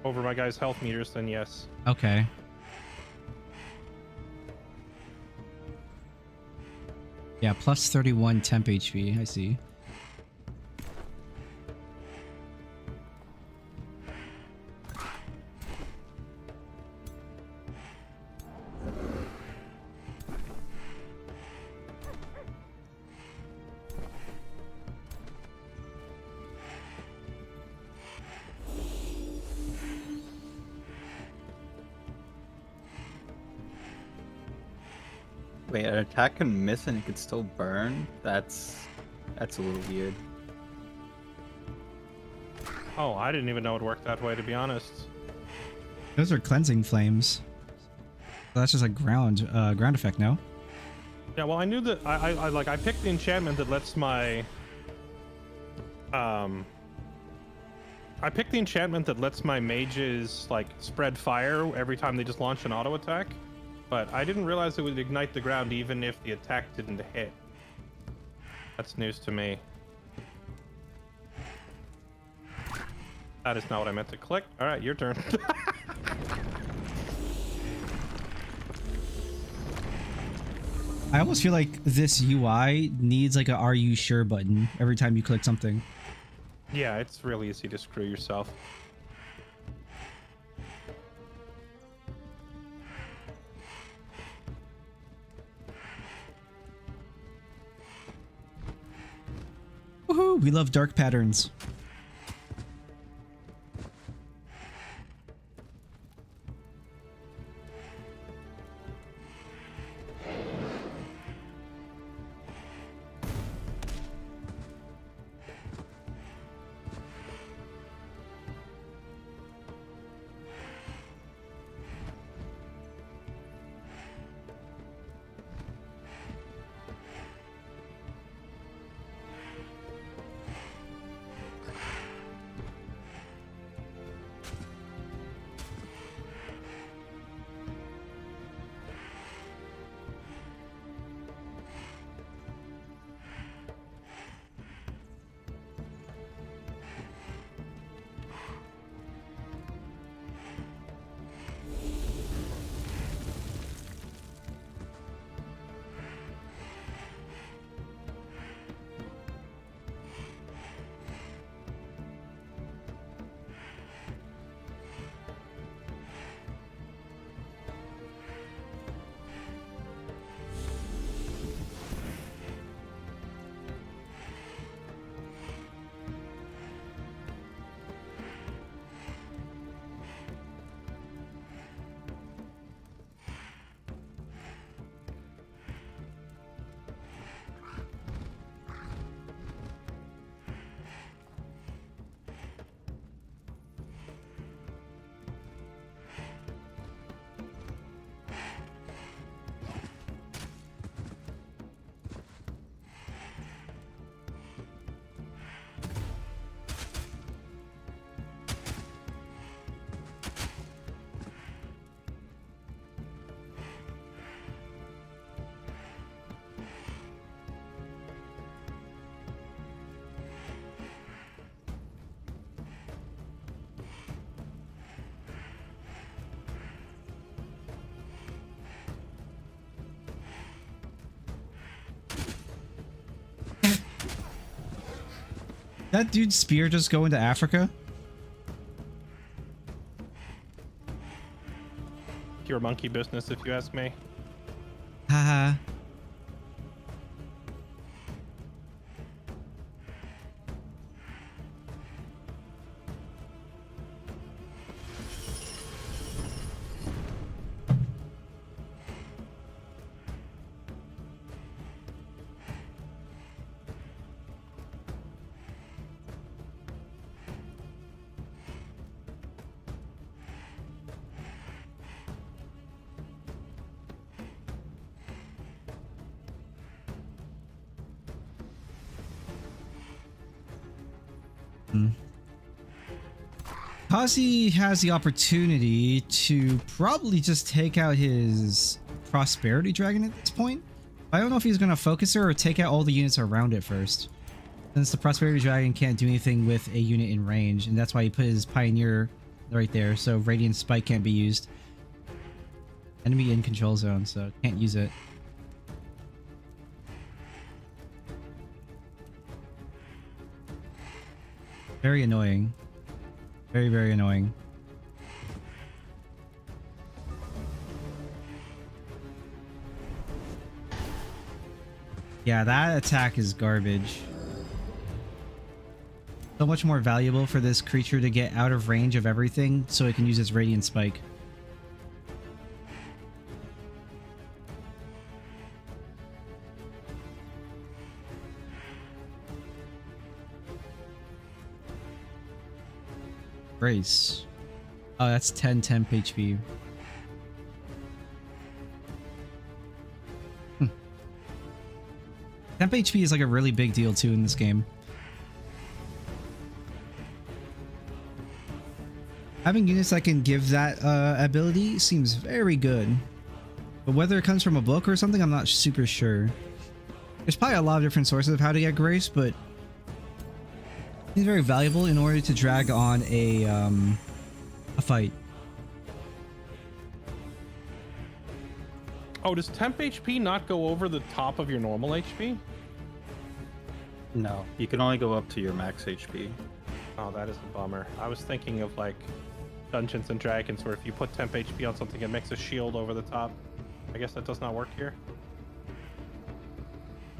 over my guy's health meters, then yes. Okay. Yeah, plus 31 temp HP, I see. Wait, an attack can miss and it can still burn? That's a little weird. Oh, I didn't even know it worked that way, to be honest. Those are cleansing flames. So that's just a ground effect, no? Yeah, well, I knew that I picked the enchantment that lets my I picked the enchantment that lets my mages like spread fire every time they just launch an auto attack, but I didn't realize it would ignite the ground even if the attack didn't hit. That's news to me. That is not what I meant to click. All right, your turn. I almost feel like this UI needs like a "Are you sure" button every time you click something. Yeah, it's really easy to screw yourself. Woohoo! We love dark patterns. That dude's spear just go into Africa? Pure monkey business, if you ask me. Haha. Kazi has the opportunity to probably just take out his Prosperity Dragon at this point. I don't know if he's going to focus her or take out all the units around it first, since the Prosperity Dragon can't do anything with a unit in range, and that's why he put his Pioneer right there, so Radiant Spike can't be used. Enemy in control zone, so can't use it. Very annoying. Very, very annoying. Yeah, that attack is garbage. So much more valuable for this creature to get out of range of everything so it can use its Radiant Spike. Brace. Oh, that's 10 temp HP. Temp HP is like a really big deal too in this game. Having units that can give that ability seems very good. But whether it comes from a book or something, I'm not super sure. There's probably a lot of different sources of how to get Grace, but it's very valuable in order to drag on a fight. Oh, does temp HP not go over the top of your normal HP? No, you can only go up to your max HP. Oh, that is a bummer. I was thinking of like Dungeons and Dragons, where if you put temp HP on something, it makes a shield over the top. I guess that does not work here.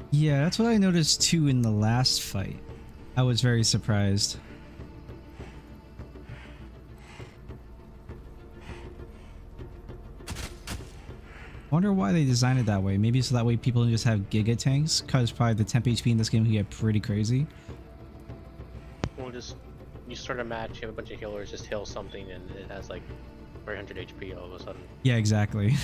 Yeah, that's what I noticed too in the last fight. I was very surprised. I wonder why they designed it that way. Maybe so that way people don't just have giga tanks, because probably the temp HP in this game can get pretty crazy. Well, just you start a match, you have a bunch of healers, just heal something, and it has like 300 HP all of a sudden. Yeah, exactly.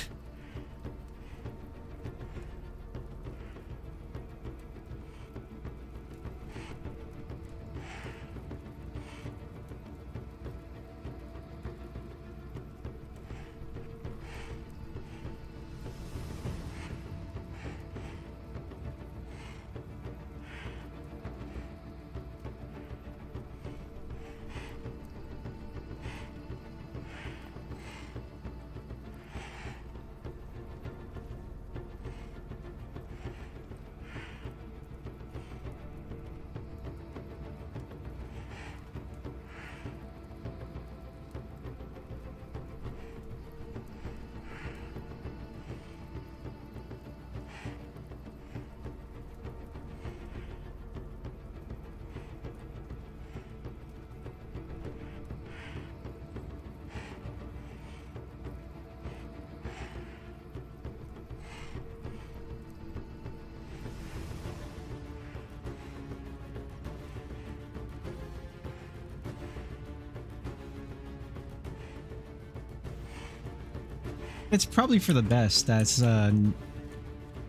It's probably for the best. That's that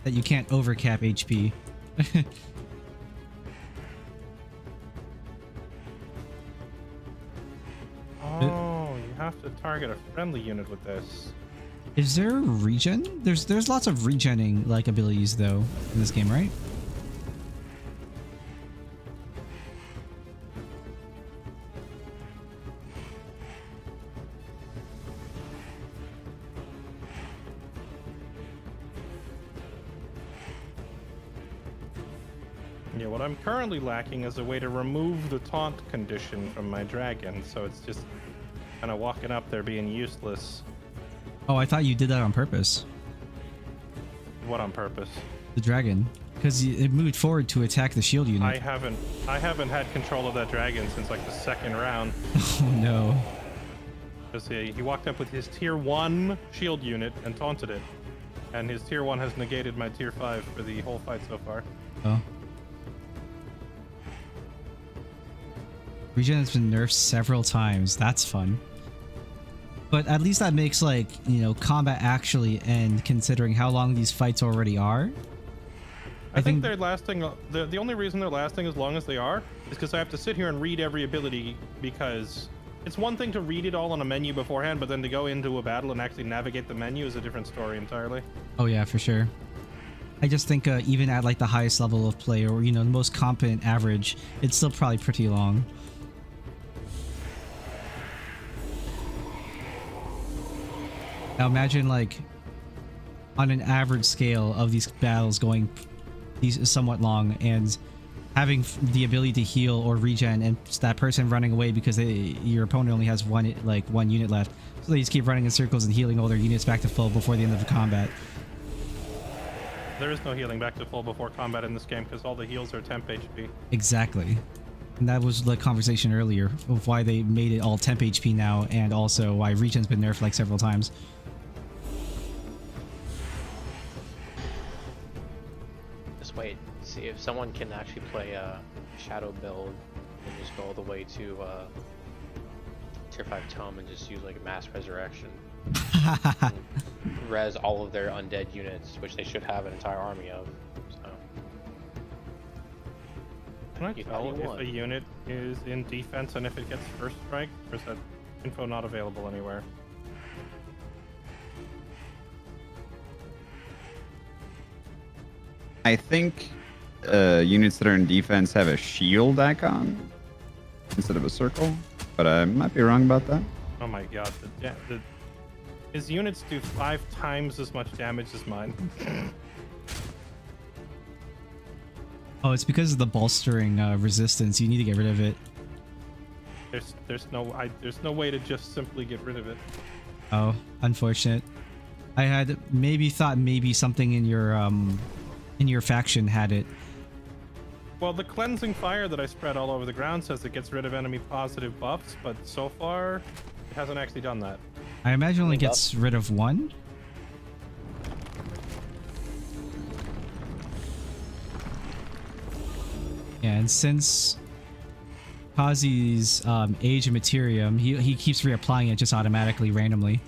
you can't overcap HP. Oh, you have to target a friendly unit with this. Is there regen? There's lots of regenning like abilities though in this game, right? Yeah, what I'm currently lacking is a way to remove the taunt condition from my dragon, so it's just kind of walking up there being useless. Oh, I thought you did that on purpose. What on purpose? The dragon, because it moved forward to attack the shield unit. I haven't had control of that dragon since like the second round. Oh no. Because he walked up with his tier 1 shield unit and taunted it. And his tier 1 has negated my tier 5 for the whole fight so far. Oh. Regen has been nerfed several times. That's fun. But at least that makes, like, you know, combat actually end considering how long these fights already are. I think they're lasting. The only reason they're lasting as long as they are is because I have to sit here and read every ability, because it's one thing to read it all on a menu beforehand, but then to go into a battle and actually navigate the menu is a different story entirely. Oh yeah, for sure. I just think even at like the highest level of play, or you know, the most competent average, it's still probably pretty long. Now imagine like on an average scale of these battles going these somewhat long and having the ability to heal or regen, and that person running away because your opponent only has one unit left, so they just keep running in circles and healing all their units back to full before the end of the combat. There is no healing back to full before combat in this game because all the heals are temp HP. Exactly. And that was the conversation earlier of why they made it all temp HP now, and also why regen's been nerfed like several times. Just wait, see if someone can actually play a shadow build and just go all the way to tier 5 tome and just use like mass resurrection. Res all of their undead units, which they should have an entire army of. So Can I tell if a unit is in defense and if it gets first strike, or is that info not available anywhere? I think units that are in defense have a shield icon instead of a circle, but I might be wrong about that. Oh my god, his units do 5 times as much damage as mine. Oh, it's because of the bolstering resistance. You need to get rid of it. There's no way to just simply get rid of it. Oh, unfortunate. I had thought maybe something in your faction had it. Well, the cleansing fire that I spread all over the ground says it gets rid of enemy positive buffs, but so far it hasn't actually done that. I imagine it only Only gets rid of one. Yeah, and since Kazi's age of Materium, he keeps reapplying it just automatically, randomly.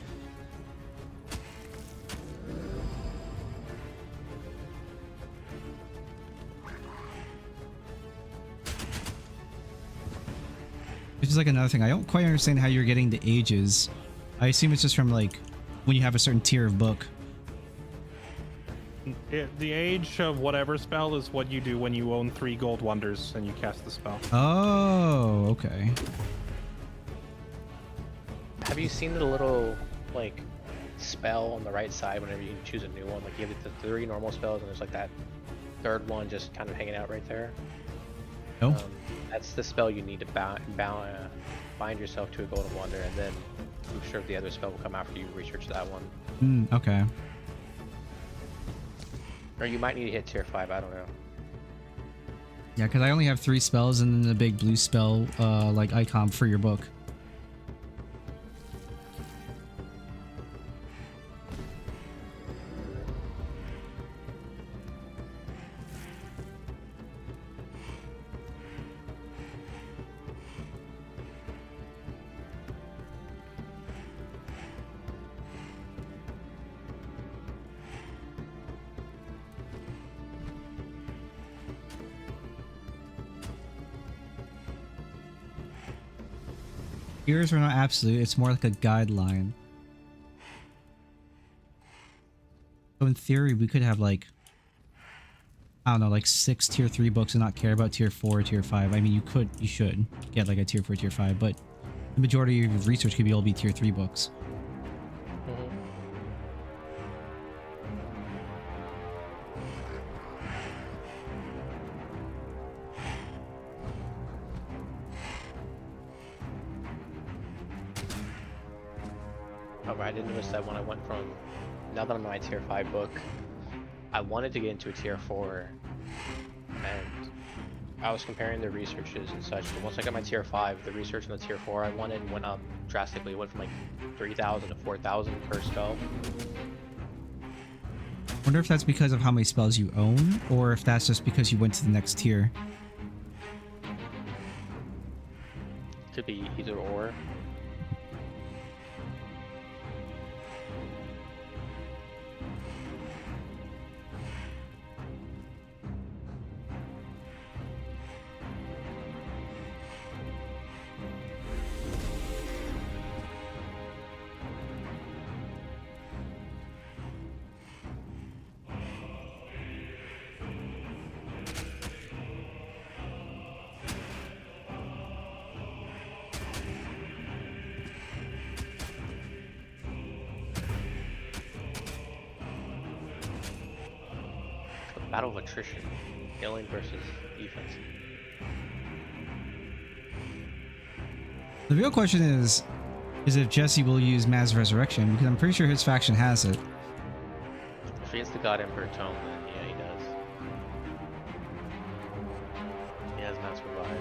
Which is like another thing. I don't quite understand how you're getting the ages. I assume it's just from like when you have a certain tier of book. The age of whatever spell is what you do when you own 3 gold wonders and you cast the spell. Oh, okay. Have you seen the little like spell on the right side whenever you choose a new one? Like you have the 3 normal spells and there's like that third one just kind of hanging out right there. No. That's the spell you need to bind yourself to a golden wonder, and then I'm sure the other spell will come after you research that one. Okay. Or you might need to hit tier 5, I don't know. Yeah, because I only have 3 spells and then the big blue spell like icon for your book. Tiers are not absolute, it's more like a guideline. So in theory, we could have like, I don't know, like 6 tier 3 books and not care about tier 4 or tier 5. I mean, you should get like a tier 4, tier 5, but the majority of your research could be all be tier 3 books. Oh, I didn't notice that when I went from, now that I'm in my tier 5 book, I wanted to get into a tier 4, and I was comparing the researches and such, but once I got my tier 5, the research in the tier 4 I wanted went up drastically. It went from like 3,000 to 4,000 per spell. I wonder if that's because of how many spells you own, or if that's just because you went to the next tier. Could be either or. Battle of attrition, healing versus defense. The real question is if Jesse will use Mass Resurrection, because I'm pretty sure his faction has it. If he gets the God Emperor tome, then yeah, he does. He has Mass Revive.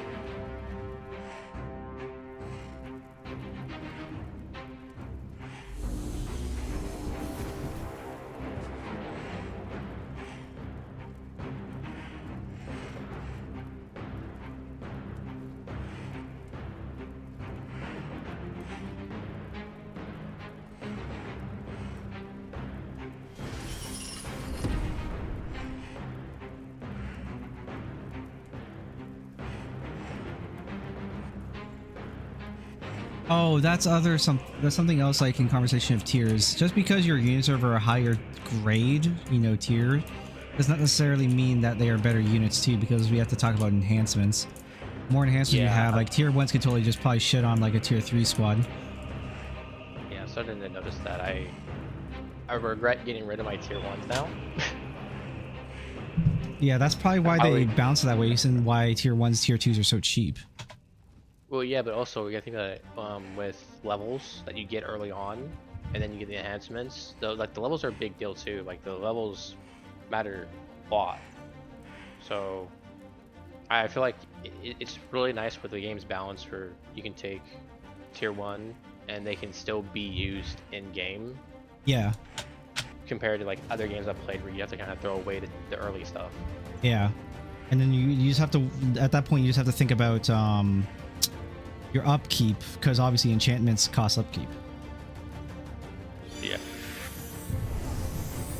Oh, that's something else like in conversation of tiers. Just because your units are of a higher grade, tier, does not necessarily mean that they are better units too, because we have to talk about enhancements. More enhancements you have, like tier 1s could totally just probably shit on like a tier 3 squad. Yeah, I'm starting to notice that. I regret getting rid of my tier 1s now. Yeah, that's probably why they bounce that way, and why tier 1s, tier 2s are so cheap. Well, yeah, but also you gotta think that with levels that you get early on, and then you get the enhancements. The levels are a big deal too. Like the levels matter a lot. So I feel like it's really nice with the game's balance where you can take tier 1 and they can still be used in game Yeah, compared to like other games I've played where you have to kind of throw away the early stuff. yeah. And then you just have to, at that point, you just have to think about your upkeep, because obviously enchantments cost upkeep. Yeah.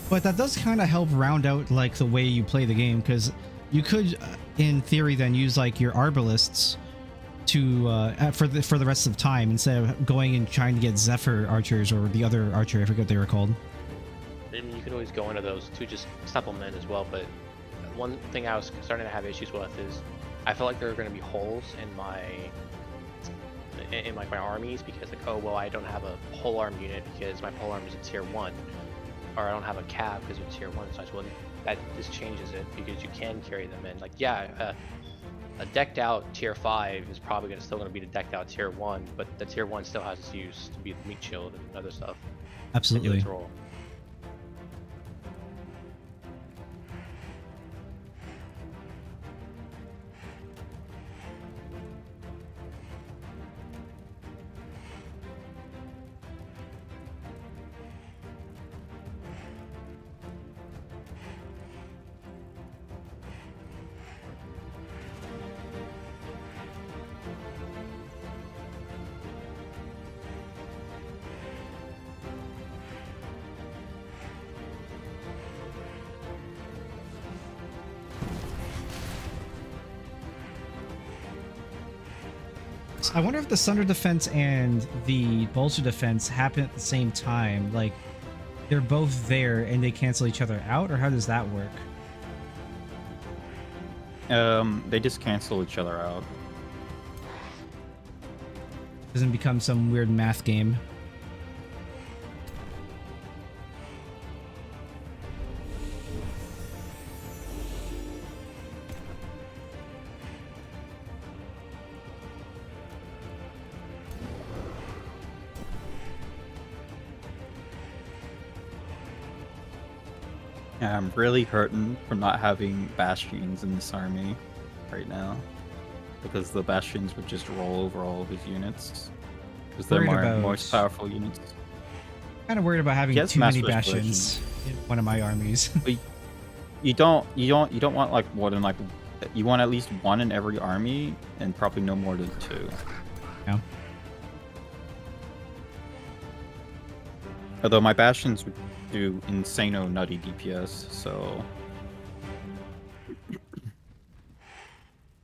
But that does kind of help round out like the way you play the game, because you could, in theory, then use like your arbalists to for the rest of time instead of going and trying to get Zephyr archers or the other archer, I forget what they were called. I mean, you could always go into those to just supplement as well, but one thing I was starting to have issues with is I feel like there are going to be holes in my armies because like, oh well, I don't have a polearm unit because my polearm is a tier 1, or I don't have a cab because it's tier 1 and such. Well, that just changes it because you can carry them in. Like, yeah, a decked out tier 5 is probably still going to be the decked out tier 1, but the tier 1 still has its use to be the meat shield and other stuff. Absolutely. To do its role. I wonder if the Sunder defense and the Bolster defense happen at the same time. Like, they're both there and they cancel each other out, or how does that work? They just cancel each other out. Doesn't become some weird math game. Yeah, I'm really hurting from not having Bastions in this army right now, because the Bastions would just roll over all of his units, because they're most powerful units. Kind of worried about having too many Bastions in one of my armies. But you don't want like more than like, you want at least one in every army, and probably no more than 2. Yeah. Although my Bastions would do insano nutty DPS, so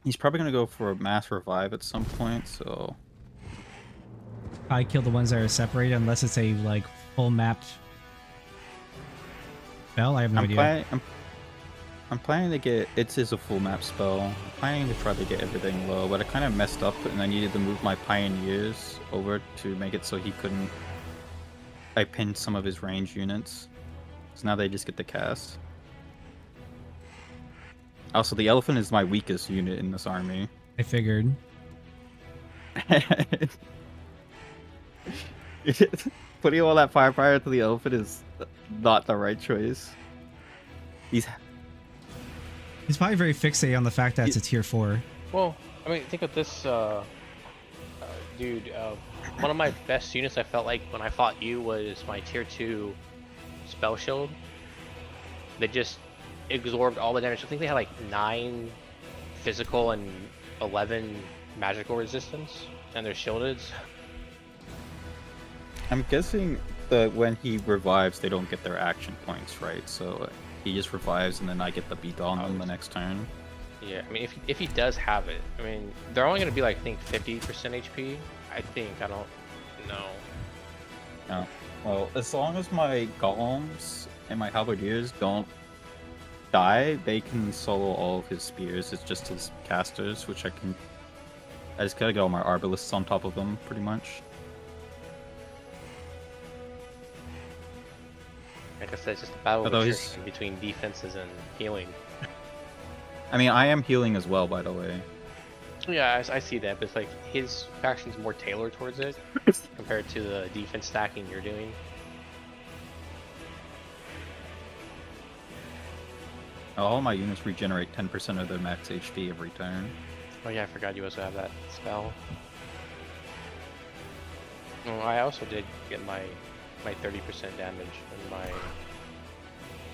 he's probably gonna go for a mass revive at some point. So I kill the ones that are separated unless it's a like full mapped spell. I have no idea. I'm planning to get it is a full map spell. I'm planning to try to get everything low, but I kind of messed up and I needed to move my pioneers over to make it so he couldn't. I pinned some of his range units, so now they just get the cast. Also, the elephant is my weakest unit in this army. I figured. Putting all that firepower to the elephant is not the right choice. He's probably very fixated on the fact that it's a tier 4. Well, I mean, think of this, dude. One of my best units I felt like when I fought you was my tier 2 spell shield. They just absorbed all the damage. I think they had like 9 physical and 11 magical resistance, and they're shielded. I'm guessing that when he revives, they don't get their action points, right? So he just revives, and then I get the beat on them the next turn. Yeah, I mean, if he does have it, I mean, they're only going to be like, I think, 50% HP. I think, I don't know. No. Well, as long as my golems and my halberdiers don't die, they can solo all of his spears. It's just his casters, which I just gotta get all my arbalists on top of them, pretty much. Like I said, it's just a battle between defenses and healing. I mean, I am healing as well, by the way. Yeah, I see that, but it's like his faction's more tailored towards it compared to the defense stacking you're doing. All my units regenerate 10% of their max HP every turn. Oh yeah, I forgot you also have that spell. Oh, I also did get my 30% damage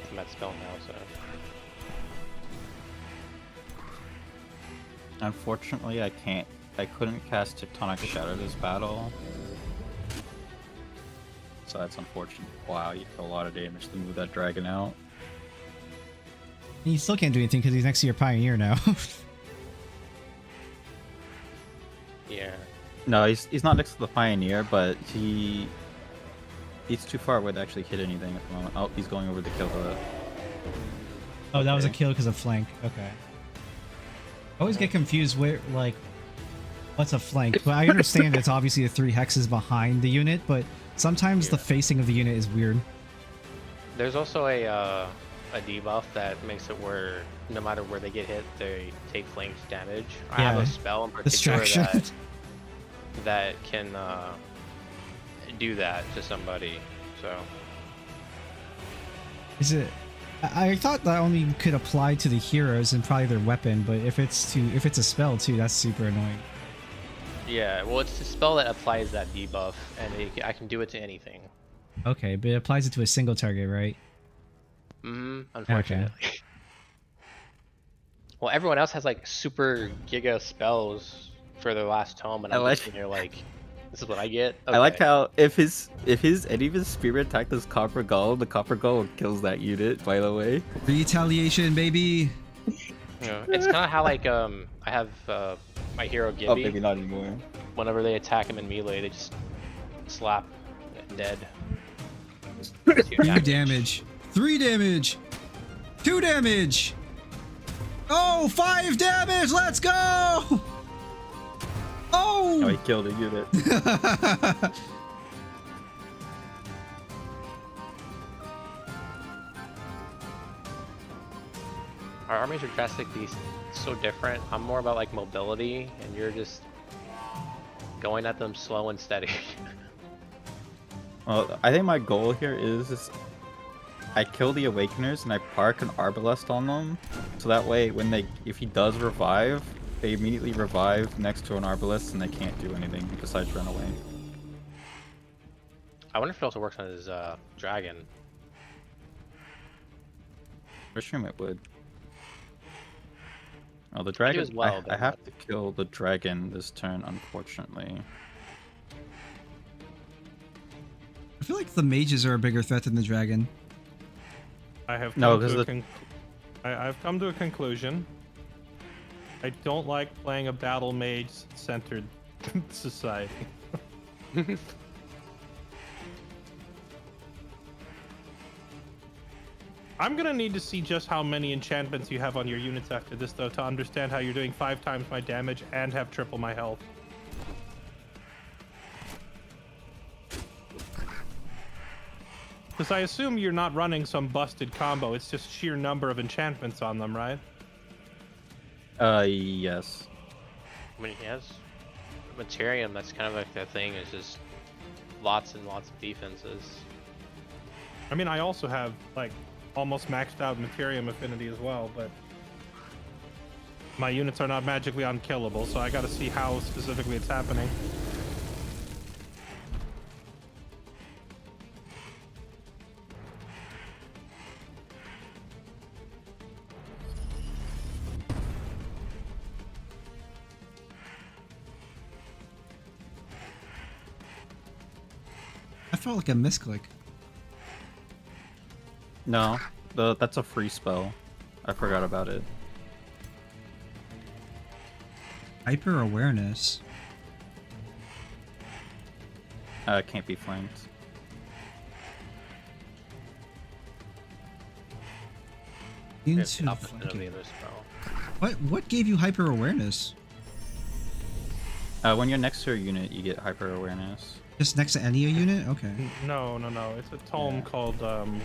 from that spell now, so. Unfortunately, I couldn't cast Tectonic Shadow this battle. So that's unfortunate. Wow, you did a lot of damage to move that dragon out. He still can't do anything because he's next to your Pioneer now. Yeah. No, he's not next to the Pioneer, but he's too far away to actually hit anything at the moment. Oh, he's going over to kill the... Oh, that was a kill because of flank. Okay. I always get confused where, like, what's a flank? But I understand it's obviously the 3 hexes behind the unit, but sometimes the facing of the unit is weird. There's also a debuff that makes it where no matter where they get hit, they take flanked damage. I have a spell in particular Distraction. that can do that to somebody. So Is it? I thought that only could apply to the heroes and probably their weapon, but if it's a spell too, that's super annoying. yeah, well, it's a spell that applies that debuff, and I can do it to anything. Okay, but it applies it to a single target, right? Unfortunately. Okay. Well, everyone else has like super giga spells for their last tome, and I'm just sitting here like, this is what I get. Okay. I like how if any of his spirit attack does Copper Golem, the Copper Golem kills that unit. By the way, retaliation, baby. It's kind of how like I have my hero Gibby. Oh, maybe not anymore. Whenever they attack him in melee, they just slap dead. 3 damage. 3 damage. 2 damage. Oh, 5 damage. Let's go. Oh, he killed a unit. Our armies are drastically so different. I'm more about like mobility, and you're just going at them slow and steady. Well, I think my goal here is I kill the Awakeners and I park an Arbalest on them, so that way if he does revive, they immediately revive next to an Arbalest and they can't do anything besides run away. I wonder if it also works on his dragon. I assume it would. Oh, the dragon. I have to kill the dragon this turn, unfortunately. I feel like the mages are a bigger threat than the dragon. I've come to a conclusion. I don't like playing a battle mage centered society. I'm gonna need to see just how many enchantments you have on your units after this, though, to understand how you're doing 5 times my damage and have triple my health. Because I assume you're not running some busted combo, it's just sheer number of enchantments on them, right? Yes. I mean, he has Materium, that's kind of like the thing, is just lots and lots of defenses. I mean, I also have, like, almost maxed out Materium affinity as well, but my units are not magically unkillable, so I gotta see how specifically it's happening. I felt like a misclick. No, that's a free spell. I forgot about it. Hyper awareness. Can't be flanked. Into what gave you hyper awareness? When you're next to a unit, you get hyper awareness. Just next to any unit? Okay. No. It's a tome called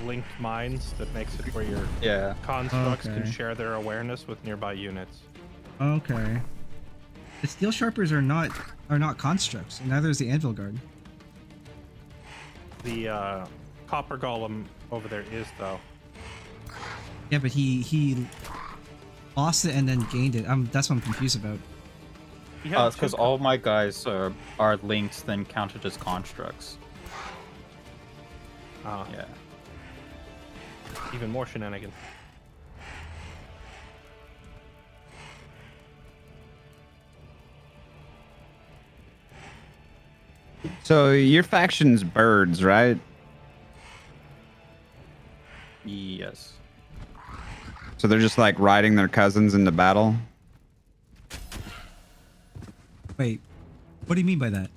Linked Minds that makes it where your constructs can share their awareness with nearby units. Okay. The Steel Sharpers are not constructs, and neither is the Anvil Guard. The Copper Golem over there is, though. Yeah, but he lost it and then gained it. That's what I'm confused about. He had It's because all my guys are links then counted as constructs. Yeah. Even more shenanigans. So your faction's birds, right? Yes. So they're just like riding their cousins into battle. Wait, what do you mean by that?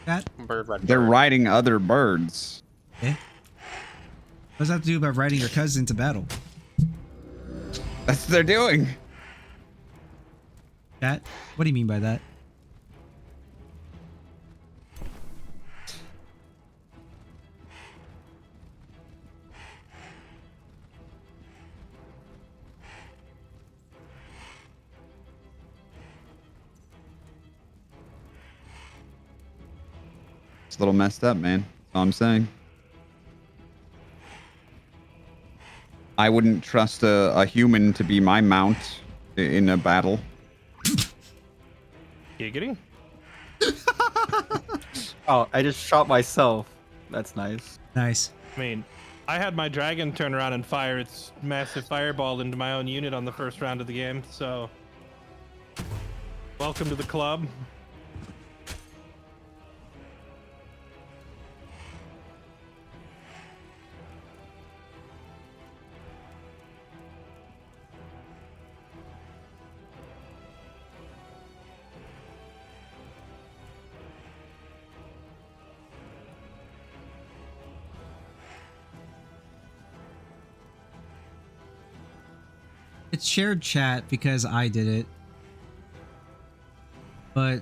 That Bird, red They're bird. riding other birds. what does that have to do about riding your cousin into battle? That's what they're doing. That what do you mean by that? It's a little messed up, man. That's all I'm saying. I wouldn't trust a human to be my mount in a battle. Giggity? Oh, I just shot myself. That's nice. Nice. I mean, I had my dragon turn around and fire its massive fireball into my own unit on the first round of the game, so... Welcome to the club. It's shared chat because I did it. But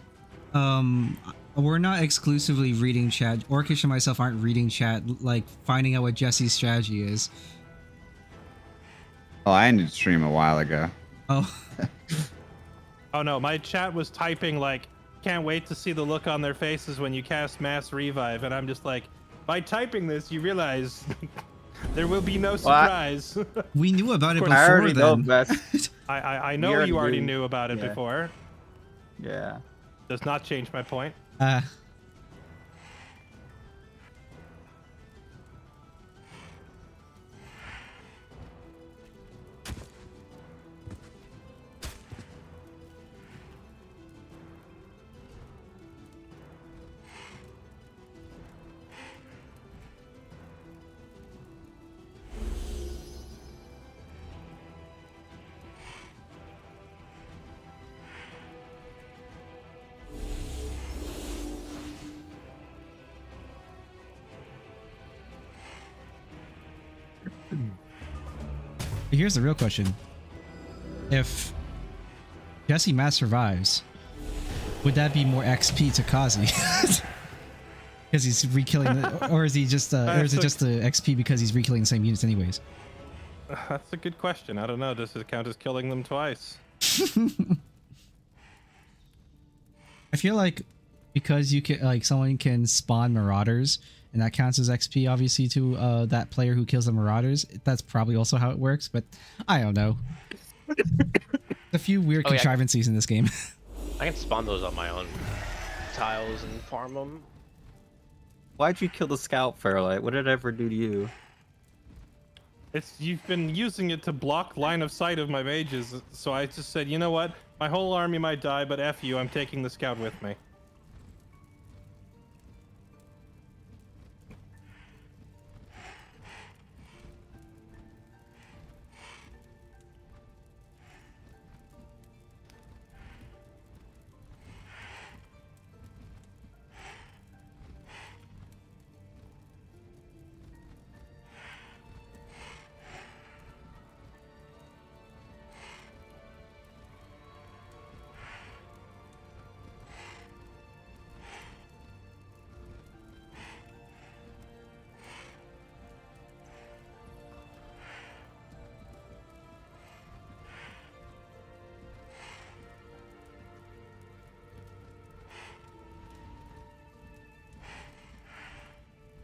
we're not exclusively reading chat. Orcish and myself aren't reading chat, like finding out what Jesse's strategy is. Oh, I ended stream a while ago. Oh. Oh no, my chat was typing like, can't wait to see the look on their faces when you cast mass revive, and I'm just like, by typing this, you realize there will be no surprise. We knew about it Of before course. I already know then. best. I know you already knew about it Yeah. before. Yeah. Does not change my point. Here's the real question. If Jesse Mass survives, would that be more XP to Kazi? Because he's re-killing the, or is he just or is it just the XP because he's re-killing the same units anyways? That's a good question. I don't know. Does it count as killing them twice? I feel like because you can, like, someone can spawn Marauders, and that counts as XP, obviously, to that player who kills the Marauders. That's probably also how it works, but I don't know. A few weird Oh, yeah. contrivances in this game. I can spawn those on my own tiles and farm them. Why'd you kill the scout, Fairlight? What did it ever do to you? You've been using it to block line of sight of my mages, so I just said, you know what? My whole army might die, but F you, I'm taking the scout with me.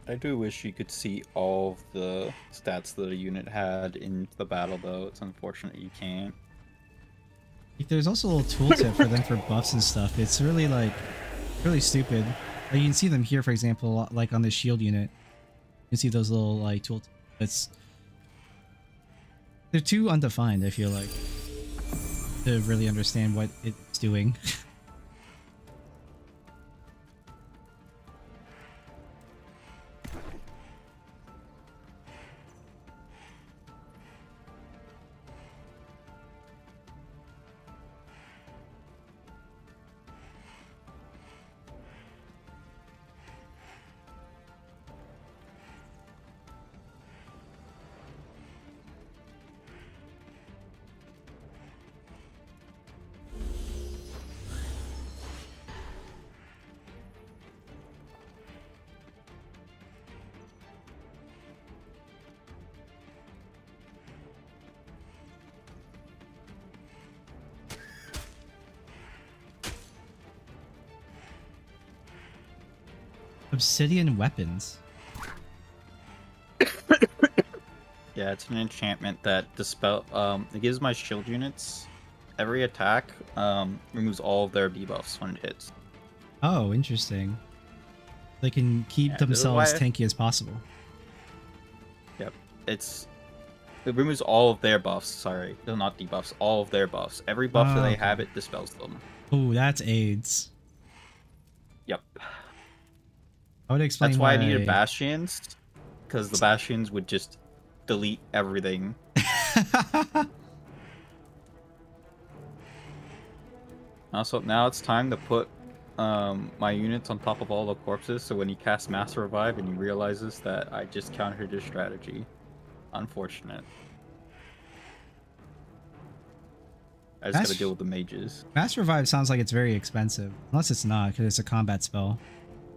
I do wish you could see all of the stats that a unit had in the battle, though. It's unfortunate you can't. Like, there's also a little tooltip for them for buffs and stuff. It's really like really stupid. Like, you can see them here, for example, like on the shield unit. You can see those little like tooltips. They're too undefined, I feel like, to really understand what it's doing. Obsidian weapons. Yeah, it's an enchantment that dispel. It gives my shield units every attack. Removes all of their debuffs when it hits. Oh, interesting. They can keep themselves tanky as possible. Yep, it removes all of their buffs. Sorry, no, not debuffs. All of their buffs. Every buff that they okay. have, it dispels them. Oh, that's AIDS. Yep. I would explain That's why I needed Bastions, because the Bastions would just delete everything. Also, now it's time to put my units on top of all the corpses, so when he casts Mass Revive and he realizes that I just countered his strategy. Unfortunate. I just gotta deal with the mages. Mass Revive sounds like it's very expensive. Unless it's not, because it's a combat spell.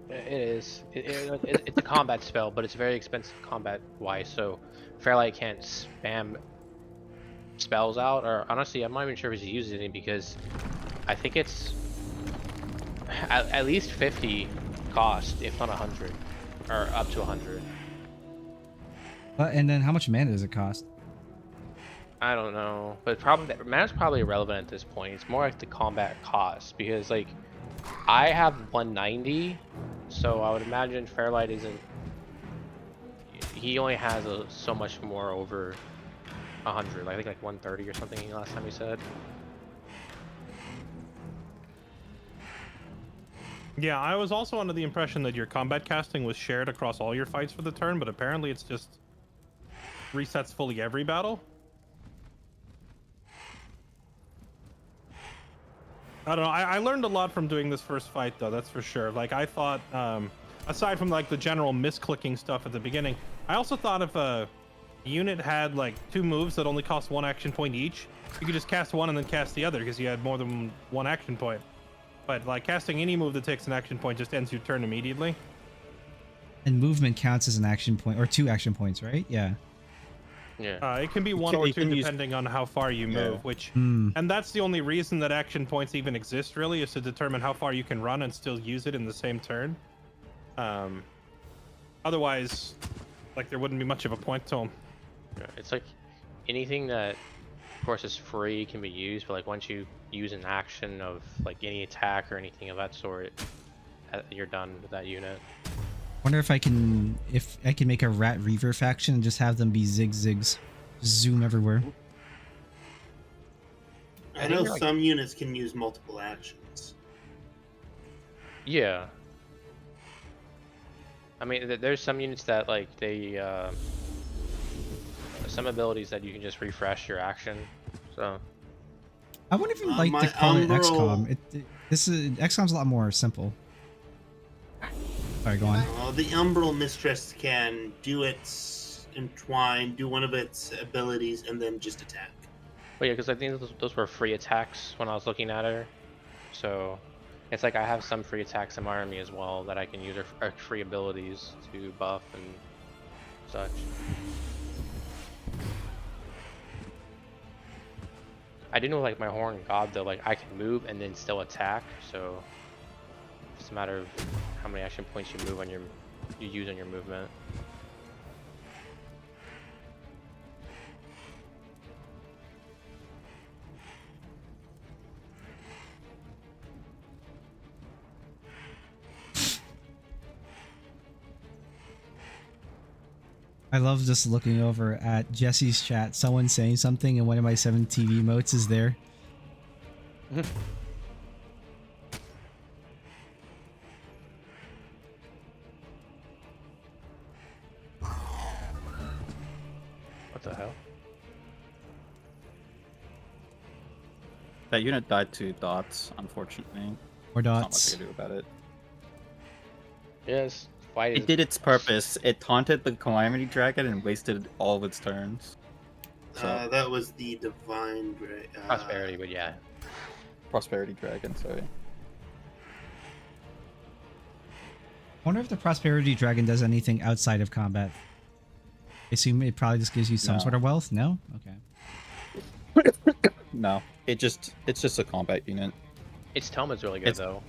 It is. It's a combat spell, but it's very expensive combat-wise, so Fairlight can't spam spells out, or honestly, I'm not even sure if he's using it because I think it's at least 50 cost, if not 100, or up to 100. And then how much mana does it cost? I don't know, but probably mana's probably irrelevant at this point. It's more like the combat cost, because like I have 190, so I would imagine Fairlight isn't. He only has so much more over 100. I think like 130 or something last time he said. Yeah, I was also under the impression that your combat casting was shared across all your fights for the turn, but apparently it's just resets fully every battle. I don't know. I learned a lot from doing this first fight, though. That's for sure. Like, I thought, aside from like the general misclicking stuff at the beginning, I also thought if a unit had like 2 moves that only cost 1 action point each, you could just cast one and then cast the other because you had more than 1 action point. But like casting any move that takes an action point just ends your turn immediately. And movement counts as an action point, or 2 action points, right? Yeah. Yeah. It can be 1 or 2 depending on how far you move, which, and that's the only reason that action points even exist, really, is to determine how far you can run and still use it in the same turn. Otherwise, like, there wouldn't be much of a point to them. Yeah, it's like anything that, of course, is free can be used, but like once you use an action of like any attack or anything of that sort, you're done with that unit. Wonder if I can make a Rat Reaver faction and just have them be zigs, zoom everywhere. I know some units can use multiple actions. Yeah. I mean, there's some units that like they some abilities that you can just refresh your action. So I wouldn't even like to call it XCOM. XCOM's a lot more simple. Sorry, go on. The Umbral Mistress can do its entwine, do one of its abilities, and then just attack. Well, yeah, because I think those were free attacks when I was looking at her. So it's like I have some free attacks in my army as well that I can use, or free abilities to buff and such. I do know like my Horn God though, like I can move and then still attack, so it's a matter of how many action points you move on your you use on your movement. I love just looking over at Jesse's chat. Someone saying something and one of my 7 TV emotes is there. What the hell? That unit died to dots, unfortunately. Or There's dots. not much I can do about it. Yes, fight is It did its purpose. It taunted the Calamity Dragon and wasted all of its turns. So, That was the Divine prosperity, but yeah. Prosperity Dragon, sorry. I wonder if the Prosperity Dragon does anything outside of combat. I assume it probably just gives you some No. sort of wealth. No? Okay. No, it's just a combat unit. Its tome is really good though.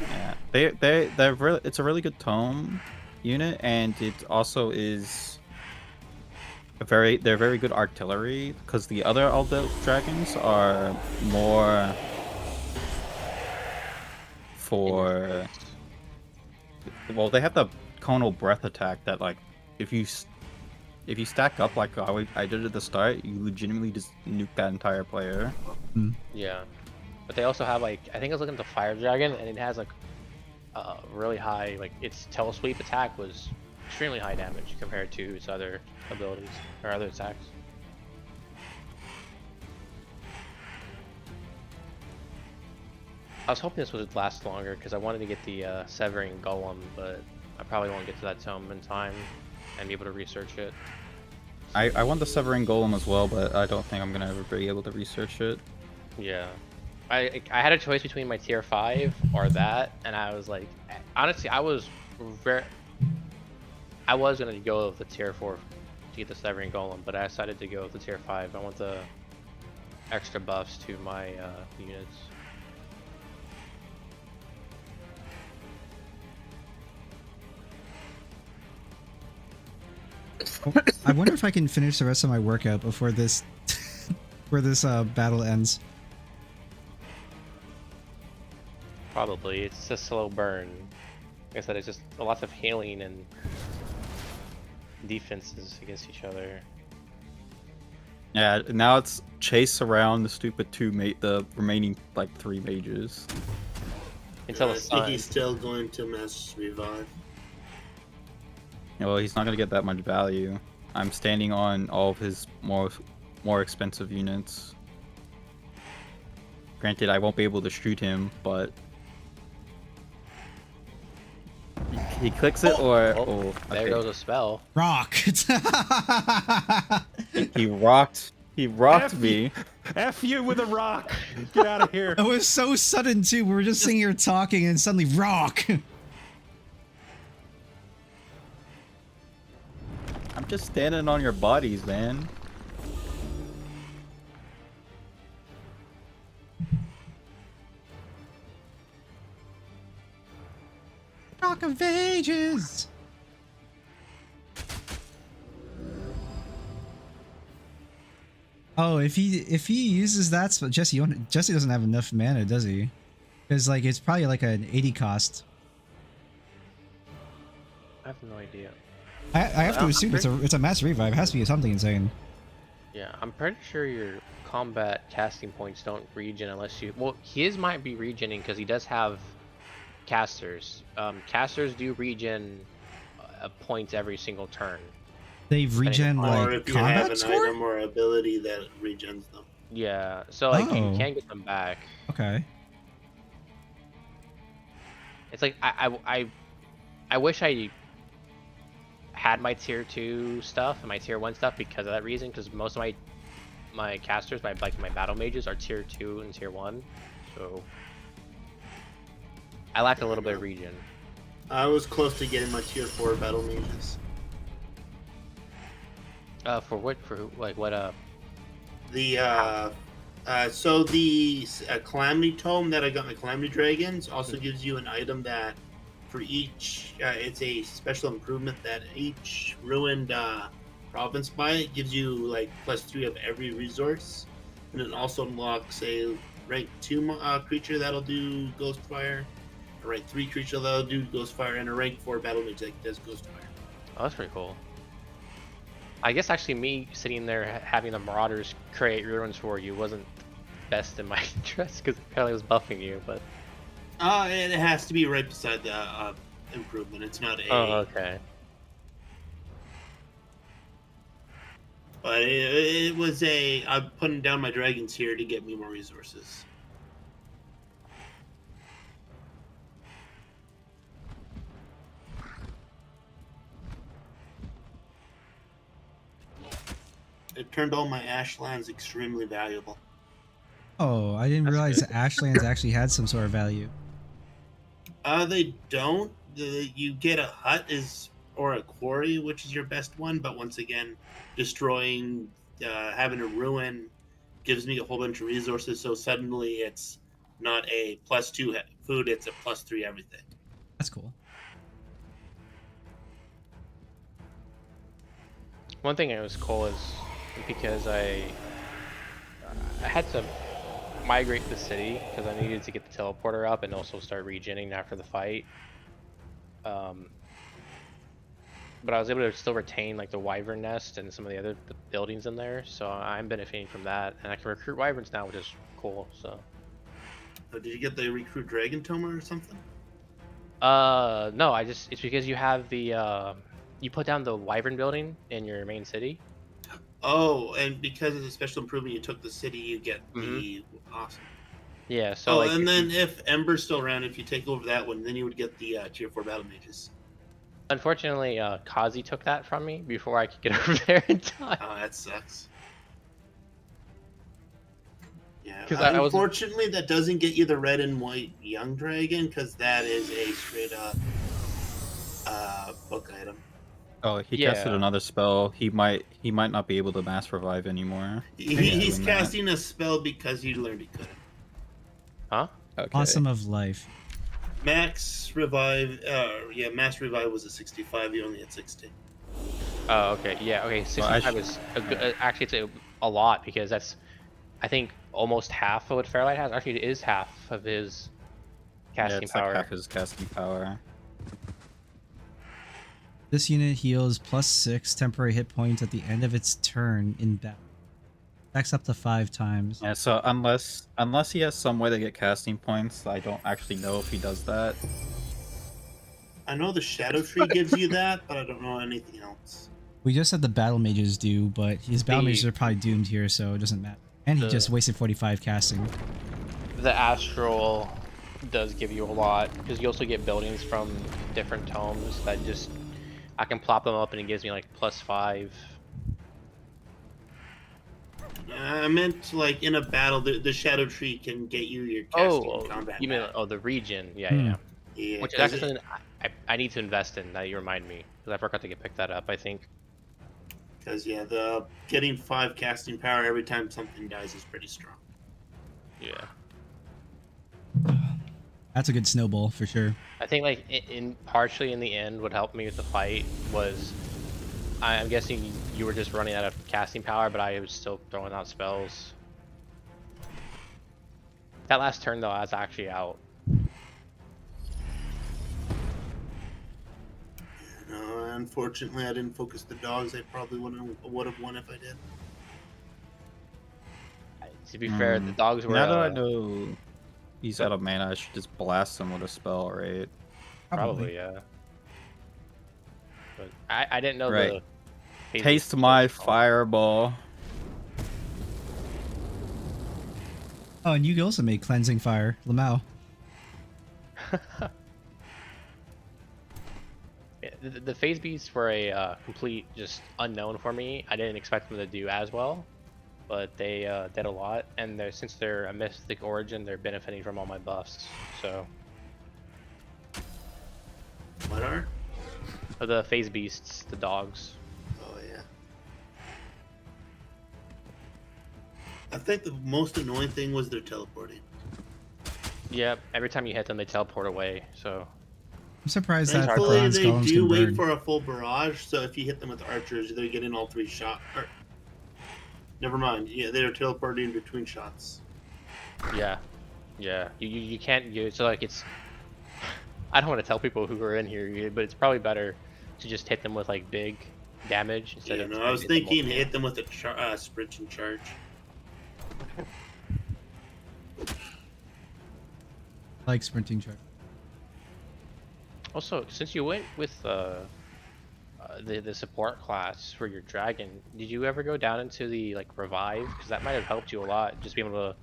Yeah, it's a really good tome unit, and it also is they're very good artillery, because the other Aldo dragons are more for, well, they have the conal breath attack that, like, if you stack up like I did at the start, you legitimately just nuke that entire player. Yeah, but they also have, like, I think I was looking at the fire dragon, and it has like really high, like, its tail sweep attack was extremely high damage compared to its other abilities or other attacks. I was hoping this would last longer because I wanted to get the Severing Golem, but I probably won't get to that tome in time and be able to research it. I want the Severing Golem as well, but I don't think I'm gonna ever be able to research it. Yeah, I had a choice between my tier 5 or that, and I was like, honestly, I was gonna go with the tier 4 to get the Severing Golem, but I decided to go with the tier 5. I want the extra buffs to my units. I wonder if I can finish the rest of my workout before this battle ends. Probably. It's a slow burn. Like I said, it's just lots of healing and defenses against each other. Yeah, now it's chase around the stupid the remaining, like, 3 mages. Until I the think sun. he's still going to Mass Revive. Yeah, well, he's not gonna get that much value. I'm standing on all of his more expensive units. Granted, I won't be able to shoot him, but he clicks it, or There okay. goes a spell. Rock! He rocked me. F you with a rock. Get out of here. It was so sudden too. We were just sitting here talking and suddenly rock! I'm just standing on your bodies, man. Rock of Ages! Oh, if he uses that spell, Jesse doesn't have enough mana, does he? Because, like, it's probably like an 80 cost. I have no idea. I have to assume it's a mass revive. It has to be something insane. Yeah, I'm pretty sure your combat casting points don't regen unless you... Well, his might be regening because he does have casters. Casters do regen points every single turn. They regen, Or like, if you have combat an score? item or ability that regens them. Yeah, so, like, you Oh. can get them back. Okay. It's like, I wish I had my tier 2 stuff and my tier 1 stuff because of that reason, because most of my casters, my battle mages are tier 2 and tier 1, so I lack a little bit of regen. I was close to getting my tier 4 battle mages. For what? For who? Like what? The so the Calamity Tome that I got my Calamity Dragons also gives you an item that for each, it's a special improvement that each ruined province by it gives you like +3 of every resource, and it also unlocks a rank 2 creature that'll do Ghostfire, a rank 3 creature that'll do Ghostfire, and a rank 4 battle mage that does Ghostfire. Oh, that's pretty cool. I guess actually me sitting there having the Marauders create ruins for you wasn't best in my interest because apparently it was buffing you, but... It has to be right beside the improvement. It's not a... Oh, okay. But it was a... I'm putting down my dragons here to get me more resources. It turned all my ashlands extremely valuable. Oh, I didn't realize Ashlands actually had some sort of value. They don't. You get a hut or a quarry, which is your best one. But once again, destroying, having a ruin, gives me a whole bunch of resources. So suddenly, it's not a +2 food; it's a +3 everything. That's cool. One thing that was cool is because I had to migrate the city because I needed to get the teleporter up and also start regenning after the fight. But I was able to still retain like the wyvern nest and some of the other buildings in there, so I'm benefiting from that, and I can recruit wyverns now, which is cool. So. Did you get the recruit dragon tomer or something? No, it's because you have the you put down the wyvern building in your main city. Oh, and because of the special improvement, you took the city, you get the awesome. Yeah. So. Like, and then if Ember's still around, if you take over that one, then you would get the tier 4 battle mages. Unfortunately, Kazi took that from me before I could get over there in time. Oh, that sucks. Yeah. 'Cause unfortunately, that doesn't get you the red and white young dragon, because that is a straight up book item. Oh, he casted another spell. He might not be able to mass revive anymore. He's casting a spell because he learned he couldn't. Huh? Okay. Awesome of life. Max revive, mass revive was a 65. You only had 60. Oh, okay. Yeah. Okay. 65 is actually it's a lot because that's I think almost half of what Fairlight has. Actually, it is half of his casting power. Like half his casting power. This unit heals +6 temporary hit points at the end of its turn in battle. Stacks up to 5 times. Yeah, so unless he has some way to get casting points, I don't actually know if he does that. I know the Shadow Tree gives you that, but I don't know anything else. We just said the battle mages do, but his battle mages are probably doomed here, so it doesn't matter. And he just wasted 45 casting. The astral does give you a lot because you also get buildings from different tomes that just I can plop them up and it gives me like +5. I meant like in a battle, the Shadow Tree can get you your casting in combat. You mean the region? Yeah. Which is actually something I need to invest in. Now you remind me because I forgot to pick that up. I think. Because the getting 5 casting power every time something dies is pretty strong. Yeah. That's a good snowball for sure. I think like partially in the end what helped me with the fight was I'm guessing you were just running out of casting power, but I was still throwing out spells. That last turn though, I was actually out. No, unfortunately, I didn't focus the dogs. I probably would have won if I did. To be fair, the dogs were. Now that I know he's out of mana, I should just blast him with a spell, right? Probably, yeah. But I didn't know the... Taste my fireball. Oh, and you also made cleansing fire, Lamau. The phase beasts were a complete just unknown for me. I didn't expect them to do as well, but they did a lot, and since they're a mystic origin, they're benefiting from all my buffs. So. What are? The phase beasts, the dogs. Oh yeah. I think the most annoying thing was their teleporting. Yeah, every time you hit them, they teleport away. So. I'm surprised that Thankfully, bronze they golems do can wait burn. for a full barrage, so if you hit them with archers, they're getting all 3 shots. Never mind. Yeah, they're teleporting between shots. Yeah, yeah. You can't use so like it's. I don't want to tell people who are in here, but it's probably better to just hit them with like big damage instead Yeah, of. no, I was hit them thinking multiple. hit them with a sprint and charge. Like sprinting charge. Also, since you went with the support class for your dragon, did you ever go down into the like revive? Because that might have helped you a lot. Just being able to,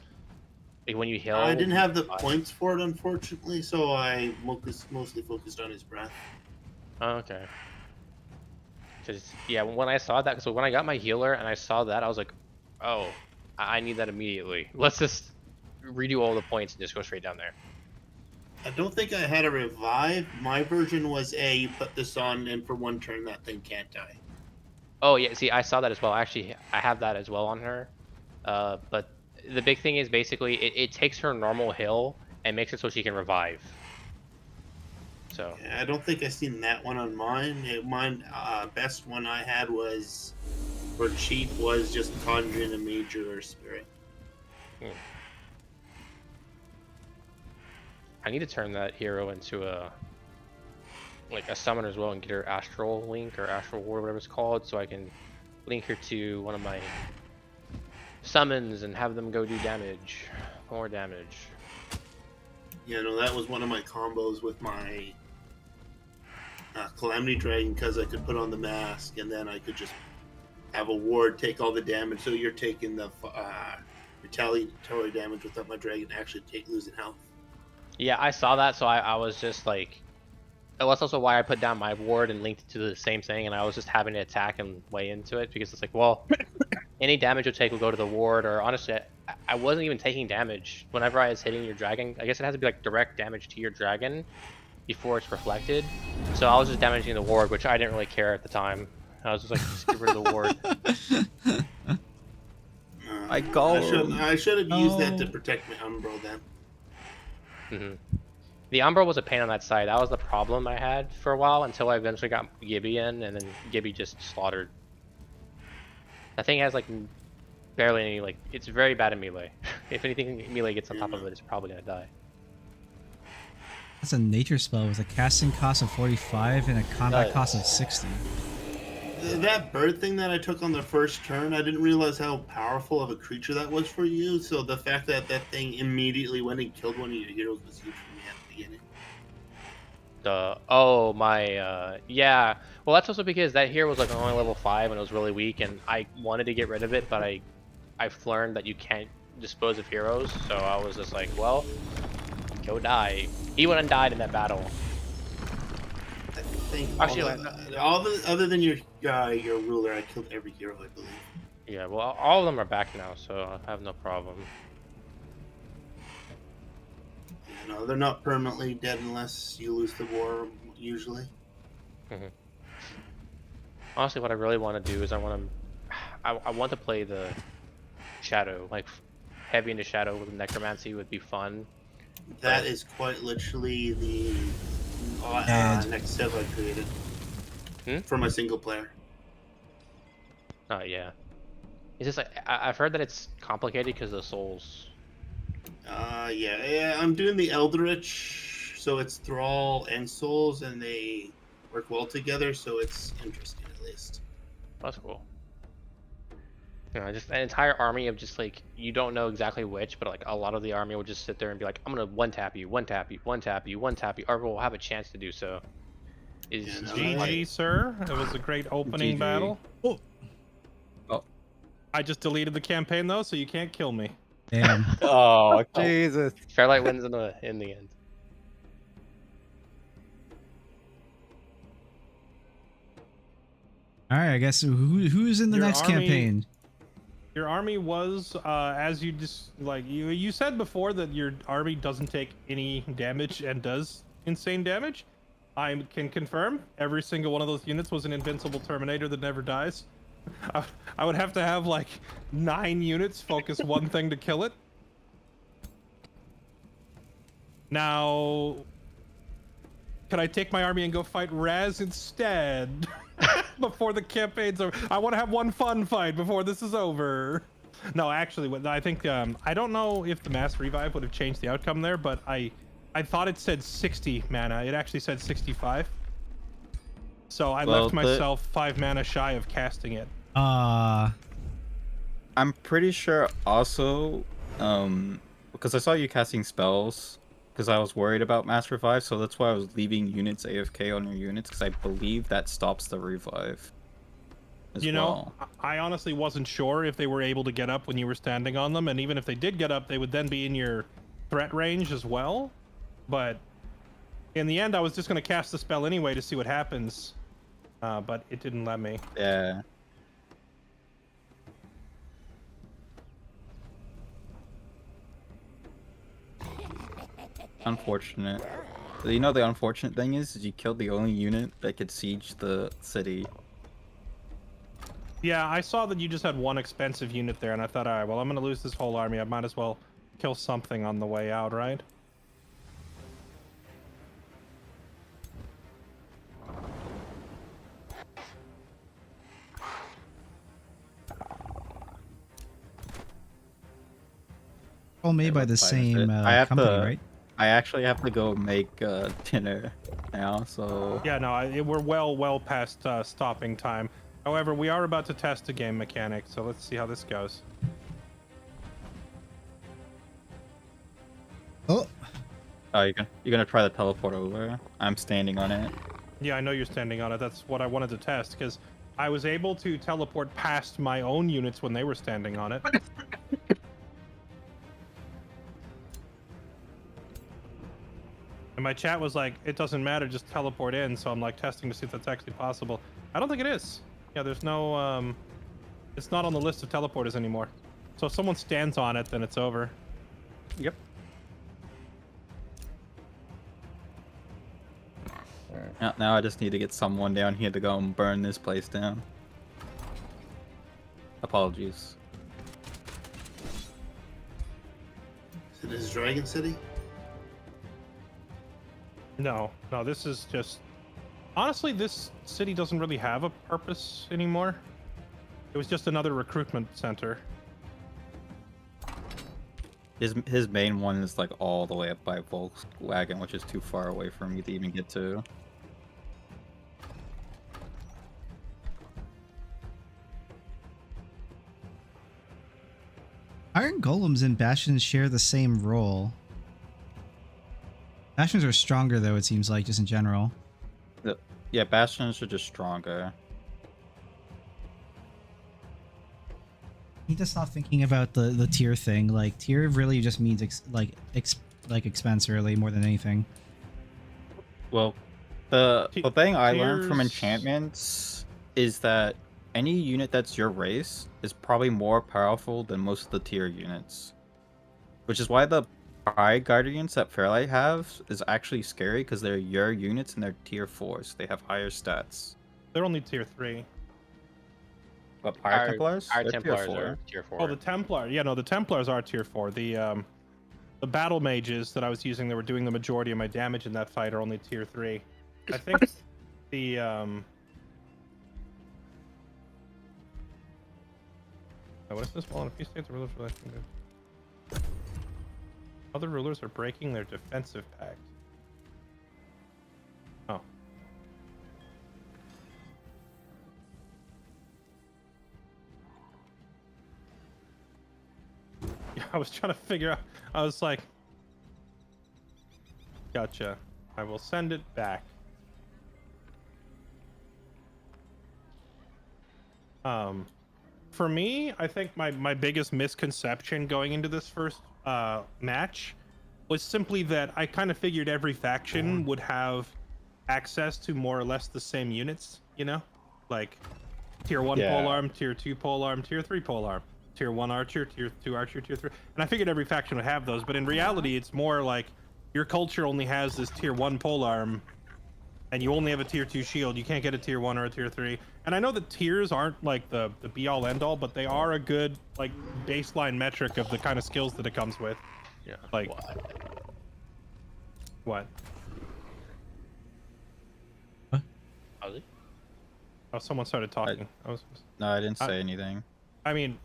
like, when you heal. I didn't have the revive. points for it, unfortunately, so I mostly focused on his breath. Oh, okay. Because yeah, when I saw that, so when I got my healer and I saw that, I was like, oh, I need that immediately. Let's just redo all the points and just go straight down there. I don't think I had a revive. My version was you put this on, and for 1 turn, that thing can't die. Oh yeah, see, I saw that as well. Actually, I have that as well on her. But the big thing is basically it takes her normal heal and makes it so she can revive. So. Yeah, I don't think I seen that one on mine. Mine, best one I had was for cheat was just conjuring a major or spirit. I need to turn that hero into a summon as well and get her astral link or astral ward, whatever it's called, so I can link her to one of my summons and have them go do damage, more damage. Yeah, no, that was one of my combos with my Calamity Dragon, because I could put on the mask and then I could just have a ward take all the damage, so you're taking the retaliatory damage without my dragon actually losing health. Yeah, I saw that, so I was just like, that's also why I put down my ward and linked it to the same thing, and I was just having to attack and way into it, because it's like, well, any damage you take will go to the ward, or honestly, I wasn't even taking damage. Whenever I was hitting your dragon, I guess it has to be like direct damage to your dragon before it's reflected, so I was just damaging the ward, which I didn't really care at the time. I was just like, just get rid of the ward. I should have used that to protect my Umbro then. The Umbra was a pain on that side. That was the problem I had for a while until I eventually got Gibby in, and then Gibby just slaughtered. That thing has like barely any, like, it's very bad in melee. If anything melee gets on top of it, it's probably gonna die. That's a nature spell with a casting cost of 45 and a combat cost of 60. That bird thing that I took on the first turn, I didn't realize how powerful of a creature that was for you. So the fact that that thing immediately went and killed one of your heroes was huge for me at the beginning. Yeah. Well, that's also because that hero was like only level 5 and it was really weak, and I wanted to get rid of it, but I've learned that you can't dispose of heroes, so I was just like, well, go die. He went and died in that battle. Actually, other than your ruler, I killed every hero, I believe. Yeah, well, all of them are back now, so I have no problem. You know, they're not permanently dead unless you lose the war, usually. Honestly, what I really want to do is I want to play the Shadow, like heavy into Shadow with Necromancy would be fun. That is quite literally the next step I created for my single player. Oh yeah, it's just like I've heard that it's complicated because of the souls. Yeah, I'm doing the Eldritch, so it's Thrall and Souls, and they work well together, so it's interesting at least. That's cool. You know, just an entire army of just like, you don't know exactly which, but like a lot of the army will just sit there and be like, I'm gonna one tap you, one tap you, one tap you, one tap you, or will have a chance to do so. GG, sir. It was a great opening battle. Oh. I just deleted the campaign though, so you can't kill me. Damn. Oh, Jesus. Fairlight wins in the end. All right, I guess who's in the Your next army- campaign? Your army was, as you you said before, that your army doesn't take any damage and does insane damage. I can confirm every single one of those units was an invincible Terminator that never dies. I would have to have like 9 units focus one thing to kill it. Now, Can I take my army and go fight Raz instead? Before the campaign's over. I want to have one fun fight before this is over. No, actually, I think I don't know if the mass revive would have changed the outcome there, but I thought it said 60 mana. It actually said 65. So I left myself 5 mana shy of casting it. I'm pretty sure also, because I saw you casting spells, because I was worried about mass revive, so that's why I was leaving units AFK on your units, because I believe that stops the revive. You know, I honestly wasn't sure if they were able to get up when you were standing on them, and even if they did get up, they would then be in your threat range as well. But in the end, I was just going to cast the spell anyway to see what happens, but it didn't let me. Yeah. Unfortunate. You know, the unfortunate thing is you killed the only unit that could siege the city. Yeah, I saw that you just had one expensive unit there, and I thought, all right, well, I'm going to lose this whole army. I might as well kill something on the way out, right? All made by the same company, right? I actually have to go make dinner now, so... Yeah, no, we're well past stopping time. However, we are about to test a game mechanic, so let's see how this goes. Oh. Oh, you're gonna try the teleport over? I'm standing on it. Yeah, I know you're standing on it. That's what I wanted to test, because I was able to teleport past my own units when they were standing on it. And my chat was like, it doesn't matter, just teleport in. So I'm like testing to see if that's actually possible. I don't think it is. Yeah, there's no, it's not on the list of teleporters anymore. So if someone stands on it, then it's over. Yep. Now I just need to get someone down here to go and burn this place down. Apologies. Is it his Dragon City? No, this is just... Honestly, this city doesn't really have a purpose anymore. It was just another recruitment center. His main one is like all the way up by Volkswagen, which is too far away for me to even get to. Iron Golems and Bastions share the same role. Bastions are stronger, though, it seems like, just in general. Yeah, Bastions are just stronger. He just not thinking about the tier thing. Like, tier really just means expense, really, more than anything. Well, the thing I learned from enchantments is that any unit that's your race is probably more powerful than most of the tier units. Which is why the Pride Guardians that Fairlight have is actually scary, because they're your units and they're tier 4s. They have higher stats. They're only tier 3. But Fire Templars? Our They're Templars tier 4. are tier 4. Oh, the Templar. Yeah, no, the Templars are tier 4. The battle mages that I was using that were doing the majority of my damage in that fight are only tier 3. I think the what is this? Well, in a few states, the rulers are like... Other rulers are breaking their defensive pact. Oh. Yeah, I was trying to figure out. I was like, gotcha. I will send it back. For me, I think my biggest misconception going into this first match was simply that I kind of figured every faction would have access to more or less the same units, you know? Like tier 1 polearm, tier 2 polearm, tier 3 polearm, tier 1 archer, tier 2 archer, tier 3. And I figured every faction would have those, but in reality, it's more like your culture only has this tier 1 polearm and you only have a tier 2 shield. You can't get a tier 1 or a tier 3. And I know that tiers aren't like the be-all end-all, but they are a good like baseline metric of the kind of skills that it comes with. Yeah. Like what? Oh, someone started talking. No, I didn't say anything. I mean,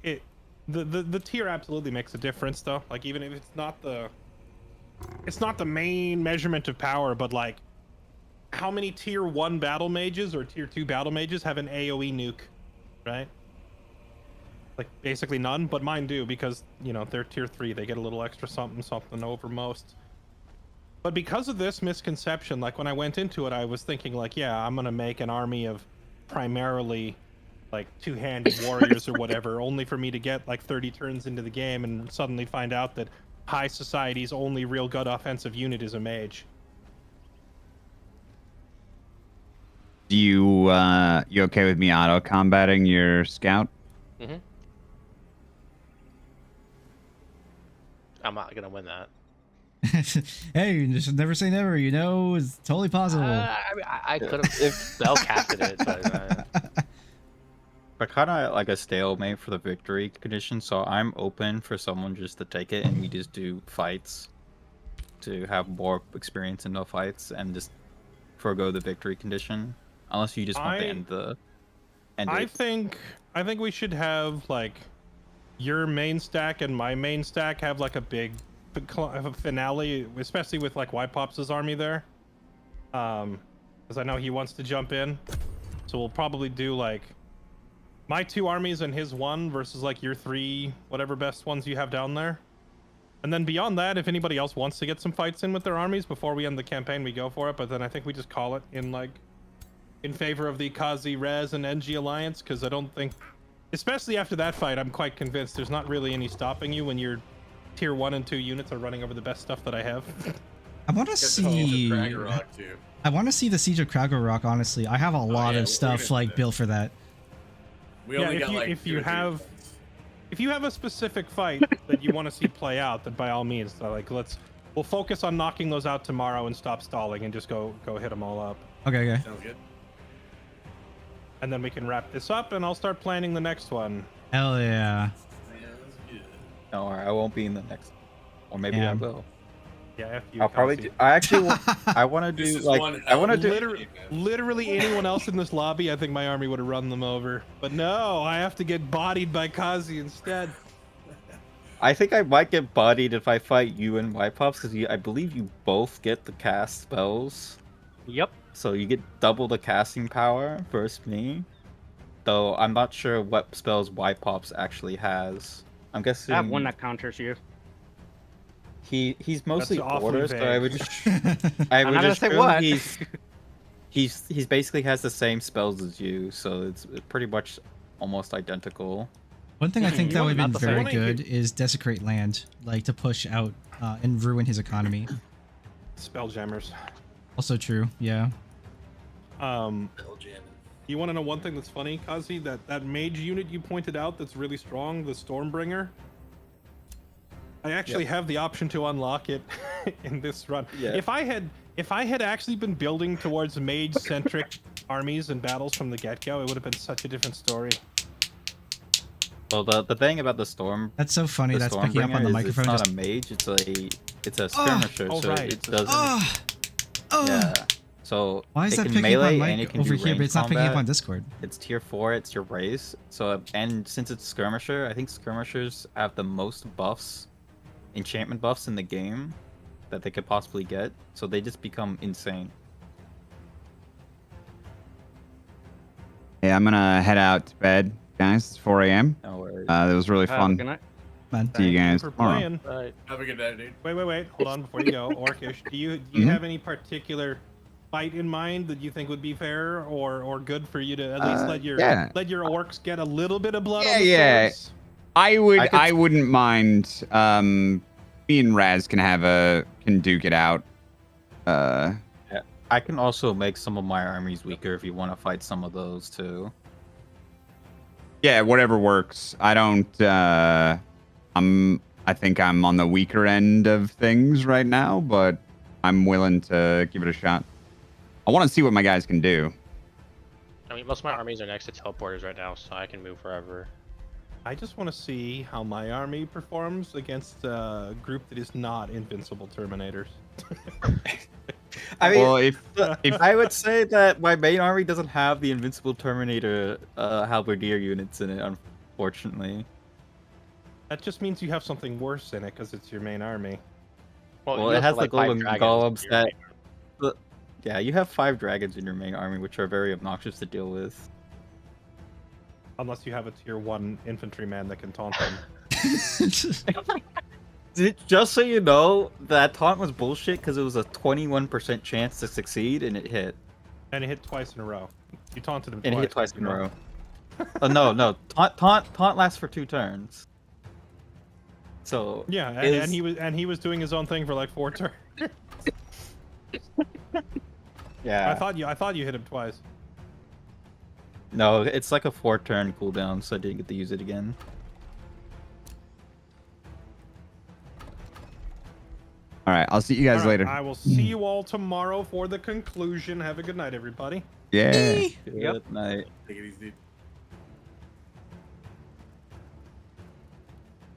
the tier absolutely makes a difference, though. Like, even if it's not the main measurement of power, but like, how many tier 1 battle mages or tier 2 battle mages have an AoE nuke, right? Like, basically none, but mine do, because, you know, they're tier 3. They get a little extra something over most. But because of this misconception, like, when I went into it, I was thinking, like, yeah, I'm gonna make an army of primarily, like, two-handed warriors or whatever, only for me to get, like, 30 turns into the game and suddenly find out that high society's only real good offensive unit is a mage. Do you you okay with me auto combating your scout? Mm-hmm. I'm not gonna win that. Hey, you should never say never. You know, it's totally possible. I mean, I could have spell casted it. But kind of like a stalemate for the victory condition, so I'm open for someone just to take it and we just do fights to have more experience in the fights and just forego the victory condition, unless you just want to end the. I think we should have like your main stack and my main stack have like a big finale, especially with like Pop's army there, because I know he wants to jump in, so we'll probably do like my 2 armies and his 1 versus like your 3 whatever best ones you have down there, and then beyond that, if anybody else wants to get some fights in with their armies before we end the campaign, we go for it. But then I think we just call it in like in favor of the Kazi Rez and NG alliance, because I don't think, especially after that fight, I'm quite convinced there's not really any stopping you when your tier 1 and 2 units are running over the best stuff that I have. I want to see. I want to see the Siege of Krager Rock. Honestly, I have a lot of stuff like built for that. We only got like if you have a specific fight that you want to see play out, then by all means, like we'll focus on knocking those out tomorrow and stop stalling and just go hit them all up. Okay. Sounds good. And then we can wrap this up, and I'll start planning the next one. Hell yeah. No, I won't be in the next, or maybe I will. Yeah, F you, I'll probably do. I actually, I want to do like I want to do. Literally anyone else in this lobby, I think my army would have run them over. But no, I have to get bodied by Kazi instead. I think I might get bodied if I fight you and Pops, because I believe you both get the cast spells. Yep. So you get double the casting power versus me. Though I'm not sure what spells Pops actually has. I'm guessing I have one that counters you. He's mostly That's borders, awfully but I would just just say assume what. he's basically has the same spells as you, so it's pretty much almost identical. One thing I think that would have been very same. good is desecrate land, like to push out and ruin his economy. Spelljammers. Also true, yeah. You want to know one thing that's funny, Kazi? That mage unit you pointed out that's really strong, the Stormbringer. I actually have the option to unlock it in this run. Yeah. If I had actually been building towards mage-centric armies and battles from the get-go, it would have been such a different story. Well, the thing about the storm. That's so funny. The That's picking up on the Stormbringer is microphone. It's not a mage. It's a skirmisher. Oh, so right. it doesn't. Yeah. So Why is it that can picking melee up on and it mic can over do here, but it's not picking up combat. on Discord? It's tier 4. It's your race. So and since it's skirmisher, I think skirmishers have the most buffs, enchantment buffs in the game that they could possibly get. So they just become insane. Yeah, I'm gonna head out to bed, guys. It's 4 a.m. No worries. It was really Good fun. night. Man. See you guys for tomorrow. playing. Right. Have a good day, dude. Wait. Hold on before you go. Orcish, do you have any particular fight in mind that you think would be fair or good for you to at least let your orcs get a little bit of blood on the swords? I wouldn't mind. Me and Raz can duke it out. I can also make some of my armies weaker if you want to fight some of those too. Yeah, whatever works. I don't. I think I'm on the weaker end of things right now, but I'm willing to give it a shot. I want to see what my guys can do. I mean, most of my armies are next to teleporters right now, so I can move wherever. I just want to see how my army performs against a group that is not invincible Terminators. I mean, Well, if I would say that my main army doesn't have the Invincible Terminator halberdier units in it, unfortunately. That just means you have something worse in it because it's your main army. Well, you it also has like the 5 golden dragons golems in your that. Yeah, you have 5 dragons in your main army, which are very obnoxious to deal with. Unless you have a tier 1 infantryman that can taunt them. Just so you know, that taunt was bullshit because it was a 21% chance to succeed, and it hit. And it hit twice in a row. You taunted him And twice. it hit twice you in a know. row. Oh no. Taunt lasts for 2 turns. So Yeah, and he was doing his own thing for like 4 turns. Yeah. I thought you hit him twice. No, it's like a 4-turn cooldown, so I didn't get to use it again. all right, I'll see you guys All right, later. I will see you all tomorrow for the conclusion. Have a good night, everybody. Yeah. Good night. Take it easy, dude.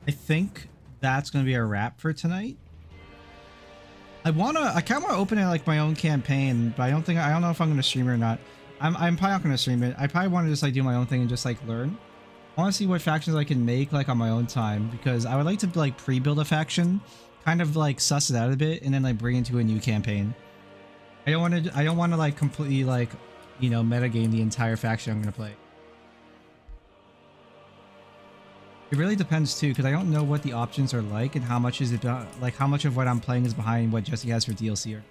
I think that's gonna be a wrap for tonight. I kind of wanna open it like my own campaign, but I don't know if I'm gonna stream it or not. I'm probably not gonna stream it. I probably want to just like do my own thing and just like learn. I want to see what factions I can make like on my own time, because I would like to like pre-build a faction, kind of like suss it out a bit, and then like bring it into a new campaign. I don't want to like completely like, you know, metagame the entire faction I'm gonna play. It really depends too, because I don't know what the options are like and how much is it like how much of what I'm playing is behind what Jesse has for DLC. Or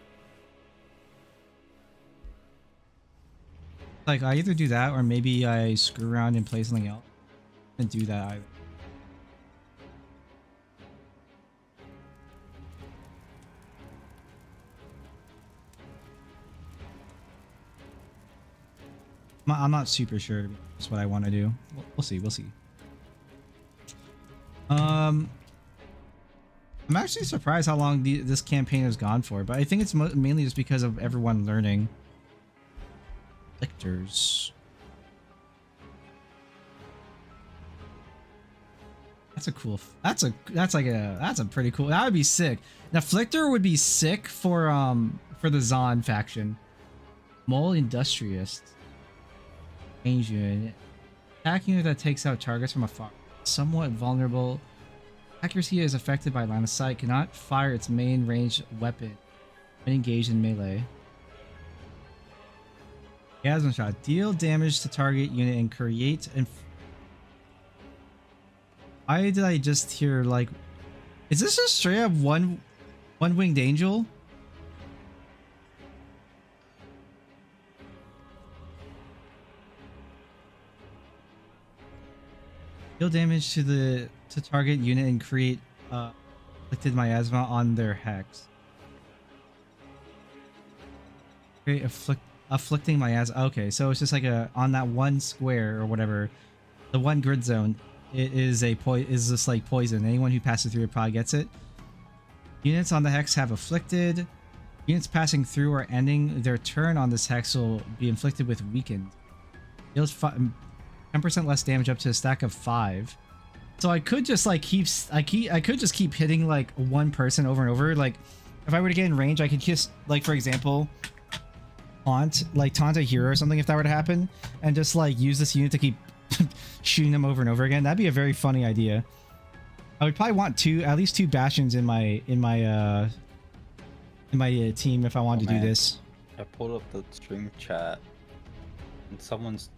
like I either do that or maybe I screw around and play something else and do that either. I'm not super sure that's what I want to do. We'll see. I'm actually surprised how long this campaign has gone for, but I think it's mainly just because of everyone learning. Lictors. That's a pretty cool. That would be sick. Now Flicker would be sick for the Zon faction. Mole Industrious. Range unit. Attack unit that takes out targets from afar. Somewhat vulnerable. Accuracy is affected by line of sight. Cannot fire its main ranged weapon when engaged in melee. Gasm shot. Deal damage to target unit and create and. Why did I just hear like? Is this just straight up one winged angel? Deal damage to target unit and create afflicted miasma on their hex. Create afflicting miasma. Okay, so it's just like on that one square or whatever, the one grid zone. It is is just like poison. Anyone who passes through it probably gets it. Units on the hex have afflicted. Units passing through or ending their turn on this hex will be inflicted with weakened. Deals 10% less damage up to a stack of 5. So I could just like I could just keep hitting like one person over and over. Like if I were to get in range, I could just like, for example, taunt a hero or something if that were to happen, and just like use this unit to keep shooting them over and over again. That'd be a very funny idea. I would probably want at least two bastions in my team if I wanted to do this. I pulled up the stream chat, and someone's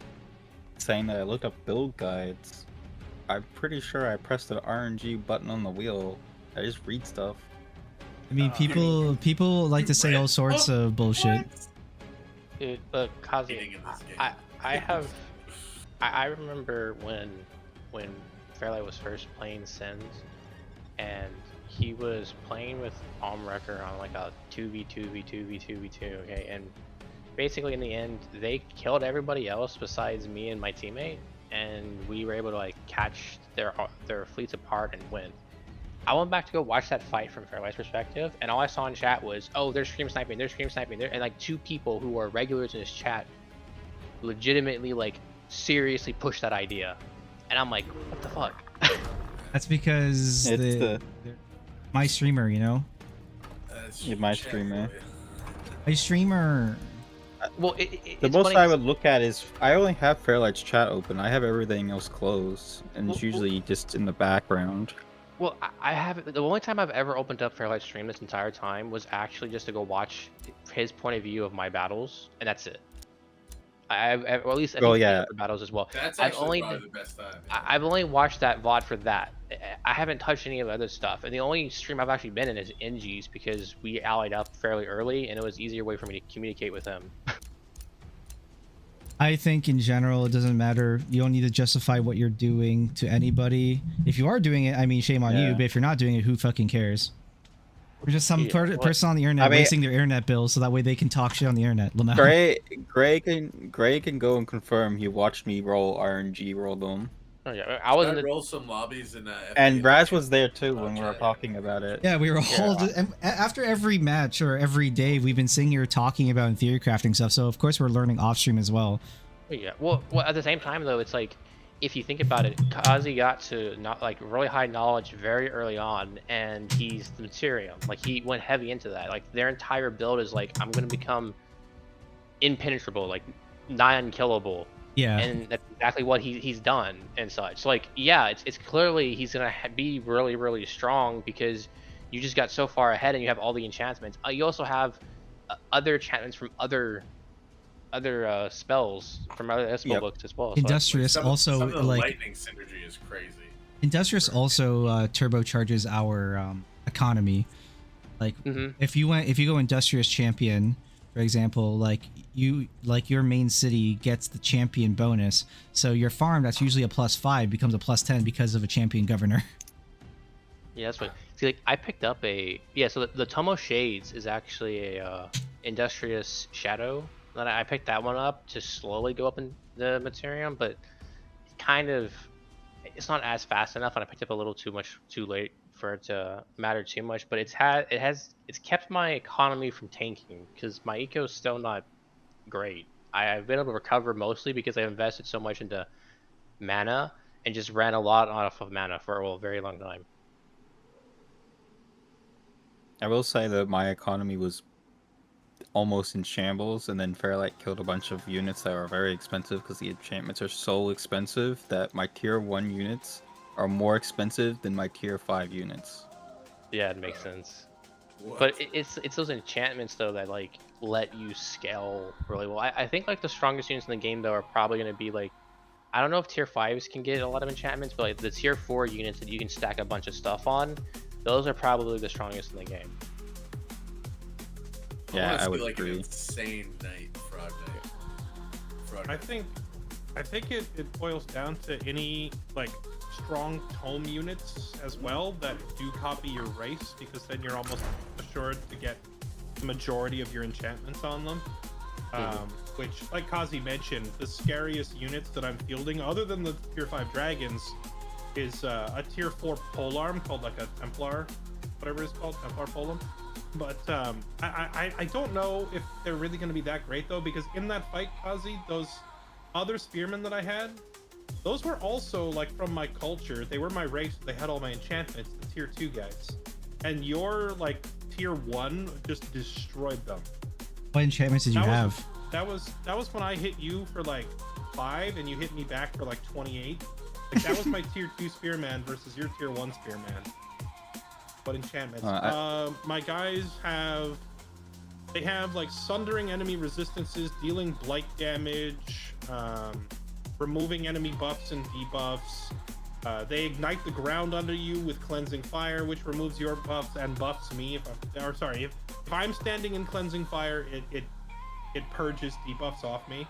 saying that I looked up build guides. I'm pretty sure I pressed the RNG button on the wheel. I just read stuff. I mean, people like to say all sorts of bullshit. Dude, look, Kazi, I remember when Fairlight was first playing Sims, and he was playing with Wrecker on like a 2v2v2v2v2, okay, and basically in the end they killed everybody else besides me and my teammate, and we were able to like catch their fleets apart and win. I went back to go watch that fight from Fairlight's perspective, and all I saw in chat was, oh, they're stream sniping, and like 2 people who are regulars in his chat legitimately like seriously push that idea, and I'm like, what the fuck? That's because my streamer, you know. My streamer. A streamer. Well, The it's most funny I 'cause- would look at is I only have Fairlight's chat open. I have everything else closed, and it's usually just in the background. Well, I haven't. The only time I've ever opened up Fairlight's stream this entire time was actually just to go watch his point of view of my battles, and that's it. Or at least I Well, think yeah. other battles as well. That's I've actually only probably the best time. Yeah. I've only watched that VOD for that. I haven't touched any of the other stuff, and the only stream I've actually been in is NG's because we allied up fairly early, and it was an easier way for me to communicate with him. I think in general it doesn't matter. You don't need to justify what you're doing to anybody. If you are doing it, I mean, shame on you. Yeah. But if you're not doing it, who fucking cares? Or just some Yeah, what- person on the internet I mean- wasting their internet bills so that way they can talk shit on the internet. Lamau. Greg can go and confirm he watched me roll RNG roll them. Oh yeah, I was in I the. roll some lobbies in And FBA. Raz was there too when we were Okay. talking about it. Yeah, we were Yeah. all just, and after every match or every day, we've been sitting here talking about and theory crafting stuff. So of course we're learning off stream as well. Yeah. Well, at the same time though, it's like if you think about it, Kazi got to not like really high knowledge very early on, and he's the Materium. Like he went heavy into that. Like their entire build is like I'm gonna become impenetrable, like non-killable. Yeah. And that's exactly what he's done and such. Like, yeah, it's clearly he's gonna be really, really strong because you just got so far ahead and you have all the enchantments. You also have other enchantments from other spells from other spell Yep. books as well. So Industrious some also of the like lightning synergy is crazy. Industrious also turbocharges our economy. Like Mhm. if you go Industrious Champion, for example, like your main city gets the champion bonus, so your farm that's usually a +5 becomes a +10 because of a champion governor. Yeah, that's what. See, like I picked up so the Tomo Shades is actually a Industrious Shadow. That I picked that one up to slowly go up in the Materium, but it's not as fast enough, and I picked up a little too late for it to matter too much. But it's kept my economy from tanking because my eco is still not great. I've been able to recover mostly because I invested so much into mana and just ran a lot off of mana for a very long time. I will say that my economy was almost in shambles, and then Fairlight killed a bunch of units that are very expensive because the enchantments are so expensive that my tier 1 units are more expensive than my tier 5 units. Yeah, it makes sense. What? But it's those enchantments though that like let you scale really well. I think like the strongest units in the game though are probably going to be like, I don't know if tier 5s can get a lot of enchantments, but like the tier 4 units that you can stack a bunch of stuff on, those are probably the strongest in the game. Yeah, wanna I see, would like agree. An insane night, Frog Night. Frog I Night. think it boils down to any like strong tome units as well that do copy your race, because then you're almost assured to get the majority of your enchantments on them. Which, like Kazi mentioned, the scariest units that I'm fielding, other than the tier 5 dragons, is a tier 4 polearm called like a Templar, whatever it's called, Templar Polem. But I don't know if they're really going to be that great though, because in that fight, Kazi, those other spearmen that I had, those were also like from my culture. They were my race. They had all my enchantments, the tier 2 guys. And your like tier 1 just destroyed them. What enchantments did you have? That was when I hit you for like 5 and you hit me back for like 28. Like that was my tier 2 spearman versus your tier 1 spearman. What enchantments? My guys have like sundering enemy resistances, dealing blight damage, removing enemy buffs and debuffs. They ignite the ground under you with cleansing fire, which removes your buffs and buffs me. If I'm standing in cleansing fire, it purges debuffs off me.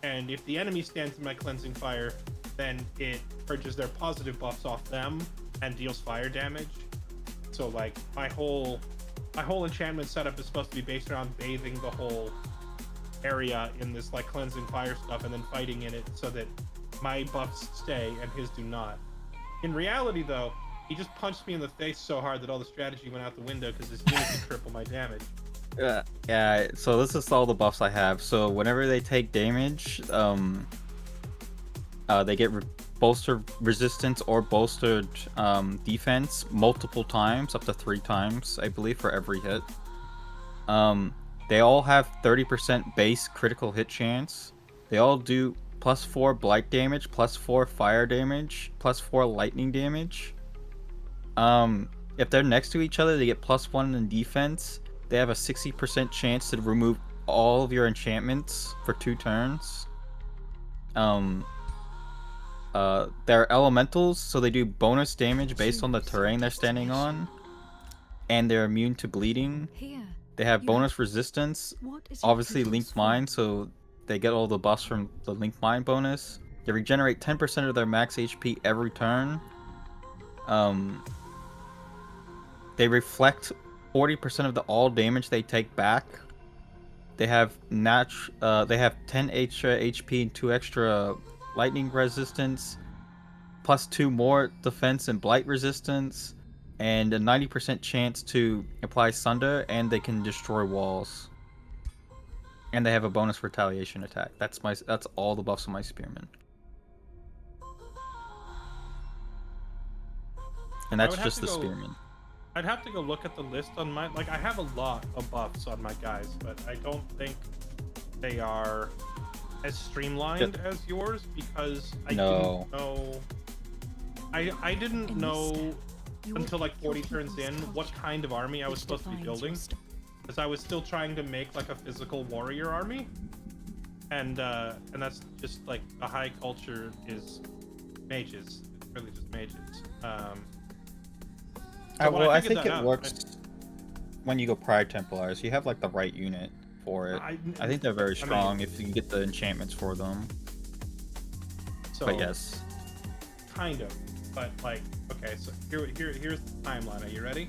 And if the enemy stands in my cleansing fire, then it purges their positive buffs off them and deals fire damage. So like my whole enchantment setup is supposed to be based around bathing the whole area in this like cleansing fire stuff and then fighting in it so that my buffs stay and his do not. In reality though, he just punched me in the face so hard that all the strategy went out the window because his unit could triple my damage. Yeah, so this is all the buffs I have. So whenever they take damage, they get bolstered resistance or bolstered defense multiple times, up to 3 times, I believe, for every hit. They all have 30% base critical hit chance. They all do +4 blight damage, +4 fire damage, +4 lightning damage. If they're next to each other, they get +1 in defense. They have a 60% chance to remove all of your enchantments for 2 turns. They're elementals, so they do bonus damage based on the terrain they're standing on. And they're immune to bleeding. They have bonus resistance. Obviously, Link Mine, so they get all the buffs from the Link Mine bonus. They regenerate 10% of their max HP every turn. They reflect 40% of the all damage they take back. They have 10 extra HP and 2 extra lightning resistance, +2 more defense and blight resistance, and a 90% chance to apply Sunder, and they can destroy walls. And they have a bonus retaliation attack. That's all the buffs on my Spearman. And that's just the Spearman. I'd have to go look at the list on mine. Like, I have a lot of buffs on my guys, but I don't think they are as streamlined as yours, because I didn't know. I didn't know until like 40 turns in what kind of army I was supposed to be building, because I was still trying to make like a physical warrior army, and that's just like the high culture is mages. It's really just mages. Well, I think it works when you go Pride Templars. You have like the right unit for it. I think they're very strong if you can get the enchantments for them. But yes. Kind of. But like, okay, so here's the timeline. Are you ready?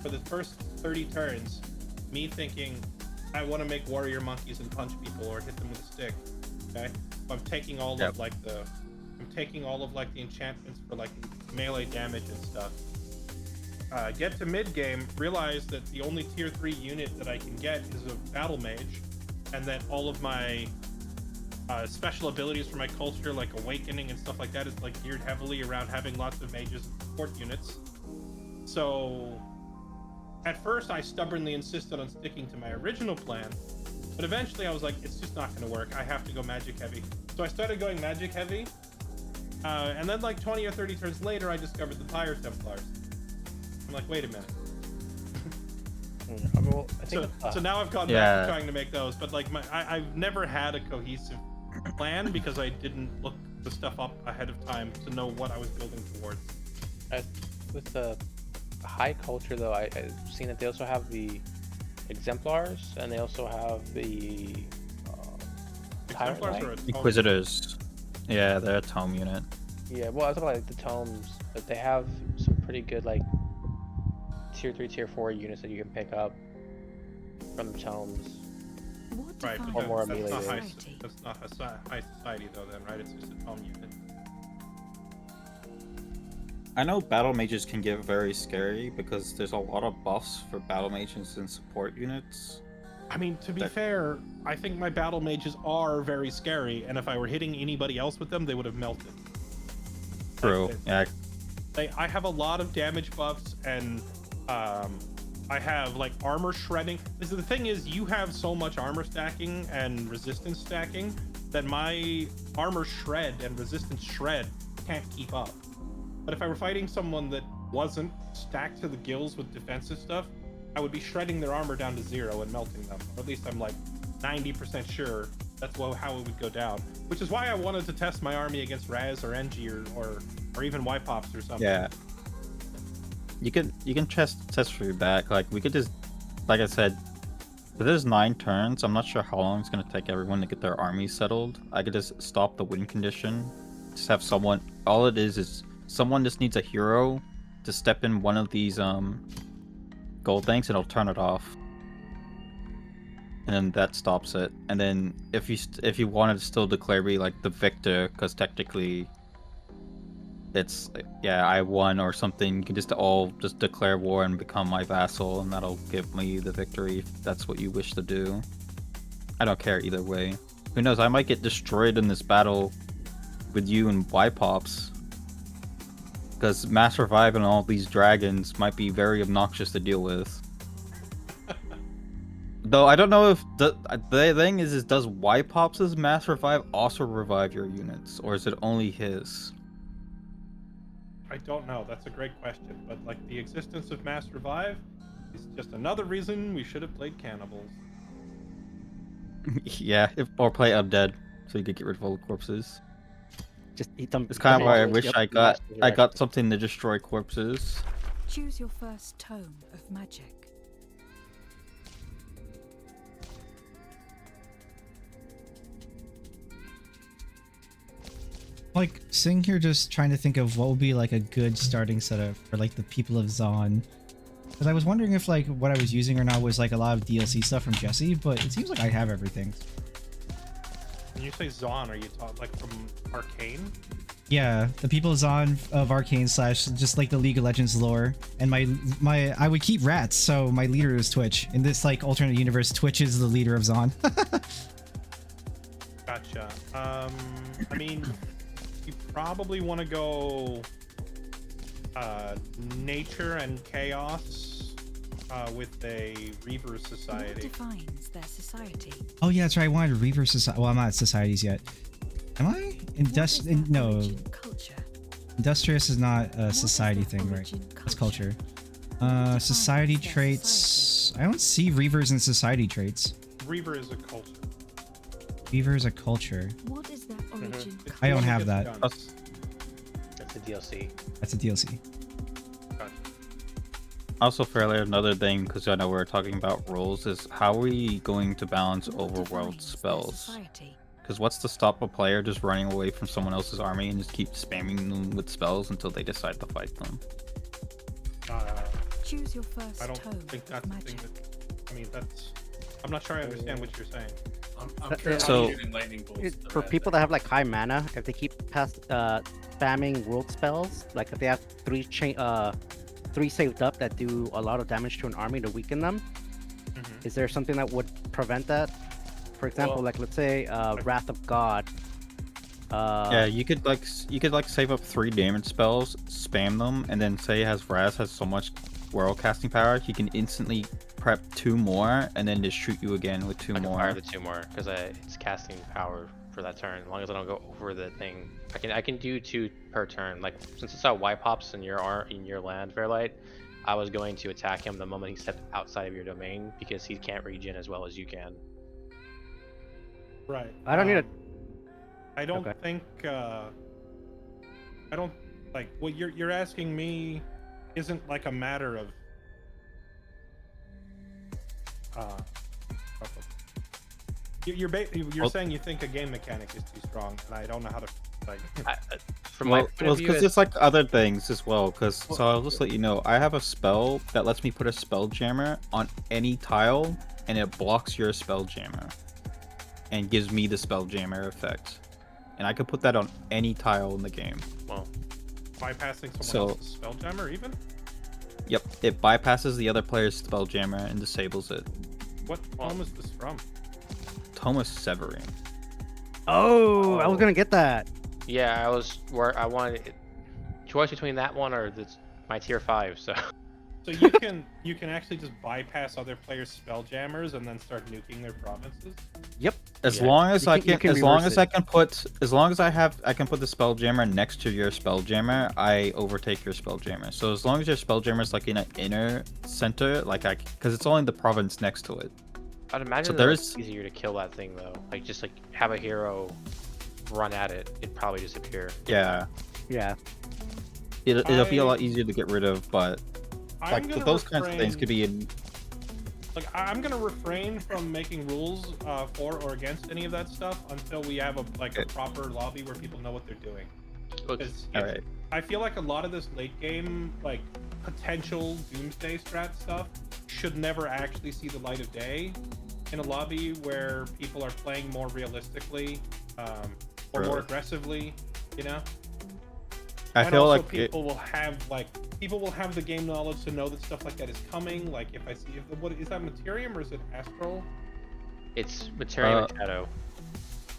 For the first 30 turns, me thinking I want to make warrior monkeys and punch people or hit them with a stick. Okay? I'm taking all of like the enchantments for like melee damage and stuff. Get to mid game, realize that the only tier 3 unit that I can get is a battle mage, and that all of my special abilities for my culture, like awakening and stuff like that, is like geared heavily around having lots of mages and support units. So at first I stubbornly insisted on sticking to my original plan, but eventually I was like, it's just not going to work. I have to go magic heavy. So I started going magic heavy, and then like 20 or 30 turns later, I discovered the Fire Templars. I'm like, wait a minute. So now I've gone back to trying to make those, but like I've never had a cohesive plan because I didn't look the stuff up ahead of time to know what I was building towards. With the high culture though, I've seen that they also have the exemplars, and they also have the Inquisitors. Yeah, they're a tome unit. Yeah, well, I was talking about like the tomes, but they have some pretty good like tier 3, tier 4 units that you can pick up from the tomes. Right, or but more that's not high society though then, right? It's just a tome unit. I know battle mages can get very scary because there's a lot of buffs for battle mages and support units. I mean, to be fair, I think my battle mages are very scary, and if I were hitting anybody else with them, they would have melted. True. Yeah. I have a lot of damage buffs, and I have like armor shredding. The thing is, you have so much armor stacking and resistance stacking that my armor shred and resistance shred can't keep up. But if I were fighting someone that wasn't stacked to the gills with defensive stuff, I would be shredding their armor down to 0 and melting them. Or at least I'm like 90% sure that's how it would go down. Which is why I wanted to test my army against Raz or NG or even Y-Pops or something. Yeah. You can test for your back. Like we could just, like I said, if there's 9 turns, I'm not sure how long it's gonna take everyone to get their army settled. I could just stop the win condition. Just have someone. All it is someone just needs a hero to step in one of these gold things, and it'll turn it off. And then that stops it. And then if you wanted to still declare me like the victor, because technically it's I won or something, you can just declare war and become my vassal, and that'll give me the victory if that's what you wish to do. I don't care either way. Who knows, I might get destroyed in this battle with you and Y-Pops, because Mass Revive and all these dragons might be very obnoxious to deal with. Though I don't know if the thing is does Wipops' mass revive also revive your units, or is it only his? I don't know. That's a great question. But like the existence of mass revive is just another reason we should have played cannibals. Yeah, or play Undead, so you could get rid of all the corpses. Just eat them. It's kind of why I Yep, wish yep, I mass got resurrection. something to destroy corpses. Choose your first tome of magic. Like sitting here just trying to think of what would be like a good starting setup for like the people of Zon. Because I was wondering if like what I was using or not was like a lot of DLC stuff from Jesse, but it seems like I have everything. When you say Zon, are you talking like from Arcane? Yeah, the people of Zon of Arcane / just like the League of Legends lore. And my I would keep rats, so my leader is Twitch. In this like alternate universe, Twitch is the leader of Zon. Gotcha. I mean, you probably want to go nature and chaos with a Reaver What society. defines their society? Oh yeah, that's right. I wanted Reaver Society. Well, I'm not at societies yet. Am I? What is their No. origin culture? Industrious is not a What is society their thing, right? origin It's culture. Defines Society their traits. I don't see Reavers in society traits. Reaver is a culture. Reaver is a culture. What is their origin It's I the don't one have gets that. guns. That's a DLC. That's a DLC. Gotcha. Also, fairly another thing, because I know we're talking about rules, is how are we going to balance What overworld defines their spells? society? Because what's to stop a player just running away from someone else's army and just keep spamming them with spells until they decide to fight them? Choose your first I don't tome think of that's the thing magic. that. I mean, that's. I'm not sure I understand what you're saying. I'm curious So- how you get lightning bolts. For people that have like high mana, if they keep spamming world spells, like if they have three saved up that do a lot of damage to an army to weaken them, Mhm. is there something that would prevent that? For example, Well- like let's say Wrath of God. Yeah, you could like save up 3 damage spells, spam them, and then say Raz has so much world casting power, he can instantly prep 2 more and then just shoot you again with 2 I can more. fire the 2 more because it's casting power for that turn. As long as I don't go over the thing, I can do 2 per turn. Like since I saw Wipops in your land, Fairlight, I was going to attack him the moment he stepped outside of your domain because he can't regen as well as you can. Right. I don't need a. I don't Okay. think. I don't like what you're asking me. Isn't like a matter of. You're Well- saying you think a game mechanic is too strong, and I don't know how to like. From my Well, point of view, because it's like other things as well. Because so I'll just let you know, I have a spell that lets me put a spell jammer on any tile, and it blocks your spell jammer, and gives me the spell jammer effect. And I could put that on any tile in the game. well, Bypassing someone So- else's spelljammer, even? Yep, it bypasses the other player's spell jammer and disables it. What tome is this from? Thomas Severing. Oh, I was gonna get that. yeah, I wanted choice between that one or my tier 5. So So you can actually just bypass other players' spelljammers and then start nuking their provinces. Yep. As Yeah. long as You I can- you can, can as long reverse as it. I can put, I can put the spell jammer next to your spell jammer, I overtake your spell jammer. So as long as your spell jammer is like in an inner center, like because it's only the province next to it. I'd imagine So that there it's is- easier to kill that thing though. Like just like have a hero run at it, it'd probably disappear. Yeah, Yeah. it'll be a I- lot easier to get rid of, but I'm like gonna those kinds of things refrain- could be in. Like I'm gonna refrain from making rules for or against any of that stuff until we have a proper lobby where people know what they're doing. Because All right. I feel like a lot of this late game like potential doomsday strat stuff should never actually see the light of day in a lobby where people are playing more realistically or more True. aggressively, you know. I And feel also like people will have the game knowledge to know that stuff like that is coming. Like if I see what is that Materium or is it Astral? It's Materium and Shadow.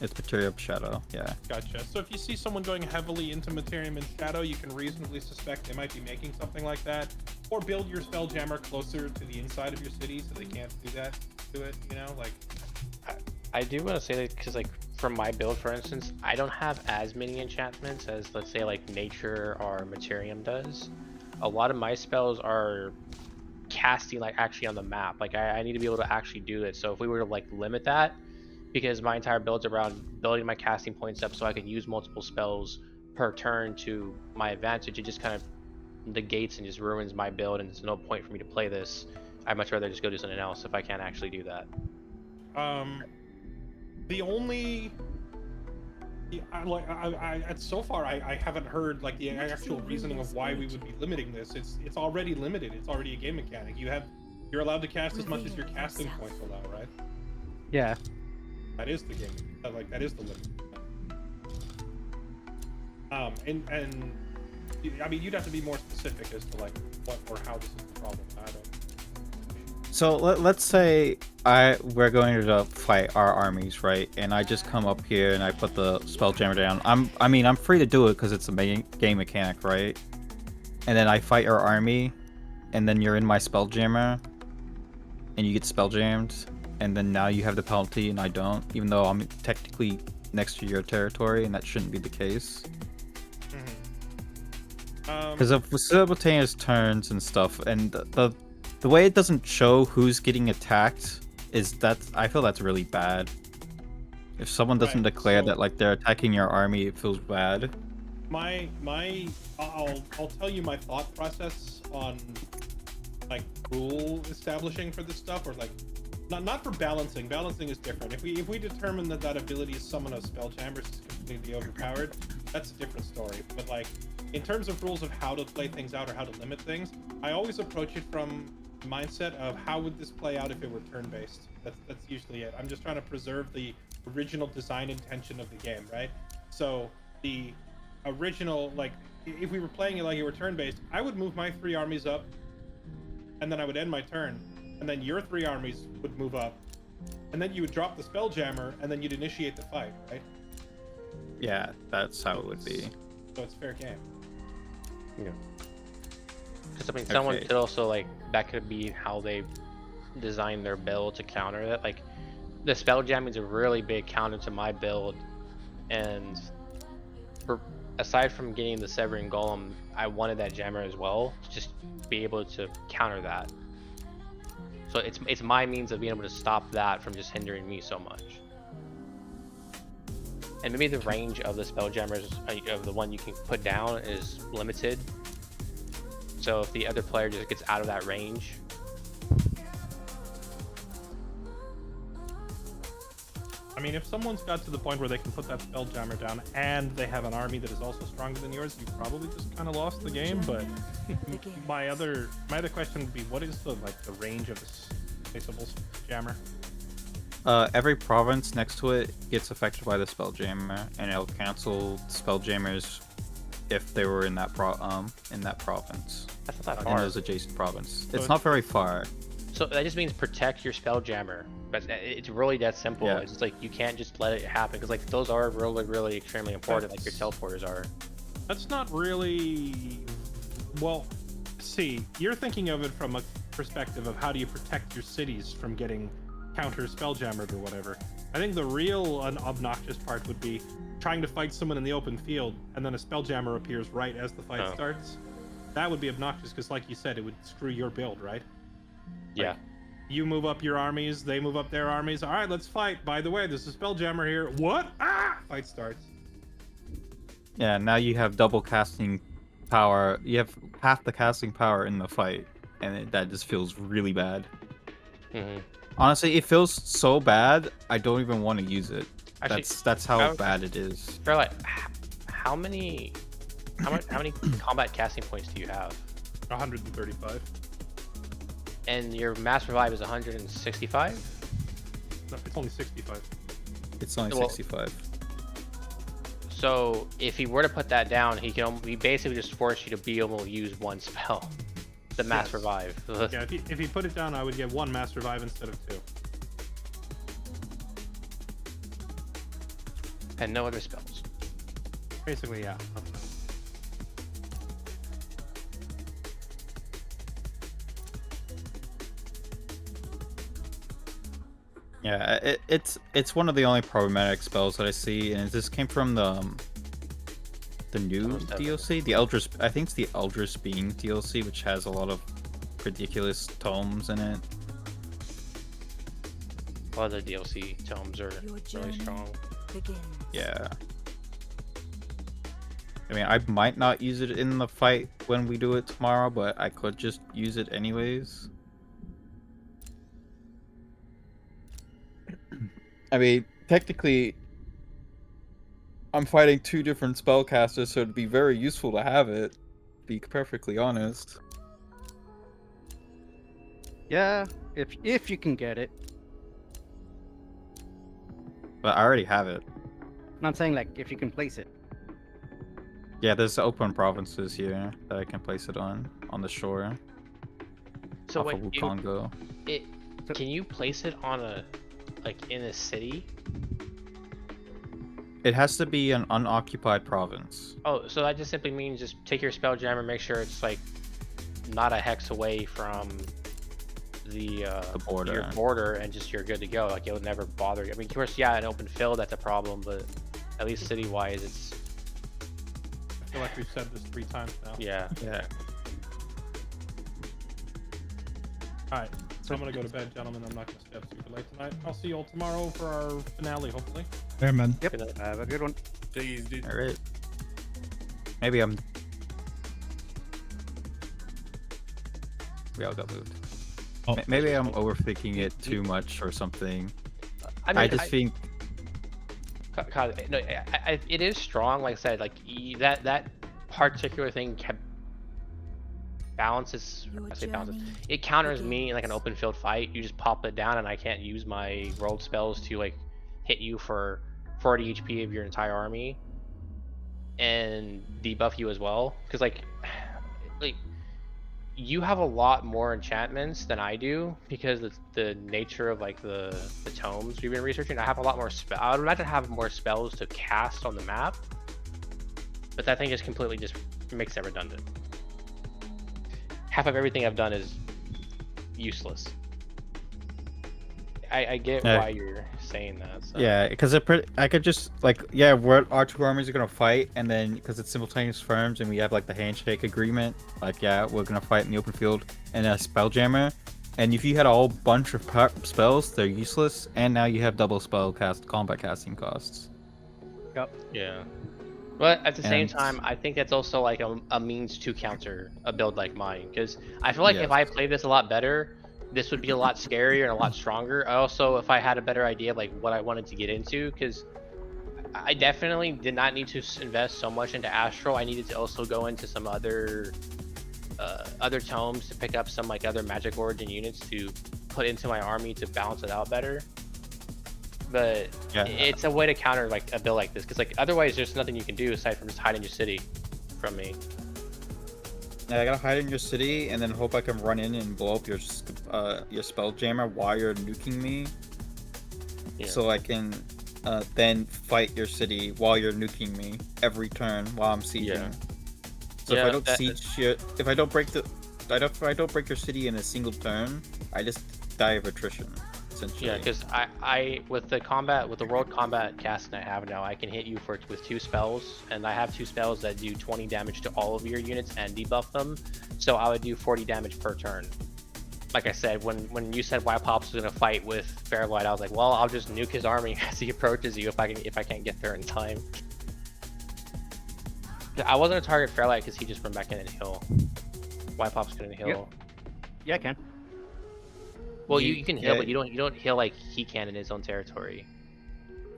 It's Material Shadow, yeah. Gotcha. So if you see someone going heavily into Materium and Shadow, you can reasonably suspect they might be making something like that. Or build your Spelljammer closer to the inside of your city so they can't do that to it, you know? Like, I do want to say that because, like, from my build, for instance, I don't have as many enchantments as, let's say, like, Nature or Materium does. A lot of my spells are casting, like, actually on the map. Like, I need to be able to actually do it. So if we were to, like, limit that, because my entire build's around building my casting points up so I can use multiple spells per turn to my advantage, it just kind of negates and just ruins my build, and there's no point for me to play this. I'd much rather just go do something else if I can't actually do that. The only so far I haven't heard like the actual reasoning of why we would be limiting this. It's already limited. It's already a game mechanic. You're allowed to cast as much as your casting points allow, right? Yeah. That is the game. Like that is the limit. And I mean, you'd have to be more specific as to like what or how this is the problem. I don't. So let's say we're going to fight our armies, right? And I just come up here and I put the Spelljammer down. I'm free to do it because it's a game mechanic, right? And then I fight your army, and then you're in my Spelljammer, and you get Spelljammed, and then now you have the penalty and I don't, even though I'm technically next to your territory, and that shouldn't be the case. Because of simultaneous turns and stuff, and the way it doesn't show who's getting attacked is that I feel that's really bad. If someone doesn't declare that like they're attacking your army, it feels bad. I'll tell you my thought process on like rule establishing for this stuff, or like not for balancing. Balancing is different. If we determine that ability to summon a Spelljammer is completely overpowered, that's a different story. But like in terms of rules of how to play things out or how to limit things, I always approach it from the mindset of how would this play out if it were turn-based. That's usually it. I'm just trying to preserve the original design intention of the game, right? So the original, like if we were playing it like it were turn-based, I would move my 3 armies up, and then I would end my turn, and then your 3 armies would move up, and then you would drop the Spelljammer, and then you'd initiate the fight, right? Yeah, that's how it would be. So it's fair game. Yeah. Because I mean, someone could also like that could be how they design their build to counter that. Like the Spelljamming is a really big counter to my build, and aside from getting the Severing Golem, I wanted that jammer as well to just be able to counter that. So it's my means of being able to stop that from just hindering me so much. And maybe the range of the Spelljammers, of the one you can put down, is limited. So if the other player just gets out of that range. I mean, if someone's got to the point where they can put that Spelljammer down and they have an army that is also stronger than yours, you probably just kind of lost the game. But my other question would be, what is the range of this placeable jammer? Every province next to it gets affected by the Spelljammer, and it'll cancel Spelljammers if they were in that province. That's not that far. In those adjacent province. It's not very far. So that just means protect your Spelljammer. But it's really that simple. Yeah. It's just like you can't just let it happen, because like those are really, really extremely important, like your teleporters are. That's not really... Well, see, you're thinking of it from a perspective of how do you protect your cities from getting counter Spelljammered or whatever. I think the real obnoxious part would be trying to fight someone in the open field and then a Spelljammer appears right as the fight starts. That would be obnoxious because, like you said, it would screw your build, right? Yeah. Like, you move up your armies, they move up their armies. All right, let's fight. By the way, there's a Spelljammer here. What? Ah! Fight starts. Yeah, now you have double casting power. You have half the casting power in the fight, and that just feels really bad. Mm-hmm. Honestly, it feels so bad, I don't even want to use it. Actually, that's how bad it is. For like, how many combat casting points do you have? 135. And your mass revive is 165? No, it's only 65. It's only 65. So if he were to put that down, he basically just force you to be able to use one spell, the mass revive. Yeah, if he put it down, I would get 1 mass revive instead of 2. and no other spells. Basically, yeah. Yeah, it's one of the only problematic spells that I see, and this came from the new Almost DLC, the Eldris. I think it's the Eldris Being DLC, which has a lot of ridiculous tomes in it. A lot of the DLC tomes are Your really journey strong. begins. Yeah. I mean, I might not use it in the fight when we do it tomorrow, but I could just use it anyways. I mean, technically, I'm fighting 2 different spellcasters, so it'd be very useful to have it, to be perfectly honest. Yeah, if you can get it. But I already have it. No, I'm saying like if you can place it. Yeah, there's open provinces here that I can place it on the shore. So off wait, of Wukongo. can you place it on a, like in a city? It has to be an unoccupied province. Oh, so that just simply means just take your Spelljammer, make sure it's like not a hex away from the border. your border, and just you're good to go. Like it would never bother you. I mean, of course, yeah, an open field that's a problem, but at least city-wise, it's I feel like we've said this 3 times now. yeah. Yeah. All right, so I'm gonna go to bed, gentlemen. I'm not gonna stay up super late tonight. I'll see you all tomorrow for our finale, hopefully. Fair, man. Yep. Have a good one. Take it easy, dude. All right. Maybe I'm. We all got moved. Oh. Maybe I'm overthinking it too much or something. I mean, I just think. No, it is strong. Like I said, like that particular thing kept balances. Your I say balances. journey It counters me begins. in like an open field fight. You just pop it down, and I can't use my rolled spells to like hit you for 40 HP of your entire army, and debuff you as well. Because like you have a lot more enchantments than I do because of the nature of like the tomes we've been researching. I have a lot more I would imagine have more spells to cast on the map, but that thing just completely just makes it redundant. Half of everything I've done is useless. I get why you're saying that. So. Yeah, because I could just like our 2 armies are gonna fight, and then because it's simultaneous firms and we have like the handshake agreement, like we're gonna fight in the open field and a Spelljammer, and if you had a whole bunch of spells, they're useless, and now you have double combat casting costs. Yep. Yeah. But at the same And- time, I think that's also like a means to counter a build like mine, because I feel like if I played this a lot better, this would be a lot scarier and a lot stronger. I also, if I had a better idea of like what I wanted to get into, because I definitely did not need to invest so much into Astral. I needed to also go into some other tomes to pick up some like other Magic Origin units to put into my army to balance it out better. But it's a way to counter like a build like this, because like otherwise there's nothing you can do aside from just hide in your city from me. Yeah, I gotta hide in your city and then hope I can run in and blow up your Spelljammer while you're nuking me. Yeah. So I can then fight your city while you're nuking me every turn while I'm sieging. Yeah. So Yeah, if I don't siege your, if I don't break your city in a single turn, I just die of attrition. Essentially. Yeah, because I with the world combat casting I have now, I can hit you with 2 spells, and I have 2 spells that do 20 damage to all of your units and debuff them. So I would do 40 damage per turn. Like I said, when you said Pops was gonna fight with Fairlight, I was like, well, I'll just nuke his army as he approaches you if I can't get there in time. I wasn't gonna target Fairlight because he just run back in and heal. Pops couldn't heal. Yep. Yeah, I can. Well, you can heal, but you don't heal like he can in his own territory.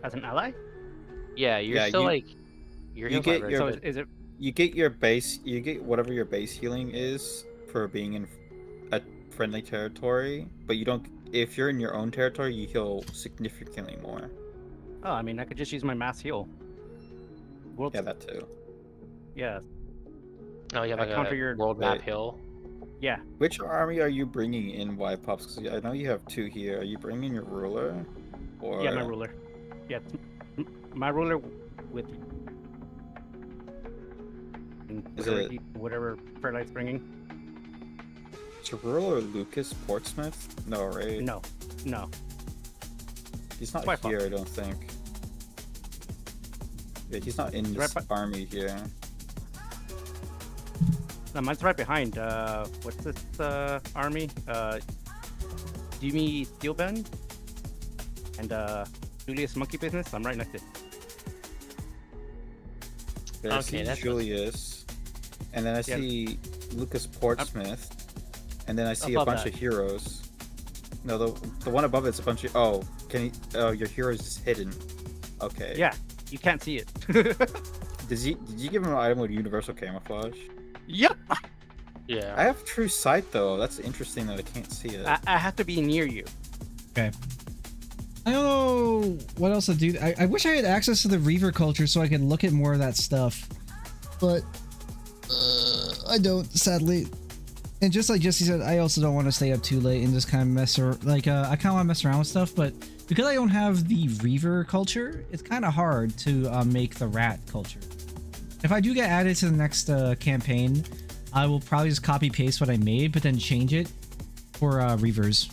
As an ally? Yeah, you're still like your you get your So is it? you get whatever your base healing is for being in a friendly territory, but you don't. If you're in your own territory, you heal significantly more. Oh, I mean, I could just use my mass heal. Yeah, that too. Yeah. Oh, you have I like counter a your- world map heal. Yeah. Which army are you bringing in Pops? Because I know you have 2 here. Are you bringing your ruler? Or... Yeah, my ruler. Yeah. my ruler with Is whatever, it whatever Fairlight's bringing. Terrell or Lucas Portsmouth? No, right? No, no. He's not It's my here, fault. I don't think. Yeah, he's not in He's this right army here. No, mine's right behind. What's this army? Jimmy Steelbend and Julius Monkey Business. I'm right next to it. There I Okay, see that's Julius, and then I Yeah. see Lucas Portsmouth, and then I see a Above bunch that. of heroes. No, the one above it's a bunch of. Oh, can you? Oh, your hero is just hidden. Okay. Yeah, you can't see it. Did you give him an item with universal camouflage? Yep. Yeah. I have true sight though. That's interesting that I can't see it. I have to be near you. Okay. I don't know what else to do. I wish I had access to the Reaver culture so I could look at more of that stuff, but I don't, sadly. And just like Jesse said, I also don't want to stay up too late and just kind of mess around. Like, I kind of want to mess around with stuff, but because I don't have the Reaver culture, it's kind of hard to make the Rat culture. If I do get added to the next campaign, I will probably just copy paste what I made, but then change it for Reavers.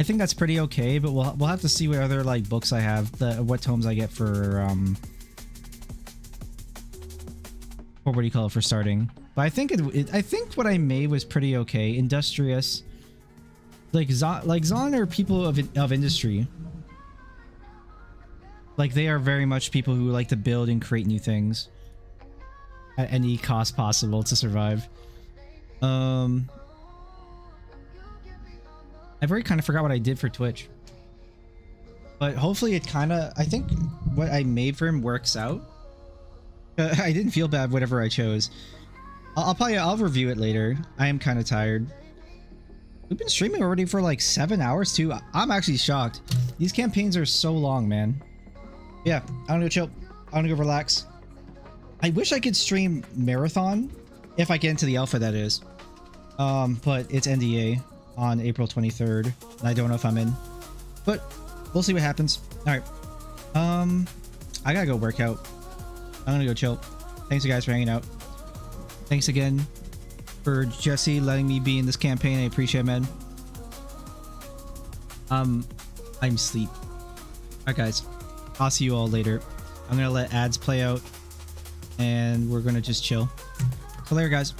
I think that's pretty okay, but we'll have to see what other like books I have, what tomes I get for what do you call it for starting. But I think I think what I made was pretty okay. Industrious, like Zon are people of industry. Like they are very much people who like to build and create new things at any cost possible to survive. I've already kind of forgot what I did for Twitch, but hopefully it kind of, I think what I made for him works out. I didn't feel bad whatever I chose. I'll review it later. I am kind of tired. We've been streaming already for like 7 hours too. I'm actually shocked. These campaigns are so long, man. Yeah, I want to go chill. I want to go relax. I wish I could stream Marathon if I get into the alpha, that is. But it's NDA on April 23rd, and I don't know if I'm in. But we'll see what happens. All right. I gotta go work out. I'm gonna go chill. Thanks you guys for hanging out. Thanks again for Jesse letting me be in this campaign. I appreciate it, man. I'm sleep. Alright guys, I'll see you all later. I'm gonna let ads play out and we're gonna just chill. So later guys.